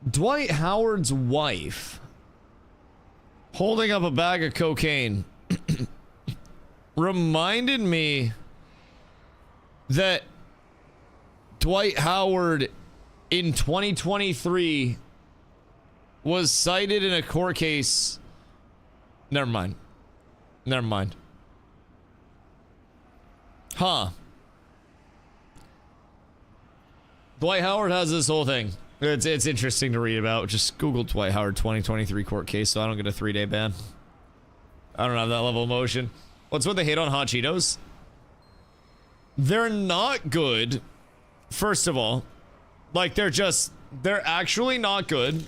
Dwight Howard's wife holding up a bag of cocaine reminded me that Dwight Howard in 2023 was cited in a court case. Never mind. Never mind. Huh. Dwight Howard has this whole thing. It's interesting to read about. Just Google Dwight Howard 2023 court case so I don't get a 3-day ban. I don't have that level of emotion. What's with the hate on hot Cheetos? They're not good. First of all, like they're actually not good.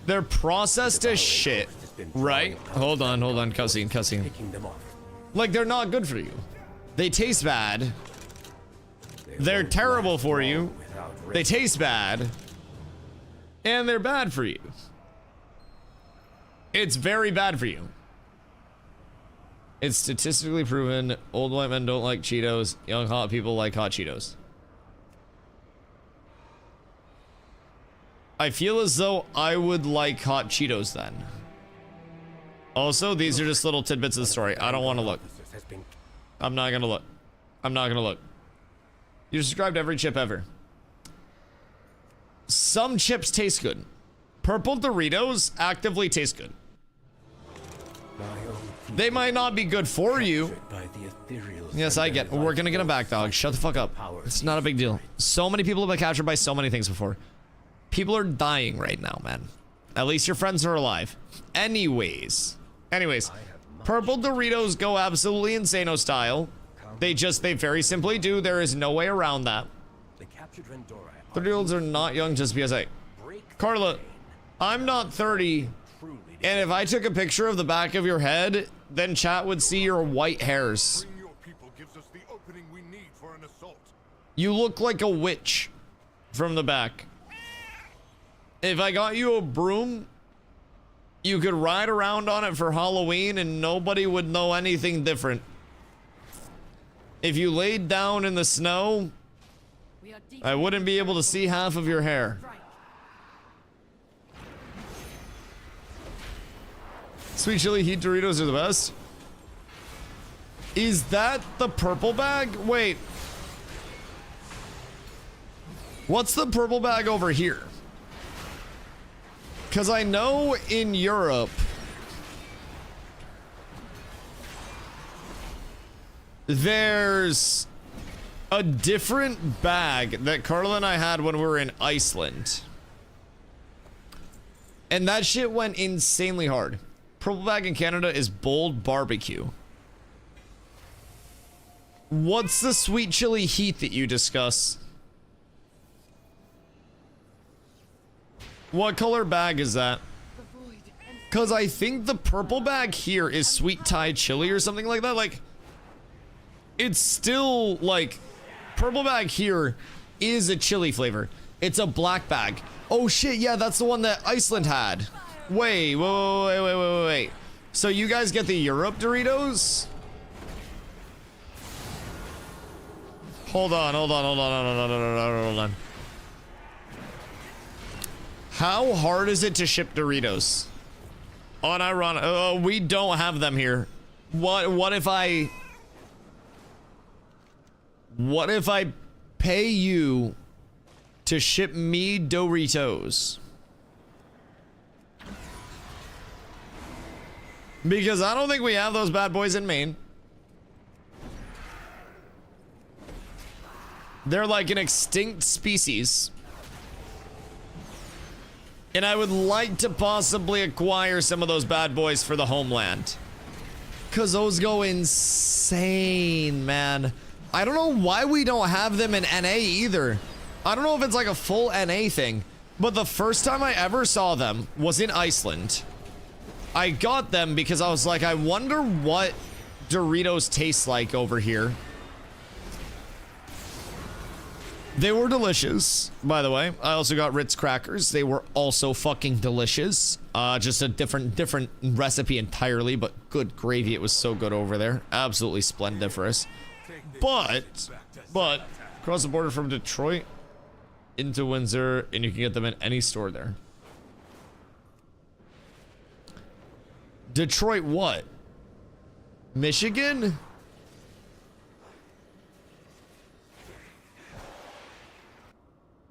They're processed as shit, right? Hold on, cussing. Like they're not good for you. They taste bad. They're terrible for you. They taste bad. And they're bad for you. It's very bad for you. It's statistically proven old white men don't like Cheetos. Young hot people like hot Cheetos. I feel as though I would like hot Cheetos then. Also, these are just little tidbits of the story. I don't want to look. I'm not gonna look. I'm not gonna look. You described every chip ever. Some chips taste good. Purple Doritos actively taste good. They might not be good for you. Yes, I get. We're gonna get them back, dog. Shut the fuck up. It's not a big deal. So many people have been captured by so many things before. People are dying right now, man. At least your friends are alive. Anyways, Purple Doritos go absolutely insano style. They very simply do. There is no way around that. 30-year-olds are not young just because Carla, I'm not 30. And if I took a picture of the back of your head, then chat would see your white hairs. You look like a witch from the back. If I got you a broom, you could ride around on it for Halloween and nobody would know anything different. If you laid down in the snow, I wouldn't be able to see half of your hair. Sweet chili heat Doritos are the best. Is that the purple bag? Wait. What's the purple bag over here? Because I know in Europe, there's a different bag that Carla and I had when we were in Iceland. And that shit went insanely hard. Purple bag in Canada is Bold Barbecue. What's the sweet chili heat that you discuss? What color bag is that? Because I think the purple bag here is sweet Thai chili or something like that. Like, it's still like, purple bag here is a chili flavor. It's a black bag. Oh shit, yeah, that's the one that Iceland had. Wait. So you guys get the Europe Doritos? Hold on. How hard is it to ship Doritos? Unironic. Oh, we don't have them here. What if I pay you to ship me Doritos? Because I don't think we have those bad boys in Maine. They're like an extinct species. And I would like to possibly acquire some of those bad boys for the homeland. Because those go insane, man. I don't know why we don't have them in NA either. I don't know if it's like a full NA thing. But the first time I ever saw them was in Iceland. I got them because I was like, I wonder what Doritos taste like over here. They were delicious, by the way. I also got Ritz crackers. They were also fucking delicious. Just a different recipe entirely, but good gravy. It was so good over there. Absolutely splendiferous. But Cross the border from Detroit into Windsor, and you can get them in any store there. Detroit what? Michigan?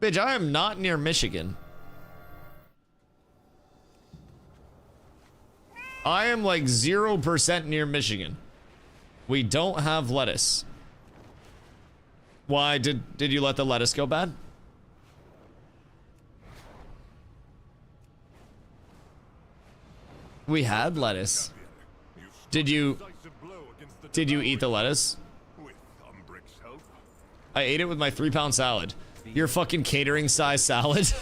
Bitch, I am not near Michigan. I am like 0% near Michigan. We don't have lettuce. Why did you let the lettuce go bad? We had lettuce. Did you eat the lettuce? I ate it with my 3-pound salad. Your fucking catering size salad.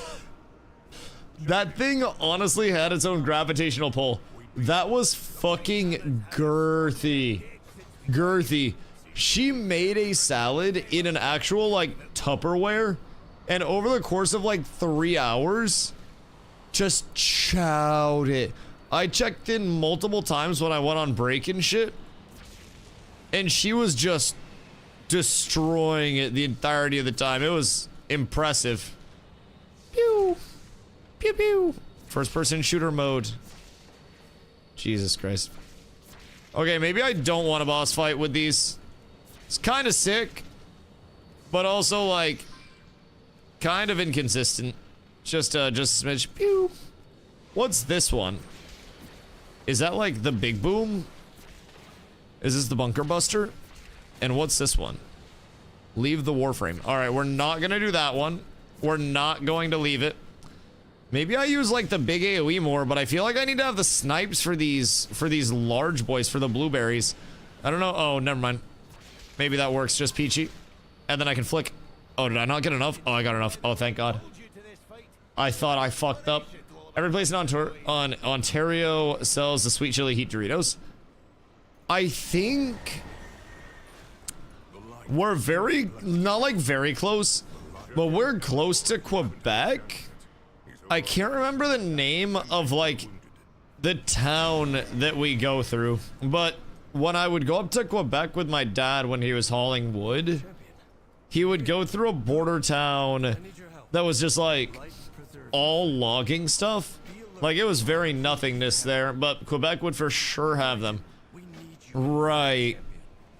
That thing honestly had its own gravitational pull. That was fucking girthy. Girthy. She made a salad in an actual like Tupperware, and over the course of like 3 hours, just chowed it. I checked in multiple times when I went on break and shit, and she was just destroying it the entirety of the time. It was impressive. Pew! Pew pew! First person shooter mode. Jesus Christ. Okay, maybe I don't want a boss fight with these. It's kind of sick, but also like kind of inconsistent. Just a smidge. Pew! What's this one? Is that like the big boom? Is this the bunker buster? And what's this one? Leave the warframe. All right, we're not gonna do that one. We're not going to leave it. Maybe I use like the big AoE more, but I feel like I need to have the snipes for these large boys, for the blueberries. I don't know. Oh, never mind. Maybe that works just peachy. And then I can flick. Oh, did I not get enough? Oh, I got enough. Oh, thank God. I thought I fucked up. Every place in Ontario sells the sweet chili heat Doritos. I think we're not like very close, but we're close to Quebec. I can't remember the name of like the town that we go through, but when I would go up to Quebec with my dad when he was hauling wood, he would go through a border town that was just like all logging stuff. Like it was very nothingness there, but Quebec would for sure have them. Right.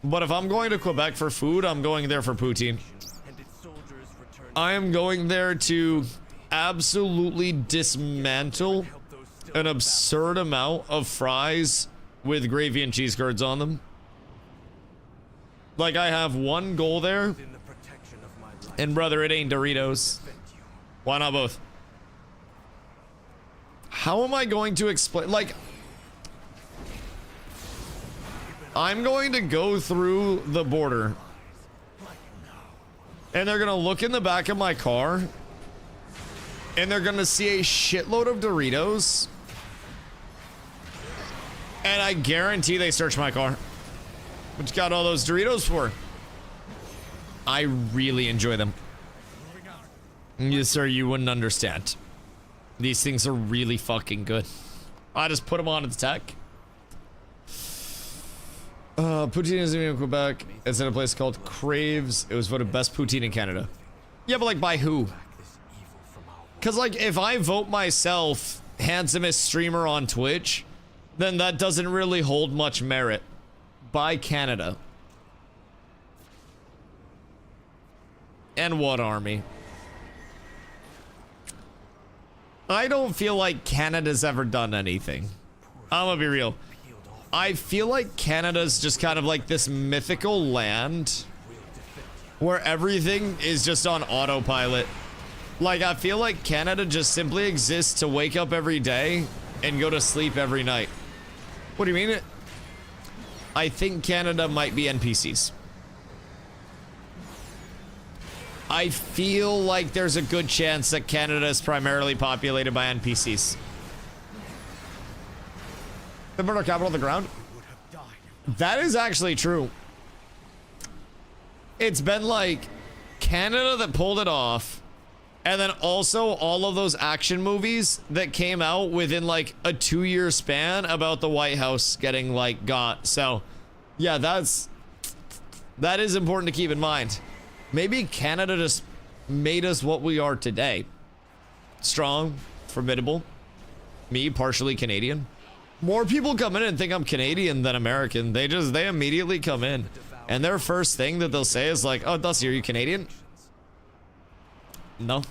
But if I'm going to Quebec for food, I'm going there for poutine. I am going there to absolutely dismantle an absurd amount of fries with gravy and cheese curds on them. Like I have one goal there, and brother, it ain't Doritos. Why not both? How am I going to explain? Like, I'm going to go through the border, and they're gonna look in the back of my car, and they're gonna see a shitload of Doritos, and I guarantee they search my car. What you got all those Doritos for? I really enjoy them. Yes, sir, you wouldn't understand. These things are really fucking good. I just put them on its tech. Poutine is in Quebec. It's in a place called Craves. It was voted best poutine in Canada. Yeah, but like by who? Because like if I vote myself handsomest streamer on Twitch, then that doesn't really hold much merit. By Canada. And what army? I don't feel like Canada's ever done anything. I'm gonna be real. I feel like Canada's just kind of like this mythical land where everything is just on autopilot. Like, I feel like Canada just simply exists to wake up every day and go to sleep every night. What do you mean? I think Canada might be NPCs. I feel like there's a good chance that Canada is primarily populated by NPCs. The murder capital of the ground? That is actually true. It's been like Canada that pulled it off, and then also all of those action movies that came out within like a 2-year span about the White House getting like got. So yeah, that is important to keep in mind. Maybe Canada just made us what we are today. Strong, formidable. Me, partially Canadian. More people come in and think I'm Canadian than American. They immediately come in. And their first thing that they'll say is like, oh, Dusty, are you Canadian? No.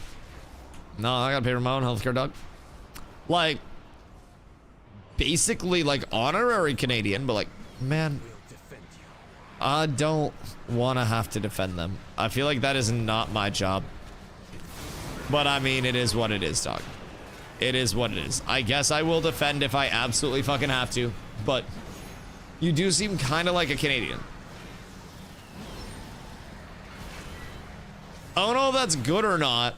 No, I gotta pay for my own healthcare, dog. Like, basically like honorary Canadian, but like, man, I don't want to have to defend them. I feel like that is not my job. But I mean, it is what it is, dog. It is what it is. I guess I will defend if I absolutely fucking have to, but you do seem kind of like a Canadian. I don't know if that's good or not.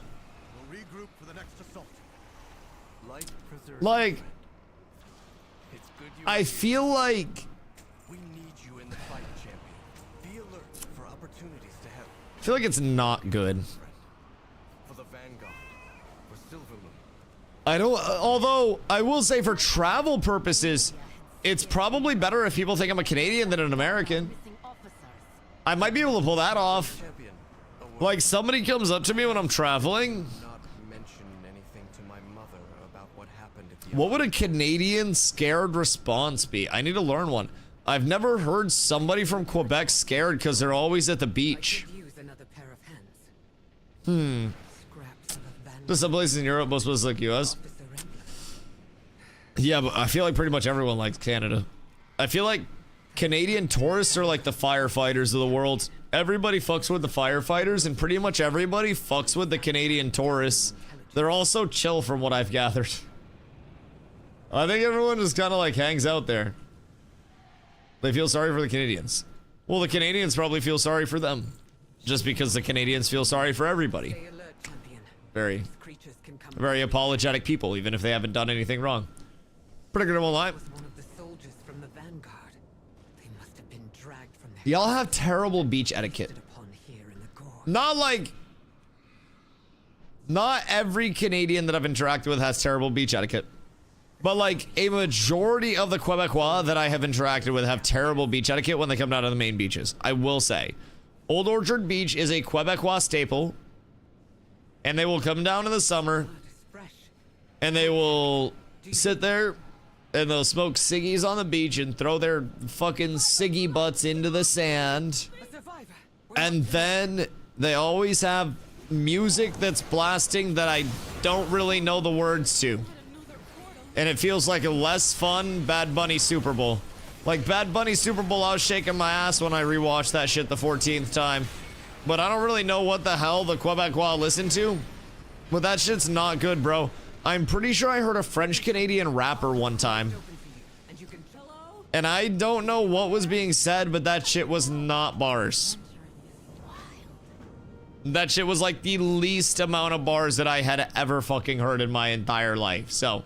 We'll regroup for the next assault. Life preserves. Like, It's good you I feel like we need you in the fight, champion. Be alert for opportunities to help. I feel like it's not good. For the Vanguard. For Silvermoon. I don't, although I will say for travel purposes, it's probably better if people think I'm a Canadian than an American. Missing officers. I might be able to pull that off. Champion. Like somebody comes up to me when I'm traveling. Not mention anything to my mother about what happened at the What would a Canadian scared response be? I need to learn one. I've never heard somebody from Quebec scared because they're always at the beach. I could use another pair of hands. Scraps of a van There's some places in Europe, most places like US. officer emblem. Yeah, but I feel like pretty much everyone likes Canada. I feel like Canadian tourists are like the firefighters of the world. Everybody fucks with the firefighters, and pretty much everybody fucks with the Canadian tourists. They're all so chill from what I've gathered. I think everyone just kind of like hangs out there. They feel sorry for the Canadians. Well, the Canadians probably feel sorry for them. Just because the Canadians feel sorry for everybody. Stay alert, champion. Very, These creatures can come. very apologetic people, even if they haven't done anything wrong. Pretty good line. Was one of the soldiers from the Vanguard. They must have been dragged from their Y'all have terrible beach etiquette. upon here in the gore. Not like... Not every Canadian that I've interacted with has terrible beach etiquette. But like, a majority of the Quebecois that I have interacted with have terrible beach etiquette when they come down to the main beaches. I will say. Old Orchard Beach is a Quebecois staple. And they will come down in the summer. Blood is fresh. And they will sit there. And they'll smoke ciggies on the beach and throw their fucking ciggy butts into the sand. A survivor. And then they always have music that's blasting that I don't really know the words to. And it feels like a less fun Bad Bunny Super Bowl. Like Bad Bunny Super Bowl, I was shaking my ass when I rewatched that shit the 14th time. But I don't really know what the hell the Quebecois listen to. But that shit's not good, bro. I'm pretty sure I heard a French-Canadian rapper one time. And you can And I don't know what was being said, but that shit was not bars. That shit was like the least amount of bars that I had ever fucking heard in my entire life, so.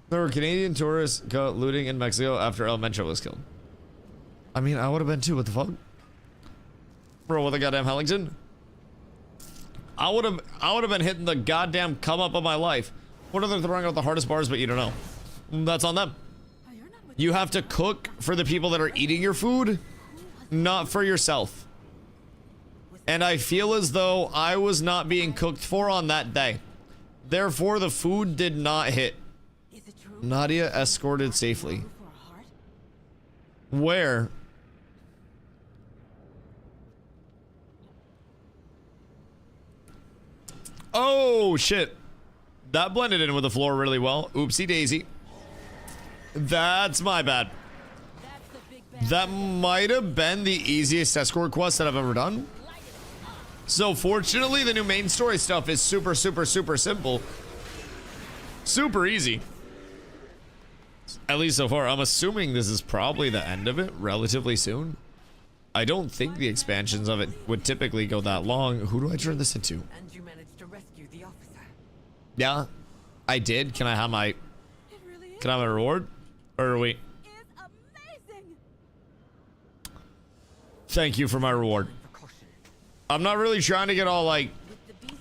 There were Canadian tourists caught looting in Mexico after El Mencho was killed. I mean, I would have been too, what the fuck? Bro, what the goddamn Hellington? I would have been hitting the goddamn come up of my life. What are they throwing out the hardest bars, but you don't know? That's on them. You have to cook for the people that are eating your food, not for yourself. And I feel as though I was not being cooked for on that day. Therefore, the food did not hit. Is it true? Nadia escorted safely. For a heart? Where? Oh, shit. That blended in with the floor really well. Oopsie daisy. That's my bad. That's the big bad. That might have been the easiest escort quest that I've ever done. So fortunately, the new main story stuff is super, super, super simple. Super easy. At least so far. I'm assuming this is probably the end of it relatively soon. I don't think the expansions of it would typically go that long. Who do I turn this into? And you managed to rescue the officer. Yeah, I did. Can I have my... It really is. Can I have a reward? Or are we... Is amazing. Thank you for my reward. Precaution. I'm not really trying to get all, like,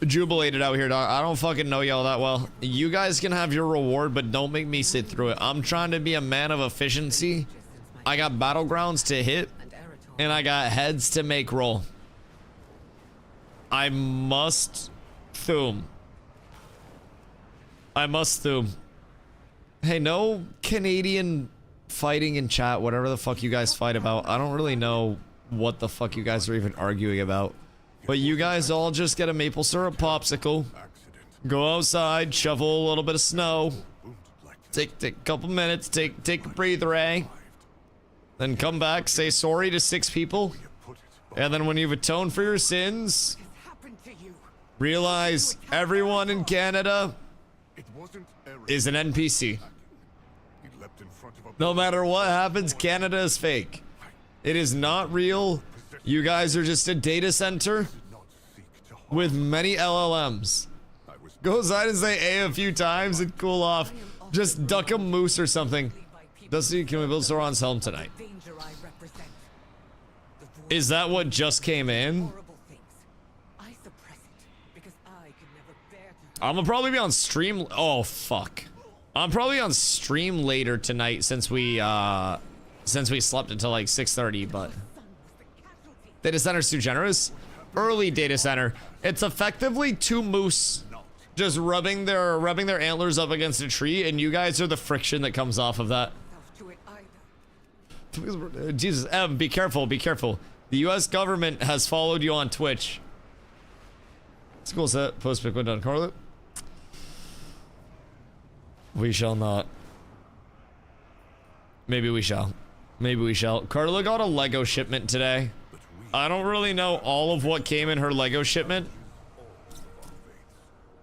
jubilated out here, dog. I don't fucking know y'all that well. You guys can have your reward, but don't make me sit through it. I'm trying to be a man of efficiency I got battlegrounds to hit, And Eritol. and I got heads to make roll. I must Thum. I must Thum. Hey, no Canadian fighting in chat, whatever the fuck you guys fight about. I don't really know what the fuck you guys are even arguing about. But you guys all just get a maple syrup popsicle, go outside, shovel a little bit of snow, take a couple minutes, take a breather, eh? Then come back, say sorry to 6 people, and then when you've atoned for your sins, Happened to you. realize everyone in Canada It wasn't Eric. is an NPC. He leapt in front of a No matter what happens, Canada is fake. It is not real. You guys are just a data center not seek to harm. with many LLMs. I was Go outside and say A a few times and cool off. Just duck a moose or something. Dusty, can we build Sauron's helm tonight? Danger I represent. The void Is that what just came in? horrible things. I suppress it because I could never bear to. I'm gonna probably be on stream. Oh fuck. I'm probably on stream later tonight since we slept until like 6:30, but data center's too generous. Early data center. It's effectively 2 moose just rubbing their antlers up against a tree, and you guys are the friction that comes off of that. To it either. Jesus, Em, be careful, be careful. The US government has followed you on Twitch. School set, post pick window on Carla. We shall not. Maybe we shall. Maybe we shall. Carla got a Lego shipment today. I don't really know all of what came in her Lego shipment,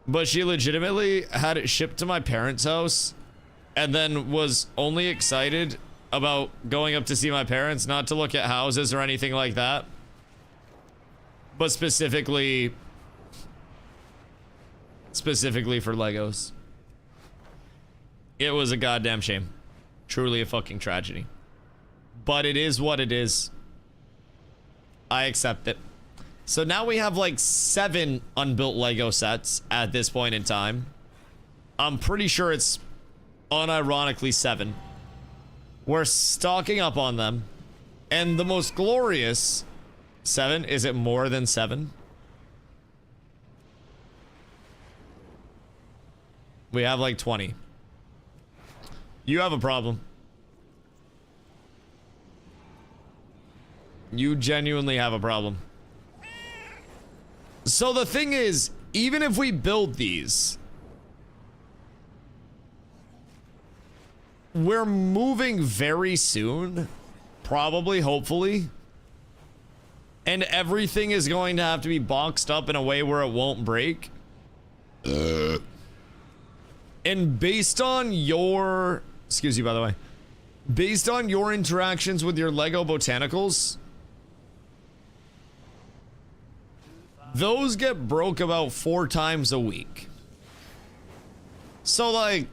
but she legitimately had it shipped to my parents' house and then was only excited about going up to see my parents, not to look at houses or anything like that, but specifically for Legos. It was a goddamn shame. Truly a fucking tragedy. But it is what it is. I accept it. So now we have like 7 unbuilt Lego sets at this point in time. I'm pretty sure it's unironically 7. We're stocking up on them. And the most glorious 7, is it more than 7? We have like 20. You have a problem. You genuinely have a problem. So the thing is, even if we build these, we're moving very soon, probably, hopefully, and everything is going to have to be boxed up in a way where it won't break. And based on your, excuse you by the way, based on your interactions with your Lego botanicals, those get broke about 4 times a week. So like,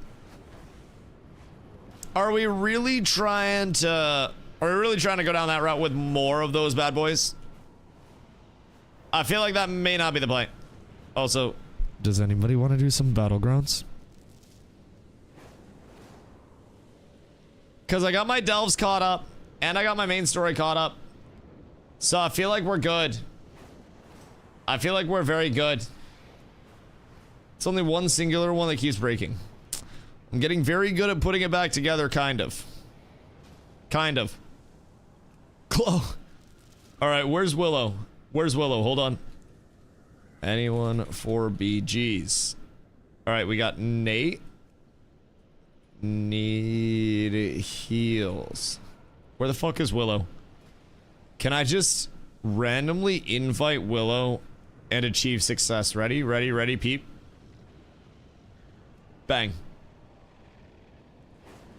are we really trying to go down that route with more of those bad boys? I feel like that may not be the play. Also, Does anybody want to do some battlegrounds? because I got my delves caught up and I got my main story caught up. So I feel like we're good. I feel like we're very good. It's only one singular one that keeps breaking. I'm getting very good at putting it back together, kind of. Kind of. All right, where's Willow? Where's Willow? Hold on. Anyone for BGs? All right, we got Nate. Need heals. Where the fuck is Willow? Can I just randomly invite Willow and achieve success? Ready, ready, ready, peep. Bang.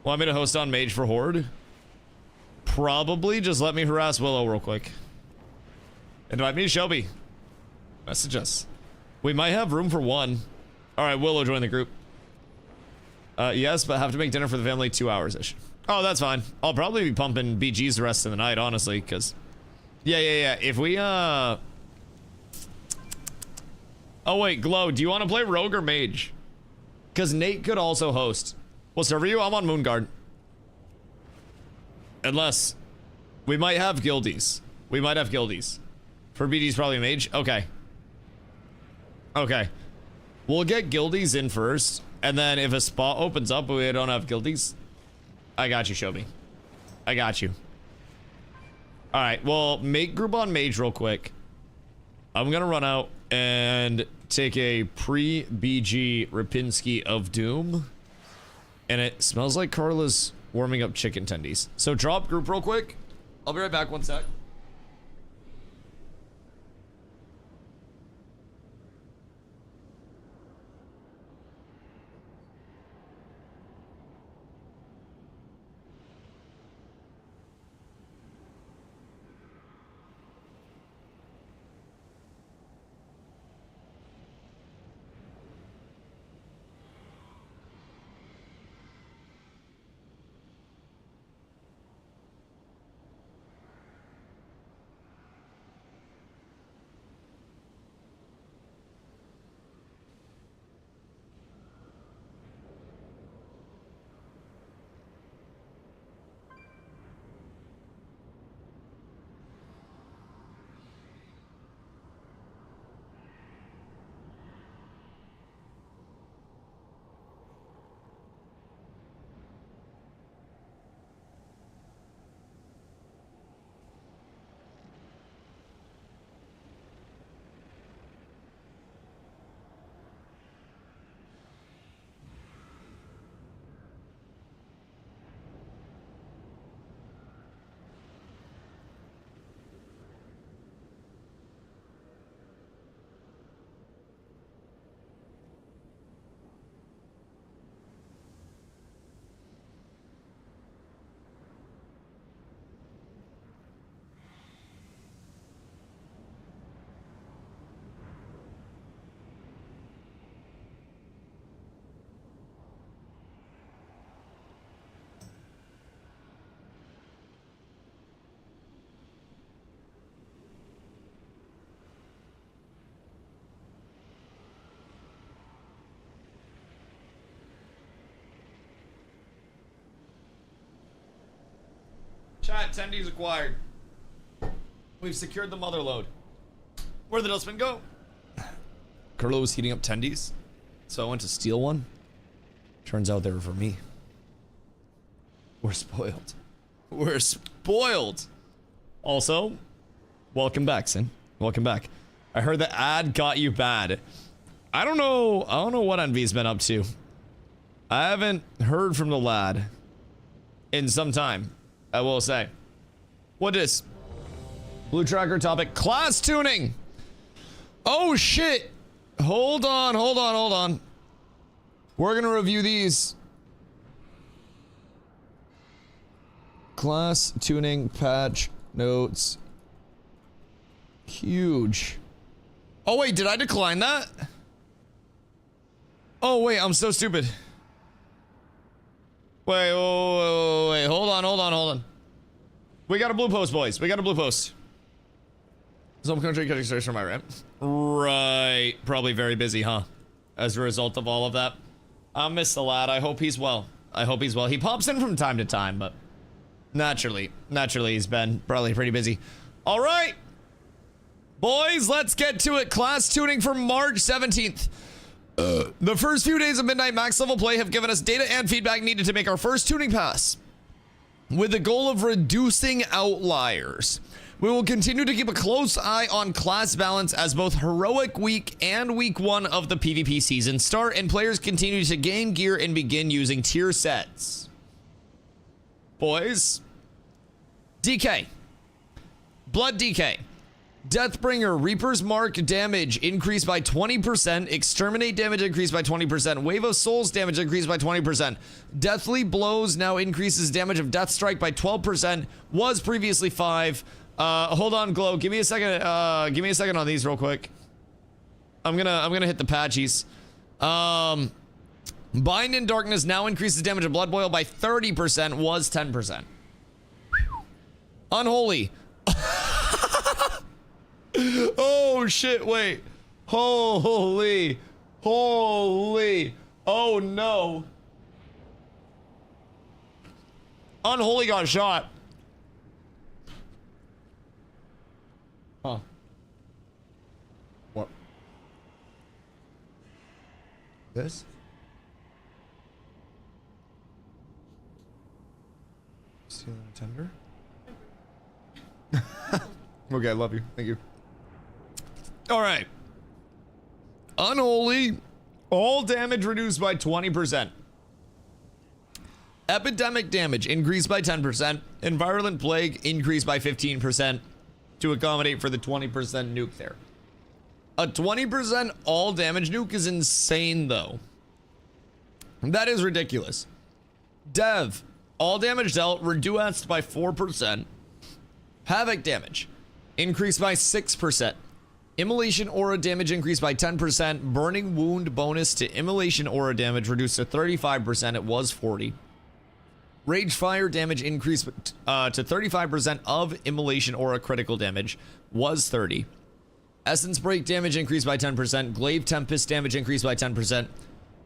Want me to host on Mage for Horde? Probably. Just let me harass Willow real quick. Invite me, Shelby. Message us. We might have room for 1. All right, Willow, join the group. Yes, but have to make dinner for the family 2 hours-ish. Oh, that's fine. I'll probably be pumping BGs the rest of the night, honestly, because... Yeah. If we, Oh, wait, Glow, do you want to play Rogue or Mage? Because Nate could also host. What server are you? I'm on Moonguard. Unless we might have guildies. We might have guildies. For BD's probably mage. Okay. Okay. We'll get guildies in first. And then if a spot opens up and we don't have guildies, I got you, Shobi. I got you. Alright, well, make group on mage real quick. I'm gonna run out and take a pre-BG Rapinski of Doom. And it smells like Carla's warming up chicken tendies. So drop group real quick. I'll be right back, 1 sec. Chat, tendies acquired. We've secured the mother load. Where'd the dustbin go? Carlo was heating up tendies, so I went to steal one. Turns out they were for me. We're spoiled. We're spoiled. Also, welcome back, Sin. Welcome back. I heard the ad got you bad. I don't know what Envy's been up to. I haven't heard from the lad in some time, I will say. What is Blue Tracker topic? Class tuning. Oh shit. Hold on. We're gonna review these. Class tuning patch notes. Huge. Oh wait, did I decline that? Oh wait, I'm so stupid. Wait, hold on. We got a blue post, boys. We got a blue post. Some country cutting stairs from my rent. Right. Probably very busy, huh? As a result of all of that. I miss the lad. I hope he's well. He pops in from time to time, but naturally he's been probably pretty busy. All right. Boys, let's get to it. Class tuning for March 17th. The first few days of Midnight Max level play have given us data and feedback needed to make our first tuning pass, with the goal of reducing outliers. We will continue to keep a close eye on class balance as both Heroic Week and Week 1 of the PvP season start and players continue to gain gear and begin using tier sets. Boys, DK, Blood DK, Deathbringer, Reaper's Mark damage increased by 20%, Exterminate damage increased by 20%, Wave of Souls damage increased by 20%, Deathly Blows now increases damage of Death Strike by 12%, was previously 5. Hold on, Glow, give me a second on these real quick. I'm gonna hit the patchies. Bind in Darkness now increases damage of Blood Boil by 30%, was 10%. Unholy. Oh shit, wait. Holy. Oh no. Unholy got shot. Huh. What? This? Stealing a tender? Okay, I love you. Thank you. All right. Unholy. All damage reduced by 20%. Epidemic damage increased by 10%. Environment plague increased by 15% to accommodate for the 20% nuke there. A 20% all damage nuke is insane though. That is ridiculous. Dev. All damage dealt reduced by 4%. Havoc damage increased by 6%. Immolation aura damage increased by 10%. Burning wound bonus to immolation aura damage reduced to 35%. It was 40. Rage fire damage increased to 35% of immolation aura critical damage was 30. Essence break damage increased by 10%. Glaive tempest damage increased by 10%.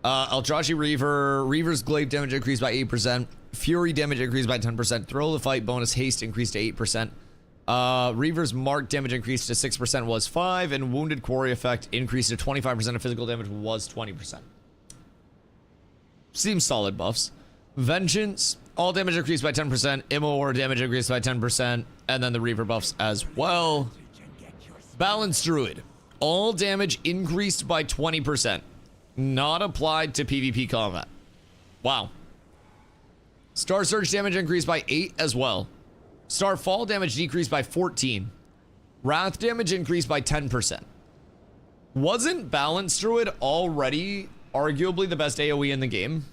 Eldrazi Reaver's glaive damage increased by 8%. Fury damage increased by 10%. Thrill of the fight bonus haste increased to 8%. Reaver's mark damage increased to 6% was 5, and wounded quarry effect increased to 25% of physical damage was 20%. Seems solid buffs. Vengeance, all damage increased by 10%. Immo or damage increased by 10%, and then the Reaver buffs as well. Balanced Druid, all damage increased by 20%. Not applied to PvP combat. Wow. Star Surge damage increased by 8 as well. Star Fall damage decreased by 14. Wrath damage increased by 10%. Wasn't Balanced Druid already arguably the best AoE in the game?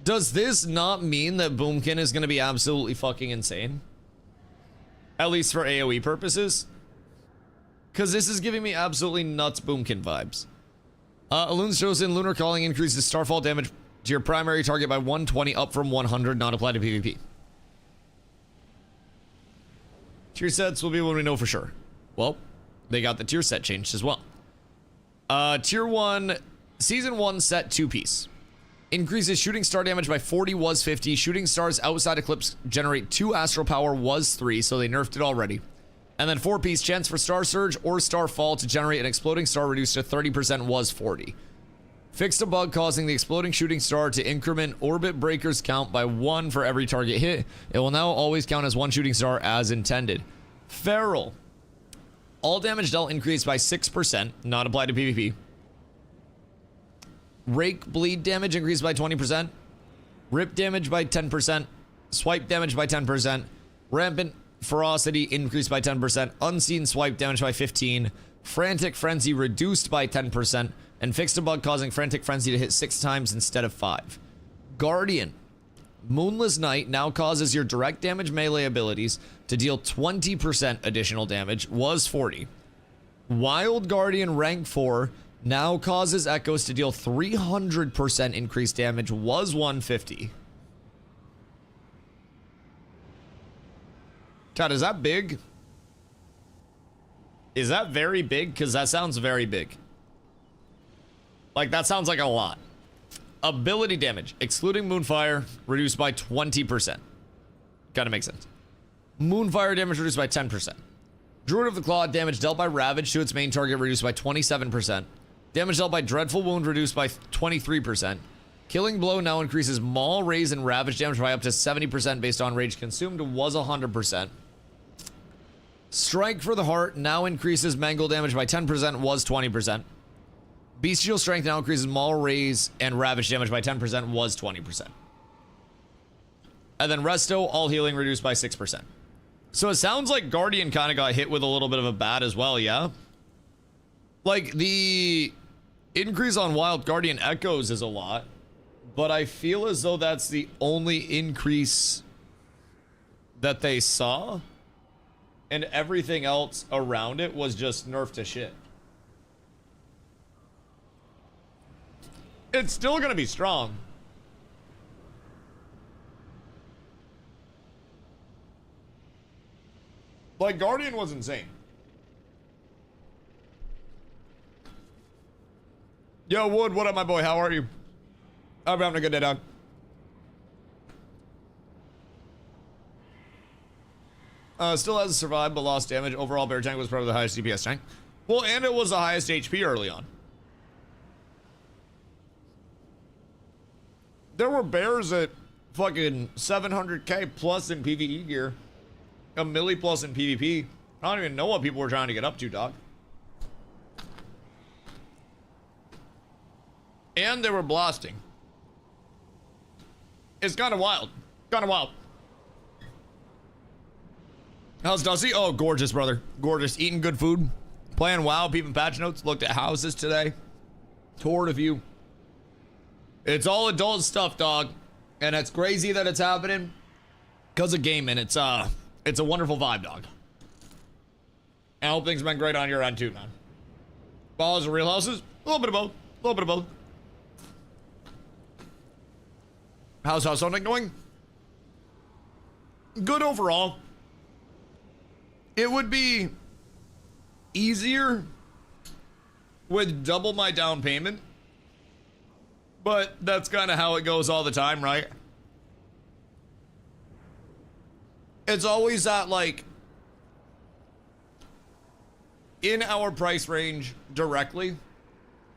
Does this not mean that Boomkin is going to be absolutely fucking insane? At least for AoE purposes? Because this is giving me absolutely nuts Boomkin vibes. Elun's Chosen, Lunar Calling increases Starfall damage to your primary target by 120 up from 100, not applied to PvP. Tier sets will be when we know for sure. Well, they got the tier set changed as well. Tier 1, Season 1 set 2-piece. Increases shooting star damage by 40 was 50. Shooting stars outside Eclipse generate 2 astral power was 3, so they nerfed it already. And then 4-piece, chance for Star Surge or Star Fall to generate an exploding star reduced to 30% was 40. Fixed a bug causing the exploding shooting star to increment orbit breakers count by 1 for every target hit. It will now always count as 1 shooting star as intended. Feral. All damage dealt increased by 6%, not applied to PvP. Rake bleed damage increased by 20%. Rip damage by 10%. Swipe damage by 10%. Rampant ferocity increased by 10%. Unseen swipe damage by 15%. Frantic frenzy reduced by 10%. And fixed a bug causing frantic frenzy to hit 6 times instead of 5. Guardian. Moonless Night now causes your direct damage melee abilities to deal 20% additional damage was 40. Wild Guardian rank 4 now causes echoes to deal 300% increased damage was 150. God, is that big? Is that very big? Because that sounds very big. Like, that sounds like a lot. Ability damage, excluding Moonfire, reduced by 20%. Gotta make sense. Moonfire damage reduced by 10%. Druid of the Claw damage dealt by Ravage to its main target reduced by 27%. Damage dealt by Dreadful Wound reduced by 23%. Killing Blow now increases Maul, Raise, and Ravage damage by up to 70% based on Rage consumed was 100%. Strike for the Heart now increases Mangle damage by 10% was 20%. Bestial Strength now increases Maul, Raise, and Ravage damage by 10% was 20%. And then Resto, all healing reduced by 6%. So it sounds like Guardian kind of got hit with a little bit of a bat as well, yeah? Like, the increase on Wild Guardian Echoes is a lot, but I feel as though that's the only increase that they saw, and everything else around it was just nerfed to shit. It's still gonna be strong. Like, Guardian was insane. Yo, Wood, what up, my boy? How are you? I'm having a good day, dog. Still hasn't survived, but lost damage. Overall, bear tank was probably the highest DPS tank. Well, and it was the highest HP early on. There were bears at fucking 700k plus in PvE gear. A milli plus in PvP. I don't even know what people were trying to get up to, dog. And they were blasting. It's kind of wild. Kind of wild. How's Dusty? Oh, gorgeous, brother. Gorgeous. Eating good food. Playing WoW, peeping patch notes. Looked at houses today. Toured a few. It's all adult stuff, dog. And it's crazy that it's happening because of gaming. It's a wonderful vibe, dog. I hope things have been great on your end too, man. Balls and real houses? A little bit of both. A little bit of both. How's house hunting going? Good overall. It would be easier with double my down payment, but that's kind of how it goes all the time, right? It's always that, like, in our price range directly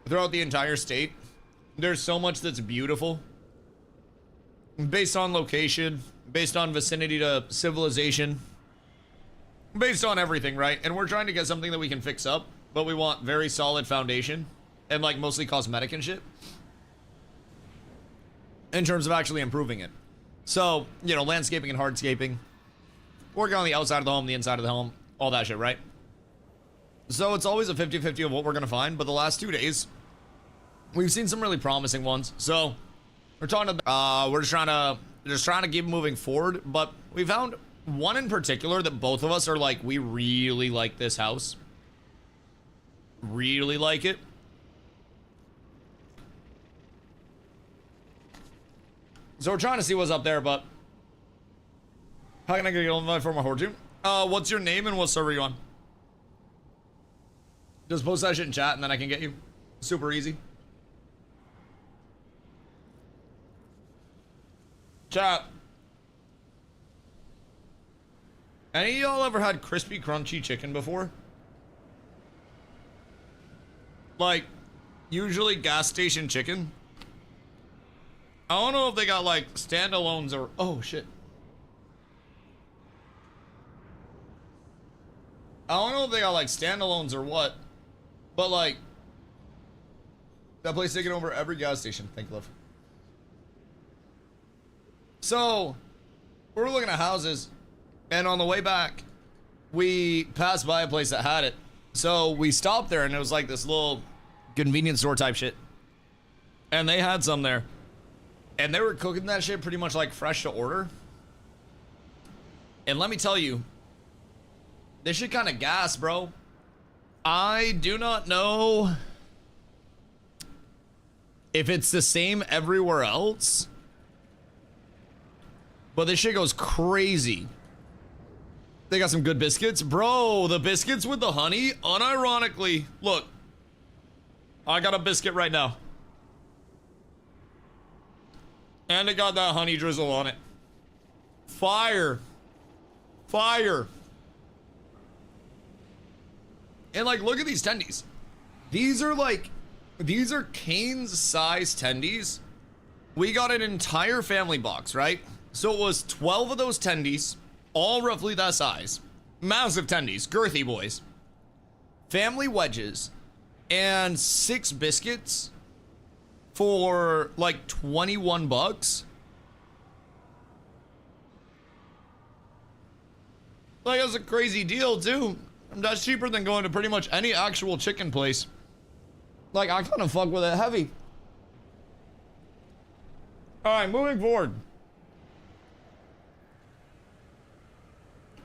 throughout the entire state, there's so much that's beautiful based on location, based on vicinity to civilization, based on everything, right? And we're trying to get something that we can fix up, but we want very solid foundation and like mostly cosmetic and shit in terms of actually improving it. So, you know, landscaping and hardscaping, working on the outside of the home, the inside of the home, all that shit, right? So it's always a 50-50 of what we're gonna find, but the last 2 days we've seen some really promising ones. So we're talking about, we're just trying to keep moving forward, but we found one in particular that both of us are like, we really like this house. Really like it. So we're trying to see what's up there, but how can I get an invite for my horde team? What's your name and what server are you on? Just post that shit in chat and then I can get you. Super easy. Chat. Any of y'all ever had crispy, crunchy chicken before? Like, usually gas station chicken. I don't know if they got like standalones or, oh shit. I don't know if they got like standalones or what, but like, that place taking over every gas station. Thank you, love. So, we're looking at houses, and on the way back, we passed by a place that had it. So we stopped there, and it was like this little convenience store type shit. And they had some there. And they were cooking that shit pretty much like fresh to order. And let me tell you, this shit kind of gas, bro. I do not know if it's the same everywhere else, but this shit goes crazy. They got some good biscuits. Bro, the biscuits with the honey, unironically, look, I got a biscuit right now. And it got that honey drizzle on it. Fire. Fire. And like, look at these tendies. These are Cane's size tendies. We got an entire family box, right? So it was 12 of those tendies, all roughly that size. Massive tendies, girthy boys. Family wedges, and 6 biscuits for like 21 bucks. Like, that's a crazy deal too. That's cheaper than going to pretty much any actual chicken place. Like, I kind of fuck with it heavy. All right, moving forward.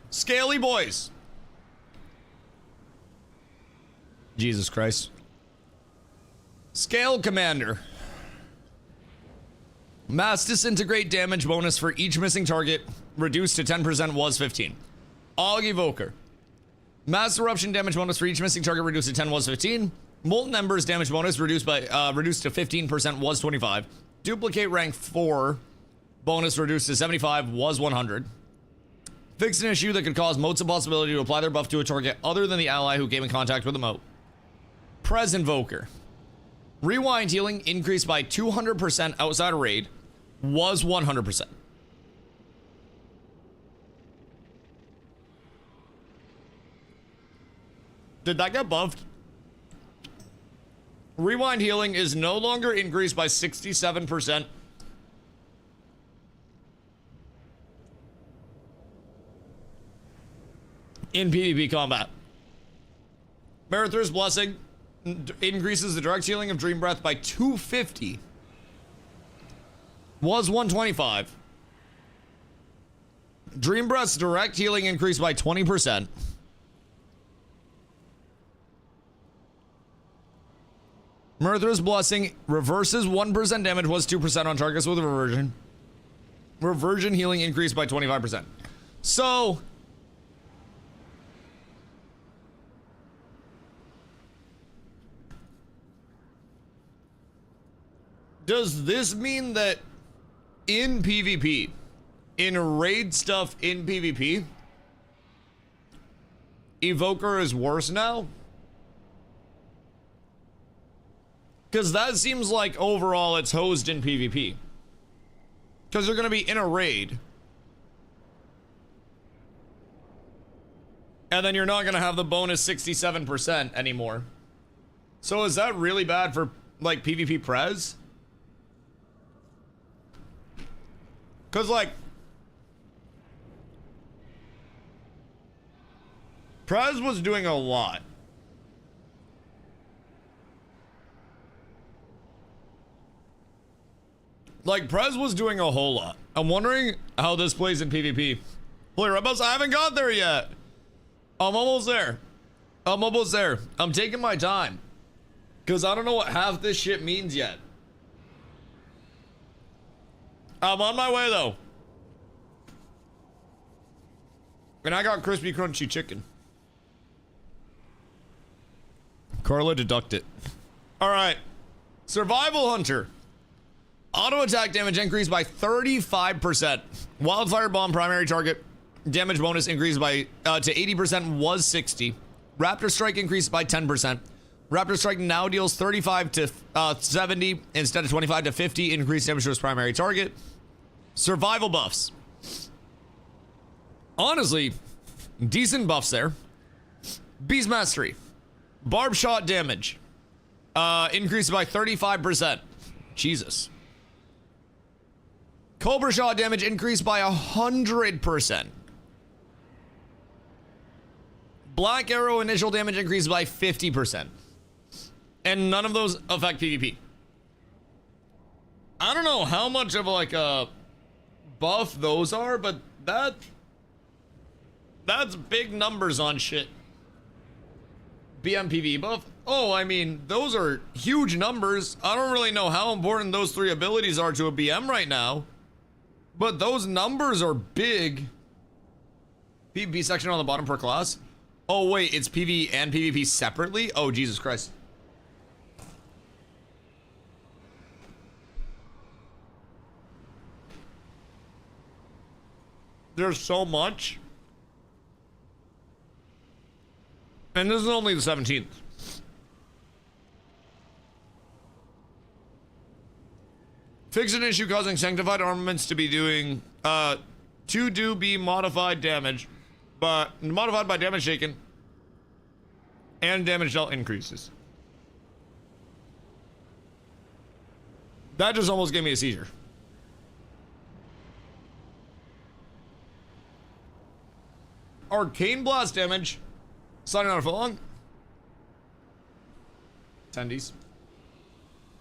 Scaly boys. Jesus Christ. Scale Commander. Mass disintegrate damage bonus for each missing target reduced to 10% was 15. Og Evoker. Mass eruption damage bonus for each missing target reduced to 10 was 15. Molten Embers damage bonus reduced to 15% was 25. Duplicate rank 4 bonus reduced to 75 was 100. Fix an issue that could cause motes a possibility to apply their buff to a target other than the ally who came in contact with the mote. Prez Invoker. Rewind healing increased by 200% outside of raid. Was 100%. Did that get buffed? Rewind healing is no longer increased by 67%. In PvP combat. Merither's Blessing increases the direct healing of Dream Breath by 250. Was 125. Dream Breath's direct healing increased by 20%. Merither's Blessing reverses 1% damage, was 2% on targets with reversion. Reversion healing increased by 25%. So does this mean that in PvP, in raid stuff in PvP, Evoker is worse now? Because that seems like overall it's hosed in PvP. Because they're going to be in a raid. And then you're not going to have the bonus 67% anymore. So is that really bad for, like, PvP Prez? Because, like, Prez was doing a lot. Like, Prez was doing a whole lot. I'm wondering how this plays in PvP. Play Rebels, I haven't got there yet. I'm almost there. I'm almost there. I'm taking my time. Because I don't know what half this shit means yet. I'm on my way, though. And I got crispy, crunchy chicken. Carla, deduct it. All right. Survival Hunter. Auto attack damage increased by 35%. Wildfire Bomb primary target damage bonus increased by to 80%, was 60. Raptor Strike increased by 10%. Raptor Strike now deals 35 to 70 instead of 25 to 50 increased damage to its primary target. Survival buffs. Honestly, decent buffs there. Beast Mastery. Barb Shot damage increased by 35%. Jesus. Cobra Shot damage increased by 100%. Black Arrow initial damage increased by 50%. And none of those affect PvP. I don't know how much of like a buff those are, but that's big numbers on shit. BM PvE buff? Oh, I mean, those are huge numbers. I don't really know how important those three abilities are to a BM right now. But those numbers are big. PvP section on the bottom per class. Oh, wait, it's PvE and PvP separately? Oh, Jesus Christ. There's so much. And this is only the 17th. Fix an issue causing sanctified armaments to be doing be modified damage, but modified by damage taken and damage dealt increases. That just almost gave me a seizure. Arcane Blast damage. Signing on for long. Attendees.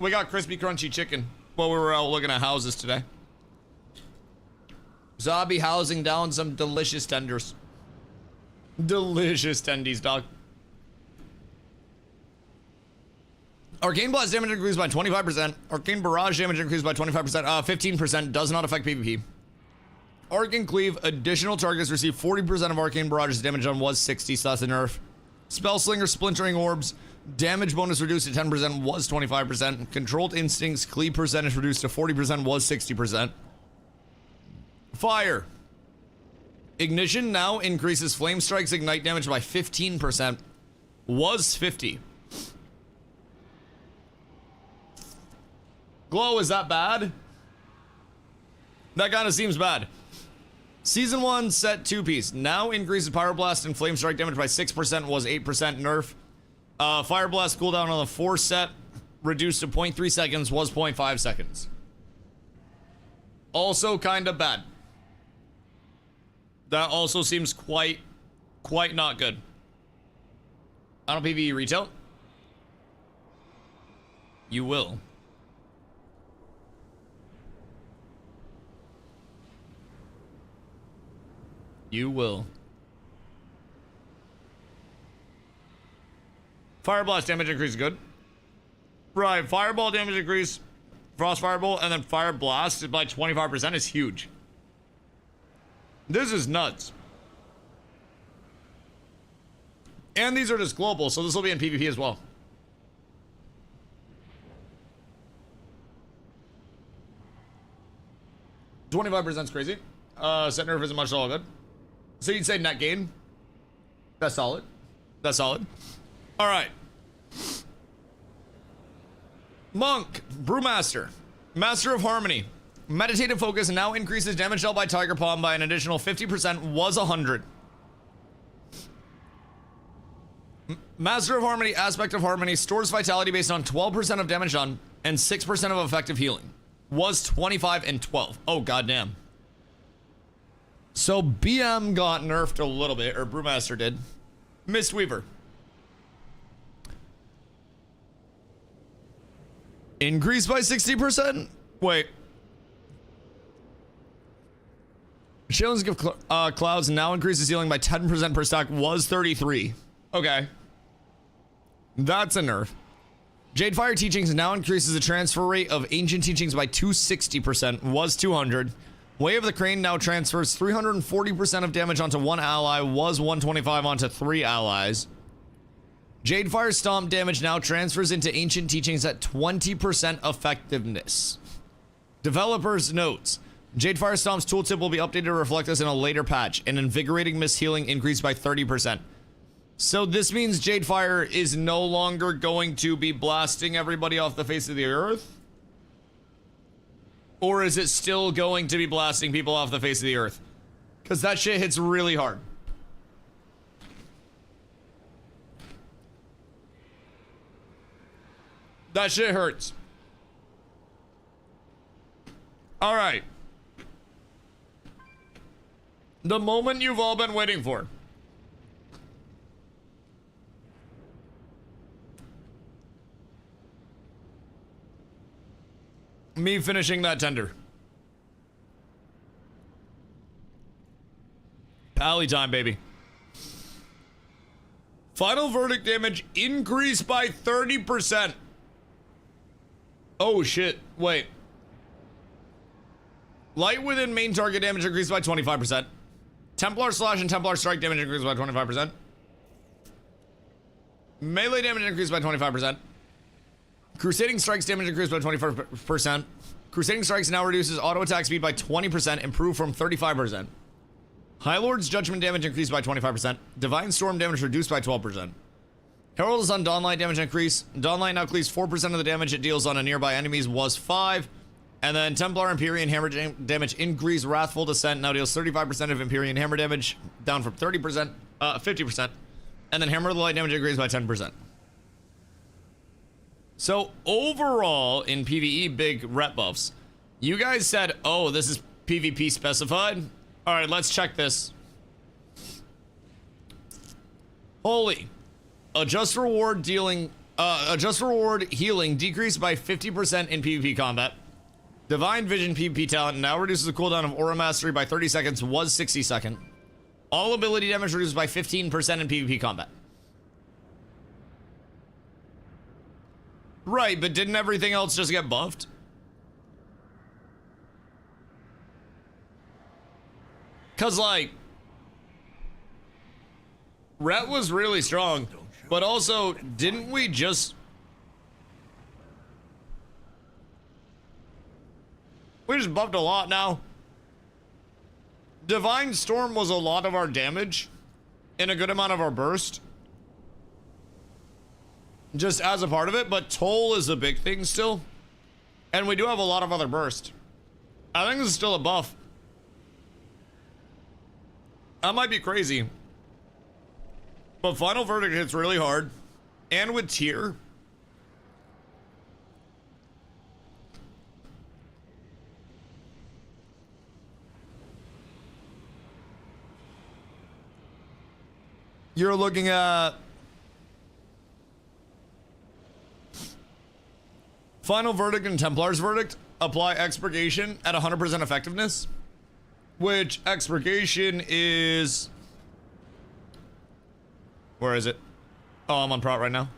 We got crispy crunchy chicken while we were out looking at houses today. Zombie housing down some delicious tenders. Delicious tendies, dog. Arcane Blast damage increased by 25%. Arcane Barrage damage increased by 25%. 15% does not affect PvP. Arcane Cleave, additional targets receive 40% of Arcane Barrage's damage on, was 60, so that's a nerf. Spellslinger Splintering Orbs, damage bonus reduced to 10%, was 25%. Controlled Instincts, cleave percentage reduced to 40%, was 60%. Fire. Ignition now increases flame strikes ignite damage by 15%. Was 50. Glow, is that bad? That kind of seems bad. Season 1 set 2-piece. Now increases Pyroblast and Flame Strike damage by 6%, was 8% nerf. Fire Blast cooldown on the 4 set, reduced to 0.3 seconds, was 0.5 seconds. Also kind of bad. That also seems quite not good. I don't PvE retail. You will. You will. Fire Blast damage increase is good. Right, Fireball damage increase, Frost Fireball, and then Fire Blast by 25% is huge. This is nuts. And these are just global, so this will be in PvP as well. $25% is crazy. Set nerf isn't much at all good. So you'd say net gain. That's solid. That's solid. All right. Monk, Brewmaster, Master of Harmony. Meditative focus now increases damage dealt by Tiger Palm by an additional 50%, was 100. Master of Harmony, Aspect of Harmony, stores vitality based on 12% of damage done and 6% of effective healing. Was 25 and 12. Oh, goddamn. So BM got nerfed a little bit, or Brewmaster did. Mistweaver. Increased by 60%? Wait. Shield's Gift Clouds now increases healing by 10% per stack, was 33. Okay. That's a nerf. Jadefire Teachings now increases the transfer rate of Ancient Teachings by 260%, was 200. Way of the Crane now transfers 340% of damage onto one ally, was 125 onto 3 allies. Jadefire Stomp damage now transfers into Ancient Teachings at 20% effectiveness. Developers notes, Jadefire Stomp's tooltip will be updated to reflect this in a later patch. An Invigorating Mist healing increased by 30%. So this means Jadefire is no longer going to be blasting everybody off the face of the earth? Or is it still going to be blasting people off the face of the earth? Because that shit hits really hard. That shit hurts. All right. The moment you've all been waiting for. Me finishing that tender. Pally time, baby. Final verdict damage increased by 30%. Oh shit, wait. Light within main target damage increased by 25%. Templar Slash and Templar Strike damage increased by 25%. Melee damage increased by 25%. Crusading Strikes damage increased by 25%. Crusading Strikes now reduces auto attack speed by 20%, improved from 35%. High Lord's Judgment damage increased by 25%. Divine Storm damage reduced by 12%. Herald is on Dawnlight damage increase. Dawnlight now cleaves 4% of the damage it deals on a nearby enemies, was 5. And then Templar Empyrean Hammer damage increase. Wrathful Descent now deals 35% of Empyrean Hammer damage, down from 30%, 50%. And then Hammer of the Light damage increased by 10%. So overall in PvE big rep buffs, you guys said, oh, this is PvP specified. All right, let's check this. Holy. Adjust reward healing decreased by 50% in PvP combat. Divine Vision PvP talent now reduces the cooldown of Aura Mastery by 30 seconds, was 60 seconds. All ability damage reduced by 15% in PvP combat. Right, but didn't everything else just get buffed? Cause like, Ret was really strong, but also, didn't we just... We just buffed a lot now. Divine Storm was a lot of our damage and a good amount of our burst. Just as a part of it, but Toll is a big thing still. And we do have a lot of other burst. I think this is still a buff. I might be crazy. But Final Verdict hits really hard. And with Tier. You're looking at Final Verdict and Templar's Verdict apply Expurgation at 100% effectiveness, which Expurgation is... Where is it? Oh, I'm on Prot right now.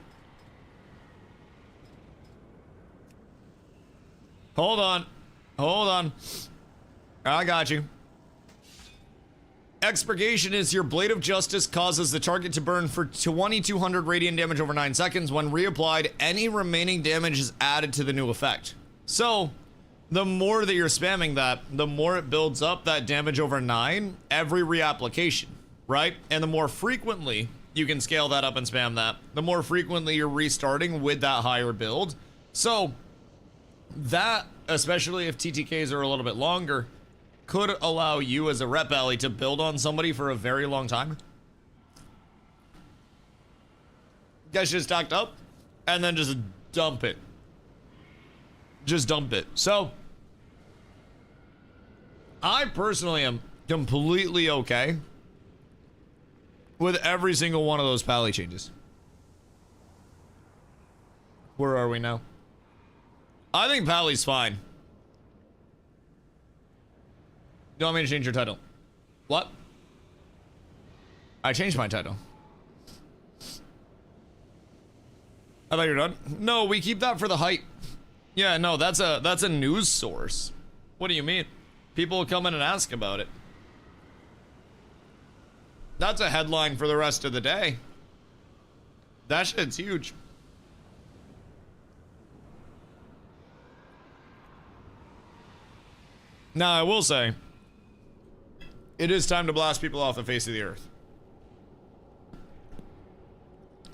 Hold on. Hold on. I got you. Expurgation is your Blade of Justice causes the target to burn for 2200 radiant damage over 9 seconds. When reapplied, any remaining damage is added to the new effect. So, the more that you're spamming that, the more it builds up that damage over 9 every reapplication, right? And the more frequently you can scale that up and spam that, the more frequently you're restarting with that higher build. So, that, especially if TTKs are a little bit longer, could allow you as a rep ally to build on somebody for a very long time. You guys just stacked up and then just dump it. Just dump it. So, I personally am completely okay with every single one of those pally changes. Where are we now? I think pally's fine. You want me to change your title? What? I changed my title. I thought you were done. No, we keep that for the hype. Yeah, no, that's a news source. What do you mean? People will come in and ask about it. That's a headline for the rest of the day. That shit's huge. Now, I will say, it is time to blast people off the face of the earth.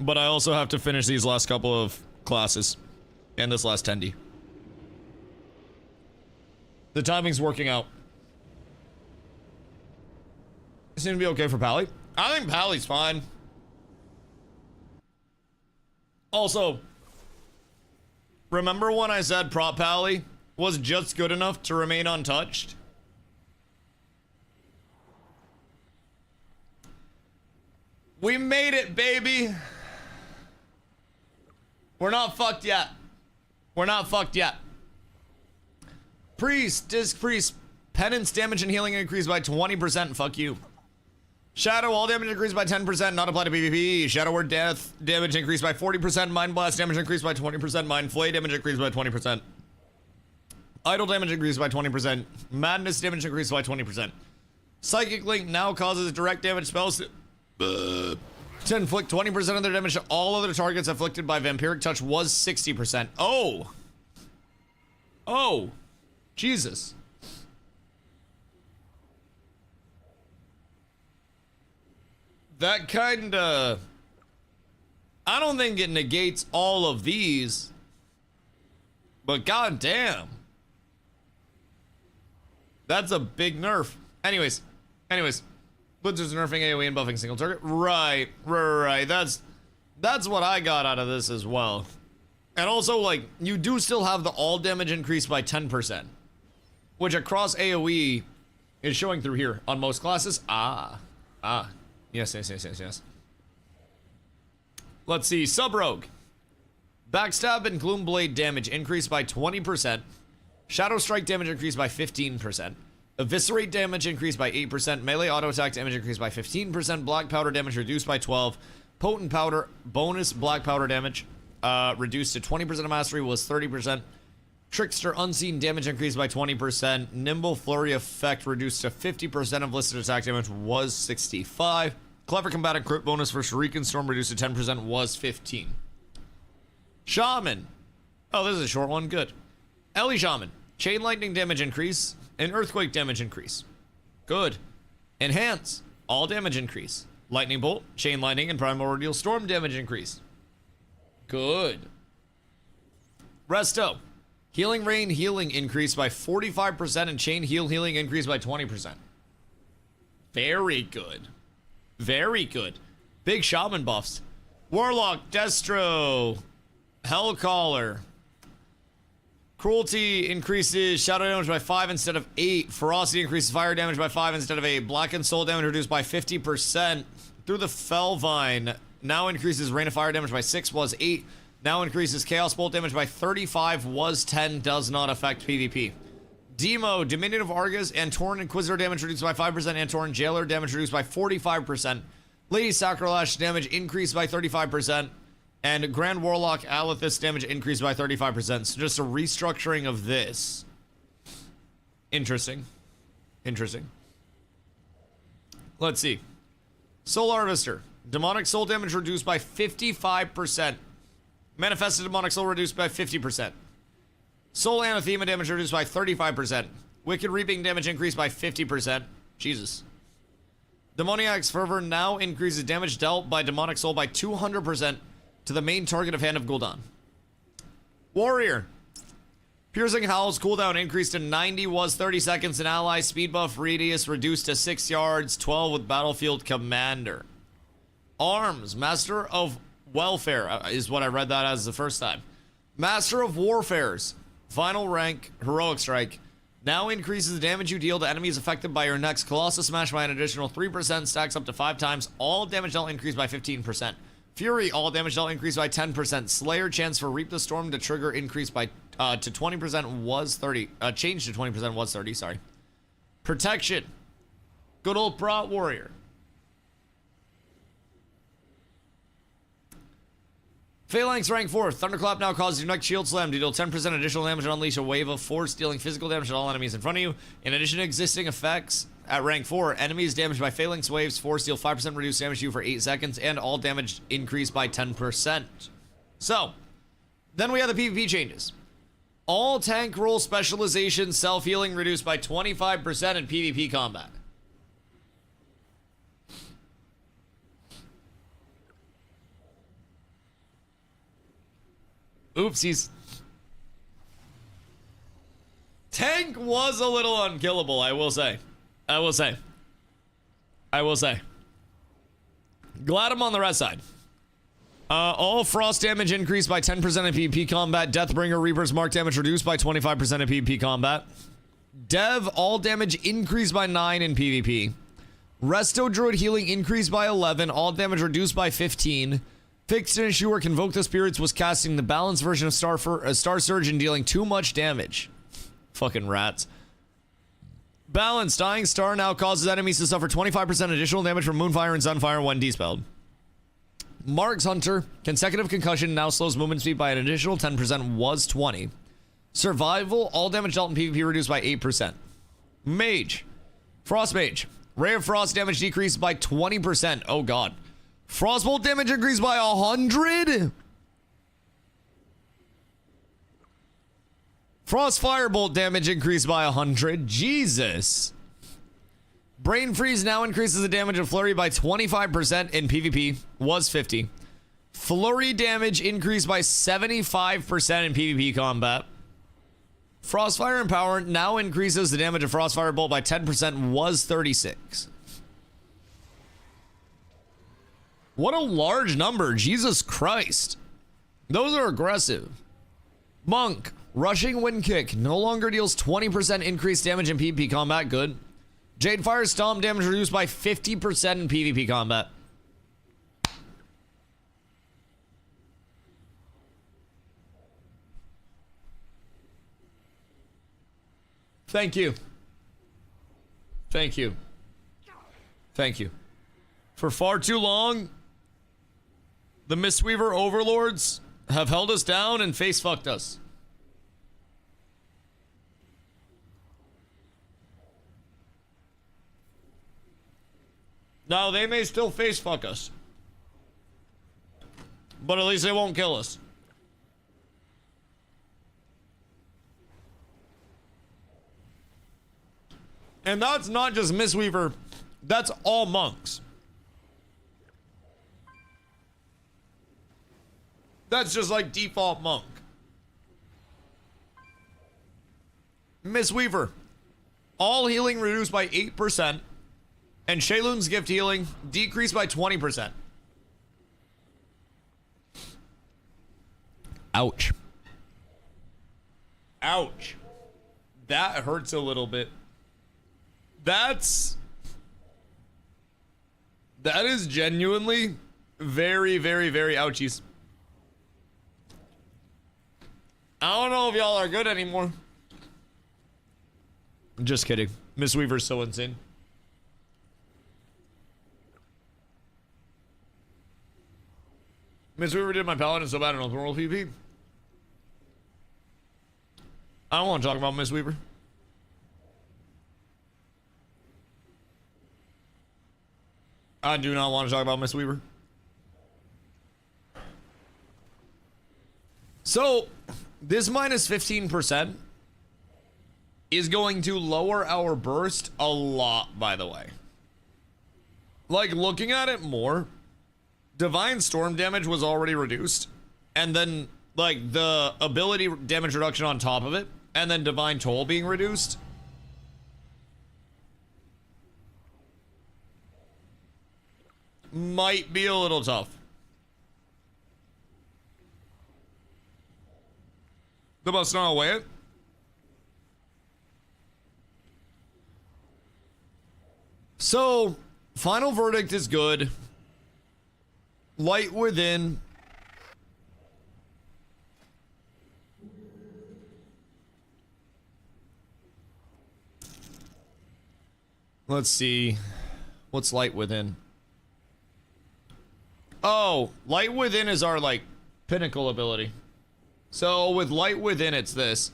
But I also have to finish these last couple of classes. And this last tendy. The timing's working out. Seem to be okay for Pally. I think Pally's fine. Also, remember when I said Prop Pally was just good enough to remain untouched? We made it, baby. We're not fucked yet. We're not fucked yet. Priest, Disc Priest, Penance damage and healing increased by 20%. Fuck you. Shadow, all damage increased by 10%, not applied to PvP. Shadow Word Death, damage increased by 40%. Mind Blast, damage increased by 20%. Mind Flay, damage increased by 20%. Idle damage increased by 20%. Madness, damage increased by 20%. Psychic Link now causes direct damage spells to inflict 20% of their damage to all other targets afflicted by Vampiric Touch was 60%. Oh! Oh! Jesus. That kinda... I don't think it negates all of these. But goddamn. That's a big nerf. Anyways. Blizzard's nerfing AoE and buffing single target. Right. That's what I got out of this as well. And also, like, you do still have the all damage increase by 10%. Which across AoE is showing through here on most classes. Yes. Let's see. Sub-Rogue. Backstab and Gloomblade damage increased by 20%. Shadow Strike damage increased by 15%. Eviscerate damage increased by 8%. Melee auto attack damage increased by 15%. Black powder damage reduced by 12%. Potent powder bonus black powder damage reduced to 20% of mastery was 30%. Trickster unseen damage increased by 20%. Nimble flurry effect reduced to 50% of listed attack damage was 65%. Clever combatant crit bonus for Shuriken Storm reduced to 10% was 15%. Shaman. Oh, this is a short one. Good. Ellie Shaman. Chain lightning damage increase and earthquake damage increase. Good. Enhance. All damage increase. Lightning Bolt, Chain Lightning, and Primordial Storm damage increase. Good. Resto. Healing Rain healing increase by 45% and Chain healing increase by 20%. Very good. Very good. Big Shaman buffs. Warlock, Destro, Hellcaller. Cruelty increases shadow damage by 5 instead of 8. Ferocity increases fire damage by 5 instead of 8. Blackened soul damage reduced by 50%. Through the Fellvine now increases rain of fire damage by 6, was 8. Now increases chaos bolt damage by 35, was 10. Does not affect PvP. Demo, Dominion of Argus and Tauren Inquisitor damage reduced by 5%, and Tauren Jailer damage reduced by 45%. Lady Sacrolash damage increased by 35%. And Grand Warlock Alethys damage increased by 35%. So just a restructuring of this. Interesting. Interesting. Let's see. Soul Harvester. Demonic Soul damage reduced by 55%. Manifested Demonic Soul reduced by 50%. Soul Anathema damage reduced by 35%. Wicked Reaping damage increased by 50%. Jesus. Demoniac's Fervor now increases damage dealt by Demonic Soul by 200%. To the main target of Hand of Gul'dan. Warrior. Piercing Howl's cooldown increased to 90, was 30 seconds, and ally speed buff radius reduced to 6 yards, 12 with Battlefield Commander. Arms. Master of Welfare is what I read that as the first time. Master of Warfare's final rank, Heroic Strike, now increases the damage you deal to enemies affected by your next Colossus Smash by an additional 3%, stacks up to 5 times. All damage dealt increased by 15%. Fury, all damage dealt increased by 10%. Slayer chance for Reap the Storm to trigger increased by to 20%, was 30. Changed to 20%, was 30, sorry. Protection. Good old Prot Warrior. Phalanx rank 4. Thunderclap now causes your next shield slam to deal 10% additional damage and unleash a wave of force, dealing physical damage to all enemies in front of you. In addition to existing effects, at rank 4, enemies damaged by Phalanx Waves Force deal 5% reduced damage to you for 8 seconds, and all damage increased by 10%. So, then we have the PvP changes. All tank role specialization self-healing reduced by 25% in PvP combat. Oopsies. Tank was a little unkillable, I will say. I will say. Glad I'm on the red side. All frost damage increased by 10% in PvP combat. Deathbringer Reaper's mark damage reduced by 25% in PvP combat. Dev, all damage increased by 9 in PvP. Resto Druid healing increased by 11. All damage reduced by 15. Fixed and Issue or Convoke the Spirits was casting the balanced version of Star Surge and dealing too much damage. Fucking rats. Balance. Dying Star now causes enemies to suffer 25% additional damage from Moonfire and Sunfire when dispelled. Mark's Hunter. Consecutive Concussion now slows movement speed by an additional 10%, was 20. Survival. All damage dealt in PvP reduced by 8%. Mage. Frost Mage. Ray of Frost damage decreased by 20%. Oh god. Frostbolt damage increased by 100. Frost Firebolt damage increased by 100. Jesus. Brain Freeze now increases the damage of Flurry by 25% in PvP, was 50. Flurry damage increased by 75% in PvP combat. Frostfire Empower now increases the damage of Frostfire Bolt by 10%, was 36. What a large number, Jesus Christ. Those are aggressive. Monk. Rushing Wind Kick no longer deals 20% increased damage in PvP combat. Good. Jadefire Stomp damage reduced by 50% in PvP combat. Thank you. Thank you. Thank you. For far too long, the Mistweaver overlords have held us down and face fucked us. Now, they may still face fuck us, but at least they won't kill us. And that's not just Mistweaver That's all monks. That's just like default monk. Miss Weaver. All healing reduced by 8%. And Shaylun's gift healing decreased by 20%. Ouch. Ouch. That hurts a little bit. That is genuinely very, very, very ouchies. I don't know if y'all are good anymore. Just kidding. Miss Weaver's so insane. Miss Weaver did my paladin so bad in open world PvP. I don't want to talk about Miss Weaver. I do not want to talk about Miss Weaver. So, this minus 15% is going to lower our burst a lot, by the way. Like, looking at it more, Divine Storm damage was already reduced, and then, like, the ability damage reduction on top of it, and then Divine Toll being reduced. Might be a little tough. The must not away it. So, Final Verdict is good. Light Within. Let's see. What's Light Within? Oh, Light Within is our, like, pinnacle ability. So, with Light Within, it's this.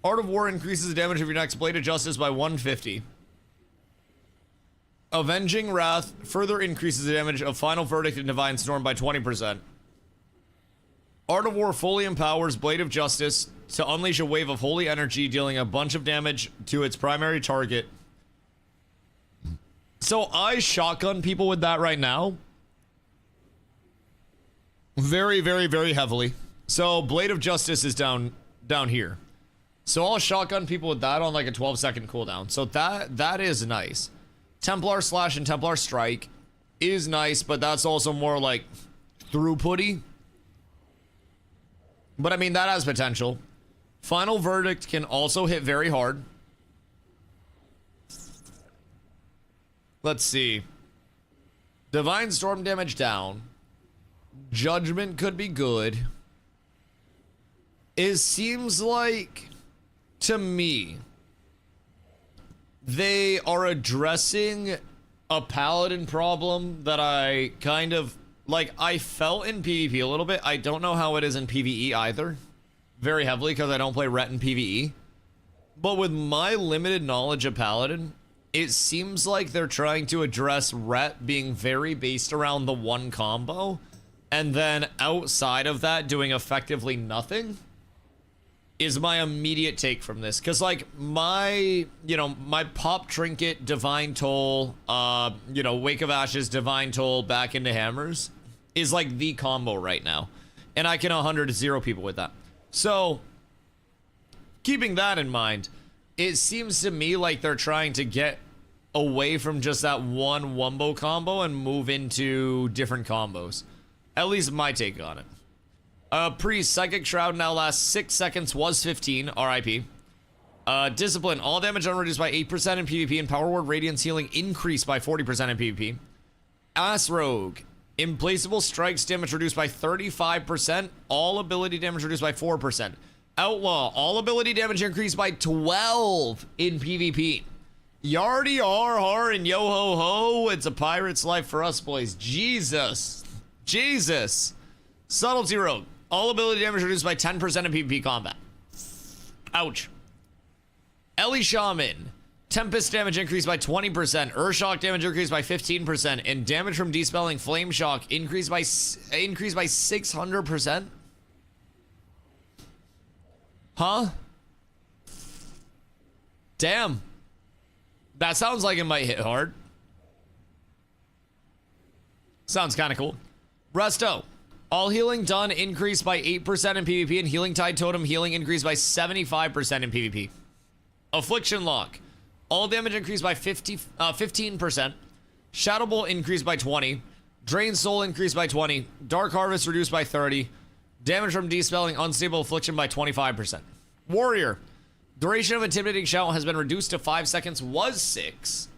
Art of War increases the damage of your next Blade of Justice by 150. Avenging Wrath further increases the damage of Final Verdict and Divine Storm by 20%. Art of War fully empowers Blade of Justice to unleash a wave of holy energy, dealing a bunch of damage to its primary target. So I shotgun people with that right now. Very, very, very heavily. So Blade of Justice is down here. So I'll shotgun people with that on like a 12-second cooldown. So that is nice. Templar Slash and Templar Strike is nice, but that's also more like throughputty. But I mean, that has potential. Final Verdict can also hit very hard. Let's see. Divine Storm damage down. Judgment could be good. It seems like, to me, they are addressing a paladin problem that I kind of, like, I felt in PvP a little bit. I don't know how it is in PvE either. Very heavily, because I don't play Ret in PvE. But with my limited knowledge of paladin, it seems like they're trying to address Ret being very based around the one combo, and then outside of that doing effectively nothing. Is my immediate take from this. Because, like, my Pop Trinket, Divine Toll, Wake of Ashes, Divine Toll, back into Hammers is, like, the combo right now. And I can 100-0 people with that. So, keeping that in mind, it seems to me like they're trying to get away from just that one wombo combo and move into different combos. At least my take on it. Priest, Psychic Shroud now lasts 6 seconds, was 15, RIP. Discipline, all damage unreduced by 8% in PvP, and Power Word Radiance healing increased by 40% in PvP. Ass Rogue, Implacable Strikes damage reduced by 35%, all ability damage reduced by 4%. Outlaw, all ability damage increased by 12 in PvP. Yardy har har and yo ho ho, it's a pirate's life for us boys. Jesus. Jesus. Subtlety Rogue, all ability damage reduced by 10% in PvP combat. Ouch. Ellie Shaman, Tempest damage increased by 20%, Urshock damage increased by 15%, and damage from Dispelling Flame Shock increased by 600%. Huh? Damn. That sounds like it might hit hard. Sounds kind of cool. Resto. All healing done increased by 8% in PvP, and healing tide totem healing increased by 75% in PvP. Affliction lock. All damage increased by 15%. Shadow bolt increased by 20. Drain soul increased by 20. Dark harvest reduced by 30. Damage from dispelling unstable affliction by 25%. Warrior. Duration of intimidating shout has been reduced to 5 seconds, was 6.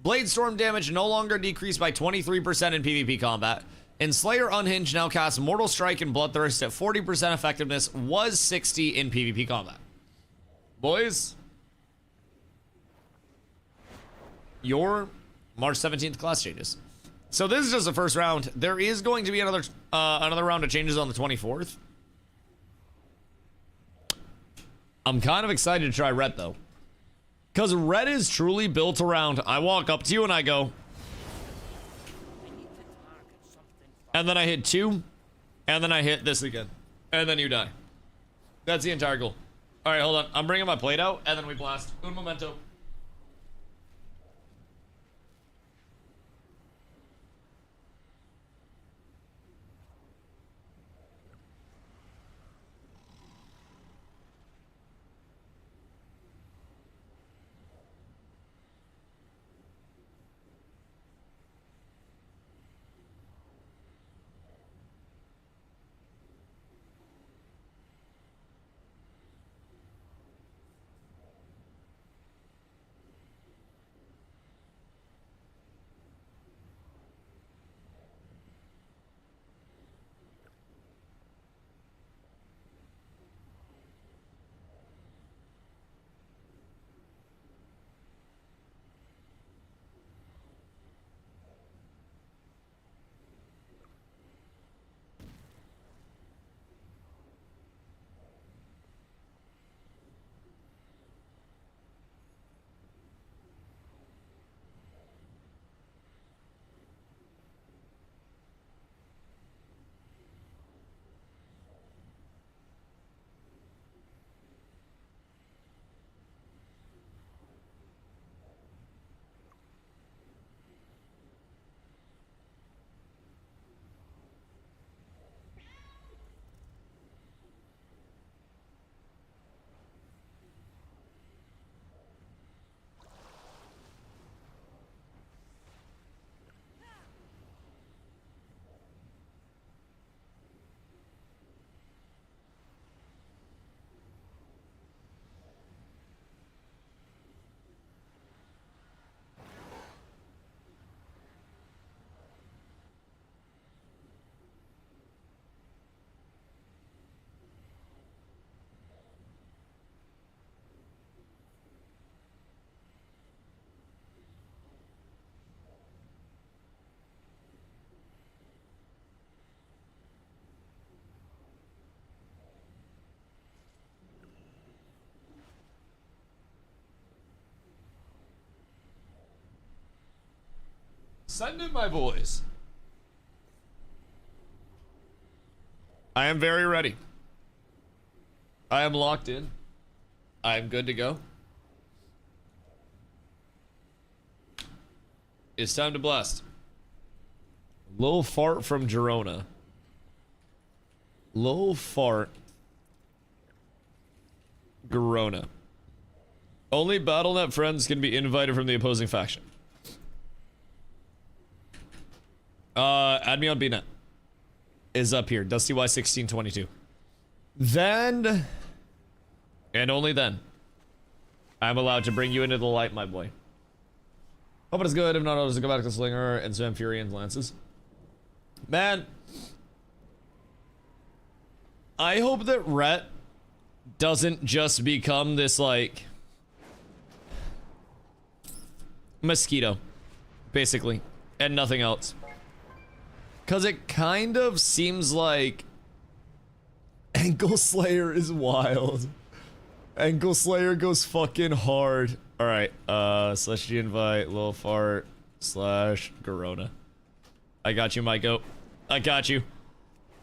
Blade storm damage no longer decreased by 23% in PvP combat. And Slayer Unhinged now casts Mortal Strike and Bloodthirst at 40% effectiveness, was 60 in PvP combat. Boys, your March 17th class changes. So this is just the first round. There is going to be another round of changes on the 24th. I'm kind of excited to try Ret though. Because Ret is truly built around, I walk up to you and I go, and then I hit 2, and then I hit this again, and then you die. That's the entire goal. All right, hold on. I'm bringing my plate out, and then we blast. Un momento. Send in my boys. I am very ready. I am locked in. I am good to go. It's time to blast. Little fart from Girona. Little fart. Girona. Only BattleNet friends can be invited from the opposing faction. Add me on BNet. Is up here. DustyWhy1622. Then, and only then, I'm allowed to bring you into the light, my boy. Hope it's good. If not, I'll just go back to Slinger and Spam Fury and Lances. Man, I hope that Ret doesn't just become this, like, mosquito, basically, and nothing else. Because it kind of seems like Ankle Slayer is wild. Ankle Slayer goes fucking hard. Alright, slash G invite, Lil Fart, slash Garona. I got you, Myko. I got you.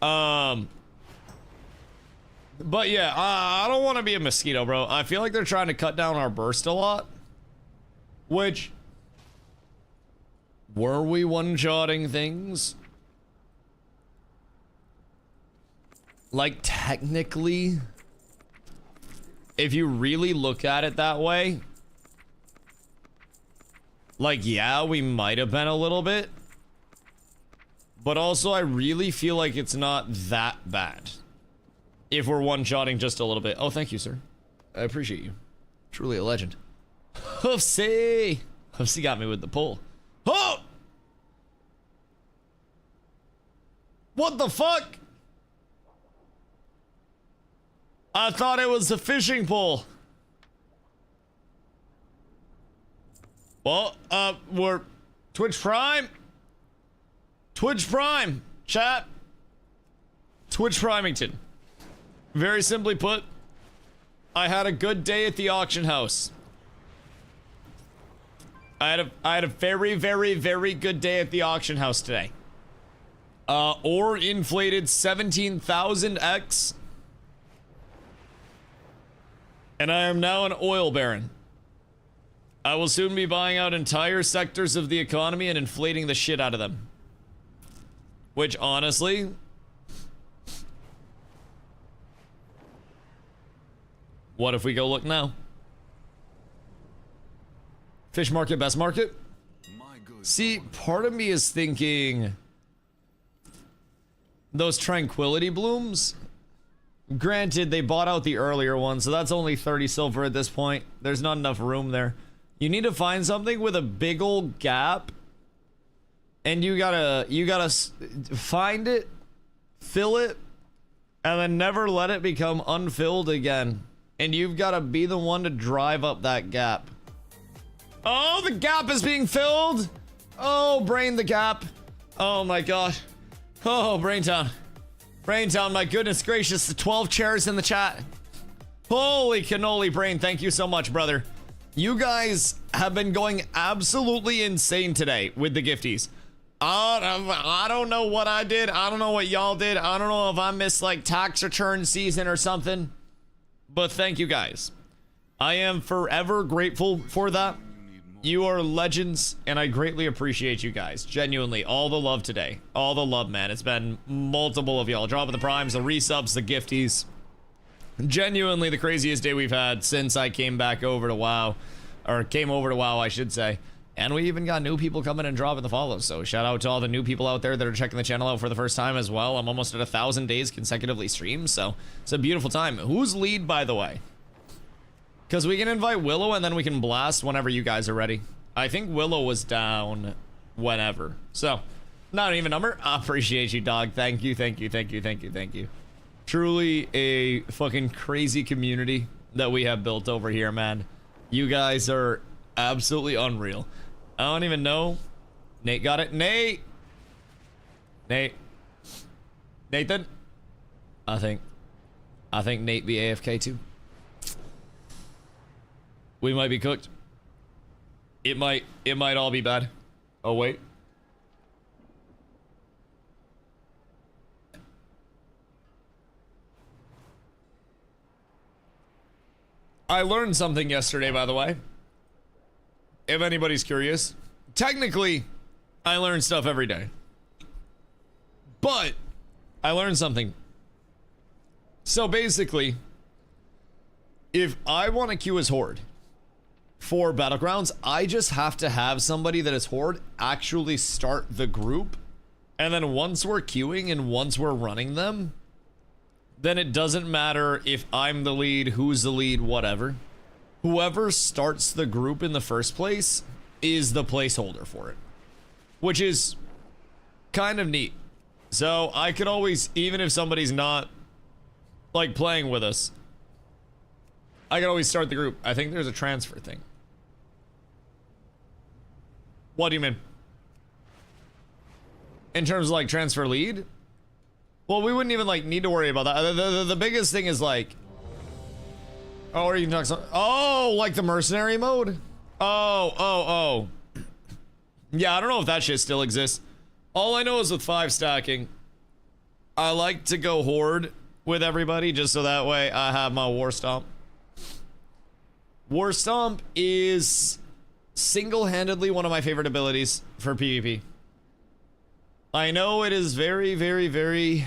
But yeah, I don't want to be a mosquito, bro. I feel like they're trying to cut down our burst a lot. Which, Were we one-shotting things? Like, technically, if you really look at it that way, like, yeah, we might have been a little bit. But also, I really feel like it's not that bad. If we're one-shotting just a little bit. Oh, thank you, sir. I appreciate you. Truly a legend. Hoofsy! Hoofsy got me with the pull. Oh! What the fuck? I thought it was a fishing pole. Well, we're Twitch Prime. Twitch Prime, chat. Twitch Primington. Very simply put, I had a good day at the auction house. I had a very, very, very good day at the auction house today. Ore inflated 17,000x. And I am now an oil baron. I will soon be buying out entire sectors of the economy and inflating the shit out of them. Which, honestly... What if we go look now? Fish market, best market? See, part of me is thinking... Those tranquility blooms? Granted, they bought out the earlier one, so that's only 30 silver at this point. There's not enough room there. You need to find something with a big old gap. And you gotta find it, fill it, and then never let it become unfilled again. And you've gotta be the one to drive up that gap. Oh, the gap is being filled! Oh, brain the gap. Oh my god. Oh, Braintown. Braintown, my goodness gracious, the 12 chairs in the chat. Holy cannoli, Brain, thank you so much, brother. You guys have been going absolutely insane today with the gifties. I don't know what I did. I don't know what y'all did. I don't know if I missed like tax return season or something. But thank you guys. I am forever grateful for that. You are legends, and I greatly appreciate you guys. Genuinely, all the love today. All the love, man. It's been multiple of y'all. Dropping the primes, the resubs, the gifties. Genuinely the craziest day we've had since I came back over to WoW. Or came over to WoW, I should say. And we even got new people coming and dropping the follows. So shout out to all the new people out there that are checking the channel out for the first time as well. I'm almost at 1,000 days consecutively streamed, so it's a beautiful time. Who's lead, by the way? Because we can invite Willow and then we can blast whenever you guys are ready. I think Willow was down whenever. So, not an even number. I appreciate you, dog. Thank you, thank you, thank you, thank you, thank you. Truly a fucking crazy community that we have built over here, man. You guys are absolutely unreal. I don't even know. Nate got it. Nate! Nate. Nathan? I think Nate be AFK too. We might be cooked. It might all be bad. Oh, wait. I learned something yesterday, by the way. If anybody's curious. Technically, I learn stuff every day. But, I learned something. So basically, if I want to queue as Horde for Battlegrounds, I just have to have somebody that is Horde actually start the group. And then once we're queuing and once we're running them, then it doesn't matter if I'm the lead, who's the lead, whatever. Whoever starts the group in the first place is the placeholder for it. Which is kind of neat. So I could always, even if somebody's not like playing with us, I can always start the group. I think there's a transfer thing. What do you mean? In terms of like transfer lead? Well, we wouldn't even like need to worry about that. The biggest thing is like, oh, or you can talk some, oh, like the mercenary mode? Oh. Yeah, I don't know if that shit still exists. All I know is with 5 stacking, I like to go Horde with everybody just so that way I have my War Stomp. War Stomp is Single-handedly one of my favorite abilities for PvP. I know it is very, very, very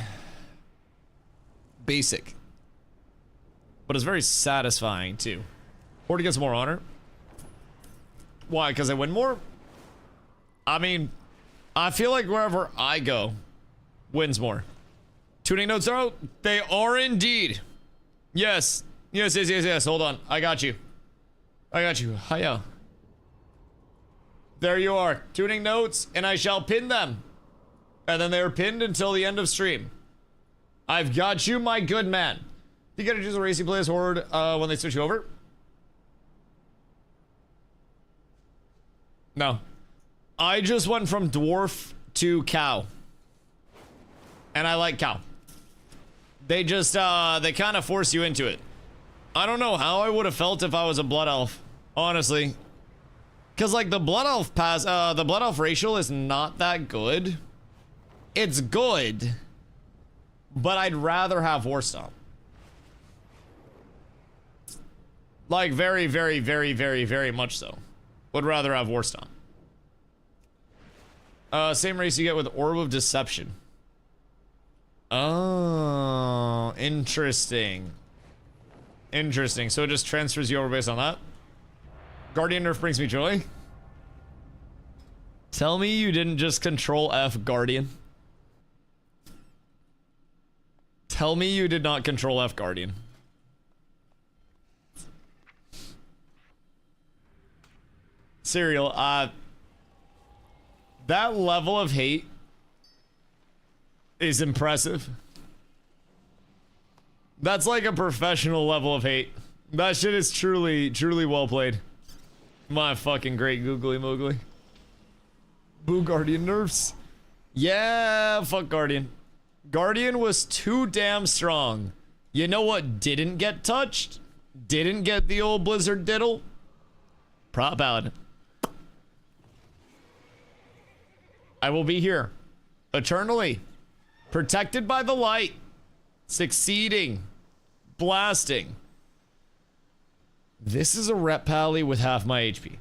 basic, but it's very satisfying too. Horde gets more honor. Why? Because I win more? I mean, I feel like wherever I go, wins more. Tuning notes are out. They are indeed. Yes. Yes, yes, yes, yes. Hold on. I got you. I got you. Hiya. There you are. Tuning notes, and I shall pin them. And then they are pinned until the end of stream. I've got you, my good man. You gotta choose a race you play as Horde when they switch you over? No. I just went from Dwarf to Cow. And I like Cow. They just, they kind of force you into it. I don't know how I would have felt if I was a Blood Elf, honestly. Because, like, the Blood Elf the Blood Elf racial is not that good. It's good, but I'd rather have Warstomp. Like, very, very, very, very, very much so. Would rather have Warstomp. Same race you get with Orb of Deception. Oh, interesting. Interesting. So it just transfers you over based on that. Guardian nerf brings me joy. Tell me you didn't just control F Guardian. Tell me you did not control F Guardian. Serial, that level of hate is impressive. That's like a professional level of hate. That shit is truly, truly well played. My fucking great googly moogly. Boo Guardian nerfs. Yeah, fuck Guardian. Guardian was too damn strong. You know what didn't get touched? Didn't get the old Blizzard diddle? Prop Paladin. I will be here. Eternally. Protected by the light. Succeeding. Blasting. This is a rep pally with half my HP.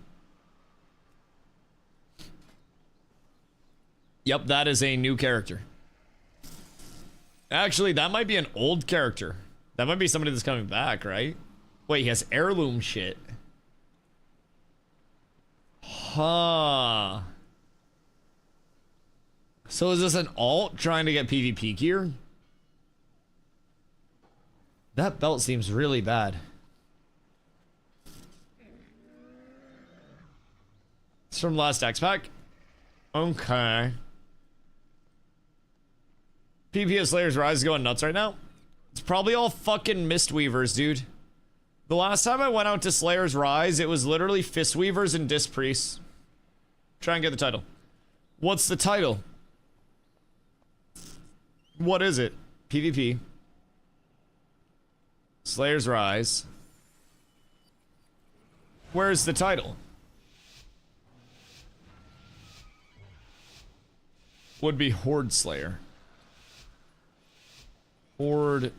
Yep, that is a new character. Actually, that might be an old character. That might be somebody that's coming back, right? Wait, he has heirloom shit. Huh. So is this an alt trying to get PvP gear? That belt seems really bad. It's from last X-Pack. Okay. PvP Slayer's Rise is going nuts right now. It's probably all fucking Mistweavers, dude. The last time I went out to Slayer's Rise, it was literally Fistweavers and Disc Priests. Try and get the title. What's the title? What is it? PvP. Slayer's Rise. Where's the title? Would be Horde Slayer. Horde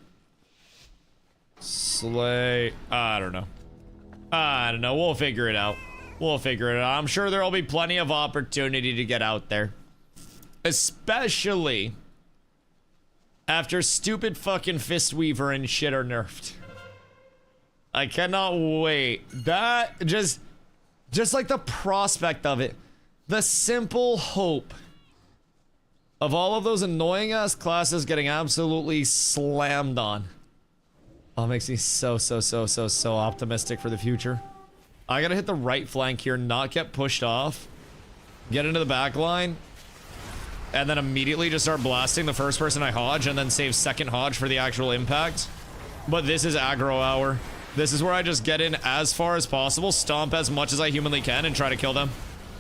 Slay. I don't know. I don't know. We'll figure it out. We'll figure it out. I'm sure there'll be plenty of opportunity to get out there. Especially after stupid fucking Fistweaver and shit are nerfed. I cannot wait. That just like the prospect of it. The simple hope of all of those annoying ass classes getting absolutely slammed on. Oh, it makes me so optimistic for the future. I gotta hit the right flank here, not get pushed off, get into the back line, and then immediately just start blasting the first person I hodge and then save second hodge for the actual impact. But this is aggro hour. This is where I just get in as far as possible, stomp as much as I humanly can, and try to kill them.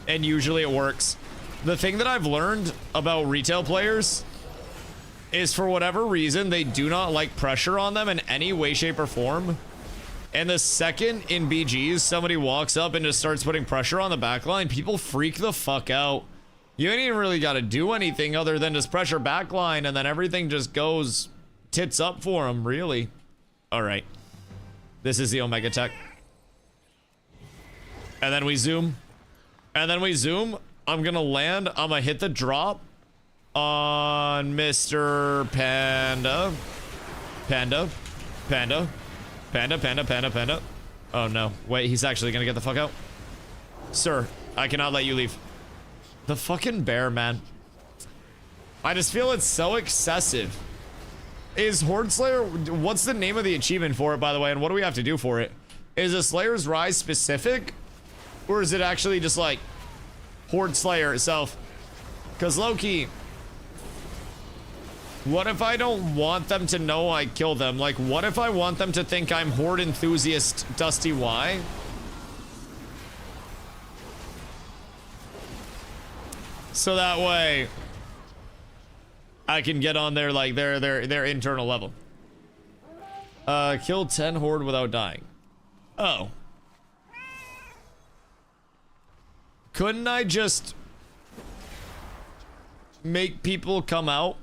And usually it works. The thing that I've learned about retail players is, for whatever reason, they do not like pressure on them in any way, shape, or form. And the second in BGs somebody walks up and just starts putting pressure on the backline, people freak the fuck out. You ain't even really got to do anything other than just pressure backline, and then everything just goes tits up for them, really. All right. This is the Omega Tech. And then we zoom. And then we zoom. I'm gonna land. I'm gonna hit the drop on Mr. Panda. Panda. Panda. Panda, panda, panda, panda. Oh no. Wait, he's actually gonna get the fuck out. Sir, I cannot let you leave. The fucking bear, man. I just feel it's so excessive. Is Horde Slayer, what's the name of the achievement for it, by the way, and what do we have to do for it? Is a Slayer's Rise specific? Or is it actually just like Horde Slayer itself? Because low-key, what if I don't want them to know I kill them? Like, what if I want them to think I'm Horde enthusiast DustyWhy? So that way I can get on their like their internal level. Kill 10 Horde without dying. Oh. Couldn't I just make people come out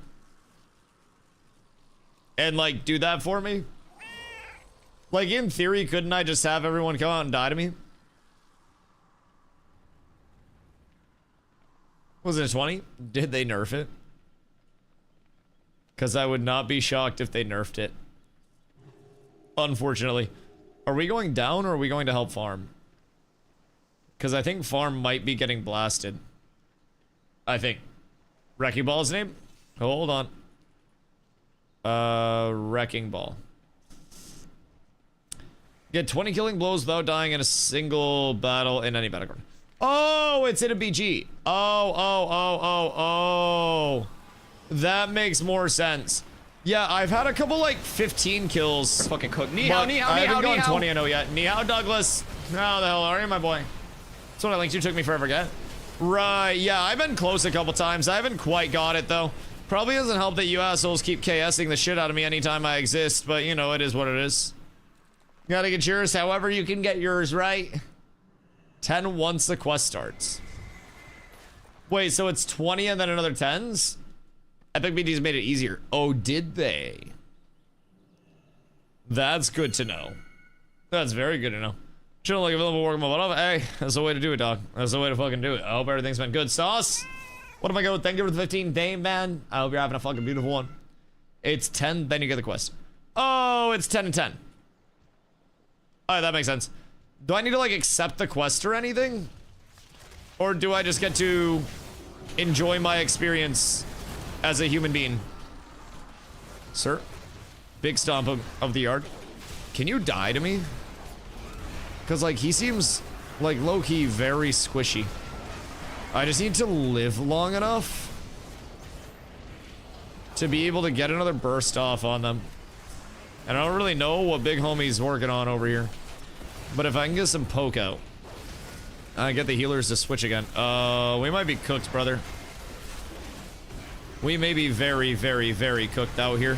and like do that for me? Like in theory, couldn't I just have everyone come out and die to me? Was it 20? Did they nerf it? Because I would not be shocked if they nerfed it. Unfortunately. Are we going down or are we going to help farm? Because I think farm might be getting blasted. I think. Wrecking Ball's name? Hold on. Wrecking Ball. Get 20 killing blows without dying in a single battle in any battleground. Oh, it's in a BG. Oh. That makes more sense. Yeah, I've had a couple like 15 kills. Fucking cook. Ni hao, ni hao, I ni hao, haven't ni gone hao. 20 and 0 yet. Ni hao, Douglas. How the hell are you, my boy? That's what I linked you. Took me forever to get. Right, yeah, I've been close a couple times. I haven't quite got it though. Probably doesn't help that you assholes keep KSing the shit out of me anytime I exist, but you know, it is what it is. You gotta get yours however you can get yours, right? 10 once the quest starts. Wait, so it's 20 and then another 10s? Epic BD's made it easier. Oh, did they? That's good to know. That's very good to know. Chill like available work my butt off. Hey, that's the way to do it, dog. That's the way to fucking do it. I hope everything's been good. Sauce? What am I going? Thank you for the 15 day, man. I hope you're having a fucking beautiful one. It's 10, then you get the quest. Oh, it's 10 and 10. Alright, that makes sense. Do I need to like accept the quest or anything? Or do I just get to enjoy my experience as a human being? Sir? Big stomp of the yard. Can you die to me? Because like he seems like low-key very squishy. I just need to live long enough to be able to get another burst off on them. And I don't really know what big homie's working on over here. But if I can get some poke out, I get the healers to switch again. We might be cooked, brother. We may be very, very, very cooked out here.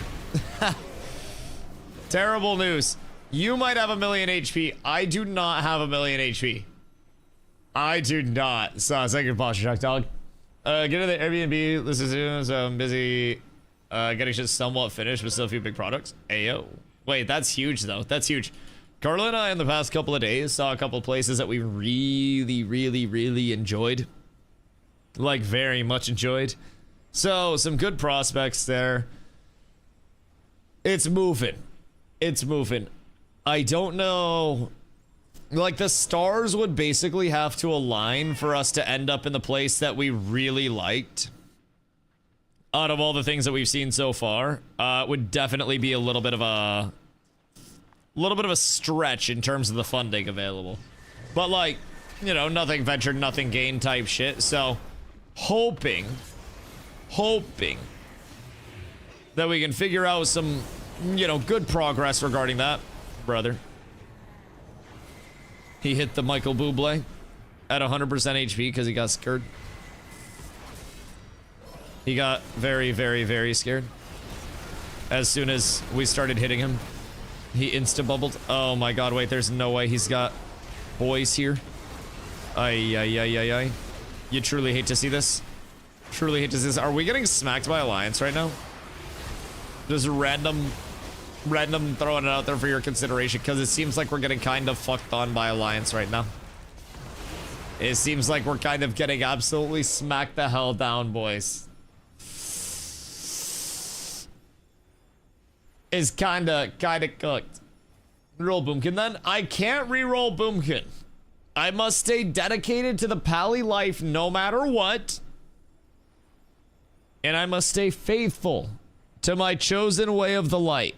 Terrible news. You might have 1,000,000 HP. I do not have 1,000,000 HP. I do not. So, second posture shock, dog. Get to the Airbnb. This is soon, so I'm busy getting shit somewhat finished, but still a few big products. Ayo. Wait, that's huge, though. That's huge. Carla and I, in the past couple of days, saw a couple of places that we really, really, really enjoyed. Like, very much enjoyed. So, some good prospects there. It's moving. It's moving. I don't know. Like, the stars would basically have to align for us to end up in the place that we really liked. Out of all the things that we've seen so far, it would definitely be a little bit of a stretch in terms of the funding available. But like, you know, nothing ventured, nothing gained type shit. So, hoping that we can figure out some, you know, good progress regarding that, brother. He hit the Michael Bublé at 100% HP because he got scared. He got very, very, very scared. As soon as we started hitting him, he insta-bubbled. Oh my god, wait, there's no way he's got boys here. Ay. You truly hate to see this. Truly hate to see this. Are we getting smacked by Alliance right now? Just random throwing it out there for your consideration, because it seems like we're getting kind of fucked on by Alliance right now. It seems like we're kind of getting absolutely smacked the hell down, boys. Is kinda cooked. Roll Boomkin then. I can't re-roll Boomkin. I must stay dedicated to the Pally life no matter what. And I must stay faithful to my chosen way of the light.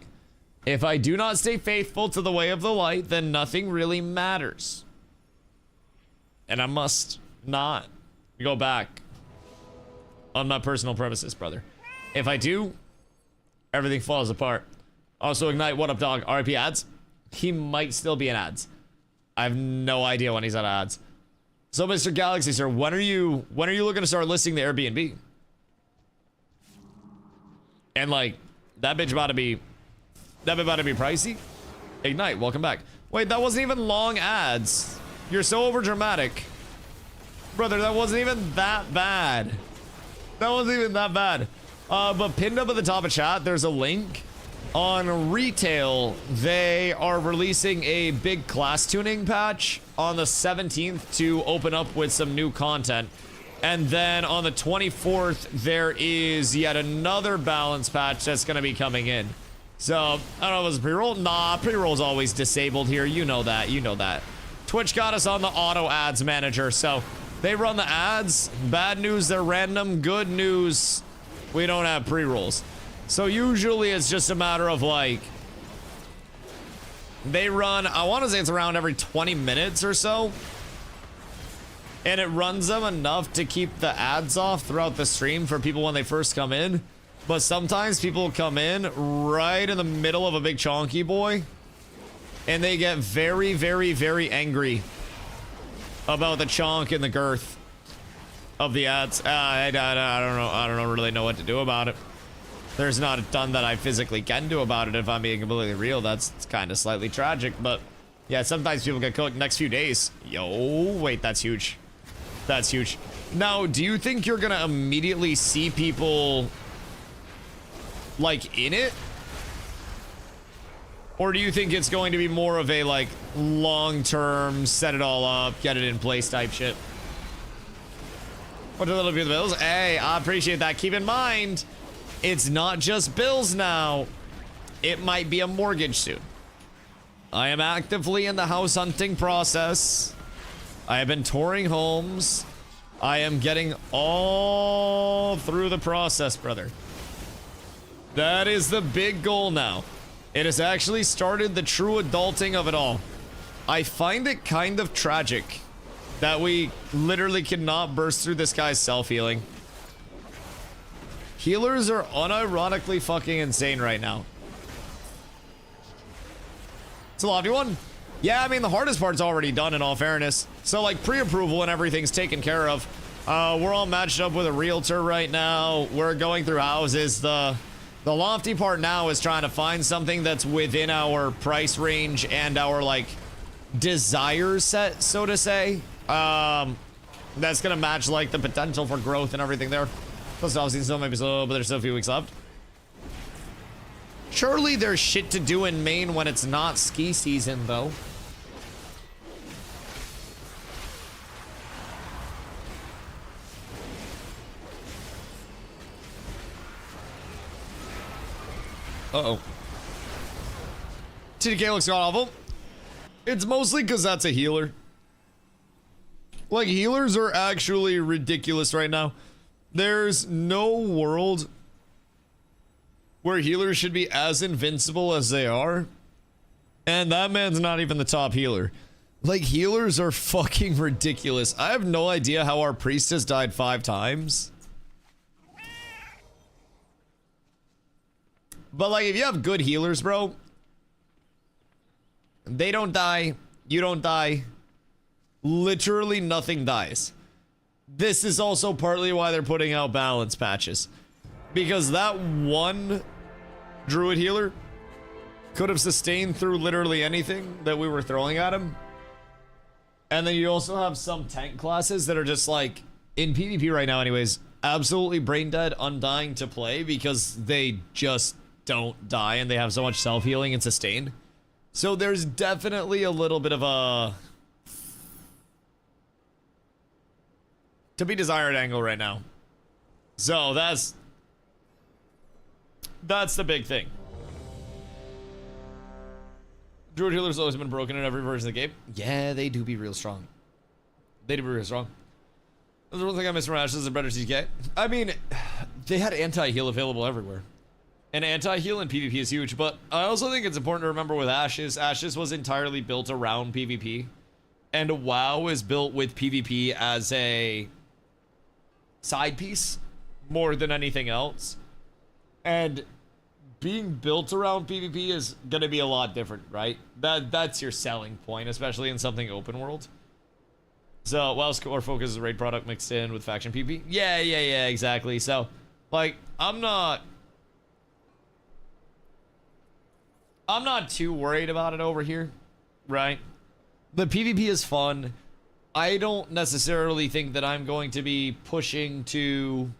If I do not stay faithful to the way of the light, then nothing really matters. And I must not go back on my personal premises, brother. If I do, everything falls apart. Also, Ignite, what up, dog? RIP ads? He might still be in ads. I have no idea when he's on ads. So, Mr. Galaxy, sir, when are you looking to start listing the Airbnb? And like, that bitch about to be pricey. Ignite, welcome back. Wait, that wasn't even long ads. You're so over dramatic. Brother, that wasn't even that bad. That wasn't even that bad. But pinned up at the top of chat, there's a link. On retail, they are releasing a big class tuning patch on the 17th to open up with some new content. And then on the 24th, there is yet another balance patch that's going to be coming in. So, I don't know if it was a pre-roll. Nah, pre-roll's always disabled here. You know that. You know that. Twitch got us on the auto ads manager. So, they run the ads. Bad news, they're random. Good news, we don't have pre-rolls. So, usually it's just a matter of like, they run, I want to say it's around every 20 minutes or so. And it runs them enough to keep the ads off throughout the stream for people when they first come in. But sometimes people come in right in the middle of a big chonky boy. And they get very, very, very angry about the chonk and the girth of the ads. I don't really know what to do about it. There's not a ton that I physically can do about it, if I'm being completely real. That's kind of slightly tragic, but yeah, sometimes people get cooked next few days. Yo, wait, that's huge. That's huge. Now, do you think you're gonna immediately see people like in it? Or do you think it's going to be more of a like long-term, set it all up, get it in place type shit? What a little bit of bills? Hey, I appreciate that. Keep in mind, it's not just bills now. It might be a mortgage soon. I am actively in the house hunting process. I have been touring homes. I am getting all through the process, brother. That is the big goal now. It has actually started the true adulting of it all. I find it kind of tragic that we literally cannot burst through this guy's self-healing. Healers are unironically fucking insane right now. It's a lofty one. Yeah, I mean, the hardest part's already done, in all fairness. So, like, pre-approval and everything's taken care of. We're all matched up with a realtor right now. We're going through houses. The lofty part now is trying to find something that's within our price range and our, like, desire set, so to say. That's gonna match, like, the potential for growth and everything there. Plus, obviously, still maybe slow, but there's still a few weeks left. Surely there's shit to do in Maine when it's not ski season, though. Uh-oh. TDK looks god-awful. It's mostly because that's a healer. Like, healers are actually ridiculous right now. There's no world where healers should be as invincible as they are. And that man's not even the top healer. Like, healers are fucking ridiculous. I have no idea how our priest has died 5 times. But, like, if you have good healers, bro, they don't die. You don't die. Literally nothing dies. This is also partly why they're putting out balance patches. Because that one druid healer could have sustained through literally anything that we were throwing at him. And then you also have some tank classes that are just like, in PvP right now anyways, absolutely brain dead, undying to play because they just don't die and they have so much self-healing and sustain. So there's definitely a little bit of a to be desired angle right now. So that's the big thing. Druid healer's always been broken in every version of the game. Yeah, they do be real strong. They do be real strong. That's the one thing I miss from Ashes and better CK. I mean, they had anti-heal available everywhere. And anti-heal in PvP is huge, but I also think it's important to remember with Ashes, Ashes was entirely built around PvP. And WoW is built with PvP as a side piece more than anything else. And being built around PvP is going to be a lot different, right? That's your selling point, especially in something open world. So, WoW's core focus is raid product mixed in with faction PvP. Yeah, exactly. So, like, I'm not too worried about it over here, right? The PvP is fun. I don't necessarily think that I'm going to be pushing to,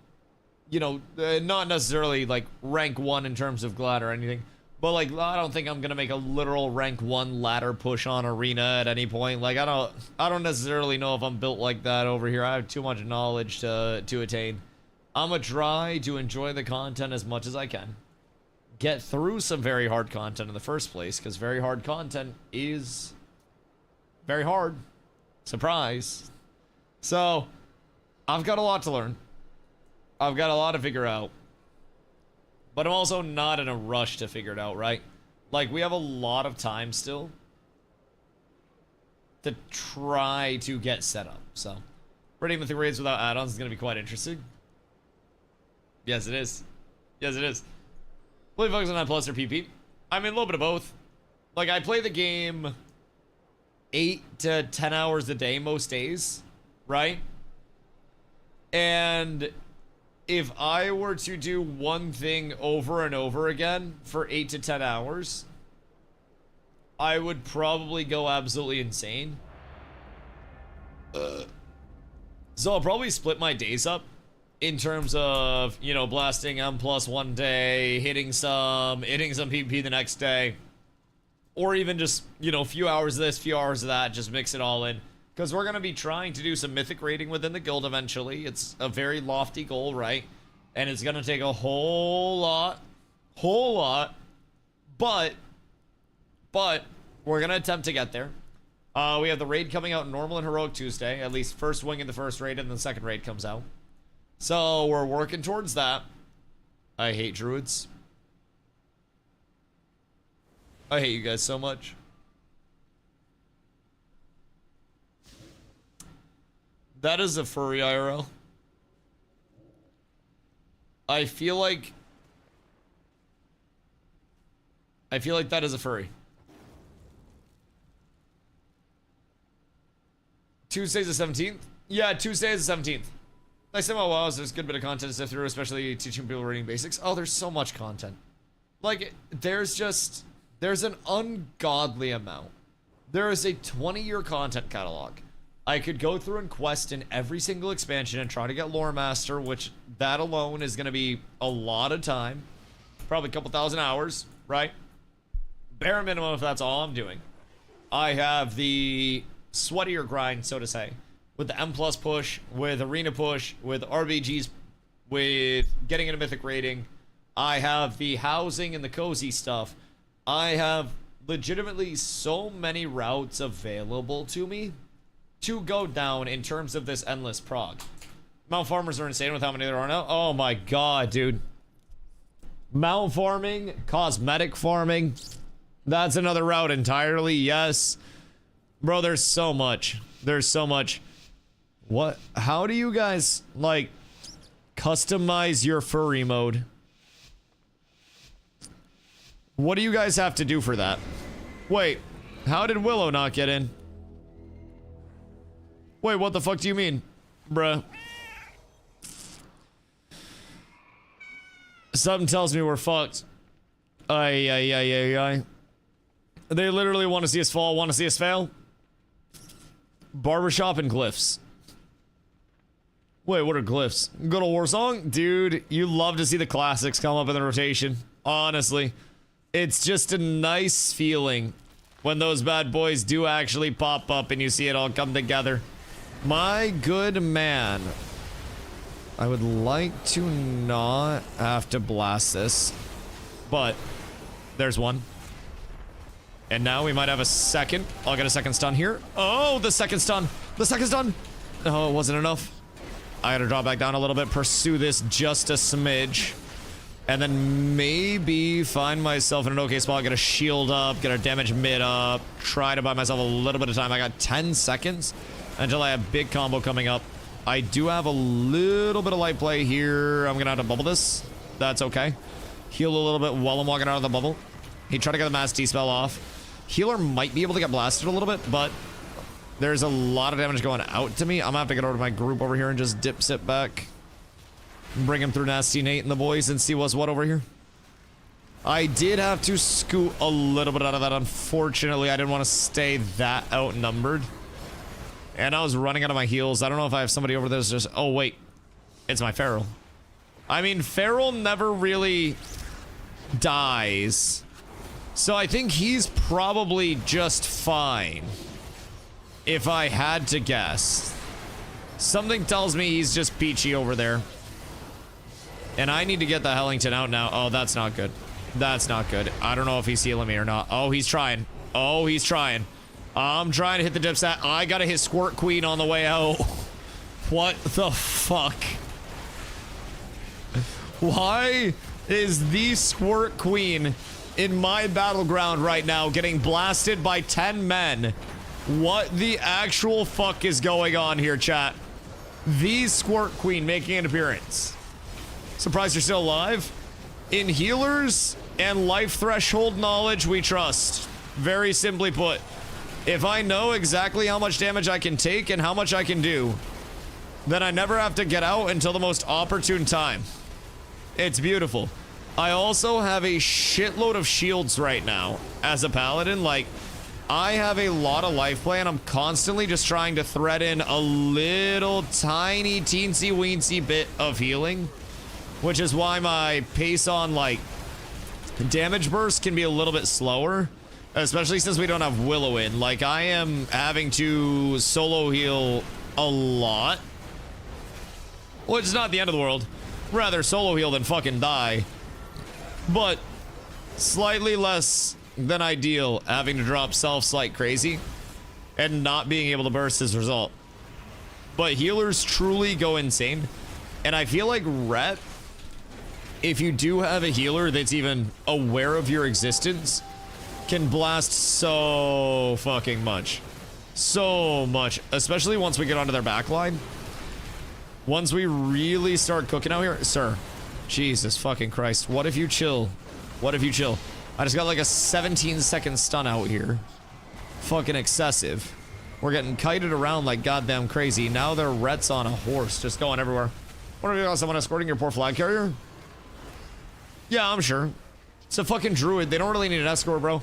you know, not necessarily like rank 1 in terms of Glad or anything, but like I don't think I'm gonna make a literal rank 1 ladder push on Arena at any point. Like I don't necessarily know if I'm built like that over here. I have too much knowledge to attain. I'm gonna try to enjoy the content as much as I can. Get through some very hard content in the first place, because very hard content is very hard. Surprise. So, I've got a lot to learn. I've got a lot to figure out. But I'm also not in a rush to figure it out, right? Like, we have a lot of time still to try to get set up. So, raiding mythic raids without add-ons is going to be quite interesting. Yes, it is. Yes, it is. Play focus on 9 plus or PP. I mean, a little bit of both. Like, I play the game 8 to 10 hours a day most days, right? And if I were to do one thing over and over again for 8 to 10 hours, I would probably go absolutely insane. So I'll probably split my days up in terms of, you know, blasting M+ one day, hitting some PvP the next day. Or even just, you know, a few hours of this, few hours of that, just mix it all in. Because we're going to be trying to do some mythic raiding within the guild eventually. It's a very lofty goal, right? And it's going to take a whole lot. But we're going to attempt to get there. We have the raid coming out normal and heroic Tuesday. At least first wing in the first raid, and then the second raid comes out. So we're working towards that. I hate druids. I hate you guys so much. That is a furry IRL. I feel like that is a furry. Tuesday's the 17th? Yeah, Tuesday is the 17th. Nice thing about WoW is there's a good bit of content to sift through, especially teaching people reading basics. Oh, there's so much content. Like, there's an ungodly amount. There is a 20-year content catalog. I could go through and quest in every single expansion and try to get Lore Master, which that alone is going to be a lot of time. Probably a couple thousand hours, right? Bare minimum if that's all I'm doing. I have the sweatier grind, so to say, with the M+ push, with Arena push, with RBGs, with getting into Mythic raiding. I have the housing and the cozy stuff. I have legitimately so many routes available to me to go down in terms of this endless prog. Mount farmers are insane with how many there are now. Oh my god, dude. Mount farming, cosmetic farming. That's another route entirely, yes. Bro, there's so much. There's so much. What? How do you guys, like, customize your furry mode? What do you guys have to do for that? Wait, how did Willow not get in? Wait, what the fuck do you mean, bruh? Something tells me we're fucked. Ay. They literally want to see us fall, want to see us fail. Barbershop and glyphs. Wait, what are glyphs? Good old war song? Dude, you love to see the classics come up in the rotation. Honestly. It's just a nice feeling when those bad boys do actually pop up and you see it all come together. My good man. I would like to not have to blast this, but there's one. And now we might have a second. I'll get a second stun here. Oh, the second stun. The second stun. Oh, it wasn't enough. I gotta drop back down a little bit, pursue this just a smidge. And then maybe find myself in an okay spot, get a shield up, get a damage mid up, try to buy myself a little bit of time. I got 10 seconds until I have big combo coming up. I do have a little bit of light play here. I'm gonna have to bubble this. That's okay. Heal a little bit while I'm walking out of the bubble. He tried to get the mass D-spell off. Healer might be able to get blasted a little bit, but there's a lot of damage going out to me. I'm gonna have to get over to my group over here and just dip sit back. Bring him through Nasty Nate and the boys and see what's what over here. I did have to scoot a little bit out of that. Unfortunately, I didn't want to stay that outnumbered. And I was running out of my heals. I don't know if I have somebody over there that's just... Oh, wait. It's my Feral. I mean, Feral never really dies. So I think he's probably just fine. If I had to guess. Something tells me he's just peachy over there. And I need to get the Hellington out now. Oh, that's not good. That's not good. I don't know if he's healing me or not. Oh, he's trying. Oh, he's trying. I'm trying to hit the dipsat. I gotta hit Squirt Queen on the way out. What the fuck? Why is the Squirt Queen in my battleground right now getting blasted by 10 men? What the actual fuck is going on here, chat? The Squirt Queen making an appearance. Surprised you're still alive? In healers and life threshold knowledge, we trust. Very simply put. If I know exactly how much damage I can take and how much I can do, then I never have to get out until the most opportune time. It's beautiful. I also have a shitload of shields right now as a paladin. Like, I have a lot of life play and I'm constantly just trying to thread in a little tiny teensy weensy bit of healing, which is why my pace on like damage burst can be a little bit slower, especially since we don't have Willow in. Like, I am having to solo heal a lot, which is not the end of the world. Rather solo heal than fucking die, but slightly less than ideal having to drop selfs like crazy and not being able to burst as a result. But healers truly go insane, and I feel like Rhett, if you do have a healer that's even aware of your existence, can blast so fucking much. So much. Especially once we get onto their backline. Once we really start cooking out here. Sir. Jesus fucking Christ. What if you chill? What if you chill? I just got like a 17-second stun out here. Fucking excessive. We're getting kited around like goddamn crazy. Now they're Rhett's on a horse. Just going everywhere. What if you got someone escorting your poor flag carrier? Yeah, I'm sure. It's a fucking druid. They don't really need an escort, bro.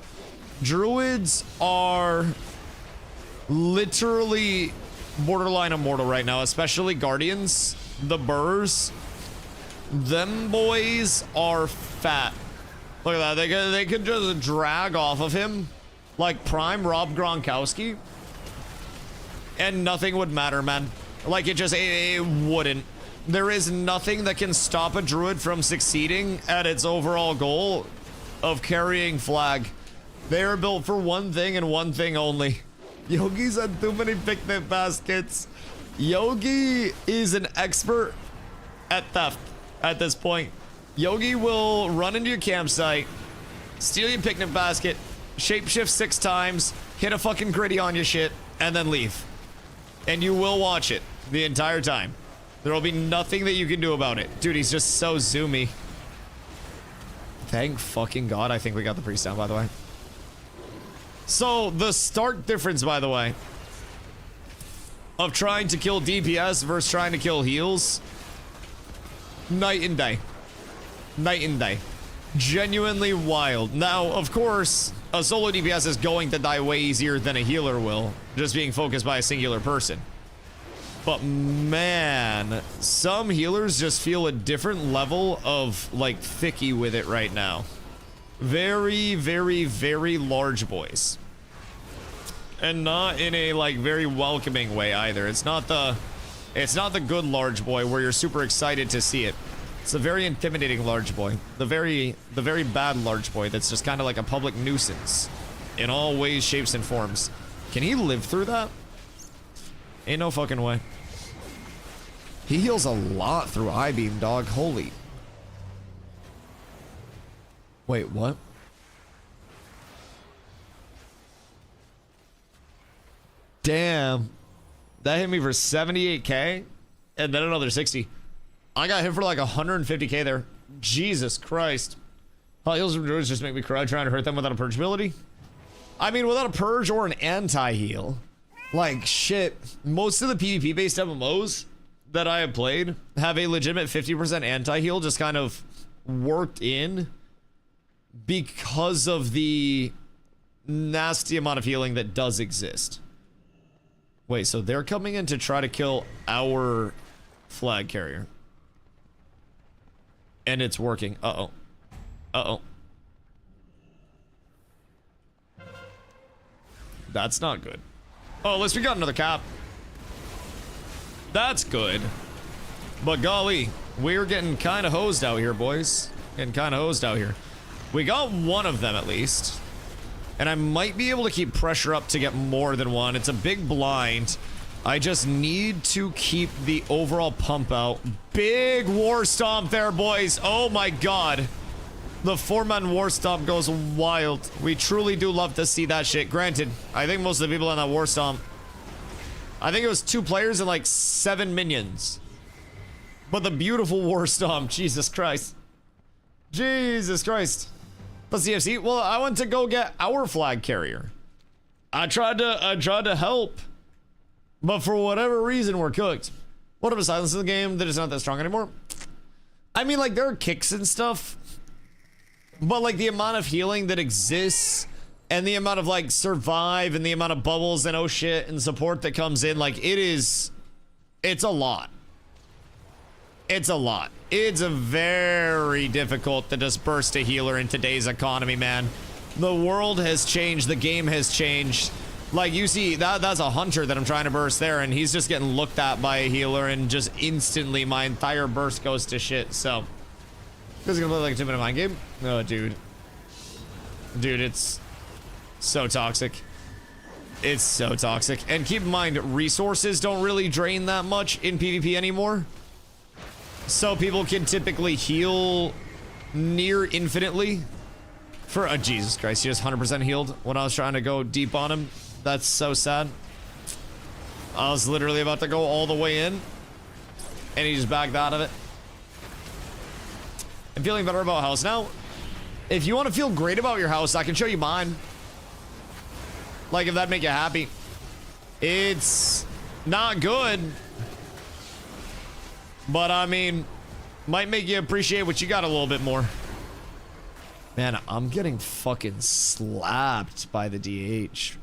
Druids are literally borderline immortal right now, especially guardians. The burrs. Them boys are fat. Look at that. They could just drag off of him like prime Rob Gronkowski, and nothing would matter, man. Like, it wouldn't. There is nothing that can stop a druid from succeeding at its overall goal of carrying flag. They are built for one thing and one thing only. Yogi's had too many picnic baskets. Yogi is an expert at theft at this point. Yogi will run into your campsite, steal your picnic basket, shapeshift 6 times, hit a fucking gritty on your shit, and then leave. And you will watch it the entire time. There will be nothing that you can do about it. Dude, he's just so zoomy. Thank fucking God I think we got the priest down, by the way. So, the stark difference, by the way, of trying to kill DPS versus trying to kill heals, night and day. Night and day. Genuinely wild. Now, of course, a solo DPS is going to die way easier than a healer will, just being focused by a singular person. But man, some healers just feel a different level of like thicky with it right now. Very, very, very large boys. And not in a like very welcoming way either. It's not the good large boy where you're super excited to see it. It's a very intimidating large boy. The very bad large boy that's just kind of like a public nuisance in all ways, shapes, and forms. Can he live through that? Ain't no fucking way. He heals a lot through I-beam, dog. Holy. Wait, what? Damn. That hit me for 78k and then another 60. I got hit for like 150k there. Jesus Christ. Hell, heals from druids just make me cry trying to hurt them without a purge ability. I mean, without a purge or an anti-heal. Like, shit. Most of the PvP-based MMOs that I have played have a legitimate 50% anti-heal just kind of worked in because of the nasty amount of healing that does exist. Wait, so they're coming in to try to kill our flag carrier. And it's working. Uh-oh. Uh-oh. That's not good. Oh, at least we got another cap. That's good. But golly, we're getting kind of hosed out here, boys. Getting kind of hosed out here. We got one of them at least. And I might be able to keep pressure up to get more than one. It's a big blind. I just need to keep the overall pump out. Big war stomp there, boys. Oh my god. The 4-man war stomp goes wild. We truly do love to see that shit. Granted, I think most of the people on that war stomp, I think it was 2 players and like 7 minions. But the beautiful war stomp, Jesus Christ. Jesus Christ. Plus CFC, well, I went to go get our flag carrier. I tried to help. But for whatever reason, we're cooked. What of a silence in the game that is not that strong anymore? I mean, like, there are kicks and stuff. But, like, the amount of healing that exists and the amount of, like, survive and the amount of bubbles and oh shit and support that comes in, like, it's a lot. It's a lot. It's a very difficult to just burst a healer in today's economy, man. The world has changed. The game has changed. Like, you see, that's a hunter that I'm trying to burst there, and he's just getting looked at by a healer, and just instantly my entire burst goes to shit, so. This is gonna play like a 2-minute mind game? Oh, dude. Dude, it's so toxic. It's so toxic. And keep in mind, resources don't really drain that much in PvP anymore. So people can typically heal near infinitely. For, Jesus Christ, he just 100% healed when I was trying to go deep on him. That's so sad. I was literally about to go all the way in, and he just backed out of it. I'm feeling better about house now. If you want to feel great about your house, I can show you mine. Like, if that'd make you happy. It's not good. But, I mean, might make you appreciate what you got a little bit more. Man, I'm getting fucking slapped by the DH.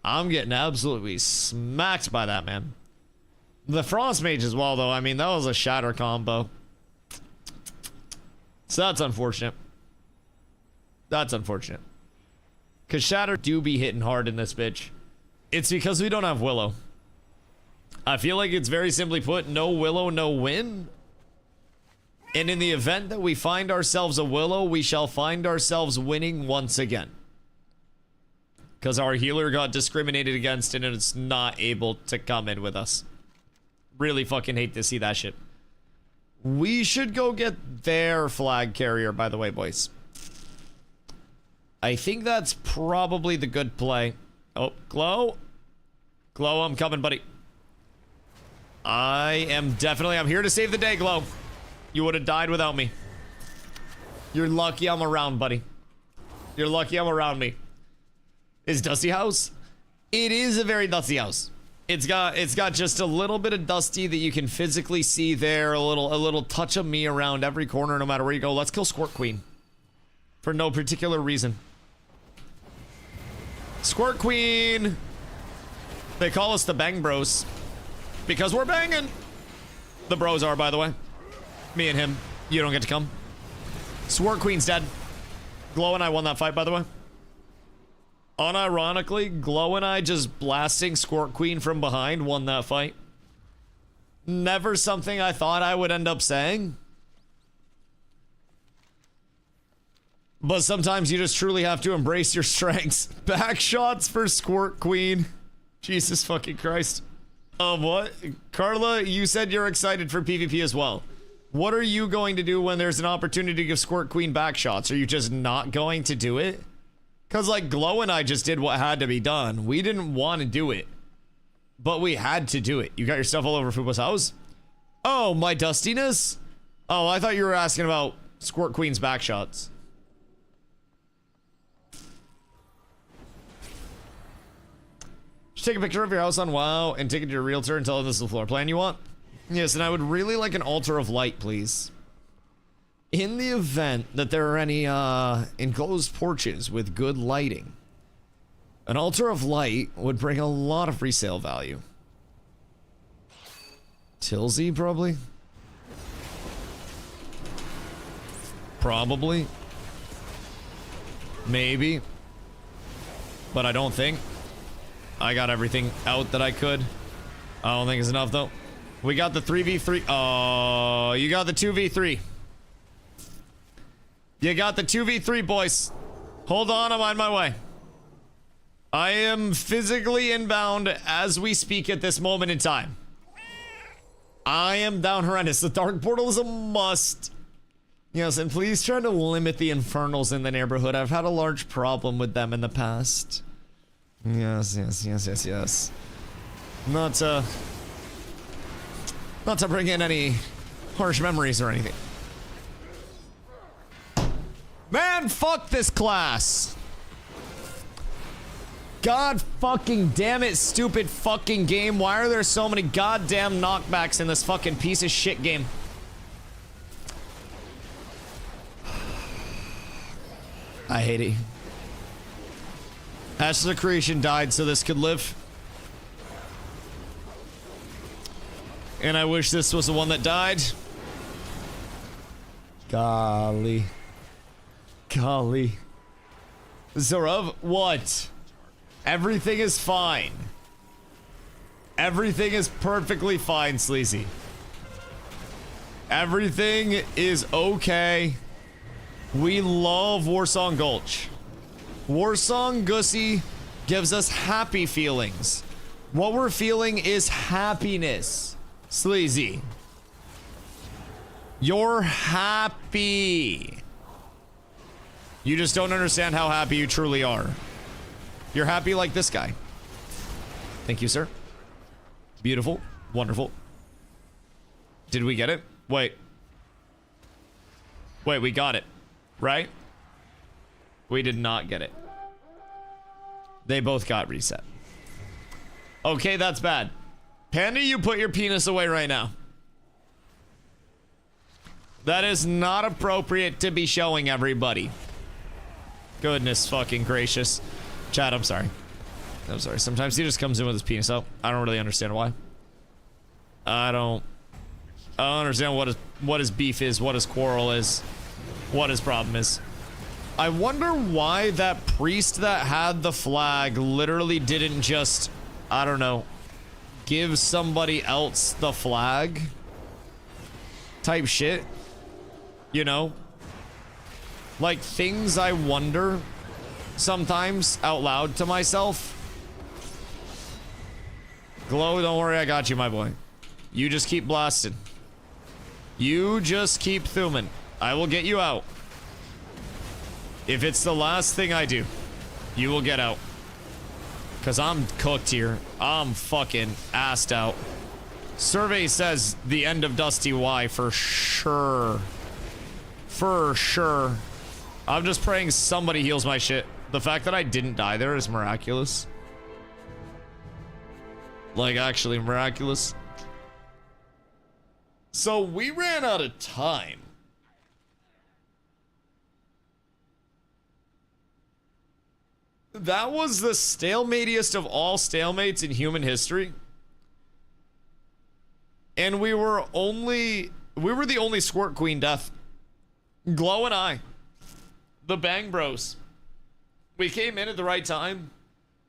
I'm getting absolutely smacked by that, man. The Frost Mage as well, though. I mean, that was a shatter combo. So that's unfortunate. That's unfortunate. Because shatter do be hitting hard in this bitch. It's because we don't have Willow. I feel like it's very simply put, no Willow, no win. And in the event that we find ourselves a Willow, we shall find ourselves winning once again. Because our healer got discriminated against and it's not able to come in with us. Really fucking hate to see that shit. We should go get their flag carrier, by the way, boys. I think that's probably the good play. Oh, Glow. Glow, I'm coming, buddy. I'm here to save the day, Glow. You would have died without me. You're lucky I'm around, buddy. You're lucky I'm around me. Is Dusty house? It is a very dusty house. It's got just a little bit of dusty that you can physically see there. A little touch of me around every corner, no matter where you go. Let's kill Squirt Queen. For no particular reason. Squirt Queen. They call us the Bang Bros. Because we're banging. The bros are, by the way. Me and him. You don't get to come. Squirt Queen's dead. Glow and I won that fight, by the way. Unironically, Glow and I just blasting Squirt Queen from behind won that fight. Never something I thought I would end up saying. But sometimes you just truly have to embrace your strengths. Back shots for Squirt Queen. Jesus fucking Christ. What? Carla, you said you're excited for PvP as well. What are you going to do when there's an opportunity to give Squirt Queen back shots? Are you just not going to do it? Because, like, Glow and I just did what had to be done. We didn't want to do it. But we had to do it. You got your stuff all over Fubo's house? Oh, my dustiness? Oh, I thought you were asking about Squirt Queen's back shots. Just take a picture of your house on WoW and take it to your realtor and tell them this is the floor plan you want. Yes, and I would really like an altar of light, please. In the event that there are any enclosed porches with good lighting, an altar of light would bring a lot of resale value. Tilsy, probably? Probably. Maybe. But I don't think. I got everything out that I could. I don't think it's enough, though. We got the 3v3. Oh, you got the 2v3. You got the 2v3, boys. Hold on, I'm on my way. I am physically inbound as we speak at this moment in time. I am down horrendous. The Dark Portal is a must. Yes, and please try to limit the Infernals in the neighborhood. I've had a large problem with them in the past. Yes. Not to bring in any harsh memories or anything. Man, fuck this class. God fucking damn it, stupid fucking game. Why are there so many goddamn knockbacks in this fucking piece of shit game? I hate it. Ashes of Creation died so this could live. And I wish this was the one that died. Golly. Zorav, what? Everything is fine. Everything is perfectly fine, Sleazy. Everything is okay. We love Warsong Gulch. Warsong Gussie gives us happy feelings. What we're feeling is happiness. Sleazy. You're happy. You just don't understand how happy you truly are. You're happy like this guy. Thank you, sir. Beautiful. Wonderful. Did we get it? Wait. Wait, we got it. Right? We did not get it. They both got reset. Okay, that's bad. Panda, you put your penis away right now. That is not appropriate to be showing everybody. Goodness fucking gracious. Chad, I'm sorry. I'm sorry. Sometimes he just comes in with his penis out. I don't really understand why. I don't understand what his beef is, what his quarrel is, what his problem is. I wonder why that priest that had the flag literally didn't just, I don't know, give somebody else the flag type shit, you know? Like things I wonder sometimes out loud to myself. Glow, don't worry, I got you, my boy. You just keep blasting. You just keep thumbing. I will get you out. If it's the last thing I do, you will get out. Cause I'm cooked here. I'm fucking assed out. Survey says the end of DustyWhy for sure. For sure. I'm just praying somebody heals my shit. The fact that I didn't die there is miraculous. Like, actually miraculous. So we ran out of time. That was the stalematiest of all stalemates in human history. And we were the only Squirt Queen death. Glow and I. The Bang Bros. We came in at the right time.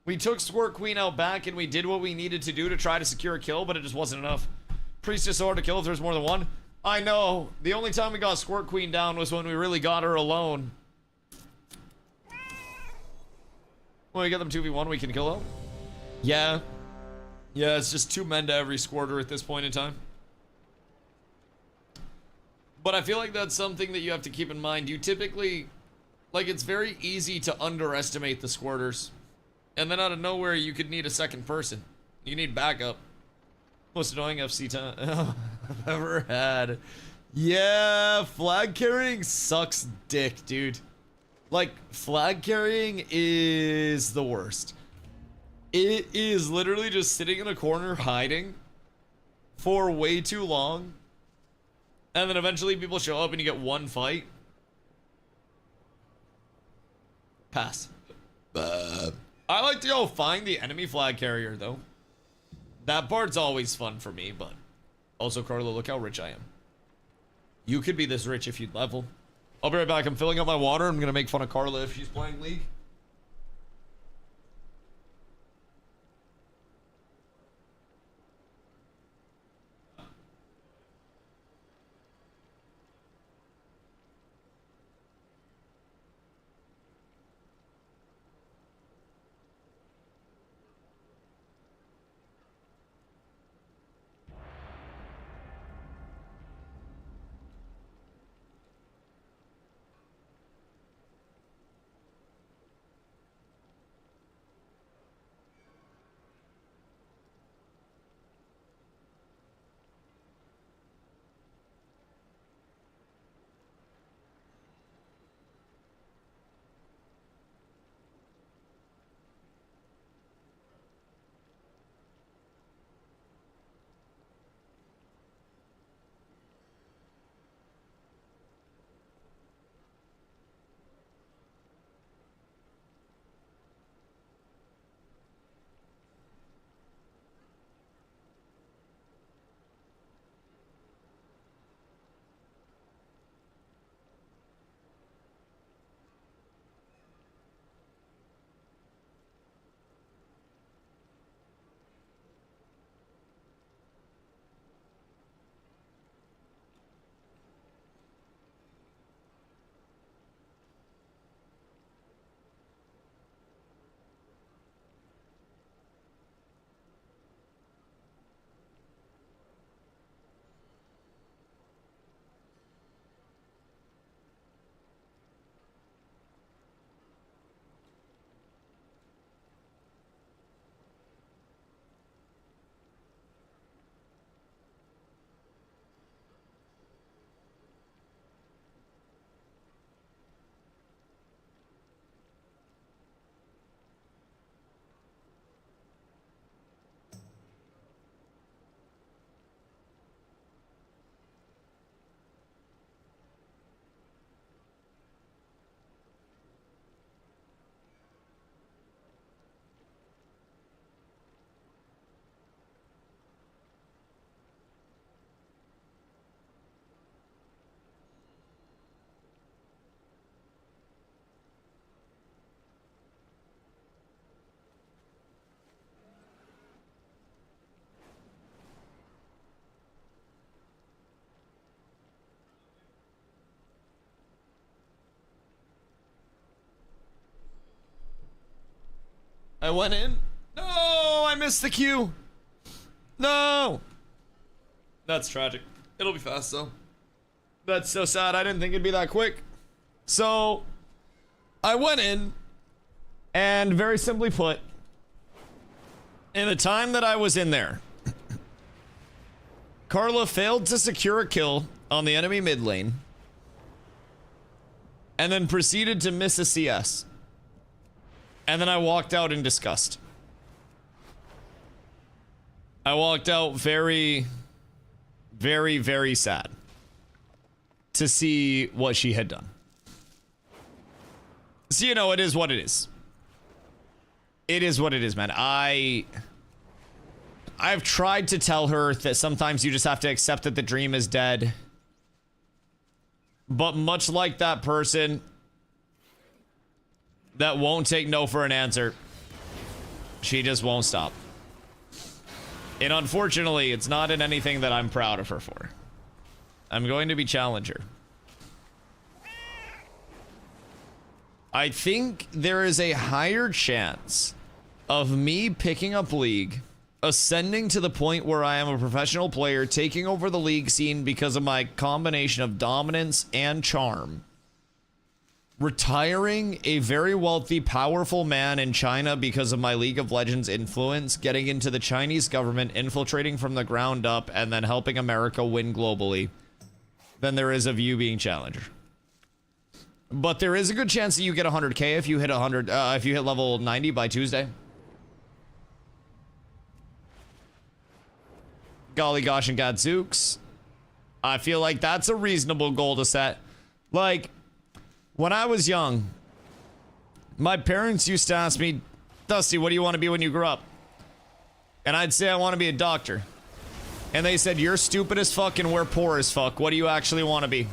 We took Squirt Queen out back and we did what we needed to do to try to secure a kill, but it just wasn't enough. Priestess Sword to kill if there's more than one. I know. The only time we got Squirt Queen down was when we really got her alone. When we get them 2v1, we can kill them. Yeah. Yeah, it's just 2 men to every squirter at this point in time. But I feel like that's something that you have to keep in mind. You typically, like, it's very easy to underestimate the squirters. And then out of nowhere, you could need a second person. You need backup. Most annoying FC time I've ever had. Yeah, flag carrying sucks dick, dude. Like, flag carrying is the worst. It is literally just sitting in a corner hiding for way too long. And then eventually people show up and you get one fight. Pass. I like to go find the enemy flag carrier, though. That part's always fun for me, but... Also, Carla, look how rich I am. You could be this rich if you'd level. I'll be right back. I'm filling up my water. I'm gonna make fun of Carla if she's playing League. I went in. No, I missed the queue. No. That's tragic. It'll be fast though. That's so sad. I didn't think it'd be that quick. So, I went in, and very simply put, in the time that I was in there, Carla failed to secure a kill on the enemy mid lane, and then proceeded to miss a CS. And then I walked out in disgust. I walked out very, very, very sad to see what she had done. So, you know, it is what it is. It is what it is, man. I've tried to tell her that sometimes you just have to accept that the dream is dead. But much like that person, that won't take no for an answer. She just won't stop. And unfortunately, it's not in anything that I'm proud of her for. I'm going to be challenger. I think there is a higher chance of me picking up League, ascending to the point where I am a professional player, taking over the League scene because of my combination of dominance and charm, retiring a very wealthy, powerful man in China because of my League of Legends influence, getting into the Chinese government, infiltrating from the ground up, and then helping America win globally, than there is of you being challenger. But there is a good chance that you get 100k if you hit if you hit level 90 by Tuesday. Golly gosh and gadzooks. I feel like that's a reasonable goal to set. Like, when I was young, my parents used to ask me, Dusty, what do you want to be when you grow up? And I'd say I want to be a doctor. And they said, you're stupid as fuck and we're poor as fuck. What do you actually want to be?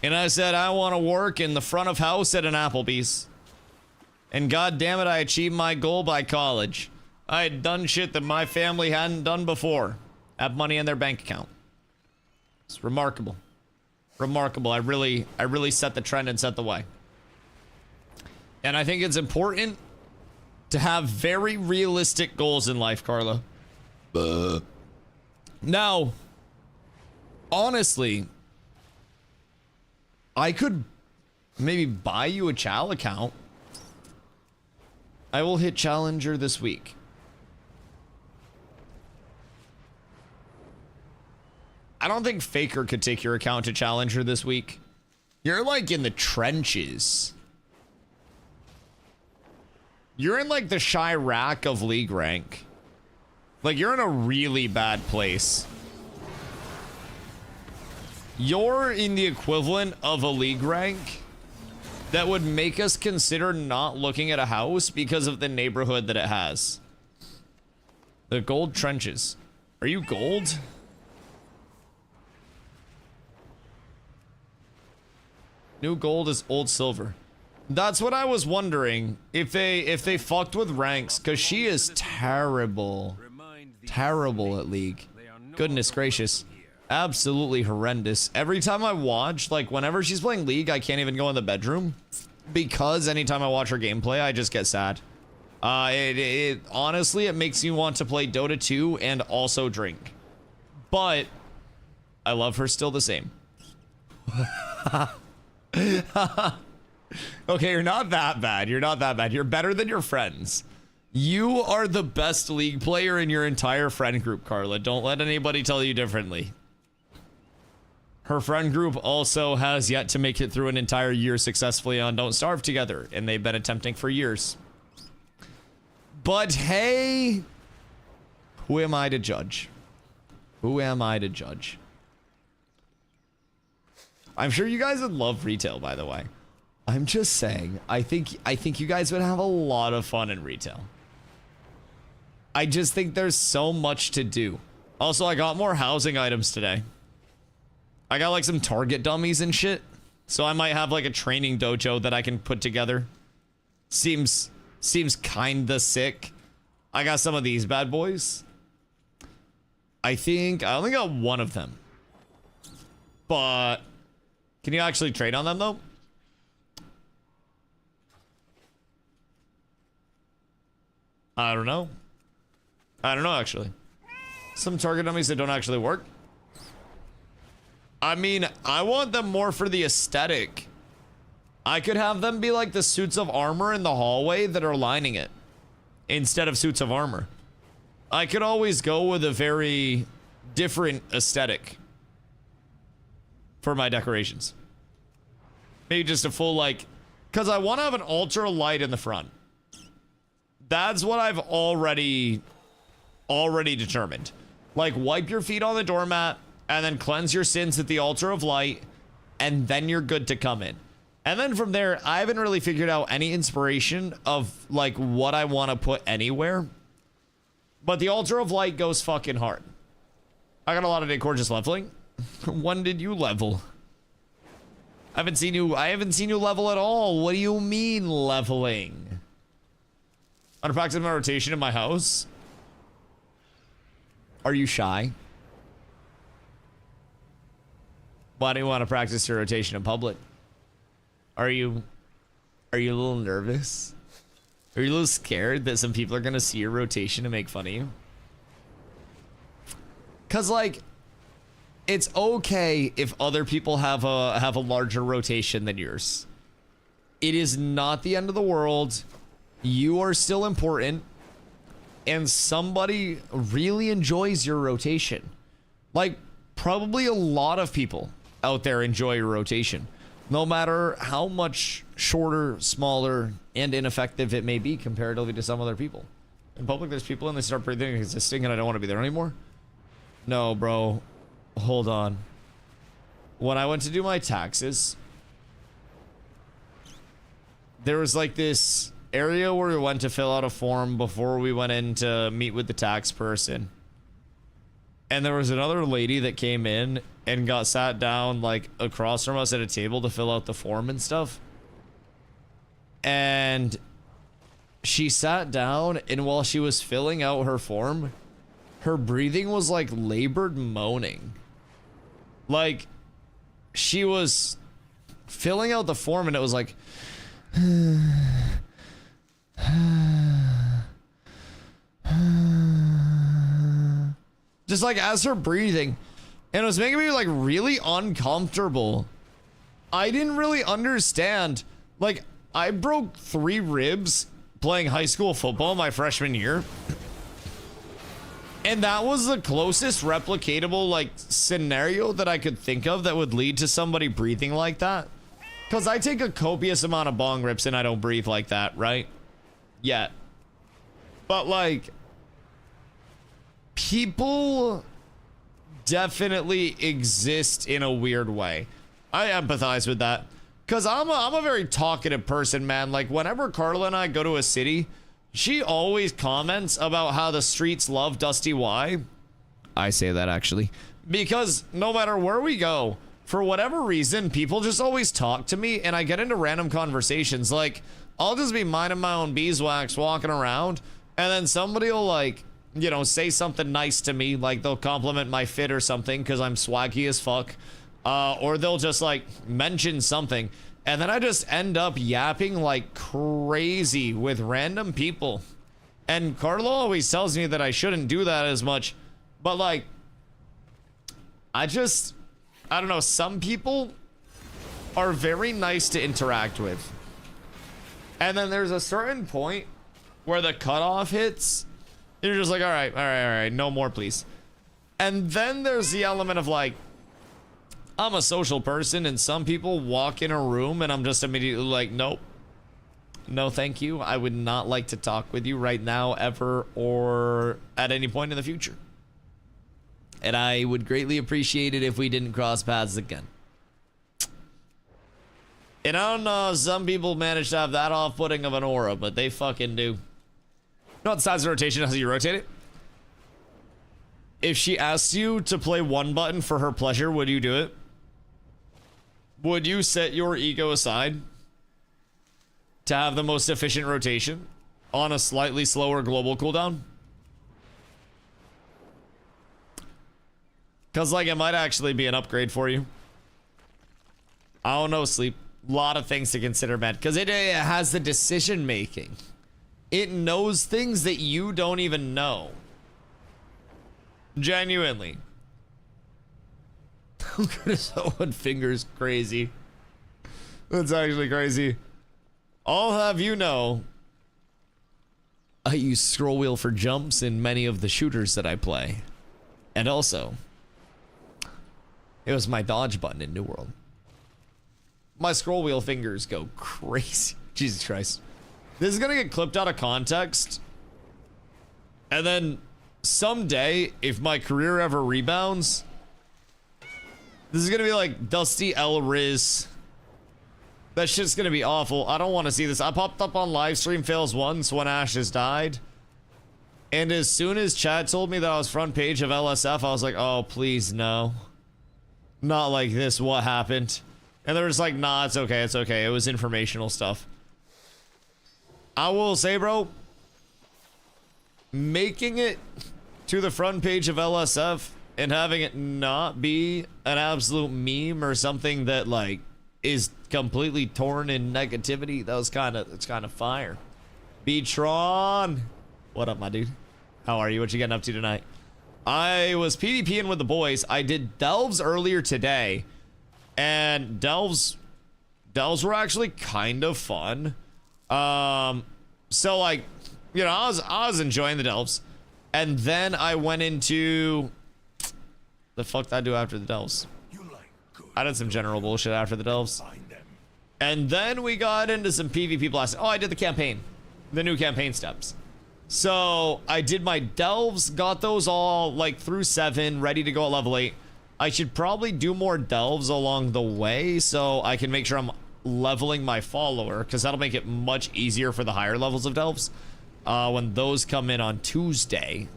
And I said, I want to work in the front of house at an Applebee's. And god damn it, I achieved my goal by college. I had done shit that my family hadn't done before. Have money in their bank account. It's remarkable. Remarkable. I really set the trend and set the way. And I think it's important to have very realistic goals in life, Carla. Now, honestly, I could maybe buy you a Chal account. I will hit Challenger this week. I don't think Faker could take your account to Challenger this week. You're like in the trenches. You're in like the Chirac of League rank. Like you're in a really bad place. You're in the equivalent of a League rank that would make us consider not looking at a house because of the neighborhood that it has. The gold trenches. Are you gold? New gold is old silver. That's what I was wondering. If they fucked with ranks, because she is terrible. Terrible at League. Goodness gracious. Absolutely horrendous. Every time I watch, like whenever she's playing League, I can't even go in the bedroom. Because anytime I watch her gameplay, I just get sad. Honestly, it makes me want to play Dota 2 and also drink. But I love her still the same. Okay, you're not that bad. You're not that bad. You're better than your friends. You are the best League player in your entire friend group, Carla. Don't let anybody tell you differently. Her friend group also has yet to make it through an entire year successfully on Don't Starve together, and they've been attempting for years. But hey, who am I to judge? Who am I to judge? I'm sure you guys would love retail, by the way. I'm just saying, I think you guys would have a lot of fun in retail. I just think there's so much to do. Also, I got more housing items today. I got like some Target dummies and shit. So I might have like a training dojo that I can put together. Seems kinda sick. I got some of these bad boys. I think I only got one of them. But can you actually trade on them though? I don't know. I don't know actually. Some Target dummies that don't actually work. I mean, I want them more for the aesthetic. I could have them be like the suits of armor in the hallway that are lining it, instead of suits of armor. I could always go with a very different aesthetic for my decorations. Maybe just a full like, because I want to have an ultra light in the front. That's what I've already determined. Like, wipe your feet on the doormat and then cleanse your sins at the altar of light, and then you're good to come in. And then from there, I haven't really figured out any inspiration of like what I want to put anywhere. But the altar of light goes fucking hard. I got a lot of decor just leveling. When did you level? I haven't seen you level at all. What do you mean leveling? I'm gonna practice my rotation in my house. Are you shy? Why do you want to practice your rotation in public? Are you a little nervous? Are you a little scared that some people are gonna see your rotation and make fun of you? Cause like, it's okay if other people have a larger rotation than yours. It is not the end of the world. You are still important, and somebody really enjoys your rotation. Like, probably a lot of people out there enjoy your rotation, no matter how much shorter, smaller, and ineffective it may be comparatively to some other people. In public, there's people and they start breathing existing, and I don't want to be there anymore. No, bro. Hold on. When I went to do my taxes, there was like this area where we went to fill out a form before we went in to meet with the tax person. And there was another lady that came in and got sat down like across from us at a table to fill out the form and stuff. And she sat down, and while she was filling out her form, her breathing was like labored moaning. Like, she was filling out the form and it was like just like as her breathing, and it was making me like really uncomfortable. I didn't really understand. Like, I broke 3 ribs playing high school football my freshman year. And that was the closest replicatable, like, scenario that I could think of that would lead to somebody breathing like that. Because I take a copious amount of bong rips and I don't breathe like that, right? Yet. But, like, people definitely exist in a weird way. I empathize with that. Because I'm a very talkative person, man. Like, whenever Carla and I go to a city, she always comments about how the streets love DustyWhy. I say that actually. Because no matter where we go, for whatever reason, people just always talk to me and I get into random conversations. Like, I'll just be minding my own beeswax walking around, and then somebody will, like, you know, say something nice to me. Like, they'll compliment my fit or something because I'm swaggy as fuck. Or they'll just, like, mention something. And then I just end up yapping like crazy with random people. And Carlo always tells me that I shouldn't do that as much. But like, I don't know, some people are very nice to interact with. And then there's a certain point where the cutoff hits. You're just like, all right, no more, please. And then there's the element of like, I'm a social person, and some people walk in a room and I'm just immediately like, nope. No, thank you. I would not like to talk with you right now, ever, or at any point in the future. And I would greatly appreciate it if we didn't cross paths again. And I don't know, some people manage to have that off-putting of an aura, but they fucking do. You know what size of rotation, how you rotate it? If she asks you to play one button for her pleasure, would you do it? Would you set your ego aside to have the most efficient rotation on a slightly slower global cooldown? Because, like, it might actually be an upgrade for you. I don't know, Sleep. A lot of things to consider, man. Because it has the decision making. It knows things that you don't even know. Genuinely. Look at his own fingers, crazy. That's actually crazy. I'll have you know, I use scroll wheel for jumps in many of the shooters that I play. And also, it was my dodge button in New World. My scroll wheel fingers go crazy. Jesus Christ. This is gonna get clipped out of context. And then someday, if my career ever rebounds, this is gonna be like Dusty L Riz. That shit's gonna be awful. I don't want to see this. I popped up on live stream fails once when Ashes died. And as soon as Chad told me that I was front page of LSF, I was like, oh, please, no. Not like this. What happened? And they're just like, nah, it's okay, it's okay. It was informational stuff. I will say, bro, making it to the front page of LSF and having it not be an absolute meme or something that like is completely torn in negativity, it's kind of fire. Beatron, what up, my dude? How are you? What you getting up to tonight? I was PvPing with the boys. I did delves earlier today, and delves were actually kind of fun. So like, you know, I was enjoying the delves, and then I went into the fuck did I do after the delves? I did some general bullshit after the delves, and then we got into some PvP blasting. Oh, I did the campaign, the new campaign steps. So I did my delves, got those all like through 7, ready to go at level 8. I should probably do more delves along the way so I can make sure I'm leveling my follower, because that'll make it much easier for the higher levels of delves when those come in on Tuesday.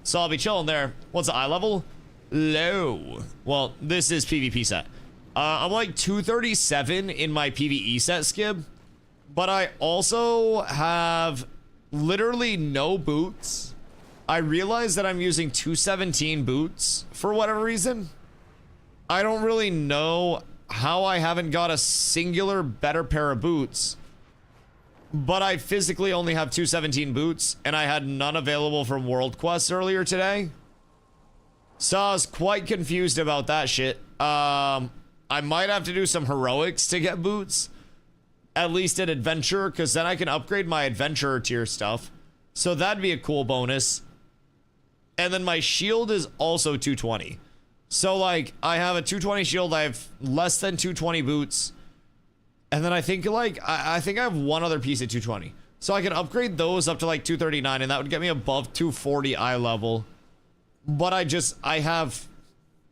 So I'll be chilling there. What's the eye level? Low. Well, this is PvP set. I'm like 237 in my PvE set, Skib, but I also have literally no boots. I realize that I'm using 217 boots for whatever reason. I don't really know how I haven't got a singular better pair of boots, but I physically only have 217 boots, and I had none available from World Quest earlier today. So I was quite confused about that shit. I might have to do some heroics to get boots, at least at adventure, because then I can upgrade my adventurer tier stuff. So that'd be a cool bonus. And then my shield is also 220. So like, I have a 220 shield, I have less than 220 boots, and then I think like I think I have one other piece at 220. So I can upgrade those up to like 239, and that would get me above 240 eye level. But I have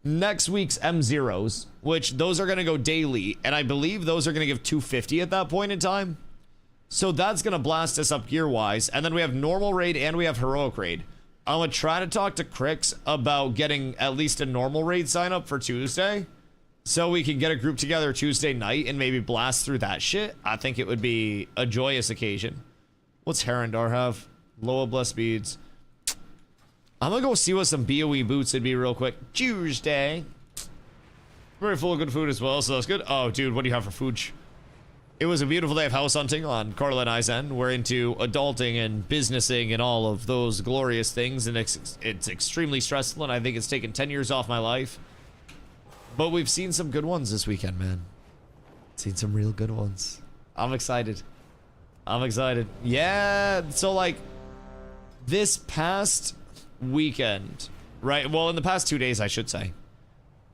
next week's M0s, which those are going to go daily, and I believe those are going to give 250 at that point in time. So that's going to blast us up gear-wise, and then we have normal raid and we have heroic raid. I'm going to try to talk to Crix about getting at least a normal raid sign up for Tuesday, so we can get a group together Tuesday night and maybe blast through that shit. I think it would be a joyous occasion. What's Herondar have? Loa blessed beads. I'm gonna go see what some BOE boots would be real quick. Tuesday. Very full of good food as well, so that's good. Oh, dude, what do you have for food? It was a beautiful day of house hunting on Carla and I's end. We're into adulting and businessing and all of those glorious things, and it's extremely stressful, and I think it's taken 10 years off my life. But we've seen some good ones this weekend, man. Seen some real good ones. I'm excited. I'm excited. Yeah, so like, this past weekend, right? Well, in the past 2 days, I should say,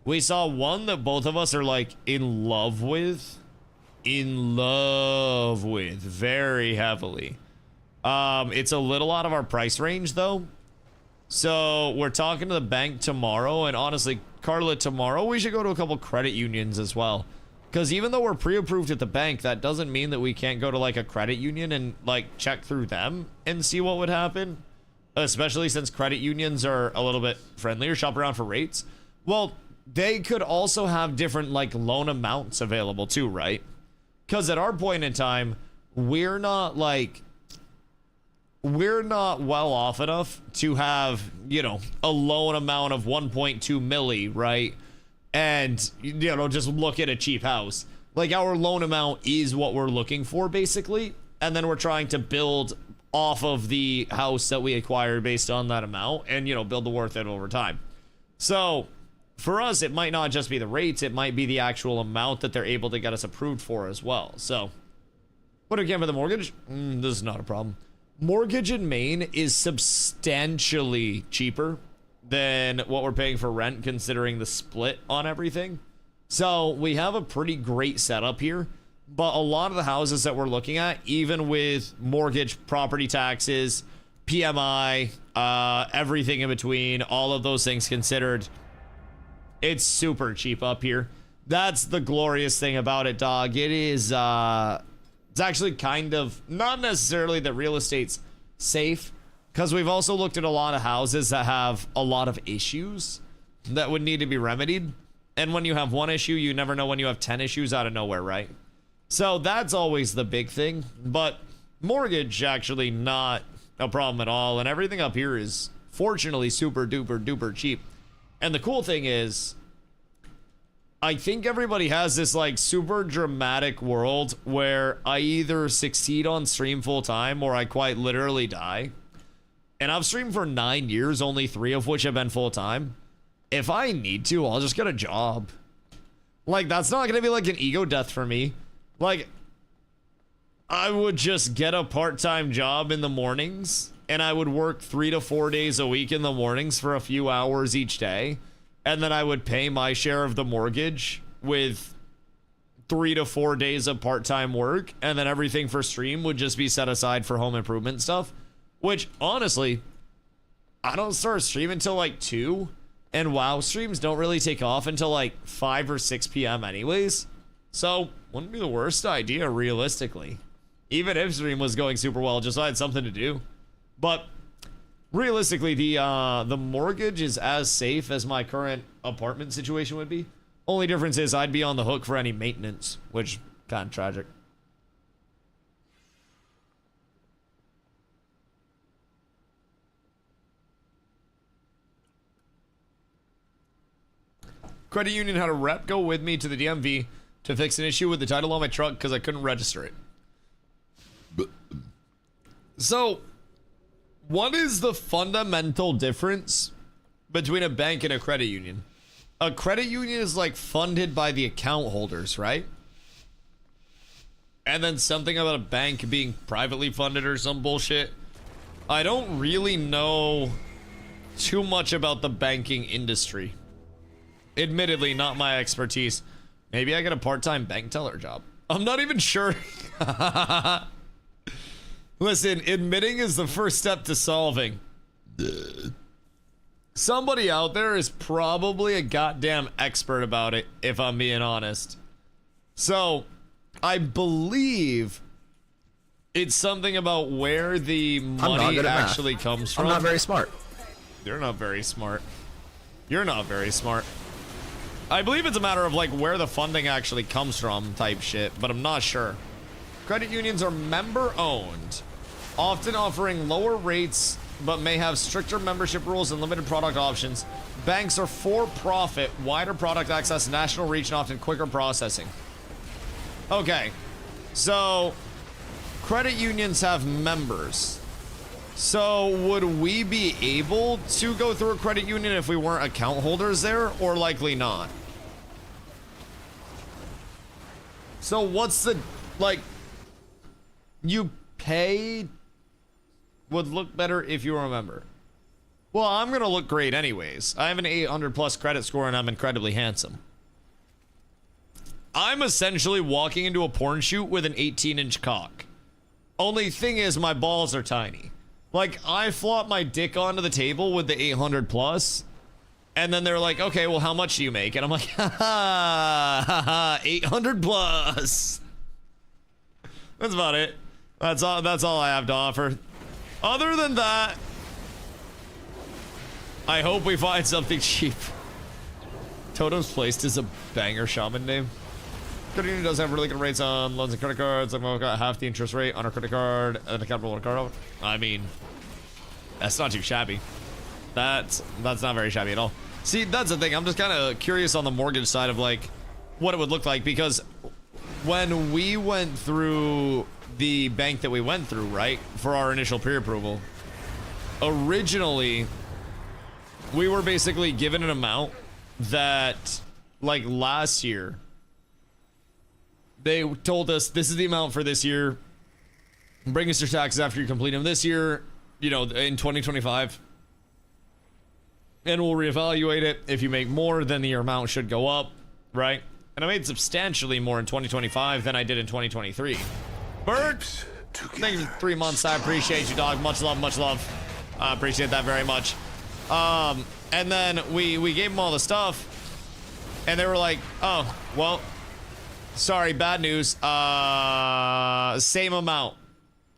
we saw one that both of us are like in love with very heavily. It's a little out of our price range though, so we're talking to the bank tomorrow, and honestly, Carla, tomorrow we should go to a couple credit unions as well, because even though we're pre-approved at the bank, that doesn't mean that we can't go to like a credit union and like check through them and see what would happen, especially since credit unions are a little bit friendlier. Shop around for rates. Well, they could also have different like loan amounts available too, right? Because at our point in time, we're not well off enough to have, you know, a loan amount of 1.2 milli, right? And, you know, just look at a cheap house. Like, our loan amount is what we're looking for, basically. And then we're trying to build off of the house that we acquired based on that amount and, you know, build the worth it over time. So for us, it might not just be the rates, it might be the actual amount that they're able to get us approved for as well. So, what again for the mortgage? This is not a problem. Mortgage in Maine is substantially cheaper than what we're paying for rent, considering the split on everything. So we have a pretty great setup here, but a lot of the houses that we're looking at, even with mortgage, property taxes, PMI, everything in between, all of those things considered, it's super cheap up here. That's the glorious thing about it, dog. It is, it's actually kind of, not necessarily that real estate's safe, because we've also looked at a lot of houses that have a lot of issues that would need to be remedied. And when you have one issue, you never know when you have 10 issues out of nowhere, right? So that's always the big thing. But mortgage, actually not a problem at all. And everything up here is fortunately super duper duper cheap. And the cool thing is, I think everybody has this like super dramatic world where I either succeed on stream full time or I quite literally die. And I've streamed for 9 years, only 3 of which have been full time. If I need to, I'll just get a job. Like, that's not gonna be like an ego death for me. Like, I would just get a part-time job in the mornings and I would work 3 to 4 days a week in the mornings for a few hours each day. And then I would pay my share of the mortgage with 3 to 4 days of part-time work. And then everything for stream would just be set aside for home improvement stuff. Which, honestly, I don't start streaming until like 2. And WoW streams don't really take off until like 5 or 6 p.m. anyways. So, wouldn't be the worst idea, realistically. Even if stream was going super well, just so I had something to do. But, realistically, the mortgage is as safe as my current apartment situation would be. Only difference is I'd be on the hook for any maintenance, which kind of tragic. Credit union had a rep go with me to the DMV to fix an issue with the title on my truck because I couldn't register it. So, what is the fundamental difference between a bank and a credit union? A credit union is like funded by the account holders, right? And then something about a bank being privately funded or some bullshit. I don't really know too much about the banking industry. Admittedly, not my expertise. Maybe I get a part-time bank teller job. I'm not even sure. Listen, admitting is the first step to solving. Somebody out there is probably a goddamn expert about it, if I'm being honest. So, I believe it's something about where the money actually comes from. I'm not very smart. You're not very smart. You're not very smart. I believe it's a matter of like where the funding actually comes from type shit, but I'm not sure. Credit unions are member owned, often offering lower rates, but may have stricter membership rules and limited product options. Banks are for profit, wider product access, national reach, and often quicker processing. Okay, so credit unions have members. So would we be able to go through a credit union if we weren't account holders there, or likely not? So what's the, like, you pay would look better if you were a member. Well, I'm gonna look great anyways. I have an 800 plus credit score and I'm incredibly handsome. I'm essentially walking into a porn shoot with an 18-inch cock. Only thing is my balls are tiny. Like, I flop my dick onto the table with the 800 plus, and then they're like, okay, well, how much do you make? And I'm like, ha 800 plus. That's about it. That's all I have to offer. Other than that, I hope we find something cheap. Totem's Placed is a banger shaman name. Credit union does have really good rates on loans and credit cards. Like, we've got half the interest rate on our credit card and a capital card. I mean, that's not too shabby. That's not very shabby at all. See, that's the thing. I'm just kind of curious on the mortgage side of like what it would look like, because when we went through the bank that we went through, right, for our initial pre-approval, originally we were basically given an amount that, like, last year they told us this is the amount for this year. Bring us your taxes after you complete them this year, you know, in 2025. And we'll reevaluate it. If you make more, then your amount should go up, right? And I made substantially more in 2025 than I did in 2023. Bert, thank you for 3 months. I appreciate you, dog. Much love, much love. I appreciate that very much. And then we gave them all the stuff, and they were like, oh, well, sorry, bad news. Same amount.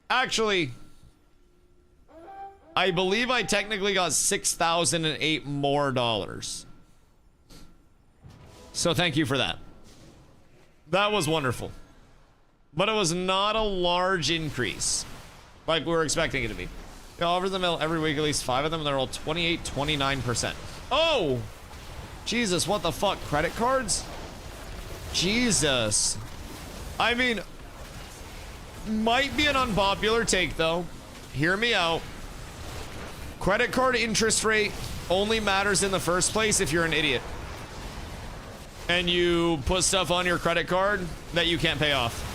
Actually, I believe I technically got $6,008 more. So thank you for that. That was wonderful. But it was not a large increase like we were expecting it to be. It offers them every week, at least 5 of them, and they're all 28, 29%. Oh! Jesus, what the fuck? Credit cards? Jesus. I mean, might be an unpopular take, though. Hear me out. Credit card interest rate only matters in the first place if you're an idiot. And you put stuff on your credit card that you can't pay off.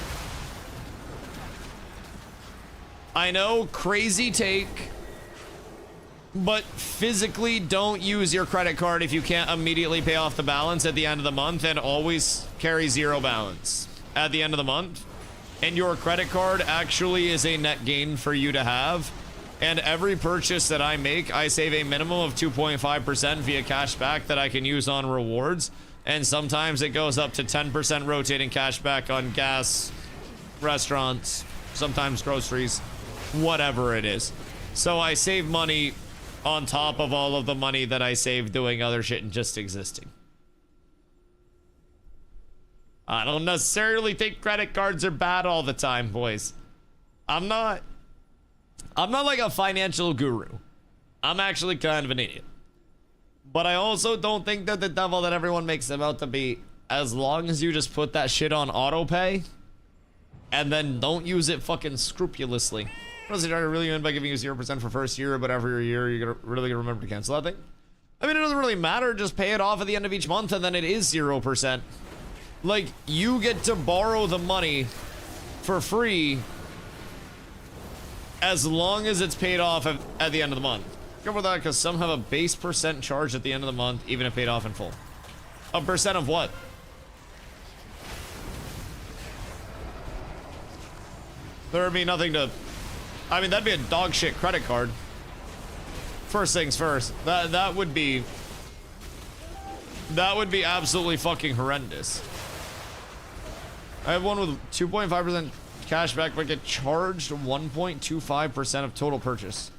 I know, crazy take, but physically don't use your credit card if you can't immediately pay off the balance at the end of the month, and always carry 0 balance at the end of the month. And your credit card actually is a net gain for you to have. And every purchase that I make, I save a minimum of 2.5% via cashback that I can use on rewards. And sometimes it goes up to 10% rotating cashback on gas, restaurants, sometimes groceries, whatever it is. So I save money on top of all of the money that I save doing other shit and just existing. I don't necessarily think credit cards are bad all the time, boys. I'm not like a financial guru. I'm actually kind of an idiot. But I also don't think that the devil that everyone makes them out to be, as long as you just put that shit on auto pay and then don't use it fucking scrupulously. What does it really mean by giving you 0% for first year, but every year you're really gonna remember to cancel that thing? I mean, it doesn't really matter. Just pay it off at the end of each month and then it is 0%. Like, you get to borrow the money for free as long as it's paid off at the end of the month. Cover that, because some have a base percent charge at the end of the month, even if paid off in full. A percent of what? There would be nothing to... I mean, that'd be a dog shit credit card. First things first. That would be absolutely fucking horrendous. I have one with 2.5% cashback, but get charged 1.25% of total purchase.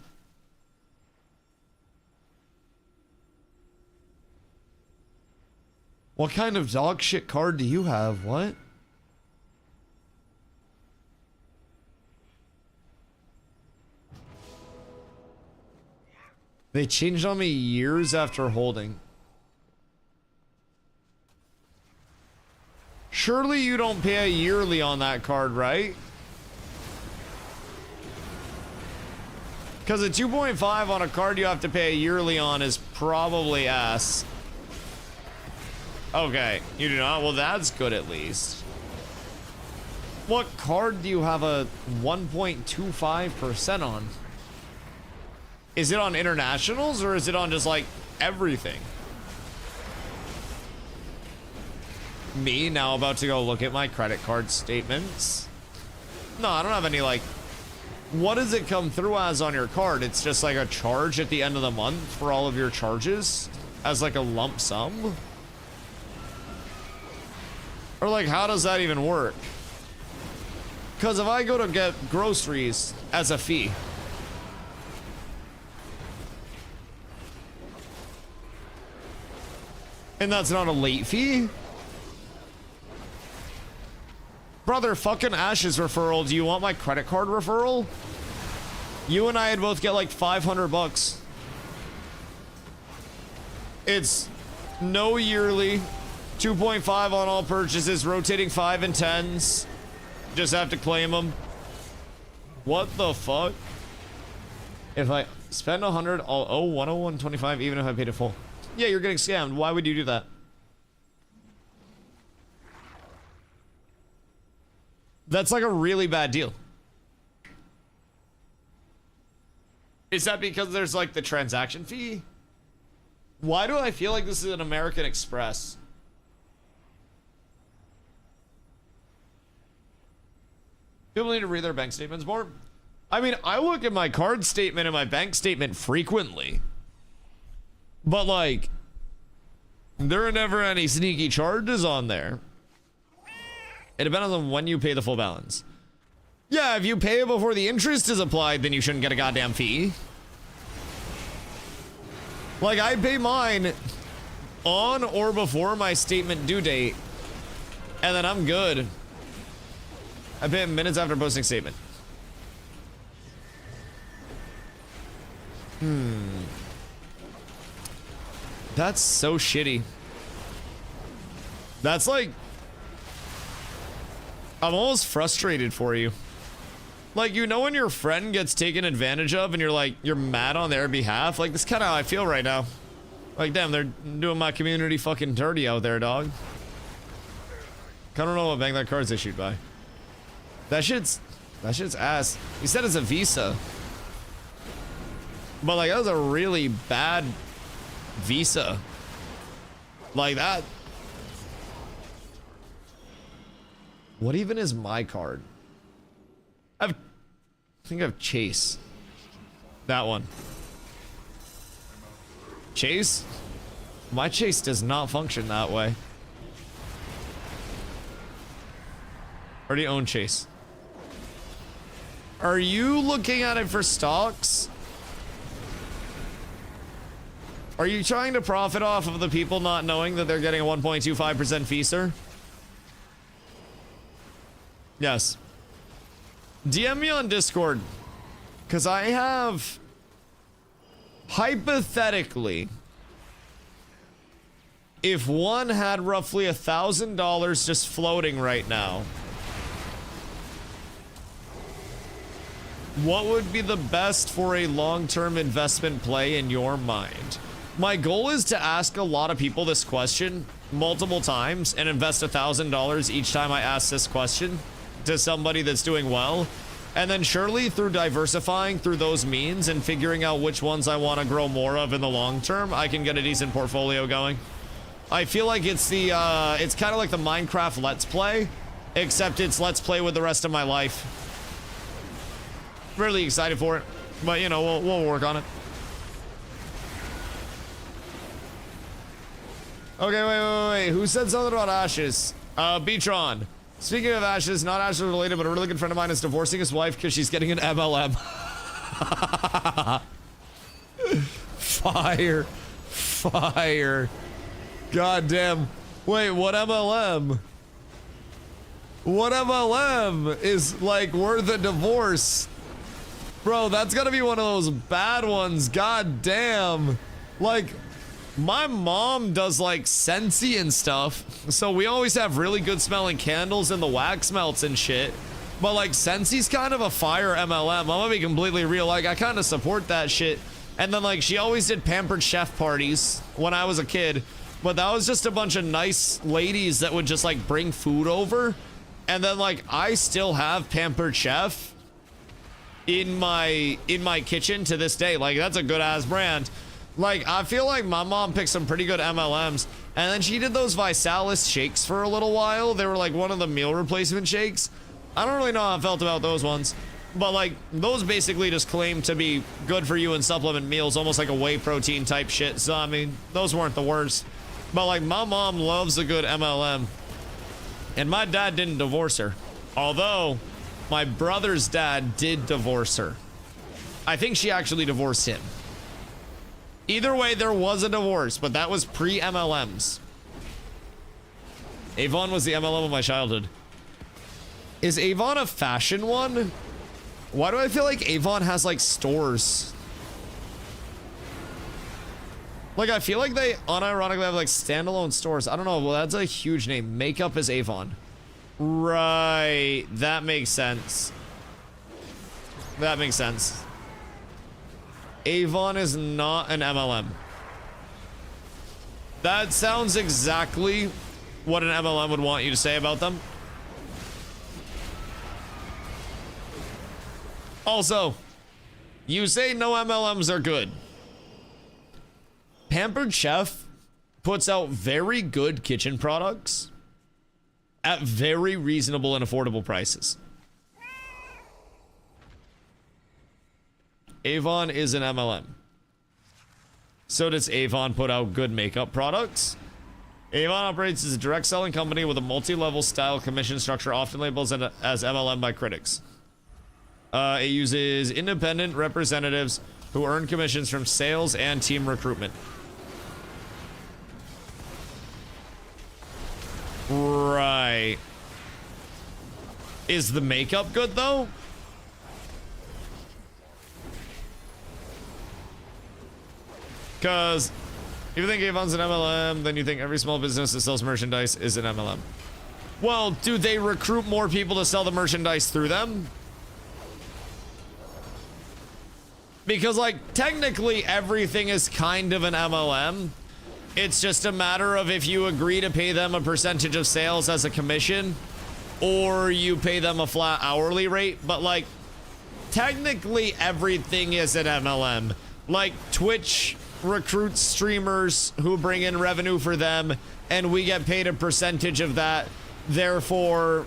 What kind of dog shit card do you have? What? They changed on me years after holding. Surely you don't pay a yearly on that card, right? Because a 2.5 on a card you have to pay a yearly on is probably ass. Okay, you do not? Well, that's good at least. What card do you have a 1.25% on? Is it on internationals or is it on just like everything? Me now about to go look at my credit card statements. No, I don't have any like... What does it come through as on your card? It's just like a charge at the end of the month for all of your charges as like a lump sum? Or like, how does that even work? Because if I go to get groceries as a fee, and that's not a late fee? Brother, fucking Ash's referral. Do you want my credit card referral? You and I would both get like 500 bucks. It's no yearly, 2.5 on all purchases, rotating 5 and 10s. Just have to claim them. What the fuck? If I spend 100, I'll owe 101.25 even if I paid it full. Yeah, you're getting scammed. Why would you do that? That's like a really bad deal. Is that because there's like the transaction fee? Why do I feel like this is an American Express? People need to read their bank statements more. I mean, I look at my card statement and my bank statement frequently. But like, there are never any sneaky charges on there. It depends on when you pay the full balance. Yeah, if you pay it before the interest is applied, then you shouldn't get a goddamn fee. Like, I pay mine on or before my statement due date, and then I'm good. I pay him minutes after posting statement. That's so shitty. That's like, I'm almost frustrated for you. Like, you know when your friend gets taken advantage of and you're like, you're mad on their behalf? Like, that's kind of how I feel right now. Like, damn, they're doing my community fucking dirty out there, dog. I don't know what bank that card's issued by. That shit's ass. He said it's a Visa. But like, that was a really bad Visa. Like that. What even is my card? I think I have Chase. That one. Chase? My Chase does not function that way. Already own Chase. Are you looking at it for stocks? Are you trying to profit off of the people not knowing that they're getting a 1.25% fee, sir? Yes. DM me on Discord, because I have, hypothetically, if one had roughly $1,000 just floating right now, what would be the best for a long-term investment play in your mind? My goal is to ask a lot of people this question multiple times and invest $1,000 each time I ask this question to somebody that's doing well. And then surely through diversifying through those means and figuring out which ones I want to grow more of in the long term, I can get a decent portfolio going. I feel like it's the, it's kind of like the Minecraft Let's Play, except it's Let's Play with the rest of my life. Really excited for it, but you know, we'll work on it. Okay, wait. Who said something about Ashes? Beatron. Speaking of Ashes, not Ashes related, but a really good friend of mine is divorcing his wife because she's getting an MLM. Fire. God damn. Wait, what MLM? What MLM is like worth a divorce? Bro, that's gotta be one of those bad ones. God damn. Like, my mom does like Scentsy and stuff, so we always have really good smelling candles in the wax melts and shit. But like, Scentsy's kind of a fire MLM. I'm gonna be completely real. Like, I kind of support that shit. And then like, she always did Pampered Chef parties when I was a kid, but that was just a bunch of nice ladies that would just like bring food over. And then like, I still have Pampered Chef in my kitchen to this day. Like, that's a good ass brand. Like, I feel like my mom picked some pretty good MLMs, and then she did those Visalis shakes for a little while. They were like one of the meal replacement shakes. I don't really know how I felt about those ones, but like, those basically just claim to be good for you in supplement meals, almost like a whey protein type shit. So I mean, those weren't the worst, but like, my mom loves a good MLM, and my dad didn't divorce her, although my brother's dad did divorce her. I think she actually divorced him. Either way, there was a divorce, but that was pre-MLMs. Avon was the MLM of my childhood. Is Avon a fashion one? Why do I feel like Avon has like stores? Like, I feel like they unironically have like standalone stores. I don't know. Well, that's a huge name. Makeup is Avon. Right. That makes sense. That makes sense. Avon is not an MLM. That sounds exactly what an MLM would want you to say about them. Also, you say no MLMs are good. Pampered Chef puts out very good kitchen products at very reasonable and affordable prices. Avon is an MLM. So does Avon put out good makeup products? Avon operates as a direct selling company with a multi-level style commission structure, often labeled as MLM by critics. It uses independent representatives who earn commissions from sales and team recruitment. Right. Is the makeup good though? Because if you think Avon's an MLM, then you think every small business that sells merchandise is an MLM. Well, do they recruit more people to sell the merchandise through them? Because, like, technically everything is kind of an MLM. It's just a matter of if you agree to pay them a percentage of sales as a commission, or you pay them a flat hourly rate. But, like, technically everything is an MLM. Like, Twitch recruits streamers who bring in revenue for them, and we get paid a percentage of that. Therefore,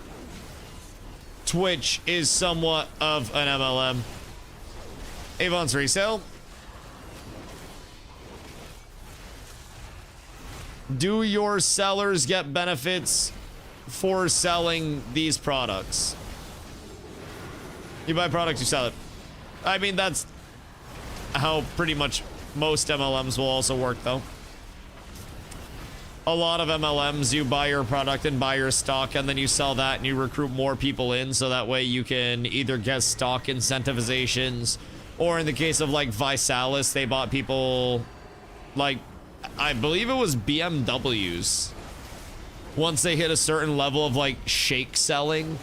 Twitch is somewhat of an MLM. Avon's resale. Do your sellers get benefits for selling these products? You buy products, you sell it. I mean, that's how pretty much most MLMs will also work, though. A lot of MLMs, you buy your product and buy your stock, and then you sell that and you recruit more people in, so that way you can either get stock incentivizations, or in the case of like Visalis, they bought people, like, I believe it was BMWs, once they hit a certain level of like shake selling.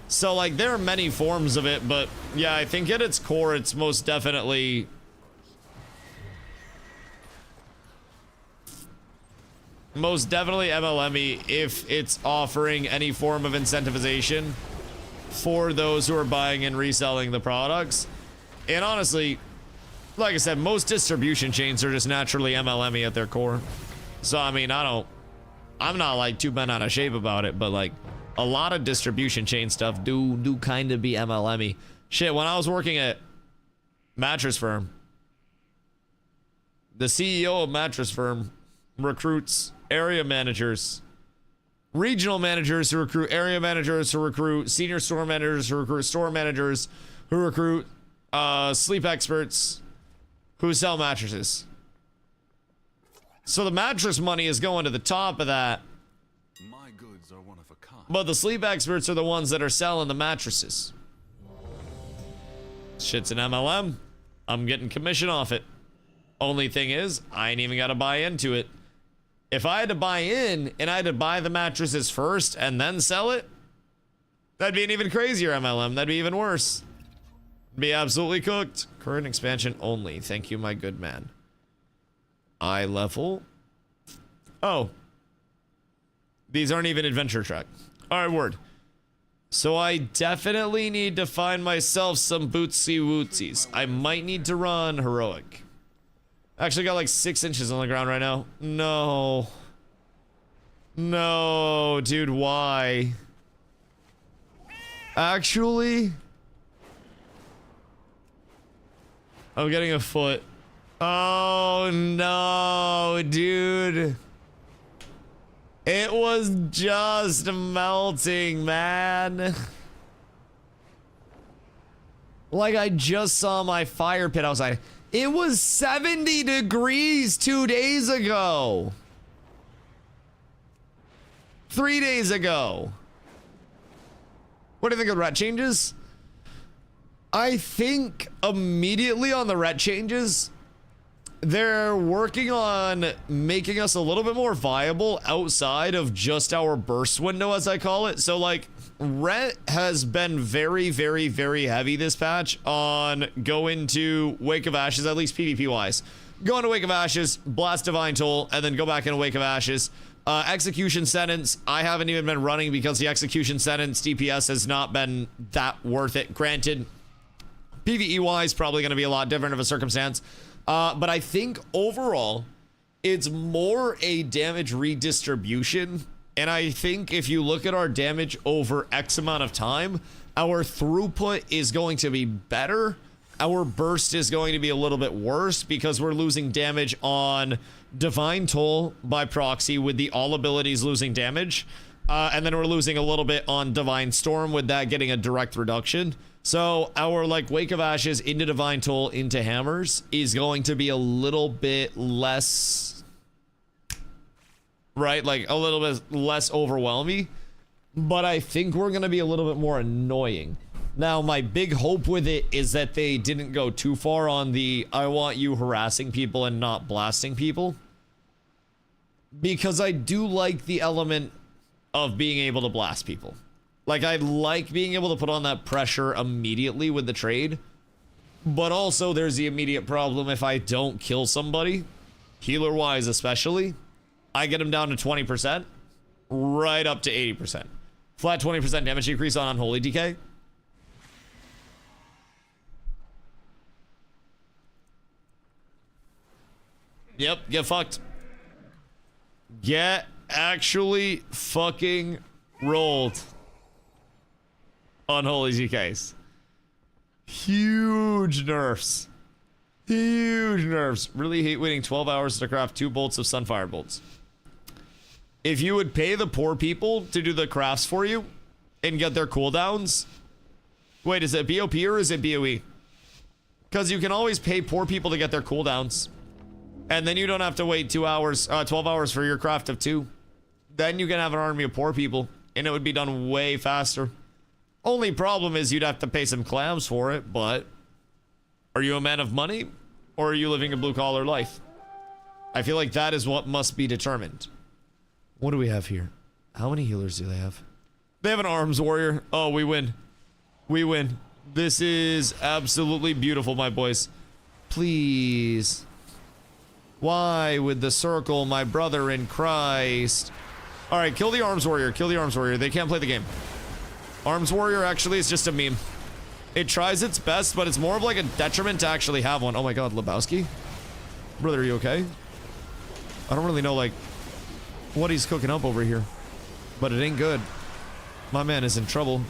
So like there are many forms of it, but yeah, I think at its core, it's most definitely MLM-y if it's offering any form of incentivization for those who are buying and reselling the products. And honestly, like I said, most distribution chains are just naturally MLM-y at their core. So I mean, I'm not like too bent out of shape about it, but like a lot of distribution chain stuff do kind of be MLM-y. Shit, when I was working at Mattress Firm, the CEO of Mattress Firm recruits area managers, regional managers who recruit area managers, who recruit senior store managers, who recruit store managers, who recruit sleep experts who sell mattresses. So the mattress money is going to the top of that, My goods are one of a kind. but the sleep experts are the ones that are selling the mattresses. Shit's an MLM. I'm getting commission off it. Only thing is, I ain't even got to buy into it. If I had to buy in and I had to buy the mattresses first and then sell it, that'd be an even crazier MLM. That'd be even worse. Be absolutely cooked. Current expansion only. Thank you, my good man. Eye level. Oh. These aren't even adventure track. Alright, word. So I definitely need to find myself some bootsy wootsies. I might need to run heroic. Actually got like 6 inches on the ground right now. No. No, dude, why? Actually, I'm getting a foot. Oh no, dude. It was just melting, man. Like I just saw my fire pit outside. It was 70 degrees 2 days ago. 3 days ago. What do you think of ret changes? I think immediately on the ret changes, they're working on making us a little bit more viable outside of just our burst window, as I call it. So like ret has been very, very, very heavy this patch on go into Wake of Ashes, at least PvP wise. Go into Wake of Ashes, blast Divine Toll, and then go back into Wake of Ashes. Execution Sentence, I haven't even been running because the Execution Sentence DPS has not been that worth it. Granted, PvE wise, probably going to be a lot different of a circumstance. But I think overall, it's more a damage redistribution. And I think if you look at our damage over X amount of time, our throughput is going to be better. Our burst is going to be a little bit worse because we're losing damage on Divine Toll by proxy with the all abilities losing damage. And then we're losing a little bit on Divine Storm with that getting a direct reduction. So our like Wake of Ashes into Divine Toll into Hammers is going to be a little bit less right? Like a little bit less overwhelming, but I think we're gonna be a little bit more annoying. Now, my big hope with it is that they didn't go too far on the I want you harassing people and not blasting people, because I do like the element of being able to blast people. Like, I like being able to put on that pressure immediately with the trade, but also there's the immediate problem if I don't kill somebody, healer-wise especially, I get him down to 20%, right up to 80%. Flat 20% damage increase on Unholy DK. Yep, get fucked. Get actually fucking rolled. Unholy DKs. Huge nerfs. Huge nerfs. Really hate waiting 12 hours to craft 2 bolts of Sunfire bolts. If you would pay the poor people to do the crafts for you and get their cooldowns. Wait, is it BOP or is it BOE? Because you can always pay poor people to get their cooldowns. And then you don't have to wait 12 hours for your craft of 2. Then you can have an army of poor people, and it would be done way faster. Only problem is you'd have to pay some clams for it, but are you a man of money, or are you living a blue-collar life? I feel like that is what must be determined. What do we have here? How many healers do they have? They have an arms warrior. Oh, we win. We win. This is absolutely beautiful, my boys. Please. Why with the circle, my brother in Christ? All right, kill the arms warrior. Kill the arms warrior. They can't play the game. Arms warrior actually is just a meme. It tries its best, but it's more of like a detriment to actually have one. Oh my god, Lebowski? Brother, are you okay? I don't really know, like, what he's cooking up over here. But it ain't good. My man is in trouble.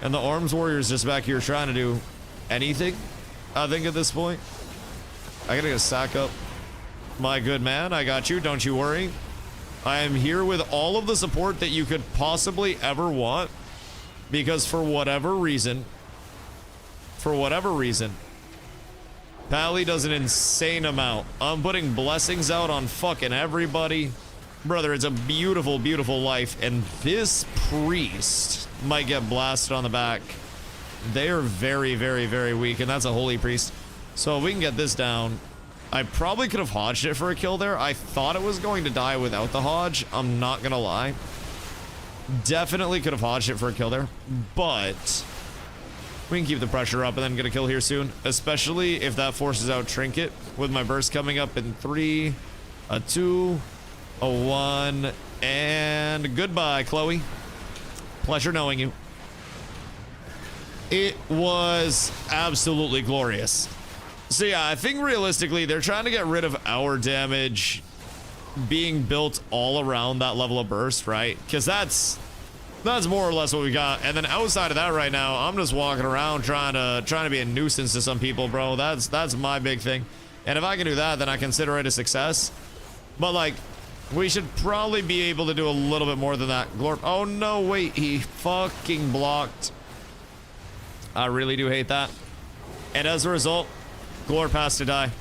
And the arms warrior is just back here trying to do anything, I think, at this point. I gotta go sack up. My good man, I got you. Don't you worry. I am here with all of the support that you could possibly ever want. Because for whatever reason, Pally does an insane amount. I'm putting blessings out on fucking everybody. Brother, it's a beautiful, beautiful life. And this priest might get blasted on the back. They are very, very, very weak. And that's a holy priest. So if we can get this down. I probably could have hodged it for a kill there. I thought it was going to die without the hodge. I'm not gonna lie. Definitely could have hodged it for a kill there. But we can keep the pressure up and then get a kill here soon. Especially if that forces out Trinket with my burst coming up in 3, a 2, a 1, and goodbye, Chloe. Pleasure knowing you. It was absolutely glorious. So yeah, I think realistically, they're trying to get rid of our damage being built all around that level of burst, right? Because that's more or less what we got. And then outside of that right now, I'm just walking around trying to be a nuisance to some people, bro. That's my big thing. And if I can do that, then I consider it a success. But like, we should probably be able to do a little bit more than that. Oh no, wait, he fucking blocked. I really do hate that. And as a result, Glorp has to die.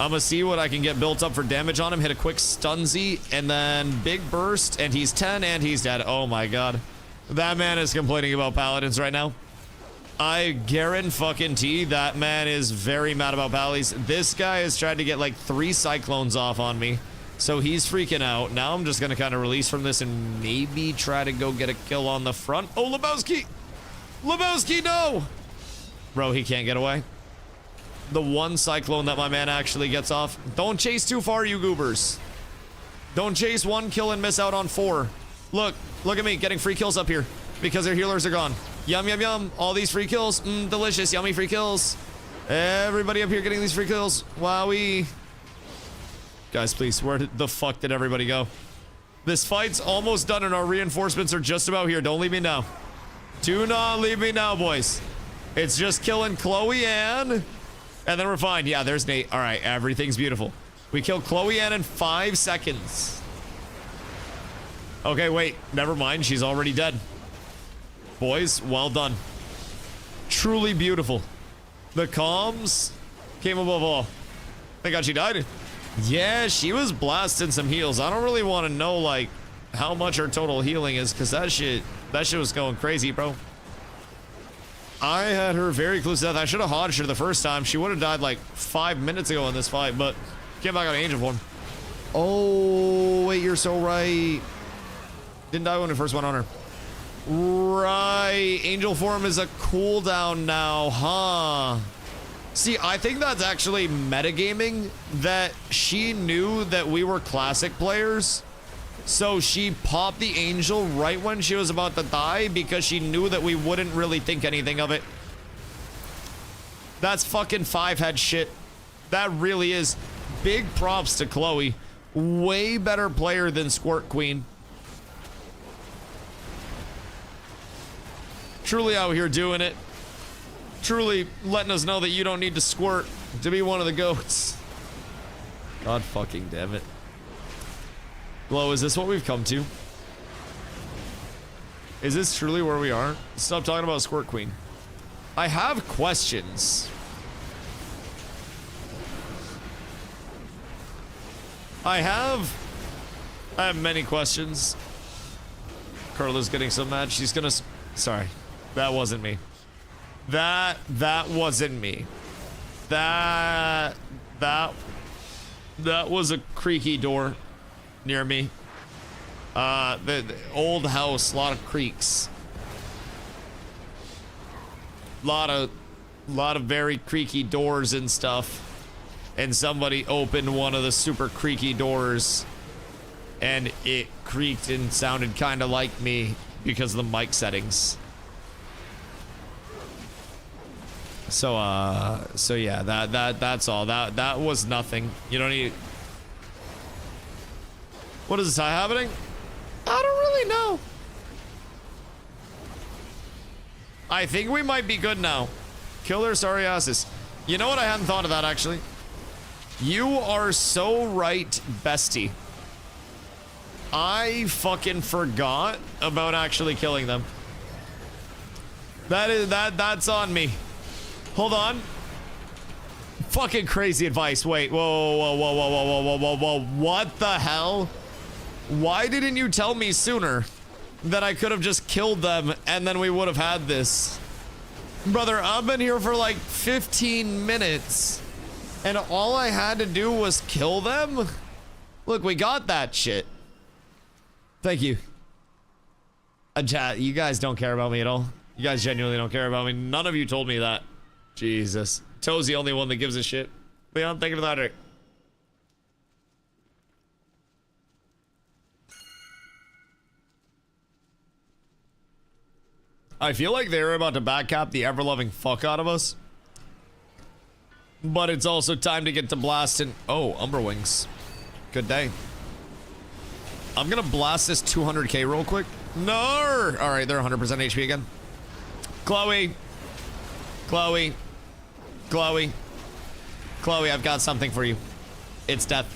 I'm gonna see what I can get built up for damage on him. Hit a quick stunzy and then big burst, and he's 10 and he's dead. Oh my god. That man is complaining about paladins right now. I guarantee that man is very mad about pallies. This guy has tried to get like 3 cyclones off on me. So he's freaking out. Now I'm just gonna kind of release from this and maybe try to go get a kill on the front. Oh, Lebowski! Lebowski, no! Bro, he can't get away. The one cyclone that my man actually gets off. Don't chase too far, you goobers. Don't chase 1 kill and miss out on 4. Look at me getting free kills up here because their healers are gone. Yum, yum, yum. All these free kills. Delicious, yummy free kills. Everybody up here getting these free kills. Wowee. Guys, please, where the fuck did everybody go? This fight's almost done and our reinforcements are just about here. Don't leave me now. Do not leave me now, boys. It's just killing Chloe Ann. And then we're fine. Yeah, there's Nate. All right, everything's beautiful. We killed Chloe Ann in 5 seconds. Okay, wait. Never mind. She's already dead. Boys, well done. Truly beautiful. The comms came above all. Thank God she died. Yeah, she was blasting some heals. I don't really want to know, like, how much her total healing is, because that shit was going crazy, bro. I had her very close to death. I should have hodged her the first time. She would have died like 5 minutes ago in this fight, but came back on angel form. Oh, wait, you're so right. Didn't die when we first went on her. Right, angel form is a cooldown now, huh? See, I think that's actually metagaming, that she knew that we were classic players. So she popped the angel right when she was about to die because she knew that we wouldn't really think anything of it. That's fucking five-head shit. That really is. Big props to Chloe. Way better player than Squirt Queen. Truly out here doing it. Truly letting us know that you don't need to squirt to be one of the goats. God fucking damn it. Glow, is this what we've come to? Is this truly where we are? Stop talking about Squirt Queen. I have questions. I have many questions. Carla's getting so mad. She's gonna... Sorry. That wasn't me. That wasn't me. That was a creaky door near me. The old house, a lot of creaks. Lot of very creaky doors and stuff. And somebody opened one of the super creaky doors and it creaked and sounded kind of like me because of the mic settings. So yeah, that's all. That was nothing. You don't need... What is this happening? I don't really know. I think we might be good now. Killer psoriasis. You know what? I hadn't thought of that, actually. You are so right, bestie. I fucking forgot about actually killing them. That's on me. Hold on. Fucking crazy advice. Wait. Whoa. What the hell? Why didn't you tell me sooner that I could have just killed them and then we would have had this? Brother, I've been here for like 15 minutes and all I had to do was kill them? Look, we got that shit. Thank you. Chat, you guys don't care about me at all. You guys genuinely don't care about me. None of you told me that. Jesus. Toe's the only one that gives a shit. Leon, thank you for that, Rick. I feel like they're about to backcap the ever-loving fuck out of us. But it's also time to get to blasting. Oh, Umber Wings. Good day. I'm gonna blast this 200k real quick. No! Alright, they're 100% HP again. Chloe, I've got something for you. It's death.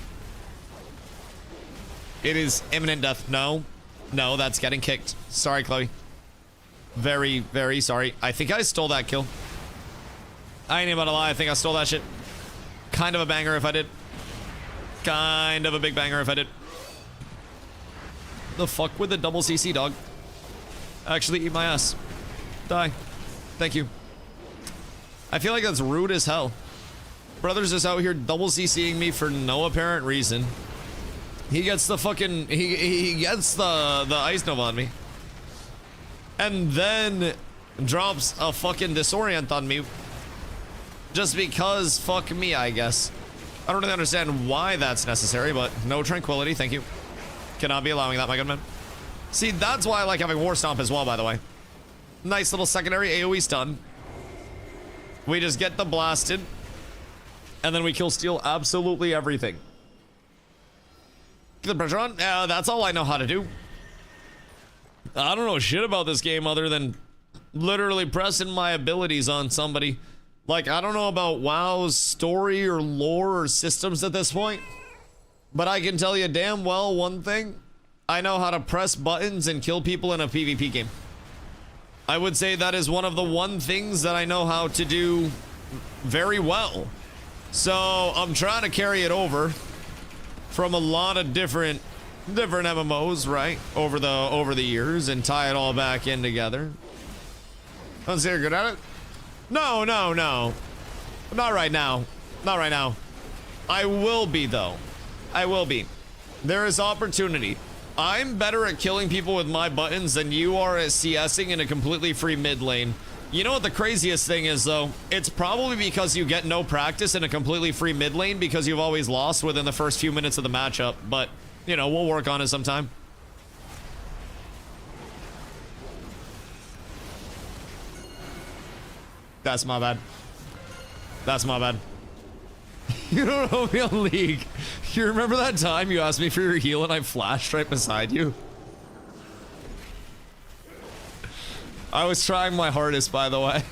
It is imminent death. No, that's getting kicked. Sorry, Chloe. Very, very sorry. I think I stole that kill. I ain't even gonna lie. I think I stole that shit. Kind of a banger if I did. Kind of a big banger if I did. The fuck with the double CC, dog? Actually, eat my ass. Die. Thank you. I feel like that's rude as hell. Brother's just out here double CCing me for no apparent reason. He gets the fucking... He gets the Ice Nova on me. And then drops a fucking Disorient on me. Just because fuck me, I guess. I don't really understand why that's necessary, but no tranquility, thank you. Cannot be allowing that, my good man. See, that's why I like having War Stomp as well, by the way. Nice little secondary AoE stun. We just get the blasted. And then we kill steal absolutely everything. Get the pressure on. That's all I know how to do. I don't know shit about this game other than literally pressing my abilities on somebody. Like, I don't know about WoW's story or lore or systems at this point. But I can tell you damn well one thing. I know how to press buttons and kill people in a PvP game. I would say that is one of the one things that I know how to do very well. So I'm trying to carry it over from a lot of different MMOs, right? Over the years and tie it all back in together. Don't say you're good at it? No. Not right now. Not right now. I will be though. I will be. There is opportunity. I'm better at killing people with my buttons than you are at CSing in a completely free mid lane. You know what the craziest thing is though? It's probably because you get no practice in a completely free mid lane because you've always lost within the first few minutes of the matchup. But, you know, we'll work on it sometime. That's my bad. That's my bad. You don't know me on League. You remember that time you asked me for your heal and I flashed right beside you? I was trying my hardest, by the way.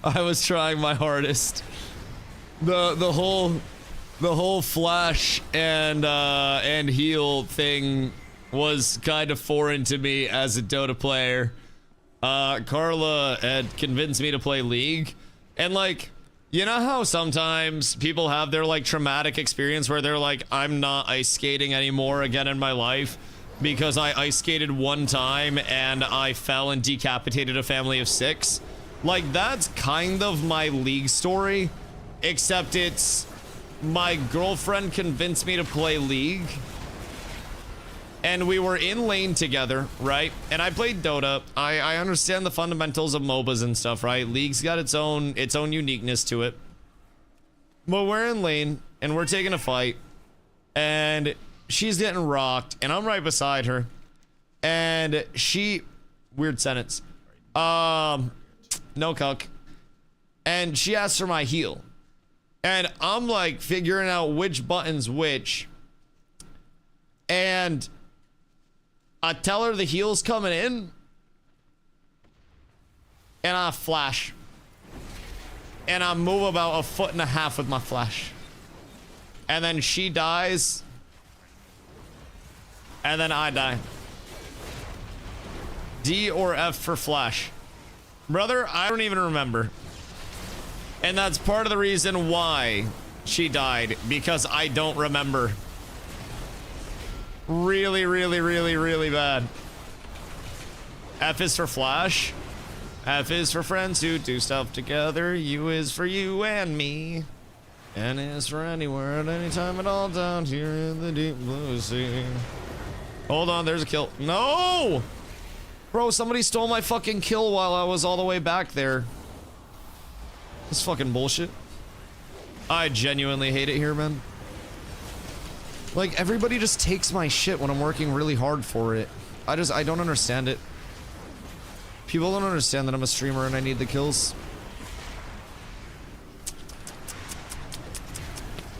I was trying my hardest. The whole flash and heal thing was kind of foreign to me as a Dota player. Carla had convinced me to play League, and like, you know how sometimes people have their like traumatic experience where they're like, I'm not ice skating anymore again in my life because I ice skated one time and I fell and decapitated a family of 6. Like, that's kind of my League story, except it's my girlfriend convinced me to play League and we were in lane together, right? And I played Dota. I understand the fundamentals of MOBAs and stuff, right? League's got its own uniqueness to it. But we're in lane and we're taking a fight and she's getting rocked and I'm right beside her and weird sentence. No cuck. And she asks for my heal. And I'm like figuring out which button's which. And I tell her the heal's coming in. And I flash. And I move about 1.5 feet with my flash. And then she dies. And then I die. D or F for flash. Brother, I don't even remember. And that's part of the reason why she died. Because I don't remember. Really, really, really, really bad. F is for flash. F is for friends who do stuff together. U is for you and me. N is for anywhere at any time at all down here in the deep blue sea. Hold on, there's a kill. No! Bro, somebody stole my fucking kill while I was all the way back there. This fucking bullshit. I genuinely hate it here, man. Like, everybody just takes my shit when I'm working really hard for it. I don't understand it. People don't understand that I'm a streamer and I need the kills.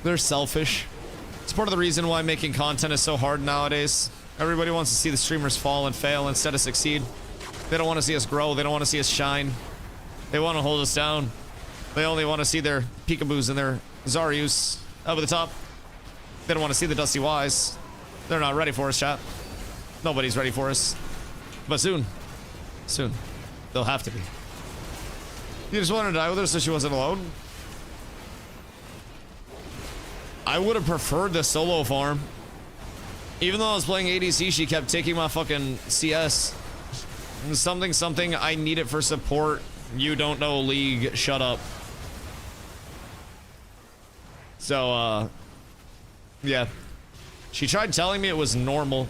They're selfish. It's part of the reason why making content is so hard nowadays. Everybody wants to see the streamers fall and fail instead of succeed. They don't want to see us grow. They don't want to see us shine. They want to hold us down. They only want to see their peekaboos and their Zaryus over the top. They don't want to see the DustyWhys. They're not ready for us, chat. Nobody's ready for us. But soon. Soon. They'll have to be. You just wanted to die with her so she wasn't alone? I would have preferred the solo farm. Even though I was playing ADC, she kept taking my fucking CS. Something, I need it for support. You don't know League. Shut up. So, yeah. She tried telling me it was normal.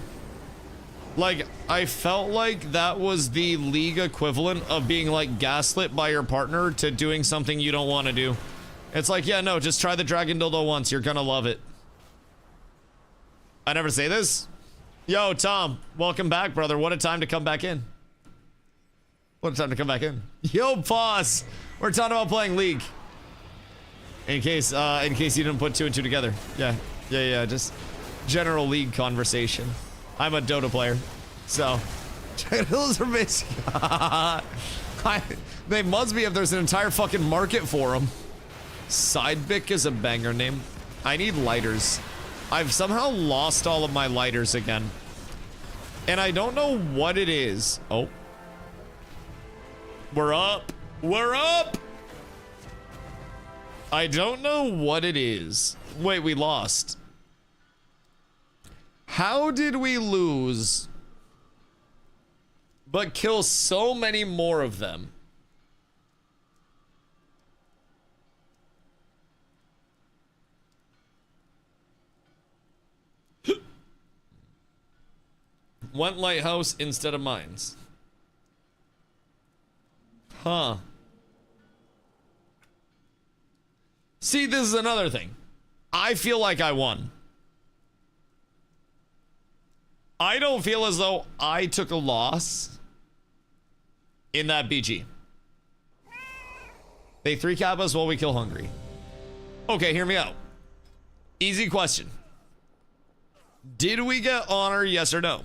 Like, I felt like that was the League equivalent of being, like, gaslit by your partner to doing something you don't want to do. It's like, yeah, no, just try the Dragon Dildo once. You're gonna love it. I never say this. Yo, Tom, welcome back, brother. What a time to come back in. What a time to come back in. Yo, pause. We're talking about playing League. In case you didn't put 2 and 2 together. Yeah, just general League conversation. I'm a Dota player, so those are basic. They must be if there's an entire fucking market for them. Sidebic is a banger name. I need lighters. I've somehow lost all of my lighters again, and I don't know what it is. Oh, we're up. We're up. I don't know what it is. Wait, we lost. How did we lose but kill so many more of them? Went lighthouse instead of mines. Huh. See, this is another thing. I feel like I won. I don't feel as though I took a loss in that BG. They 3-cap us while we kill hungry. Okay, hear me out. Easy question. Did we get honor, yes or no?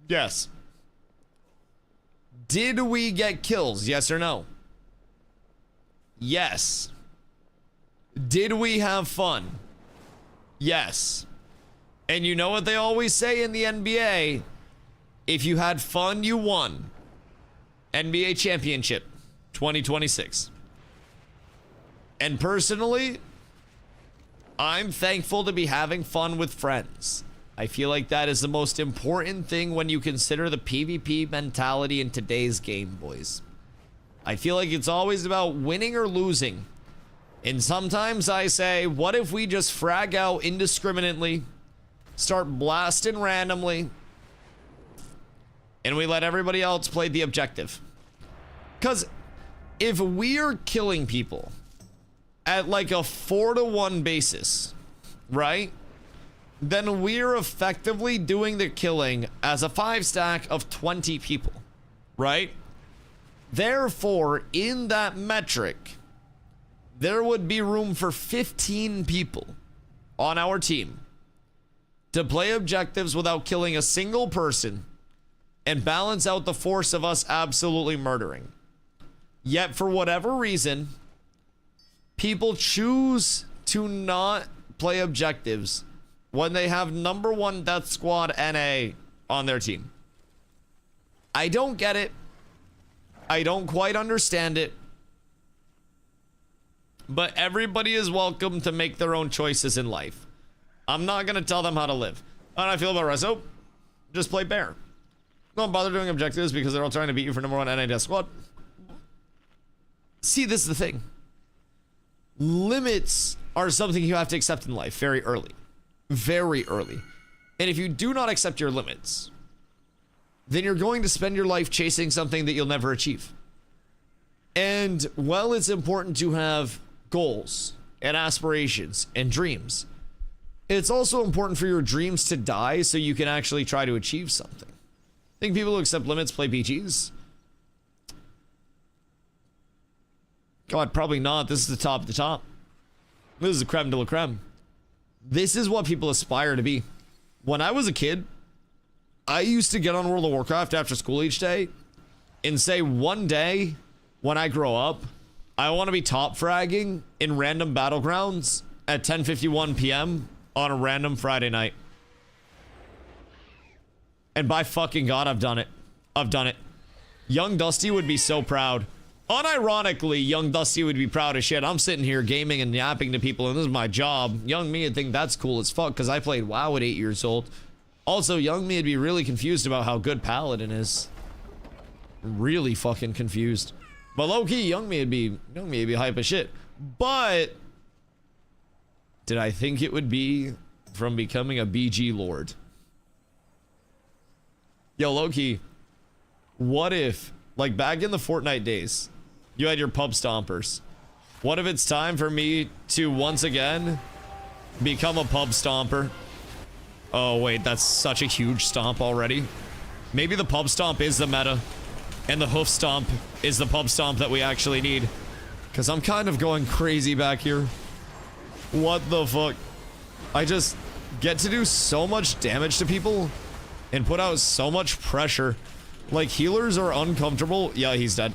Yes. Did we get kills, yes or no? Yes. Did we have fun? Yes. And you know what they always say in the NBA? If you had fun, you won. NBA Championship 2026. And personally, I'm thankful to be having fun with friends. I feel like that is the most important thing when you consider the PvP mentality in today's game, boys. I feel like it's always about winning or losing. And sometimes I say, what if we just frag out indiscriminately, start blasting randomly, and we let everybody else play the objective? Because if we are killing people at like a 4-to-1 basis, right? Then we're effectively doing the killing as a 5-stack of 20 people, right? Therefore, in that metric, there would be room for 15 people on our team to play objectives without killing a single person and balance out the force of us absolutely murdering. Yet, for whatever reason, people choose to not play objectives when they have #1 Death Squad NA on their team. I don't get it. I don't quite understand it. But everybody is welcome to make their own choices in life. I'm not going to tell them how to live. How do I feel about Rezo? Just play Bear. Don't bother doing objectives because they're all trying to beat you for #1 NA Death Squad. See, this is the thing. Limits are something you have to accept in life very early. Very early. And if you do not accept your limits, then you're going to spend your life chasing something that you'll never achieve. And while it's important to have goals and aspirations and dreams, it's also important for your dreams to die so you can actually try to achieve something. I think people who accept limits play PGs. God, probably not. This is the top of the top. This is the creme de la creme. This is what people aspire to be. When I was a kid, I used to get on World of Warcraft after school each day and say, one day when I grow up, I want to be top fragging in random battlegrounds at 10:51 p.m. on a random Friday night. And by fucking God, I've done it. I've done it. Young Dusty would be so proud. Unironically, young Dusty would be proud as shit. I'm sitting here gaming and yapping to people, and this is my job. Young me would think that's cool as fuck because I played WoW at 8 years old. Also, young me would be really confused about how good Paladin is. Really fucking confused. But low-key, young me would be hype as shit. But did I think it would be from becoming a BG Lord? Yo, low-key, what if, like back in the Fortnite days, you had your pub stompers? What if it's time for me to once again become a pub stomper? Oh wait, that's such a huge stomp already. Maybe the pub stomp is the meta, and the hoof stomp is the pub stomp that we actually need. Because I'm kind of going crazy back here. What the fuck? I just get to do so much damage to people and put out so much pressure. Like, healers are uncomfortable. Yeah, he's dead.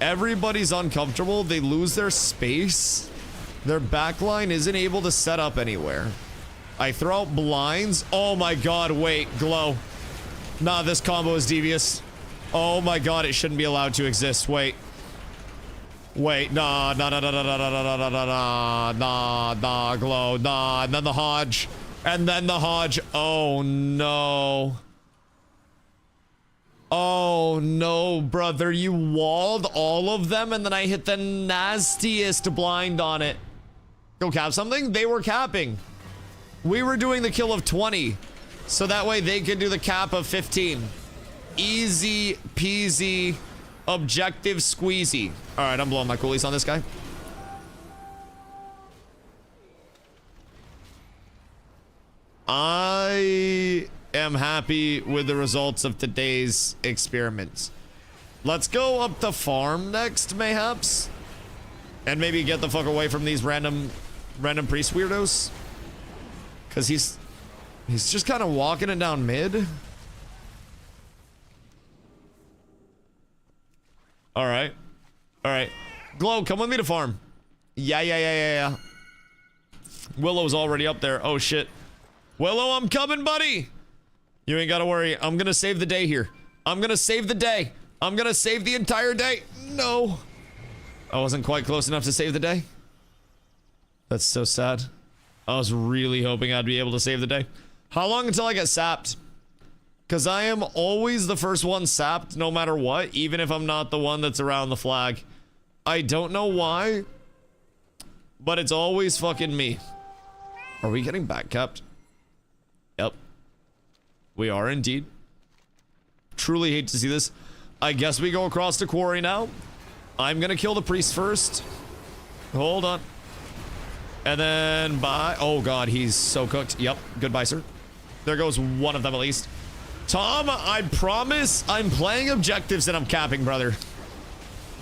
Everybody's uncomfortable. They lose their space. Their backline isn't able to set up anywhere. I throw out blinds. Oh my god, wait, glow. Nah, this combo is devious. Oh my god, it shouldn't be allowed to exist. Wait. Wait, nah, glow, nah, and then the Hodge. And then the Hodge. Oh, no. Oh, no, brother. You walled all of them, and then I hit the nastiest blind on it. Go cap something? They were capping. We were doing the kill of 20. So that way they could do the cap of 15. Easy peasy. Objective squeezy. All right, I'm blowing my coolies on this guy. I am happy with the results of today's experiments. Let's go up the farm next, mayhaps. And maybe get the fuck away from these random priest weirdos. Because he's just kind of walking it down mid. All right. All right. Glow, come with me to farm. Yeah. Willow's already up there. Oh, shit. Willow, I'm coming, buddy. You ain't got to worry. I'm going to save the day here. I'm going to save the day. I'm going to save the entire day. No. I wasn't quite close enough to save the day. That's so sad. I was really hoping I'd be able to save the day. How long until I get sapped? Because I am always the first one sapped no matter what, even if I'm not the one that's around the flag. I don't know why, but it's always fucking me. Are we getting back kept? Yep. We are indeed. Truly hate to see this. I guess we go across to quarry now. I'm gonna kill the priest first. Hold on. And then bye. Oh god, he's so cooked. Yep. Goodbye, sir. There goes one of them at least. Tom, I promise I'm playing objectives and I'm capping, brother.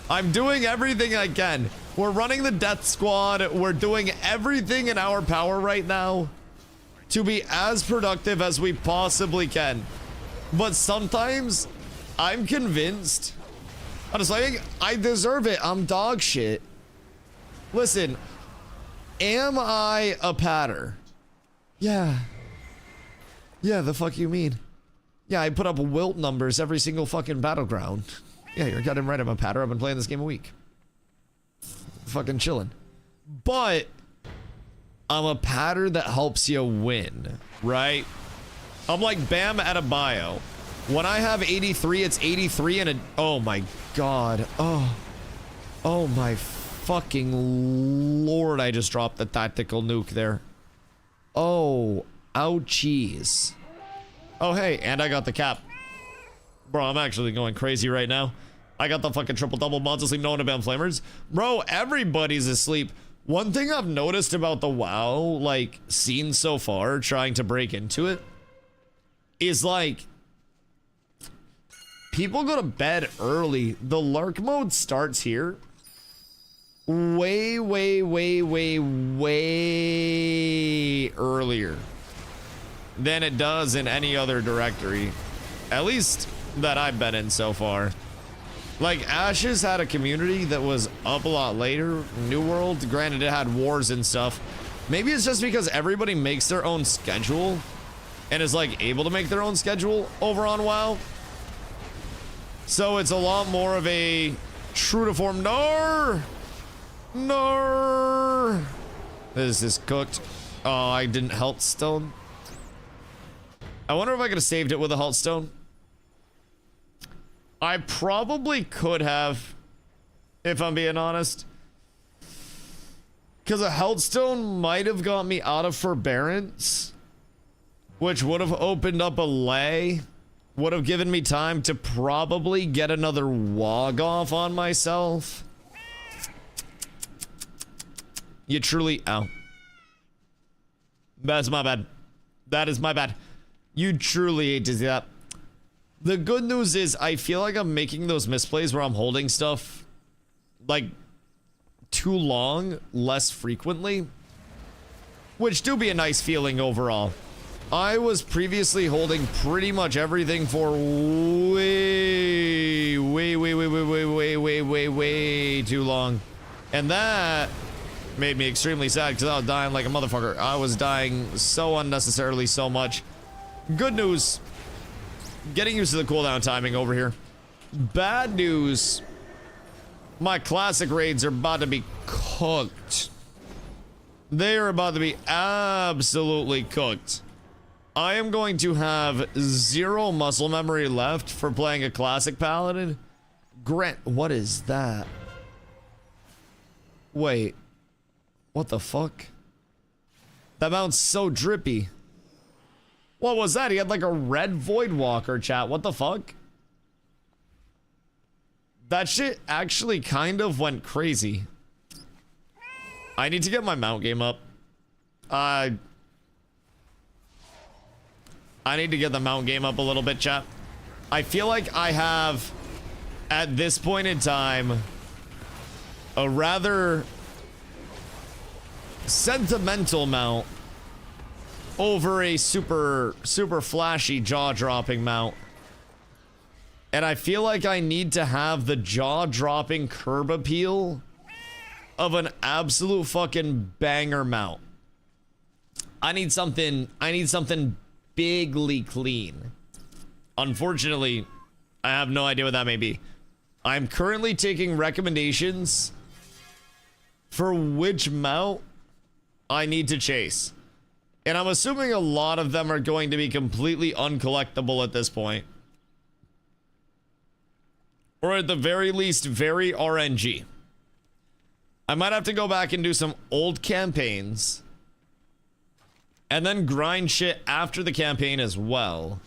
I'm doing everything I can. We're running the death squad. We're doing everything in our power right now to be as productive as we possibly can. But sometimes I'm convinced. I'm just like, I deserve it. I'm dog shit. Listen, am I a patter? Yeah. Yeah, the fuck you mean? Yeah, I put up wilt numbers every single fucking battleground. Yeah, you're goddamn right, I'm a patter. I've been playing this game a week. Fucking chilling. But I'm a patter that helps you win, right? I'm like Bam Adebayo. When I have 83, it's 83 and a... Oh my god. Oh my fucking lord, I just dropped the tactical nuke there. Oh, ouchies. Oh, hey, and I got the cap. Bro, I'm actually going crazy right now. I got the fucking triple-double mods asleep, no one about flamers. Bro, everybody's asleep. One thing I've noticed about the WoW, like, scene so far, trying to break into it, is like, people go to bed early. The lurk mode starts here. Way earlier than it does in any other directory, at least that I've been in so far. Like, Ashes had a community that was up a lot later. New World, granted it had wars and stuff. Maybe it's just because everybody makes their own schedule and is like able to make their own schedule over on WoW. So it's a lot more of a true to form. No. This is cooked. Oh, I didn't health stone. I wonder if I could have saved it with a health stone. I probably could have, if I'm being honest. Because a health stone might have got me out of forbearance, which would have opened up a lay, would have given me time to probably get another wog off on myself. You truly... Ow. That's my bad. That is my bad. You truly hate to see that. The good news is I feel like I'm making those misplays where I'm holding stuff like too long less frequently, which do be a nice feeling overall. I was previously holding pretty much everything for way too long, and that made me extremely sad because I was dying like a motherfucker. I was dying so unnecessarily so much. Good news, getting used to the cooldown timing over here. Bad news, My classic raids are about to be cooked. They are about to be absolutely cooked. I am going to have 0 muscle memory left for playing a classic paladin. Grant, what is that? Wait. What the fuck? That mount's so drippy. What was that? He had like a red void walker, chat. What the fuck? That shit actually kind of went crazy. I need to get my mount game up. I need to get the mount game up a little bit, chat. I feel like I have, at this point in time, a rather sentimental mount over a super flashy jaw-dropping mount. And I feel like I need to have the jaw-dropping curb appeal of an absolute fucking banger mount. I need something bigly clean. Unfortunately, I have no idea what that may be. I'm currently taking recommendations for which mount I need to chase. And I'm assuming a lot of them are going to be completely uncollectible at this point. Or at the very least, very RNG. I might have to go back and do some old campaigns. And then grind shit after the campaign as well.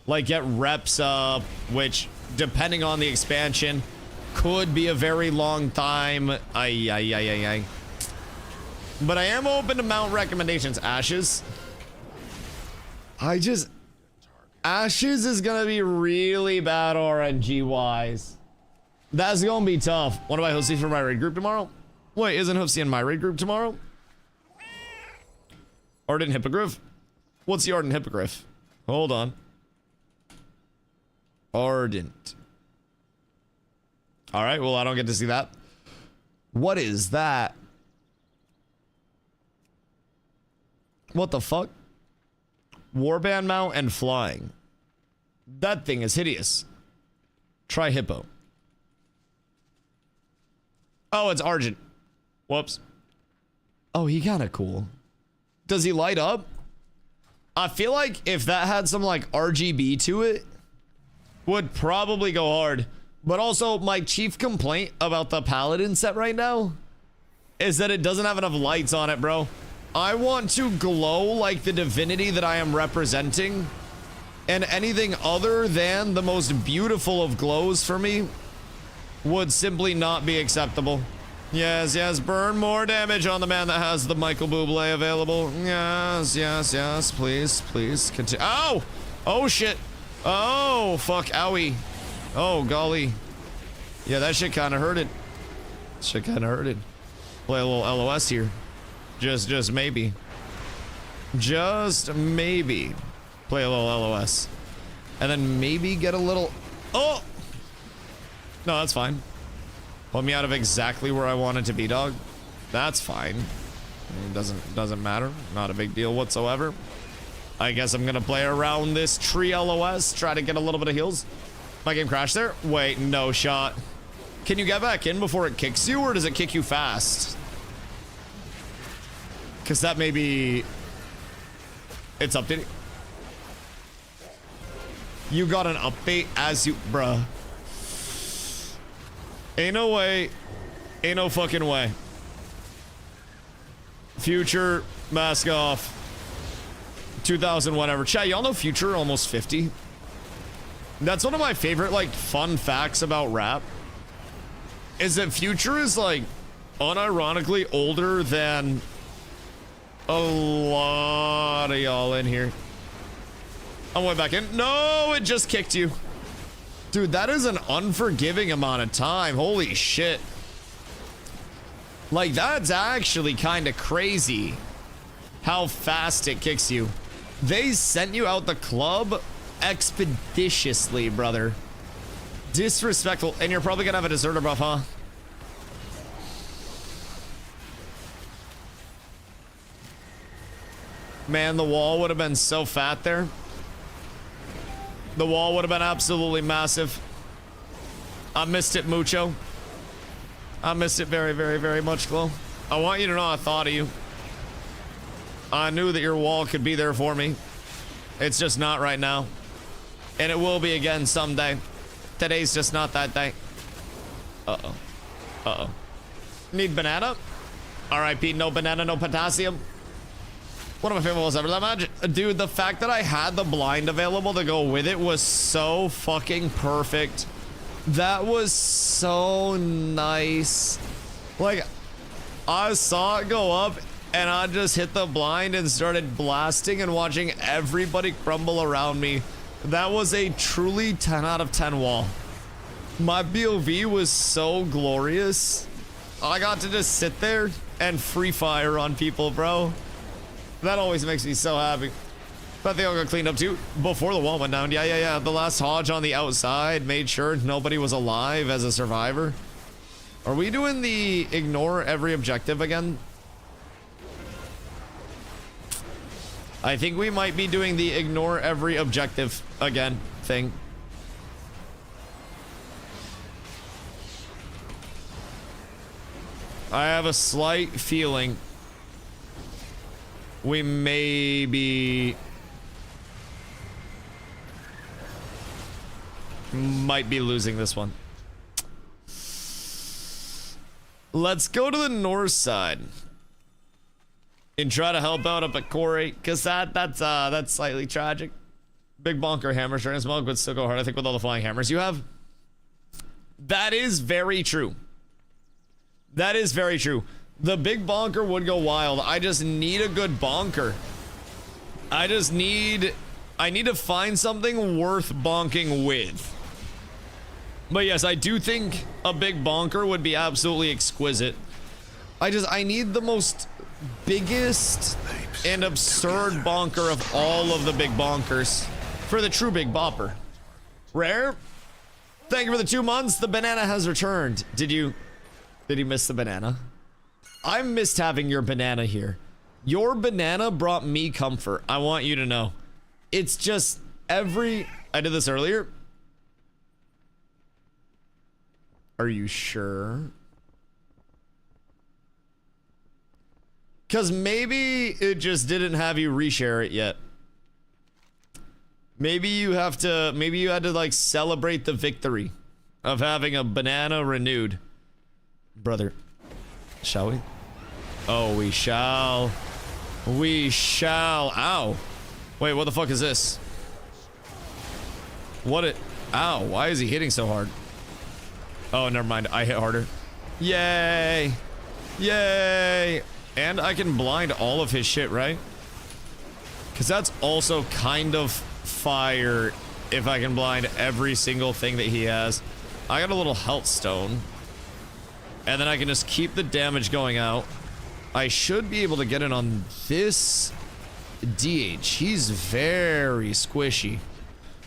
Like get reps up, which, depending on the expansion, could be a very long time. But I am open to mount recommendations. Ashes. Ashes is gonna be really bad RNG wise. That's gonna be tough. What am I hosting for my raid group tomorrow? Wait, isn't Hoofsy in my raid group tomorrow? Ardent Hippogriff? What's the Ardent Hippogriff? Hold on. Ardent. Alright, well, I don't get to see that. What is that? What the fuck? Warband mount and flying. That thing is hideous. Try hippo. Oh, it's Argent. Whoops. Oh, he kinda cool. Does he light up? I feel like if that had some like RGB to it, would probably go hard. But also, my chief complaint about the Paladin set right now is that it doesn't have enough lights on it, bro. I want to glow like the divinity that I am representing, and anything other than the most beautiful of glows for me would simply not be acceptable. Yes, yes, burn more damage on the man that has the Michael Bublé available. Yes, yes, yes, please, please continue. Ow! Oh, shit. Oh, fuck, owie. Oh, golly. Yeah, that shit kind of hurted. Shit kind of hurted. Play a little LOS here. Just maybe. Just maybe. Play a little LOS. And then maybe get a little... Oh! No, that's fine. Pull me out of exactly where I wanted to be, dog. That's fine. It doesn't matter. Not a big deal whatsoever. I guess I'm gonna play around this tree LOS. Try to get a little bit of heals. My game crashed there? Wait, no shot. Can you get back in before it kicks you, or does it kick you fast? Because that may be... It's updating. You got an update as you... Bruh. Ain't no way. Ain't no fucking way. Future, mask off. 2000 whatever. Chat, y'all know Future almost 50? That's one of my favorite, like, fun facts about rap. Is that Future is, like, unironically older than a lot of y'all in here. I'm way back in. No, it just kicked you. Dude, that is an unforgiving amount of time. Holy shit. Like, that's actually kind of crazy how fast it kicks you. They sent you out the club expeditiously, brother. Disrespectful. And you're probably gonna have a deserter buff, huh? Man, the wall would have been so fat there. The wall would have been absolutely massive. I missed it mucho. I missed it very, very, very much, Glow. I want you to know I thought of you. I knew that your wall could be there for me. It's just not right now. And it will be again someday. Today's just not that day. Uh-oh. Uh-oh. Need banana? R.I.P. No banana, no potassium. One of my favorite walls ever. That match. Dude, the fact that I had the blind available to go with it was so fucking perfect. That was so nice. Like, I saw it go up and I just hit the blind and started blasting and watching everybody crumble around me. That was a truly 10 out of 10 wall. My POV was so glorious. I got to just sit there and free fire on people, bro. That always makes me so happy. But they all got cleaned up too before the wall went down. Yeah. The last Hodge on the outside made sure nobody was alive as a survivor. Are we doing the ignore every objective again? I think we might be doing the ignore every objective again thing. I have a slight feeling we might be losing this one. Let's go to the north side and try to help out up at Corey, because that's slightly tragic. Big bonker hammer, sure, and smoke would still go hard, I think, with all the flying hammers you have. That is very true. That is very true. The big bonker would go wild. I just need a good bonker. I need to find something worth bonking with. But yes, I do think a big bonker would be absolutely exquisite. I need the most biggest and absurd bonker of all of the big bonkers for the true big bopper. Rare, thank you for the 2 months. The banana has returned. Did you miss the banana? I missed having your banana here. Your banana brought me comfort. I want you to know. It's just I did this earlier. Are you sure? Because maybe it just didn't have you reshare it yet. Maybe you had to like celebrate the victory of having a banana renewed. Brother, shall we? Oh, we shall. We shall. Ow. Wait, what the fuck is this? Ow, why is he hitting so hard? Oh, never mind. I hit harder. Yay. Yay. And I can blind all of his shit, right? Because that's also kind of fire if I can blind every single thing that he has. I got a little health stone. And then I can just keep the damage going out. I should be able to get in on this DH. He's very squishy.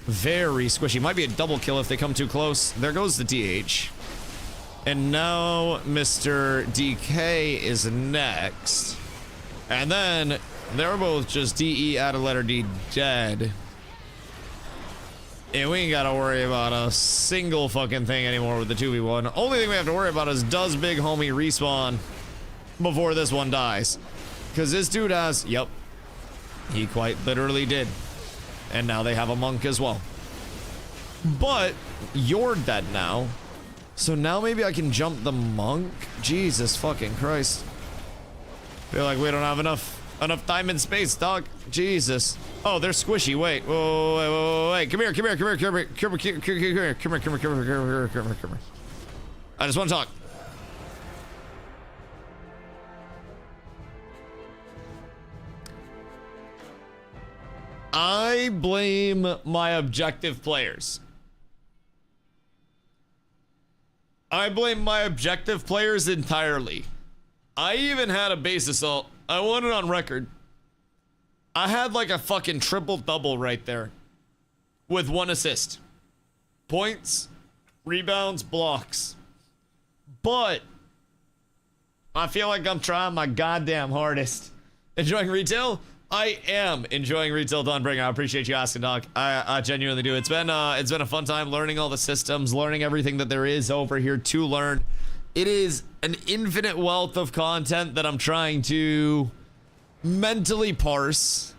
Very squishy. Might be a double kill if they come too close. There goes the DH. And now Mr. DK is next. And then they're both just DE add a letter D dead. And we ain't gotta worry about a single fucking thing anymore with the 2v1. Only thing we have to worry about is does big homie respawn before this one dies? Because this dude has, yep, he quite literally did. And now they have a monk as well. But you're dead now. So now maybe I can jump the monk? Jesus fucking Christ. Feel like we don't have enough time and space, dog. Jesus. Oh, they're squishy. Wait. Wait. Come here. I just want to talk. I blame my objective players. I blame my objective players entirely. I even had a base assault. I want it on record. I had like a fucking triple double right there with 1 assist. Points, rebounds, blocks. But I feel like I'm trying my goddamn hardest. Enjoying retail? I am enjoying retail, Dawnbringer. I appreciate you asking, Doc. I genuinely do. It's been a fun time learning all the systems, learning everything that there is over here to learn. It is an infinite wealth of content that I'm trying to mentally parse.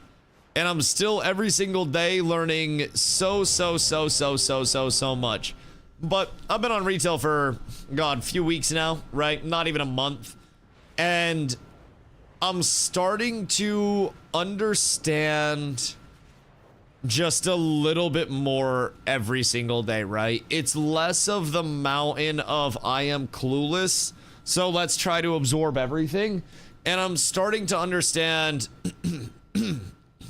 And I'm still every single day learning so much. But I've been on retail for, God, a few weeks now, right? Not even a month. And I'm starting to understand just a little bit more every single day, right? It's less of the mountain of I am clueless, so let's try to absorb everything. And I'm starting to understand,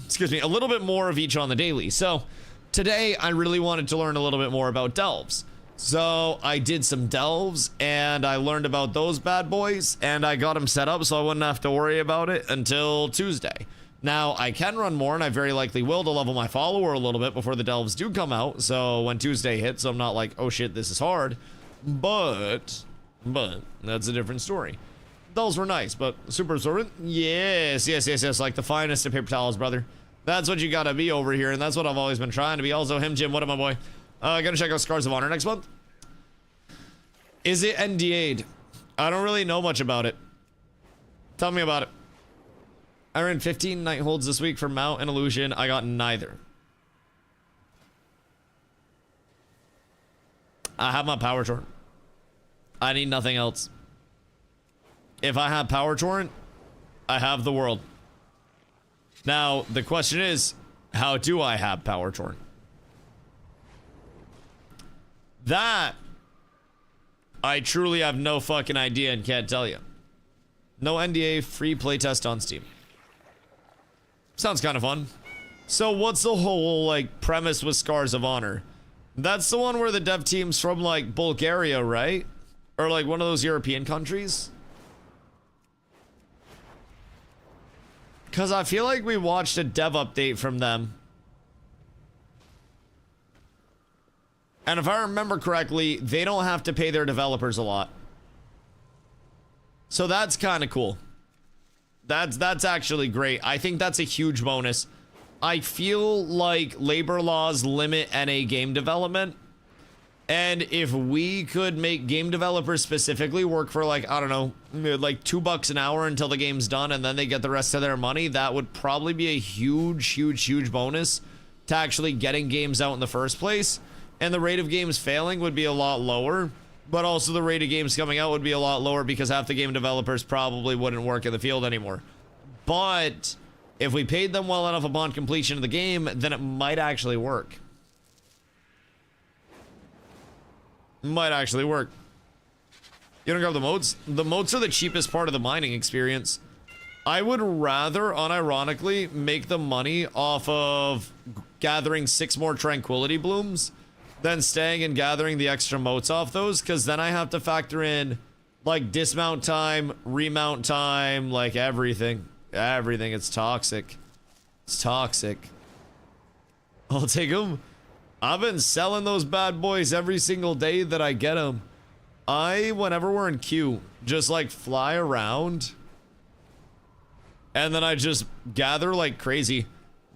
excuse me, a little bit more of each on the daily. So today I really wanted to learn a little bit more about delves. So I did some delves and I learned about those bad boys and I got them set up so I wouldn't have to worry about it until Tuesday. Now I can run more and I very likely will to level my follower a little bit before the delves do come out. So when Tuesday hits, I'm not like, oh shit, this is hard. But that's a different story. Those were nice, but super absorbent. Yes. Like the finest of paper towels, brother. That's what you gotta be over here, and that's what I've always been trying to be. Also, him, Jim, what up, my boy? Gonna check out Scars of Honor next month. Is it NDA'd? I don't really know much about it. Tell me about it. I ran 15 night holds this week for Mount and Illusion. I got neither. I have my power torrent. I need nothing else. If I have power torrent, I have the world. Now, the question is, how do I have power torrent? That, I truly have no fucking idea and can't tell you. No NDA, free playtest on Steam. Sounds kind of fun. So what's the whole, like, premise with Scars of Honor? That's the one where the dev team's from, like, Bulgaria, right? Or, like, one of those European countries? Because I feel like we watched a dev update from them. And if I remember correctly, they don't have to pay their developers a lot. So that's kind of cool. That's actually great. I think that's a huge bonus. I feel like labor laws limit NA game development. And if we could make game developers specifically work for, like, I don't know, like $2 an hour until the game's done and then they get the rest of their money, that would probably be a huge bonus to actually getting games out in the first place. And the rate of games failing would be a lot lower, but also the rate of games coming out would be a lot lower because half the game developers probably wouldn't work in the field anymore. But if we paid them well enough upon completion of the game, then it might actually work. Might actually work. You don't grab the moats? The moats are the cheapest part of the mining experience. I would rather, unironically, make the money off of gathering 6 more tranquility blooms than staying and gathering the extra moats off those, because then I have to factor in, like, dismount time, remount time, like, everything. Everything. It's toxic. It's toxic. I'll take them. I've been selling those bad boys every single day that I get them. Whenever we're in queue, just, like, fly around. And then I just gather like crazy.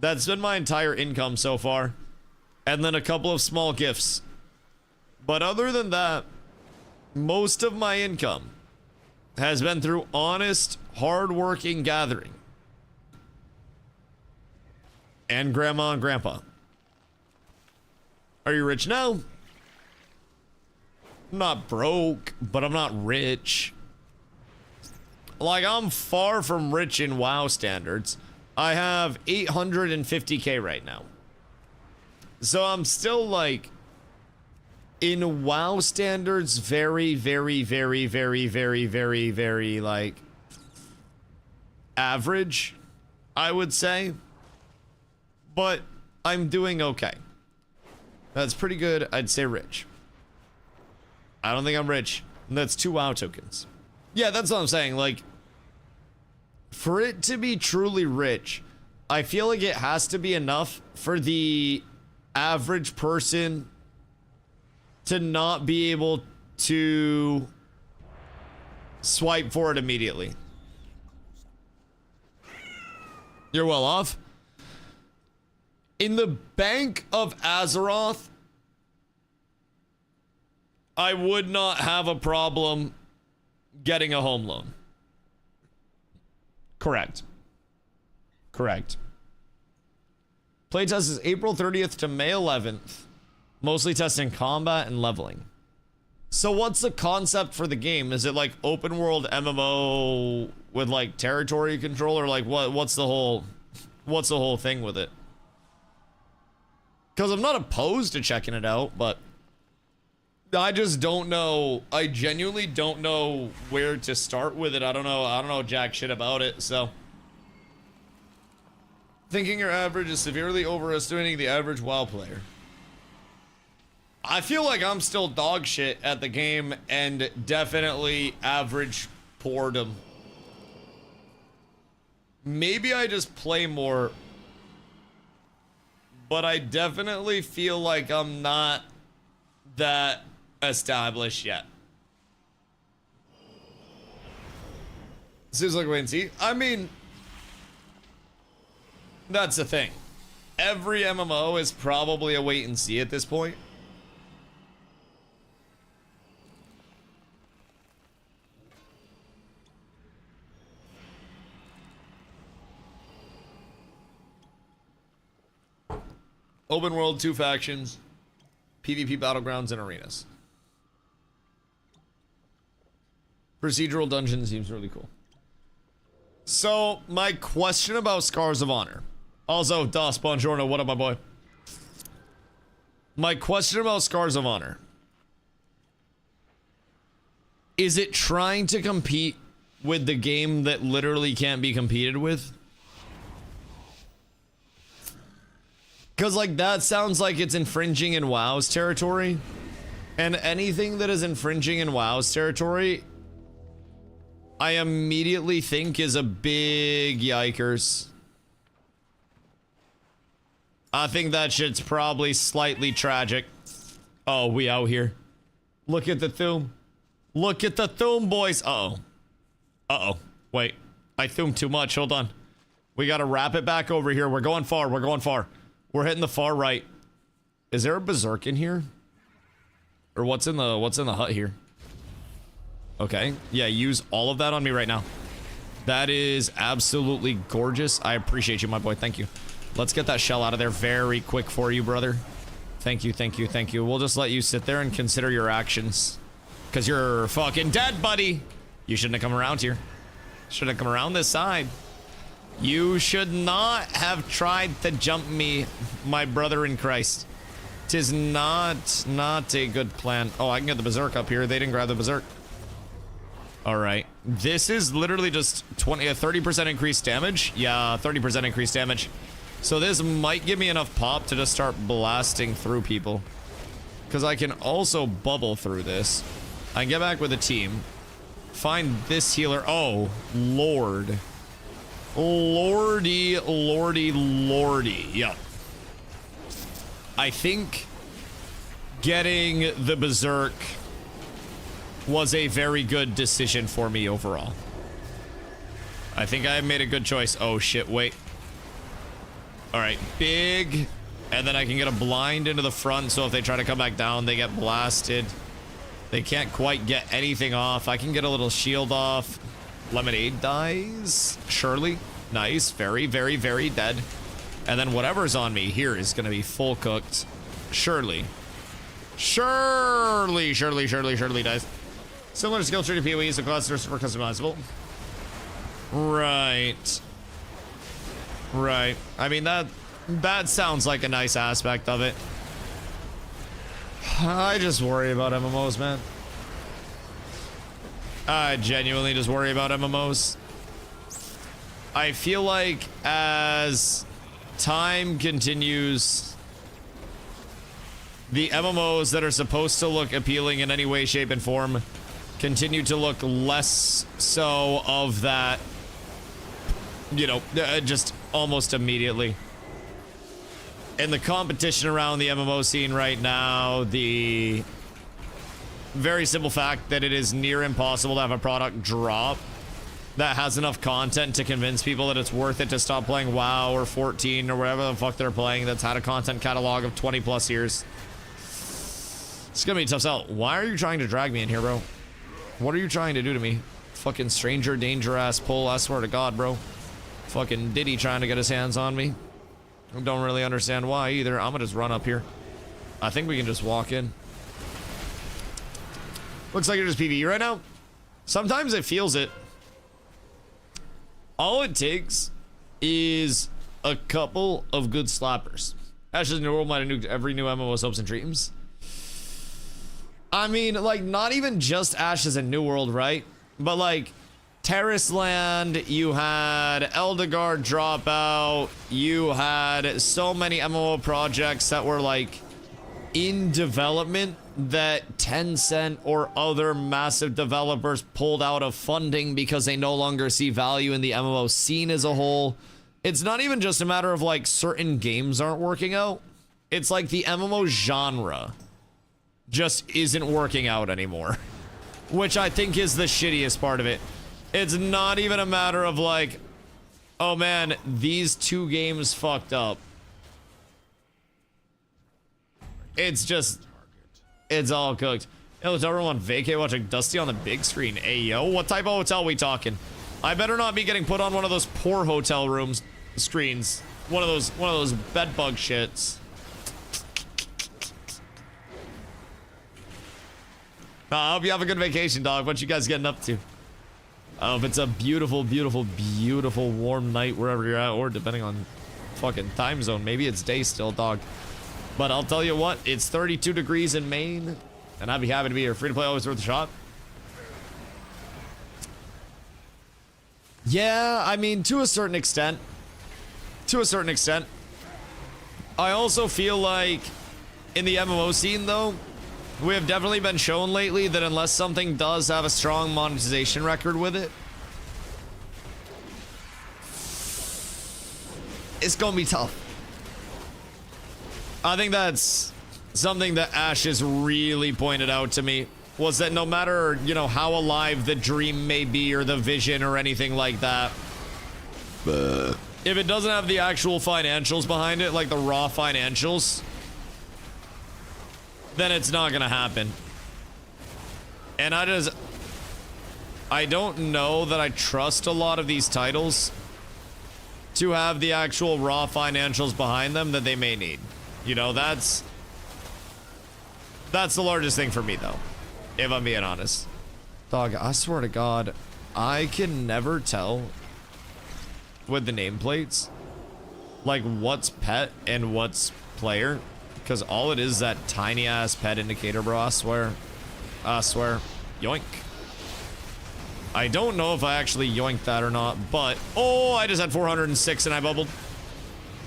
That's been my entire income so far. And then a couple of small gifts. But other than that, most of my income has been through honest, hard-working gathering. And grandma and grandpa. Are you rich now? I'm not broke, but I'm not rich. Like, I'm far from rich in WoW standards. I have 850k right now. So I'm still, like, in WoW standards, very, like, average, I would say. But I'm doing okay. That's pretty good. I'd say rich. I don't think I'm rich. That's 2 WoW tokens. Yeah, that's what I'm saying. Like, for it to be truly rich, I feel like it has to be enough for the average person to not be able to swipe for it immediately. You're well off. In the Bank of Azeroth, I would not have a problem getting a home loan. Correct. Correct. Playtest is April 30th to May 11th. Mostly testing combat and leveling. So what's the concept for the game? Is it like open world MMO with like territory control, or like what's the whole thing with it? Because I'm not opposed to checking it out, but I just don't know. I genuinely don't know where to start with it. I don't know jack shit about it, so. Thinking your average is severely overestimating the average WoW player. I feel like I'm still dog shit at the game and definitely average boredom. Maybe I just play more, but I definitely feel like I'm not that established yet. Seems like wait and see. I mean, that's the thing. Every MMO is probably a wait and see at this point. Open world, 2 factions, PvP battlegrounds, and arenas. Procedural dungeon seems really cool. So, my question about Scars of Honor. Also, Das Bongiorno, what up, my boy? My question about Scars of Honor. Is it trying to compete with the game that literally can't be competed with? Because, like, that sounds like it's infringing in WoW's territory. And anything that is infringing in WoW's territory, I immediately think is a big yikers. I think that shit's probably slightly tragic. Oh, we out here. Look at the Thum. Look at the Thum, boys. Uh-oh. Uh-oh. Wait. I Thum too much. Hold on. We gotta wrap it back over here. We're going far. We're going far. We're hitting the far right. Is there a berserk in here? Or what's in the hut here? Okay. Yeah, use all of that on me right now. That is absolutely gorgeous. I appreciate you, my boy. Thank you. Let's get that shell out of there very quick for you, brother. Thank you, thank you, thank you. We'll just let you sit there and consider your actions. Because you're fucking dead, buddy. You shouldn't have come around here. Shouldn't have come around this side. You should not have tried to jump me, my brother in Christ. 'Tis not a good plan. Oh, I can get the berserk up here. They didn't grab the berserk. All right. This is literally just 30% increased damage. Yeah, 30% increased damage. So this might give me enough pop to just start blasting through people. Because I can also bubble through this. I can get back with a team. Find this healer. Oh, Lord. Lordy, lordy, lordy. Yep. I think getting the berserk was a very good decision for me overall. I think I made a good choice. Oh shit, wait. Alright, big. And then I can get a blind into the front, so if they try to come back down, they get blasted. They can't quite get anything off. I can get a little shield off. Lemonade dies. Surely. Nice. Very, very, very dead. And then whatever's on me here is going to be full cooked. Surely. Surely dies. Similar skill tree to PoE, so clusters are customizable. Right. Right. I mean, that sounds like a nice aspect of it. I just worry about MMOs, man. I genuinely just worry about MMOs. I feel like as time continues, the MMOs that are supposed to look appealing in any way, shape, and form continue to look less so of that, you know, just almost immediately. And the competition around the MMO scene right now, the very simple fact that it is near impossible to have a product drop that has enough content to convince people that it's worth it to stop playing WoW or 14 or whatever the fuck they're playing that's had a content catalog of 20 plus years. It's gonna be a tough sell. Why are you trying to drag me in here, bro? What are you trying to do to me? Fucking stranger danger ass pull, I swear to God, bro. Fucking Diddy trying to get his hands on me. I don't really understand why either. I'm gonna just run up here. I think we can just walk in. Looks like you're just PvE right now. Sometimes it feels it. All it takes is a couple of good slappers. Ashes New World might have nuked every new MMO's hopes and dreams. I mean, like, not even just Ashes and New World, right? But like, Terrace Land, you had Eldegard Dropout, you had so many MMO projects that were like in development that Tencent or other massive developers pulled out of funding because they no longer see value in the MMO scene as a whole. It's not even just a matter of like certain games aren't working out. It's like the MMO genre just isn't working out anymore, which I think is the shittiest part of it. It's not even a matter of like, oh man, these two games fucked up. It's just, it's all cooked. Yo, let's everyone vacate watching Dusty on the big screen. Hey, yo, what type of hotel we talking? I better not be getting put on one of those poor hotel rooms screens. One of those bed bug shits. I hope you have a good vacation, dog. What you guys getting up to? I hope it's a beautiful, beautiful, beautiful warm night wherever you're at, or depending on fucking time zone. Maybe it's day still, dog. But I'll tell you what, it's 32 degrees in Maine, and I'd be happy to be here. Free to play, always worth a shot. Yeah, I mean, to a certain extent. To a certain extent. I also feel like in the MMO scene, though, we have definitely been shown lately that unless something does have a strong monetization record with it, it's gonna be tough. I think that's something that Ash has really pointed out to me, was that no matter, you know, how alive the dream may be or the vision or anything like that, if it doesn't have the actual financials behind it, like the raw financials, then it's not gonna happen. And I don't know that I trust a lot of these titles to have the actual raw financials behind them that they may need. You know, that's the largest thing for me, though, if I'm being honest. Dog, I swear to God, I can never tell with the nameplates, like, what's pet and what's player, because all it is that tiny-ass pet indicator, bro, I swear. I swear. Yoink. I don't know if I actually yoinked that or not, but... Oh, I just had 406 and I bubbled.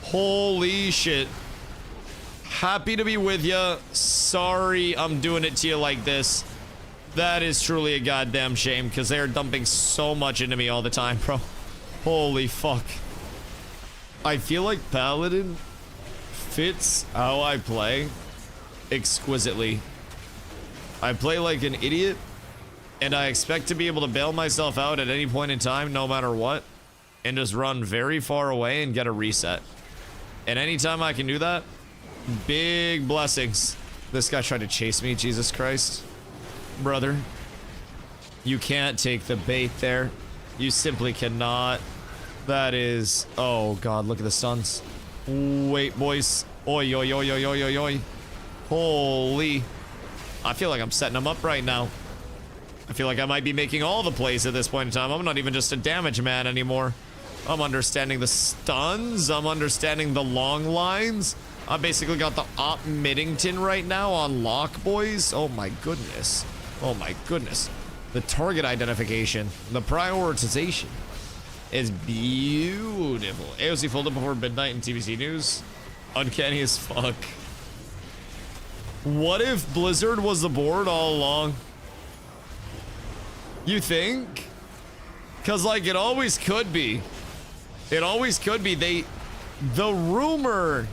Holy shit. Happy to be with ya. Sorry I'm doing it to you like this. That is truly a goddamn shame, because they are dumping so much into me all the time, bro. Holy fuck. I feel like Paladin fits how I play exquisitely. I play like an idiot, and I expect to be able to bail myself out at any point in time, no matter what, and just run very far away and get a reset. And anytime I can do that, big blessings. This guy tried to chase me, Jesus Christ. Brother, you can't take the bait there. You simply cannot. That is... Oh, God, look at the stuns. Wait, boys. Oi, oi, oi, oi, oi, oi, oi. Holy. I feel like I'm setting them up right now. I feel like I might be making all the plays at this point in time. I'm not even just a damage man anymore. I'm understanding the stuns. I'm understanding the long lines. I basically got the Op Middington right now on lock, boys. Oh my goodness. Oh my goodness. The target identification, the prioritization is beautiful. AOC folded before midnight in TBC news. Uncanny as fuck. What if Blizzard was the board all along? You think? Because, like, it always could be. It always could be. The rumor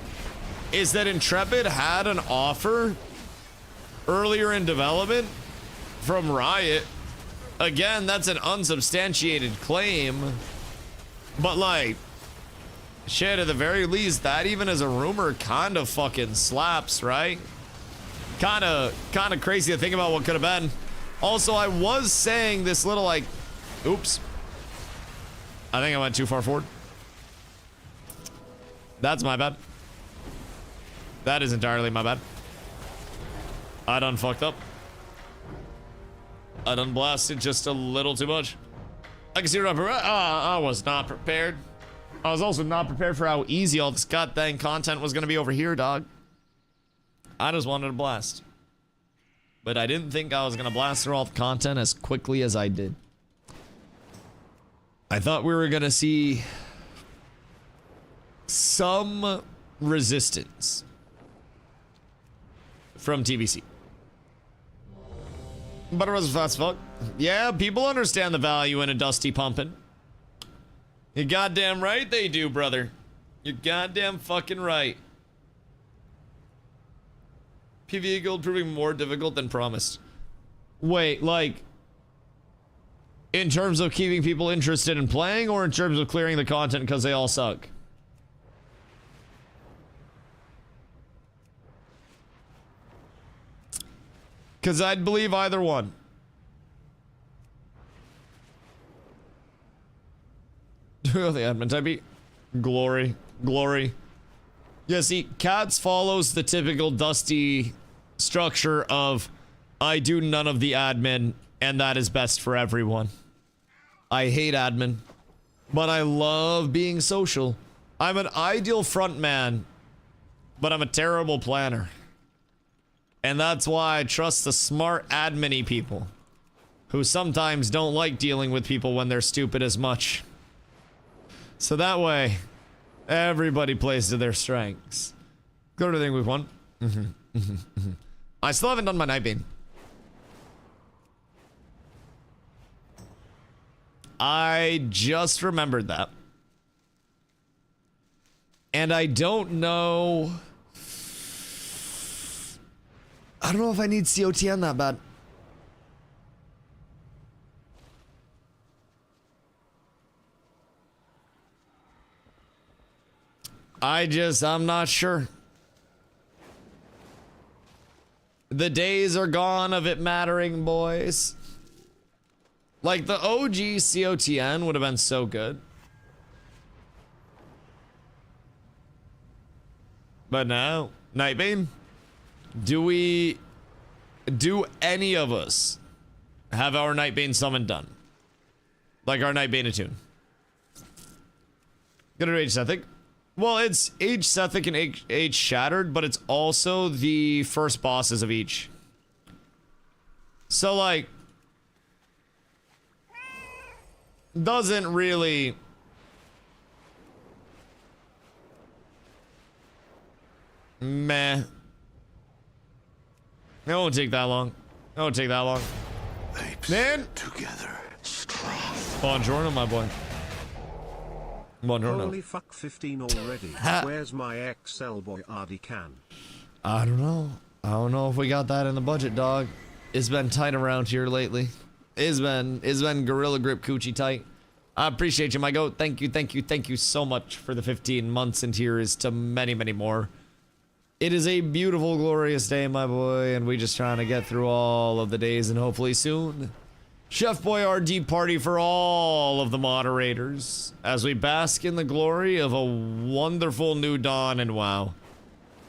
is that Intrepid had an offer earlier in development from Riot. Again, that's an unsubstantiated claim. But, like, shit, at the very least, that even as a rumor kind of fucking slaps, right? Kind of crazy to think about what could have been. Also, I was saying this little like, oops. I think I went too far forward. That's my bad. That is entirely my bad. I done fucked up. I done blasted just a little too much. I can see what I was not prepared. I was also not prepared for how easy all this goddamn content was gonna be over here, dog. I just wanted to blast. But I didn't think I was gonna blast through all the content as quickly as I did. I thought we were gonna see some resistance from TBC. But it was fast fuck. Yeah, people understand the value in a Dusty pumping. You're goddamn right they do, brother. You're goddamn fucking right. PvE guild proving more difficult than promised. Wait, like, in terms of keeping people interested in playing, or in terms of clearing the content because they all suck? Because I'd believe either one. The admin type. Glory. Glory. Yeah, see, Cats follows the typical Dusty structure of I do none of the admin, and that is best for everyone. I hate admin, but I love being social. I'm an ideal front man, but I'm a terrible planner. And that's why I trust the smart admin-y people, who sometimes don't like dealing with people when they're stupid as much. So that way, everybody plays to their strengths. Go to the thing week 1. I still haven't done my Nightbane. I just remembered that. And I don't know... I don't know if I need COTN that bad. I'm not sure. The days are gone of it mattering, boys. Like, the OG COTN would have been so good. But now, Nightbane? Do any of us have our Nightbane summon done? Like our Nightbane attune? Gonna Age Sethic? Well, it's Age Sethic and Age Shattered, but it's also the first bosses of each. So, like, doesn't really... Meh. It won't take that long. It won't take that long. Apes Man! together, strong. Buongiorno, my boy. Buongiorno. Holy fuck, 15 already. Where's my XL boy RD can? I don't know. I don't know if we got that in the budget, dog. It's been tight around here lately. It's been Gorilla Grip Coochie tight. I appreciate you, my goat. Thank you so much for the 15 months, and here is to many, many more. It is a beautiful, glorious day, my boy, and we just trying to get through all of the days, and hopefully soon, Chef Boy RD party for all of the moderators, as we bask in the glory of a wonderful new dawn in WoW.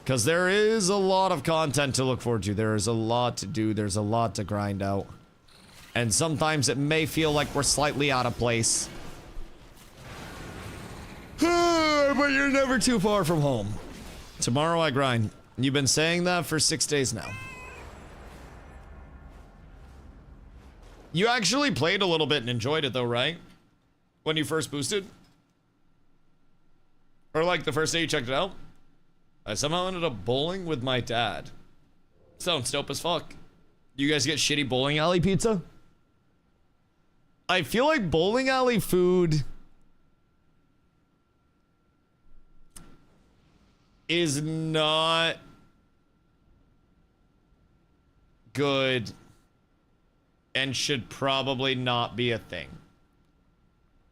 Because there is a lot of content to look forward to. There is a lot to do. There's a lot to grind out. And sometimes it may feel like we're slightly out of place. But you're never too far from home. Tomorrow I grind. You've been saying that for 6 days now. You actually played a little bit and enjoyed it though, right? When you first boosted? Or like the first day you checked it out? I somehow ended up bowling with my dad. Sounds dope as fuck. You guys get shitty bowling alley pizza? I feel like bowling alley food is not good and should probably not be a thing.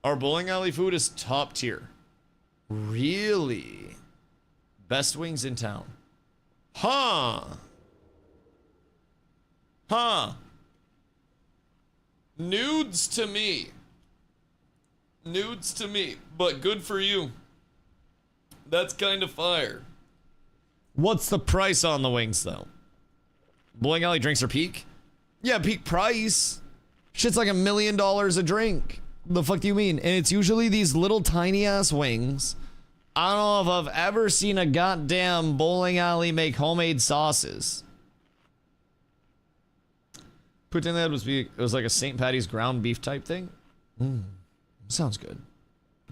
Our bowling alley food is top tier. Really? Best wings in town. Huh. Huh. Nudes to me. Nudes to me, but good for you. That's kind of fire. What's the price on the wings, though? Bowling alley drinks are peak? Yeah, peak price. Shit's like $1 million a drink. The fuck do you mean? And it's usually these little tiny ass wings. I don't know if I've ever seen a goddamn bowling alley make homemade sauces. Put in that it was like a St. Patty's ground beef type thing. Sounds good.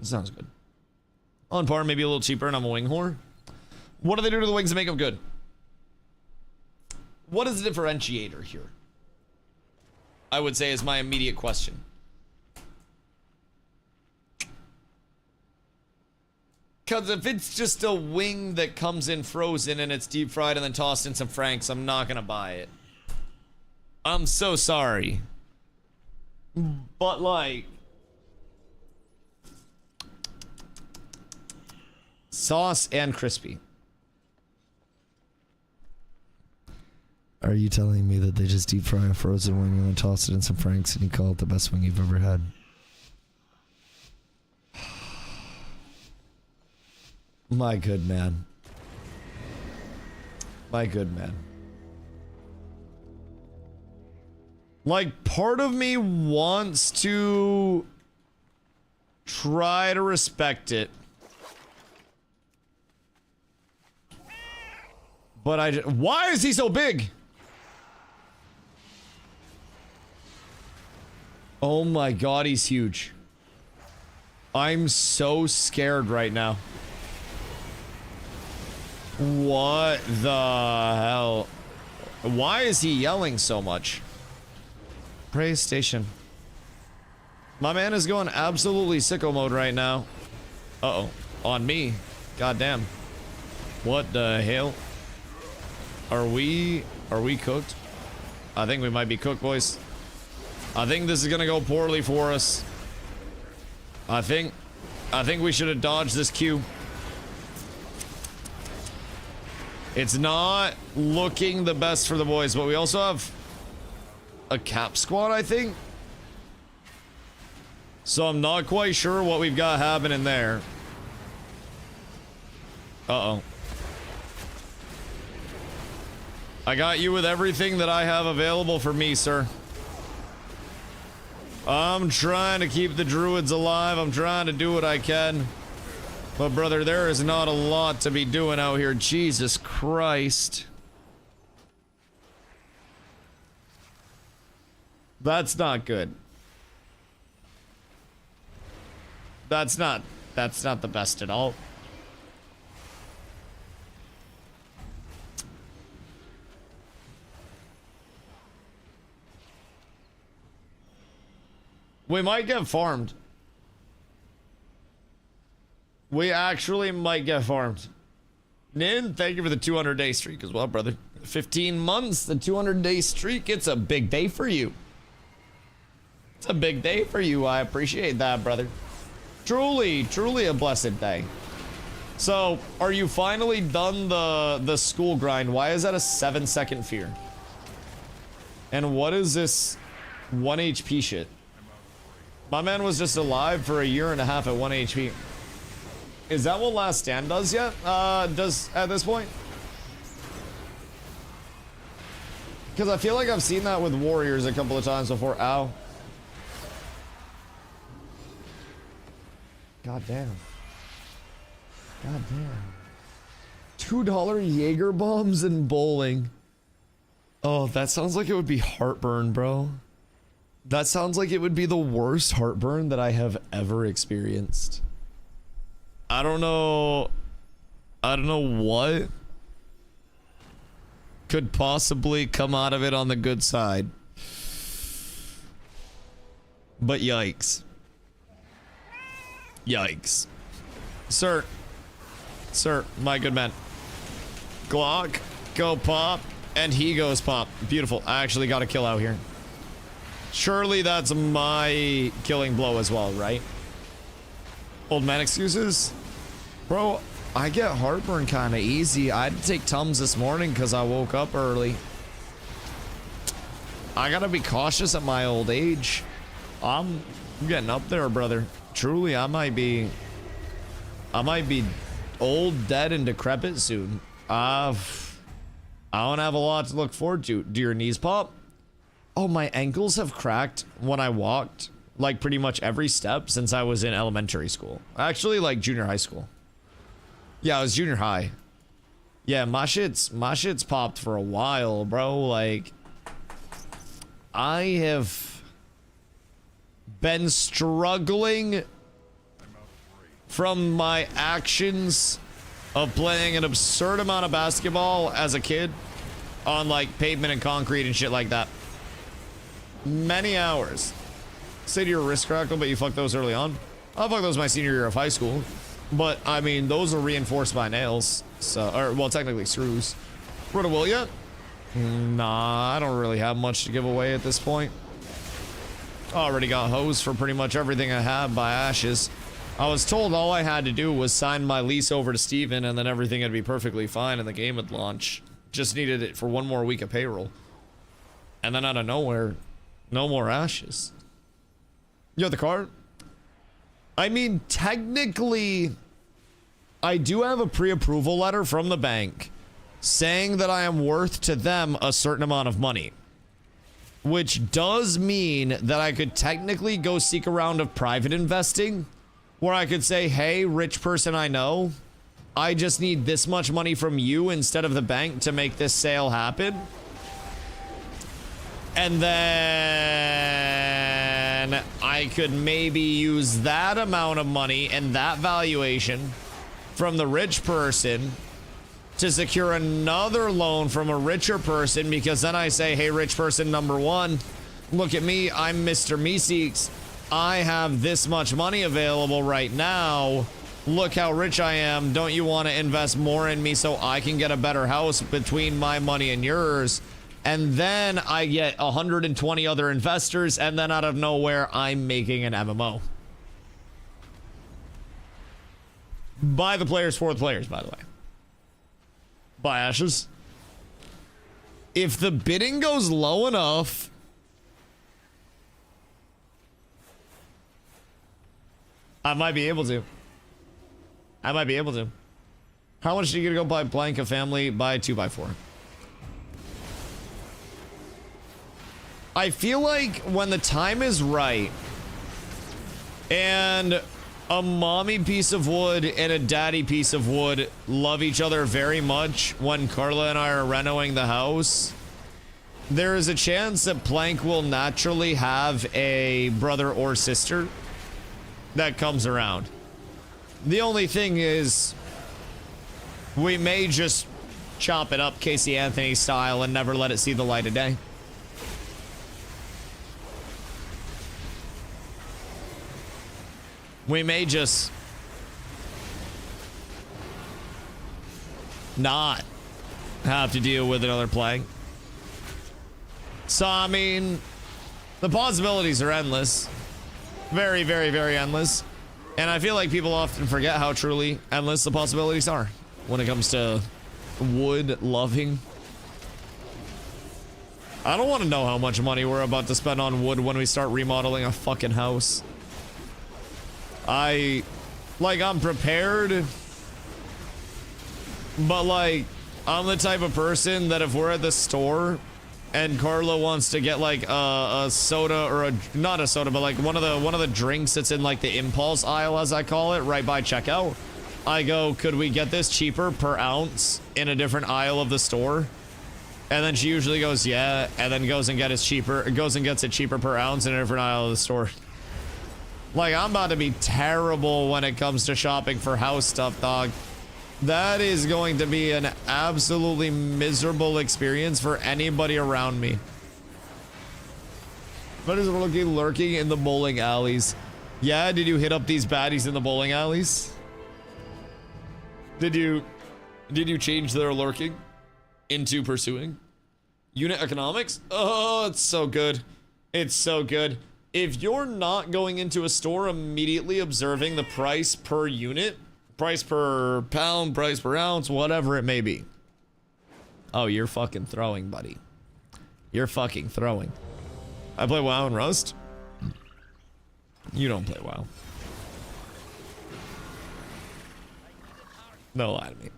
Sounds good. On par, maybe a little cheaper, and I'm a wing whore. What do they do to the wings to make them good? What is the differentiator here? I would say is my immediate question. Because if it's just a wing that comes in frozen and it's deep fried and then tossed in some franks, I'm not gonna buy it. I'm so sorry. But like... sauce and crispy. Are you telling me that they just deep fry a frozen wing and then toss it in some franks and you call it the best wing you've ever had? My good man. My good man. Like, part of me wants to try to respect it. But why is he so big? Oh my god, he's huge. I'm so scared right now. What the hell? Why is he yelling so much? Praise station. My man is going absolutely sicko mode right now. Uh-oh. On me. Goddamn. What the hell? Are we cooked? I think we might be cooked, boys. I think this is gonna go poorly for us. I think we should have dodged this Q. It's not looking the best for the boys, but we also have a cap squad, I think. So I'm not quite sure what we've got happening there. Uh-oh. I got you with everything that I have available for me, sir. I'm trying to keep the druids alive. I'm trying to do what I can. But brother, there is not a lot to be doing out here. Jesus Christ. That's not good. That's not the best at all. We might get farmed. We actually might get farmed. Nin, thank you for the 200-day streak as well, brother. 15 months, the 200-day streak. It's a big day for you. It's a big day for you. I appreciate that, brother. Truly, truly a blessed day. So, are you finally done the school grind? Why is that a 7-second fear? And what is this 1 HP shit? My man was just alive for 1.5 years at 1 HP. Is that what Last Stand does yet? Does at this point? Because I feel like I've seen that with Warriors a couple of times before. Ow. God damn. God damn. $2 Jaeger bombs and bowling. Oh, that sounds like it would be heartburn, bro. That sounds like it would be the worst heartburn that I have ever experienced. I don't know what could possibly come out of it on the good side. But yikes. Yikes. Sir, my good man. Glock, go pop, and he goes pop. Beautiful. I actually got a kill out here. Surely that's my killing blow as well, right? Old man excuses? Bro, I get heartburn kind of easy. I had to take Tums this morning because I woke up early. I gotta be cautious at my old age. I'm getting up there, brother. Truly, I might be old, dead, and decrepit soon. I don't have a lot to look forward to. Do your knees pop? Oh, my ankles have cracked when I walked, like pretty much every step since I was in elementary school. Actually, like junior high school. Yeah, I was junior high. Yeah, my shit's popped for a while, bro. Like, I have been struggling from my actions of playing an absurd amount of basketball as a kid on like pavement and concrete and shit like that. Many hours. Say to your wrist crackle, but you fucked those early on. I fucked those my senior year of high school. But, I mean, those are reinforced by nails. So, or, well, technically screws. Wrote a will yet? Nah, I don't really have much to give away at this point. Already got hosed for pretty much everything I have by Ashes. I was told all I had to do was sign my lease over to Steven and then everything would be perfectly fine and the game would launch. Just needed it for one more week of payroll. And then out of nowhere, no more Ashes. You have the card? I mean, technically, I do have a pre-approval letter from the bank saying that I am worth to them a certain amount of money. Which does mean that I could technically go seek a round of private investing where I could say, hey, rich person I know, I just need this much money from you instead of the bank to make this sale happen. And then I could maybe use that amount of money and that valuation from the rich person to secure another loan from a richer person, because then I say, hey, rich person number one, look at me, I'm Mr. Meeseeks. I have this much money available right now. Look how rich I am. Don't you want to invest more in me so I can get a better house between my money and yours? And then I get 120 other investors, and then out of nowhere, I'm making an MMO. By the players, for the players, by the way. By Ashes. If the bidding goes low enough, I might be able to. I might be able to. How much do you get to go buy Blanca Family by 2x4? I feel like when the time is right and a mommy piece of wood and a daddy piece of wood love each other very much when Carla and I are renovating the house, there is a chance that Plank will naturally have a brother or sister that comes around. The only thing is, we may just chop it up Casey Anthony style and never let it see the light of day. We may just not have to deal with another plague. So, I mean, the possibilities are endless. Very, very, very endless. And I feel like people often forget how truly endless the possibilities are when it comes to wood loving. I don't want to know how much money we're about to spend on wood when we start remodeling a fucking house. I'm prepared, but like, I'm the type of person that if we're at the store and Carla wants to get like a soda or not a soda, but like one of the drinks that's in like the impulse aisle, as I call it, right by checkout, I go, could we get this cheaper per ounce in a different aisle of the store? And then she usually goes, yeah, and then goes and gets it cheaper per ounce in a different aisle of the store. Like, I'm about to be terrible when it comes to shopping for house stuff, dog. That is going to be an absolutely miserable experience for anybody around me. What is lurking in the bowling alleys? Yeah, did you hit up these baddies in the bowling alleys? Did you change their lurking into pursuing? Unit economics? Oh, it's so good. It's so good. If you're not going into a store immediately observing the price per unit, price per pound, price per ounce, whatever it may be. Oh, you're fucking throwing, buddy. You're fucking throwing. I play WoW and Rust. You don't play WoW. No lie to me.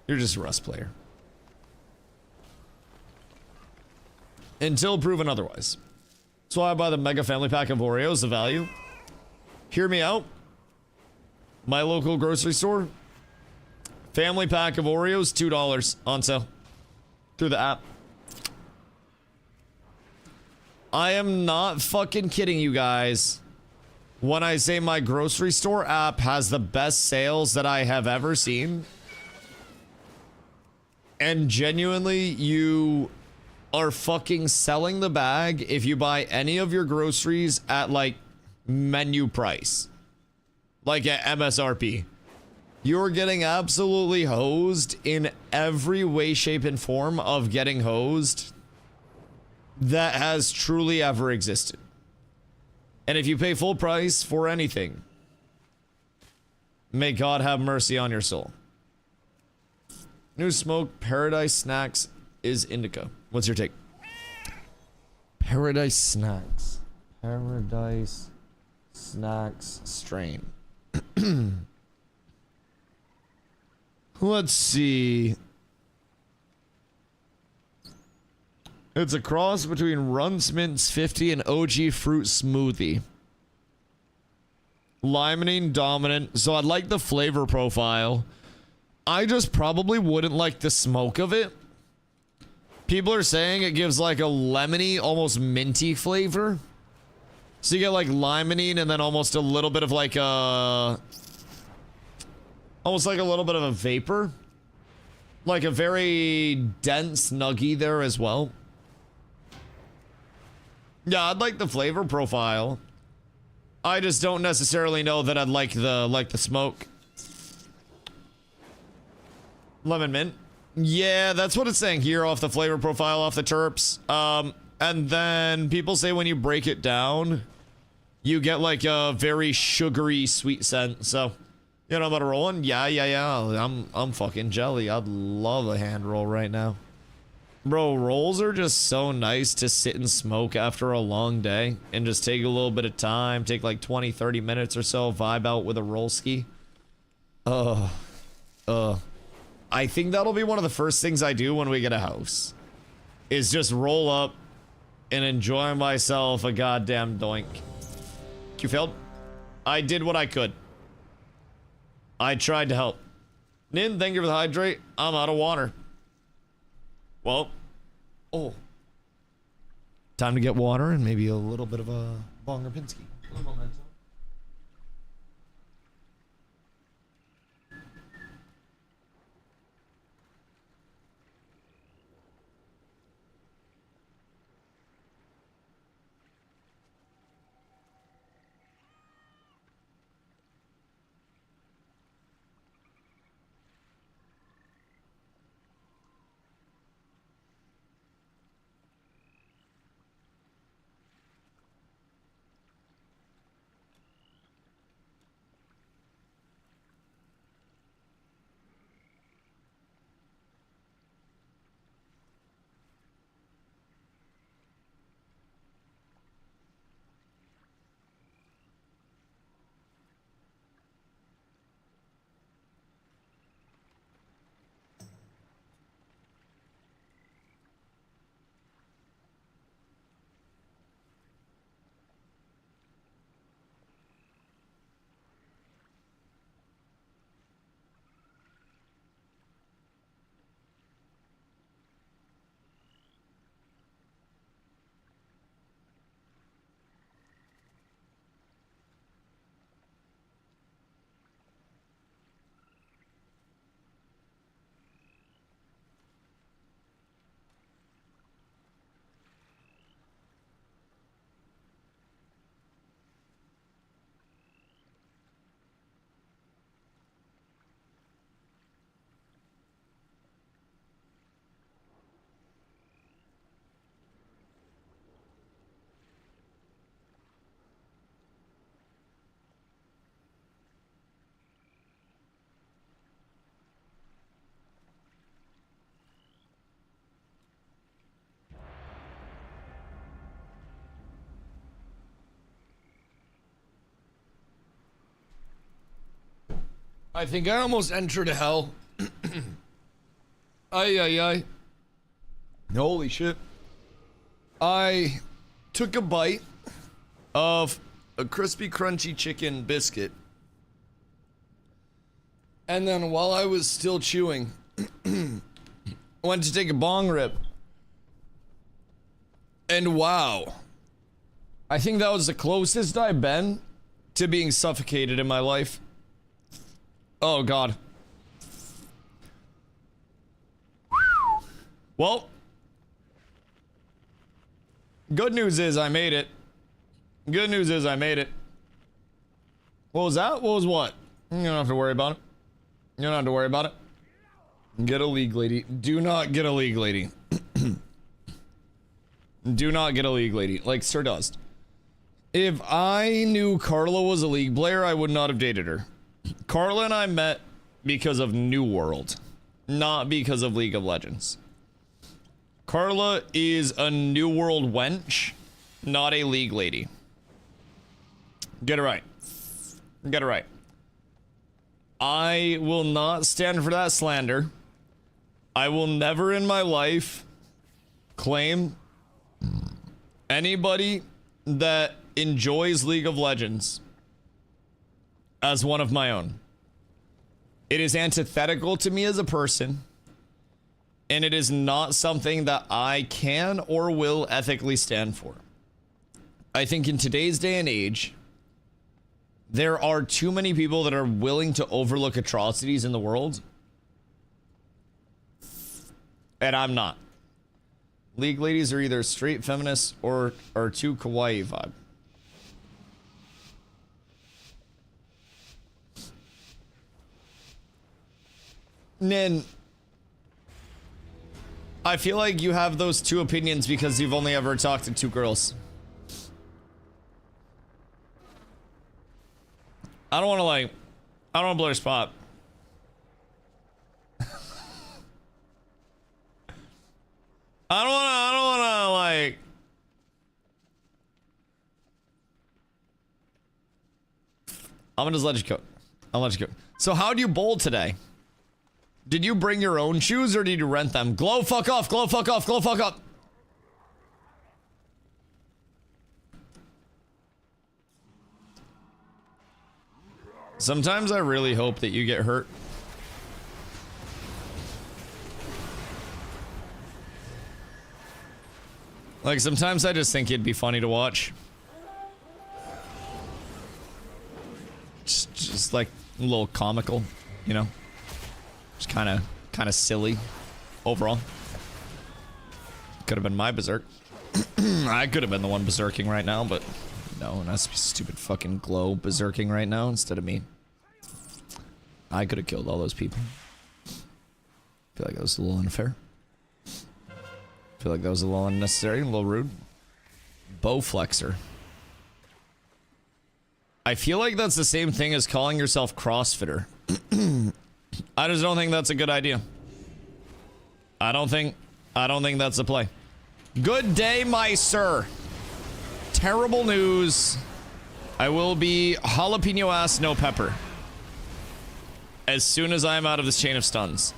You're just a Rust player. Until proven otherwise. That's why I buy the Mega Family Pack of Oreos, the value. Hear me out. My local grocery store. Family pack of Oreos, $2 on sale. Through the app. I am not fucking kidding you guys when I say my grocery store app has the best sales that I have ever seen. And genuinely, you are fucking selling the bag if you buy any of your groceries at like menu price. Like at MSRP. You're getting absolutely hosed in every way, shape, and form of getting hosed that has truly ever existed. And if you pay full price for anything, may God have mercy on your soul. New smoke, Paradise Snacks is indica. What's your take? Paradise Snacks. Paradise Snacks strain. Let's see. It's a cross between Runts Mints 50 and OG Fruit Smoothie. Limonene dominant. So I'd like the flavor profile. I just probably wouldn't like the smoke of it. People are saying it gives like a lemony, almost minty flavor. So you get like limonene and then almost a little bit of like a... almost like a little bit of a vapor. Like a very dense nuggie there as well. Yeah, I'd like the flavor profile. I just don't necessarily know that I'd like the smoke. Lemon mint. Yeah, that's what it's saying here off the flavor profile, off the terps. And then people say when you break it down, you get like a very sugary sweet scent. So, you know, I'm about to roll one. Yeah. I'm fucking jelly. I'd love a hand roll right now. Bro, rolls are just so nice to sit and smoke after a long day and just take a little bit of time, take like 20, 30 minutes or so, vibe out with a roll ski. I think that'll be one of the first things I do when we get a house. Is just roll up and enjoy myself a goddamn doink. You failed? I did what I could. I tried to help. Nin, thank you for the hydrate. I'm out of water. Well, time to get water and maybe a little bit of a bonger Pinsky. I think I almost entered hell. Ay, ay, ay. Holy shit. I took a bite of a crispy, crunchy chicken biscuit. And then while I was still chewing, I went to take a bong rip. And wow. I think that was the closest I've been to being suffocated in my life. Oh, God. Well, good news is I made it. Good news is I made it. What was that? What was what? You don't have to worry about it. You don't have to worry about it. Get a league lady. Do not get a league lady. Do not get a league lady. Like Sir Dust. If I knew Carla was a league player, I would not have dated her. Carla and I met because of New World, not because of League of Legends. Carla is a New World wench, not a league lady. Get it right. Get it right. I will not stand for that slander. I will never in my life claim anybody that enjoys League of Legends as one of my own. It is antithetical to me as a person, and it is not something that I can or will ethically stand for. I think in today's day and age, there are too many people that are willing to overlook atrocities in the world, and I'm not. League ladies are either straight feminists or are too kawaii vibe. Nin, I feel like you have those two opinions because you've only ever talked to two girls. I don't want to I don't want to blow your spot. I don't want to I'm gonna just let you go. I'll let you go. So how do you bowl today? Did you bring your own shoes or did you rent them? Glow fuck off, glow fuck off, glow fuck up. Sometimes I really hope that you get hurt. Like sometimes I just think it'd be funny to watch. Just like a little comical, you know? Just kind of silly overall. Could have been my berserk. I could have been the one berserking right now, but no, and that's stupid fucking glow berserking right now instead of me. I could have killed all those people. Feel like that was a little unfair. Feel like that was a little unnecessary, a little rude. Bow flexor. I feel like that's the same thing as calling yourself CrossFitter. I just don't think that's a good idea. I don't think that's the play. Good day, my sir. Terrible news. I will be jalapeno ass no pepper as soon as I'm out of this chain of stuns.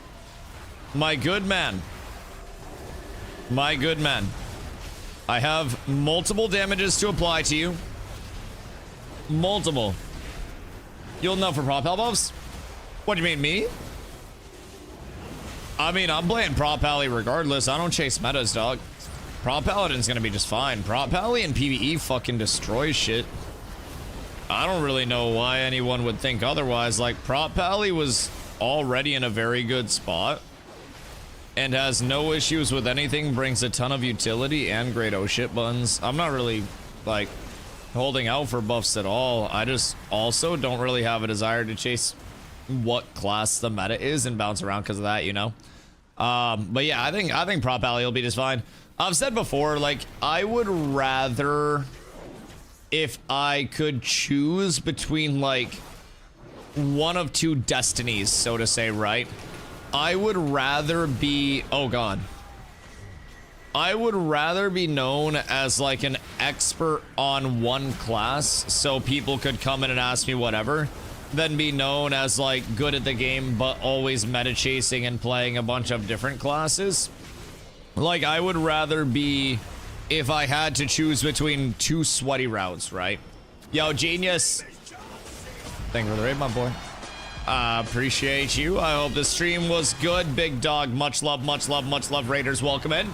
My good man. My good man. I have multiple damages to apply to you. Multiple. You'll know for prop elbows? What do you mean, me? I mean, I'm playing prop alley regardless. I don't chase metas, dog. Prop paladin's gonna be just fine. Prop alley and PvE fucking destroys shit. I don't really know why anyone would think otherwise. Like, prop alley was already in a very good spot and has no issues with anything, brings a ton of utility and great oh shit buttons. I'm not really, like, holding out for buffs at all. I just also don't really have a desire to chase what class the meta is and bounce around because of that, you know? But yeah, I think prop alley will be just fine. I've said before, like, I would rather, if I could choose between, like, one of two destinies, so to say, right? I would rather be, oh god. I would rather be known as, like, an expert on one class so people could come in and ask me whatever than be known as like good at the game but always meta chasing and playing a bunch of different classes. Like, I would rather be, if I had to choose between two sweaty routes, right? Yo, genius. Thank you for the raid, my boy. Appreciate you. I hope the stream was good. Big dog, much love, much love, much love. Raiders, welcome in.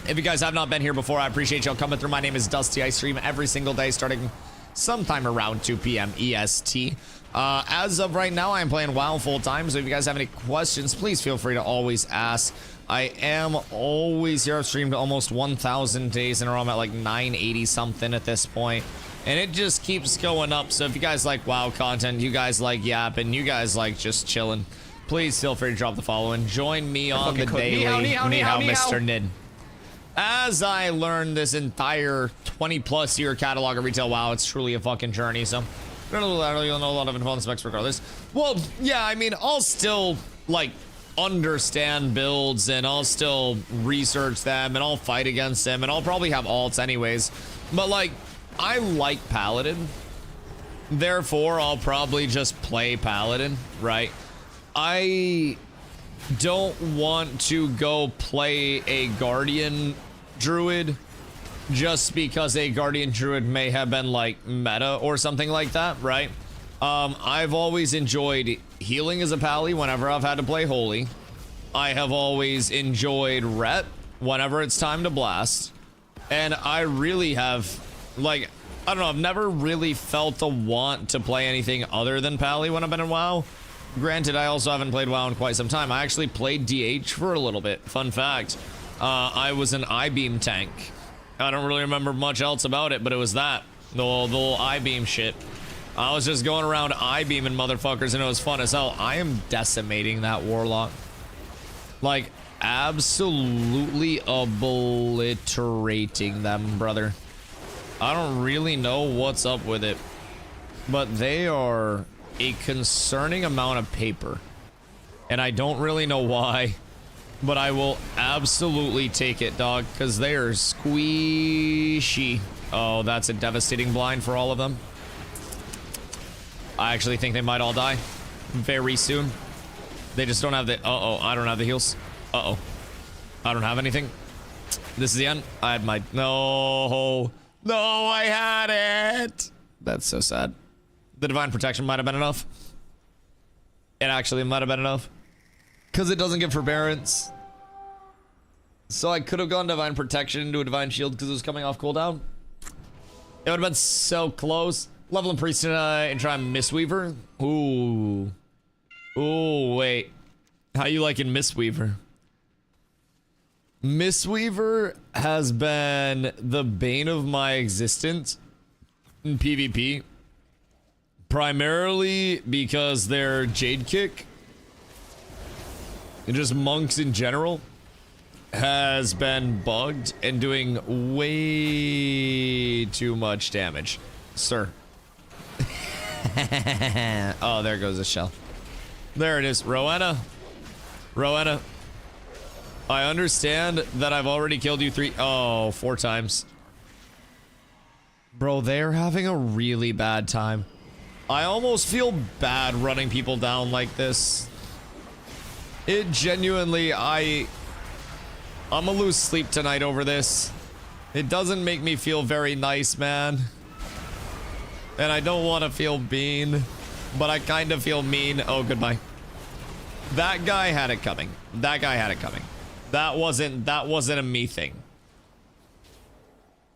If you guys have not been here before, I appreciate y'all coming through. My name is Dusty. I stream every single day starting sometime around 2 p.m. EST. As of right now, I am playing WoW full time, so if you guys have any questions, please feel free to always ask. I am always here. I've streamed almost 1,000 days in a row. I'm at like 980 something at this point. And it just keeps going up. So if you guys like WoW content, you guys like yapping, you guys like just chilling, please feel free to drop the follow and join me on the daily. Ni hao, Mr. Nid. As I learned this entire 20+ year catalog of retail WoW, it's truly a fucking journey. So you'll know a lot of info on the specs regardless. Well, yeah, I mean, I'll still like understand builds and I'll still research them and I'll fight against them and I'll probably have alts anyways. But like, I like Paladin, therefore I'll probably just play Paladin, right? I don't want to go play a Guardian Druid just because a Guardian Druid may have been like meta or something like that, right? I've always enjoyed healing as a pally whenever I've had to play Holy. I have always enjoyed Ret whenever it's time to blast. And I really have, like, I don't know, I've never really felt a want to play anything other than pally when I've been in WoW. Granted, I also haven't played WoW in quite some time. I actually played DH for a little bit. Fun fact, I was an I-beam tank. I don't really remember much else about it, but it was that. The little I-beam shit. I was just going around I-beaming motherfuckers, and it was fun as hell. I am decimating that warlock. Like, absolutely obliterating them, brother. I don't really know what's up with it, but they are a concerning amount of paper. And I don't really know why, but I will absolutely take it, dog, because they are squishy. Oh, that's a devastating blind for all of them. I actually think they might all die very soon. They just don't have the... Uh-oh, I don't have the heals. Uh-oh. I don't have anything. This is the end. I had my... No. No, I had it. That's so sad. The Divine Protection might have been enough. It actually might have been enough. Because it doesn't give forbearance. So I could have gone Divine Protection into a Divine Shield because it was coming off cooldown. It would have been so close. Level and Priest and try Mistweaver. Ooh. Ooh, wait. How you liking Mistweaver? Mistweaver has been the bane of my existence in PvP. Primarily because their Jade Kick, and just monks in general, has been bugged and doing way too much damage. Sir. Oh, there goes the shell. There it is. Rowena. Rowena. I understand that I've already killed you 4 times. Bro, they're having a really bad time. I almost feel bad running people down like this. It genuinely, I'm gonna lose sleep tonight over this. It doesn't make me feel very nice, man. And I don't want to feel mean, but I kind of feel mean. Oh, goodbye. That guy had it coming. That guy had it coming. That wasn't a me thing.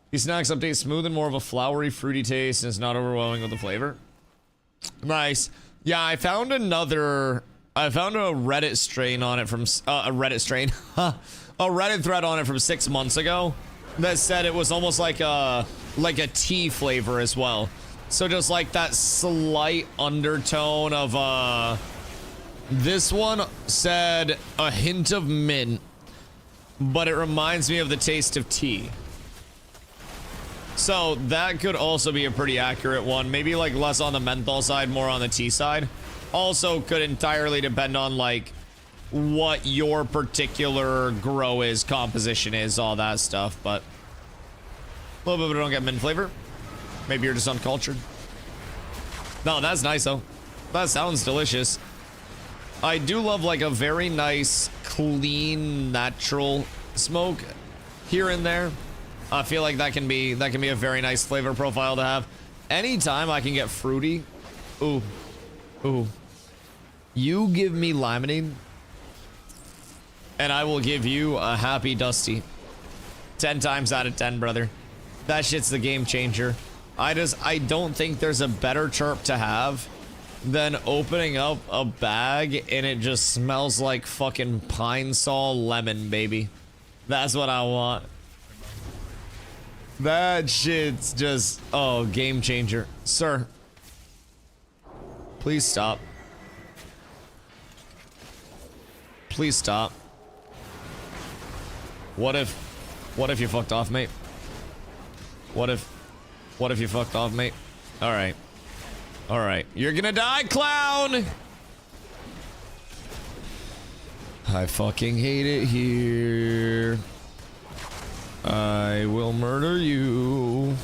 These snacks update smooth and more of a flowery, fruity taste, and it's not overwhelming with the flavor. Nice. Yeah, I found a Reddit strain on it from a Reddit thread on it from 6 months ago that said it was almost like a tea flavor as well. So just like that slight undertone of this one said a hint of mint, but it reminds me of the taste of tea. So that could also be a pretty accurate one. Maybe like less on the menthol side, more on the tea side. Also could entirely depend on like what your particular grow is, composition is, all that stuff. But a little bit of don't get mint flavor. Maybe you're just uncultured. No, that's nice though. That sounds delicious. I do love like a very nice, clean, natural smoke here and there. I feel like that can be a very nice flavor profile to have. Anytime I can get fruity, ooh, ooh. You give me limonene, and I will give you a happy Dusty. 10 times out of 10, brother. That shit's the game changer. I don't think there's a better chirp to have than opening up a bag and it just smells like fucking pine saw lemon, baby. That's what I want. That shit's just, oh, game changer. Sir, please stop. Please stop. What if you fucked off, mate? What if you fucked off, mate? All right. All right. You're gonna die, clown! I fucking hate it here. I will murder you.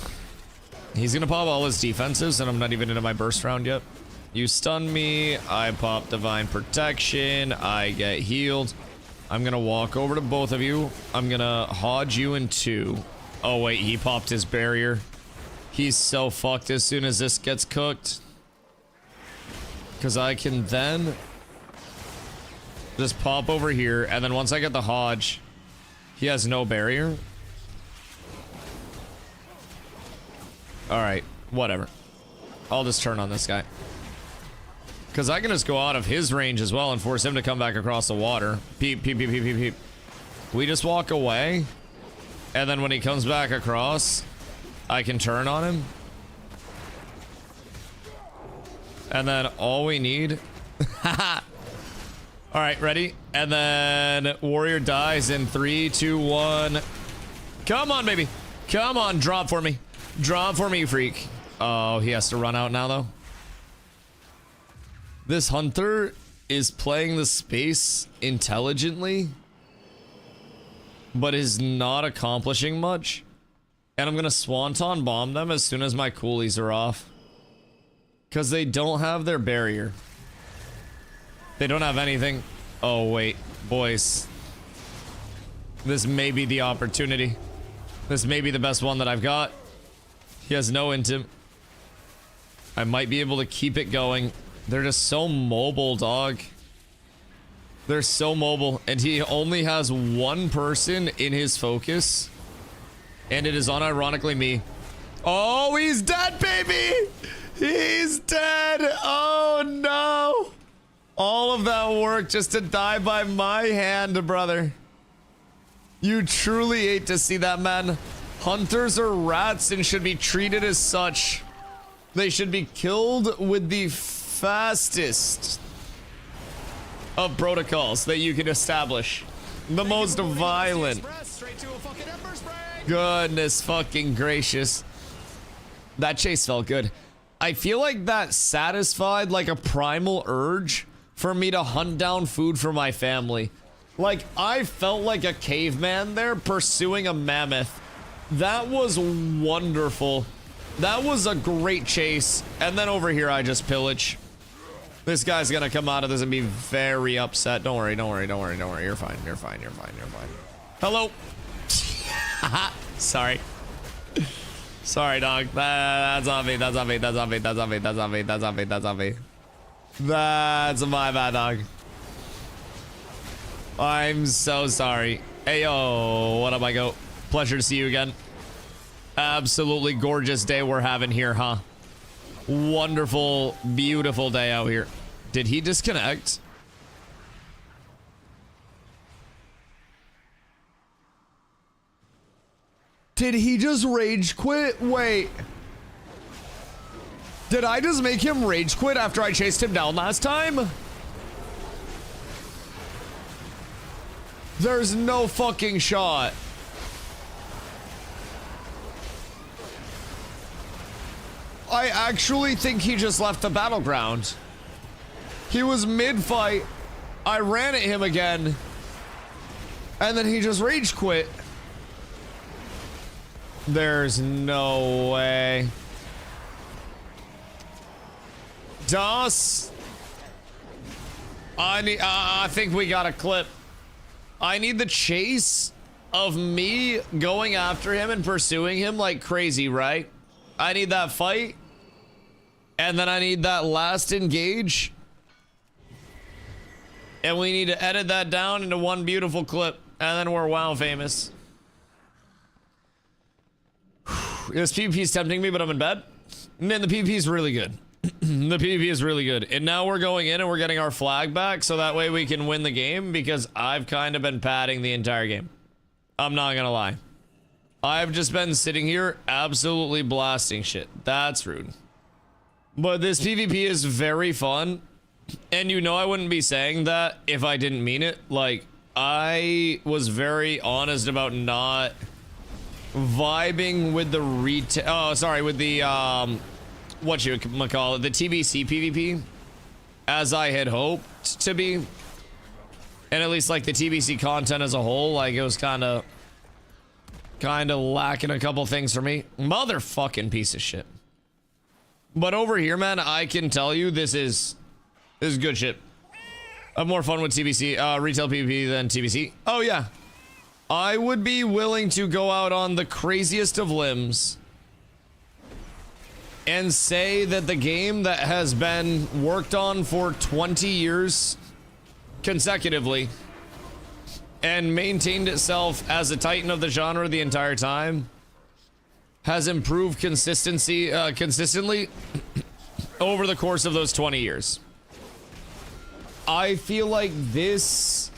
He's gonna pop all his defenses, and I'm not even into my burst round yet. You stun me. I pop divine protection. I get healed. I'm gonna walk over to both of you. I'm gonna hodge you in 2. Oh wait, he popped his barrier. He's so fucked as soon as this gets cooked. Because I can then just pop over here, and then once I get the hodge, he has no barrier. Alright, whatever. I'll just turn on this guy. Because I can just go out of his range as well and force him to come back across the water. Peep, peep, peep, peep, peep, peep. We just walk away, and then when he comes back across, I can turn on him. And then all we need... Alright, ready? And then warrior dies in 3, 2, 1. Come on, baby. Come on, drop for me. Drop for me, you freak. Oh, he has to run out now, though. This hunter is playing the space intelligently, but is not accomplishing much. And I'm gonna Swanton bomb them as soon as my coolies are off. Because they don't have their barrier. They don't have anything. Oh, wait. Boys. This may be the opportunity. This may be the best one that I've got. He has no intim. I might be able to keep it going. They're just so mobile, dog. They're so mobile. And he only has one person in his focus. And it is unironically me. Oh, he's dead, baby! He's dead! Oh, no! All of that work just to die by my hand, brother. You truly hate to see that, man. Hunters are rats and should be treated as such. They should be killed with the fastest of protocols that you can establish. The most violent. Goodness fucking gracious. That chase felt good. I feel like that satisfied like a primal urge for me to hunt down food for my family. Like, I felt like a caveman there pursuing a mammoth. That was wonderful. That was a great chase. And then over here, I just pillage. This guy's gonna come out of this and be very upset. Don't worry, don't worry, don't worry, don't worry. You're fine, you're fine, you're fine, you're fine. Hello. Sorry. Sorry, dog. That's on me, that's on me, that's on me, that's on me, that's on me, that's on me, that's on me. That's my bad, dog. I'm so sorry. Hey, yo, what up, I go? Pleasure to see you again. Absolutely gorgeous day we're having here, huh? Wonderful, beautiful day out here. Did he disconnect? Did he just rage quit? Wait. Did I just make him rage quit after I chased him down last time? There's no fucking shot. I actually think he just left the battleground. He was mid-fight. I ran at him again. And then he just rage quit. There's no way. Das, I think we got a clip. I need the chase of me going after him and pursuing him like crazy, right? I need that fight. And then I need that last engage. And we need to edit that down into one beautiful clip. And then we're WoW famous. This PvP is tempting me, but I'm in bed. Man, the PvP is really good. The PvP is really good. And now we're going in and we're getting our flag back so that way we can win the game because I've kind of been padding the entire game. I'm not gonna lie. I've just been sitting here absolutely blasting shit. That's rude. But this PvP is very fun. And you know I wouldn't be saying that if I didn't mean it. Like, I was very honest about not vibing with the with the what you call it, the TBC PvP as I had hoped to be. And at least like the TBC content as a whole, like it was kind of lacking a couple things for me. Motherfucking piece of shit. But over here, man, I can tell you this is good shit. I have more fun with TBC retail PvP than TBC. Oh yeah. I would be willing to go out on the craziest of limbs and say that the game that has been worked on for 20 years consecutively and maintained itself as a titan of the genre the entire time has improved consistently over the course of those 20 years. I feel like this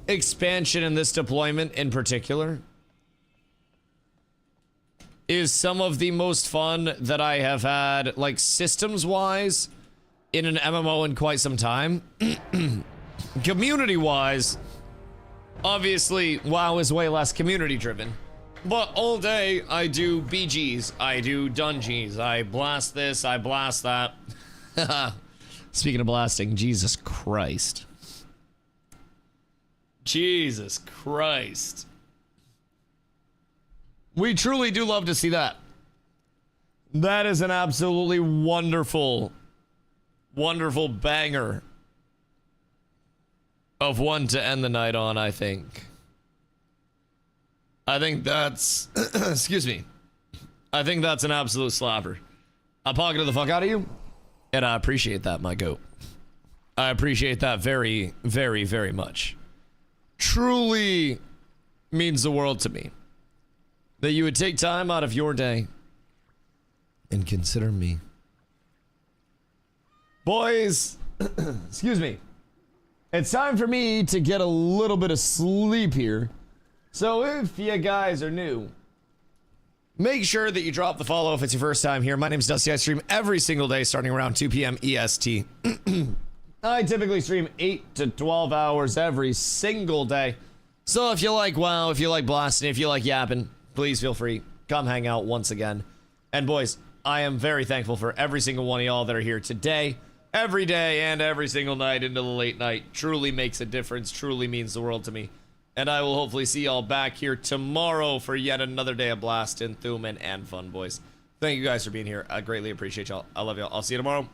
expansion and this deployment in particular is some of the most fun that I have had, like, systems-wise in an MMO in quite some time. Community-wise, obviously, WoW is way less community-driven. But all day, I do BGs, I do dungeons, I blast this, I blast that. Speaking of blasting, Jesus Christ. Jesus Christ. We truly do love to see that. That is an absolutely wonderful, wonderful banger of one to end the night on, I think. I think that's, excuse me. I think that's an absolute slapper. I pocketed the fuck out of you, and I appreciate that, my goat. I appreciate that very, very, very much. Truly means the world to me that you would take time out of your day and consider me. Boys, excuse me. It's time for me to get a little bit of sleep here. So if you guys are new, make sure that you drop the follow if it's your first time here. My name is Dusty. I stream every single day starting around 2 p.m. EST. I typically stream 8 to 12 hours every single day. So if you like WoW, if you like blasting, if you like yapping, please feel free. Come hang out once again. And boys, I am very thankful for every single one of y'all that are here today, every day, and every single night into the late night. Truly makes a difference. Truly means the world to me. And I will hopefully see y'all back here tomorrow for yet another day of blasting, thuman, and fun, boys. Thank you guys for being here. I greatly appreciate y'all. I love y'all. I'll see you tomorrow.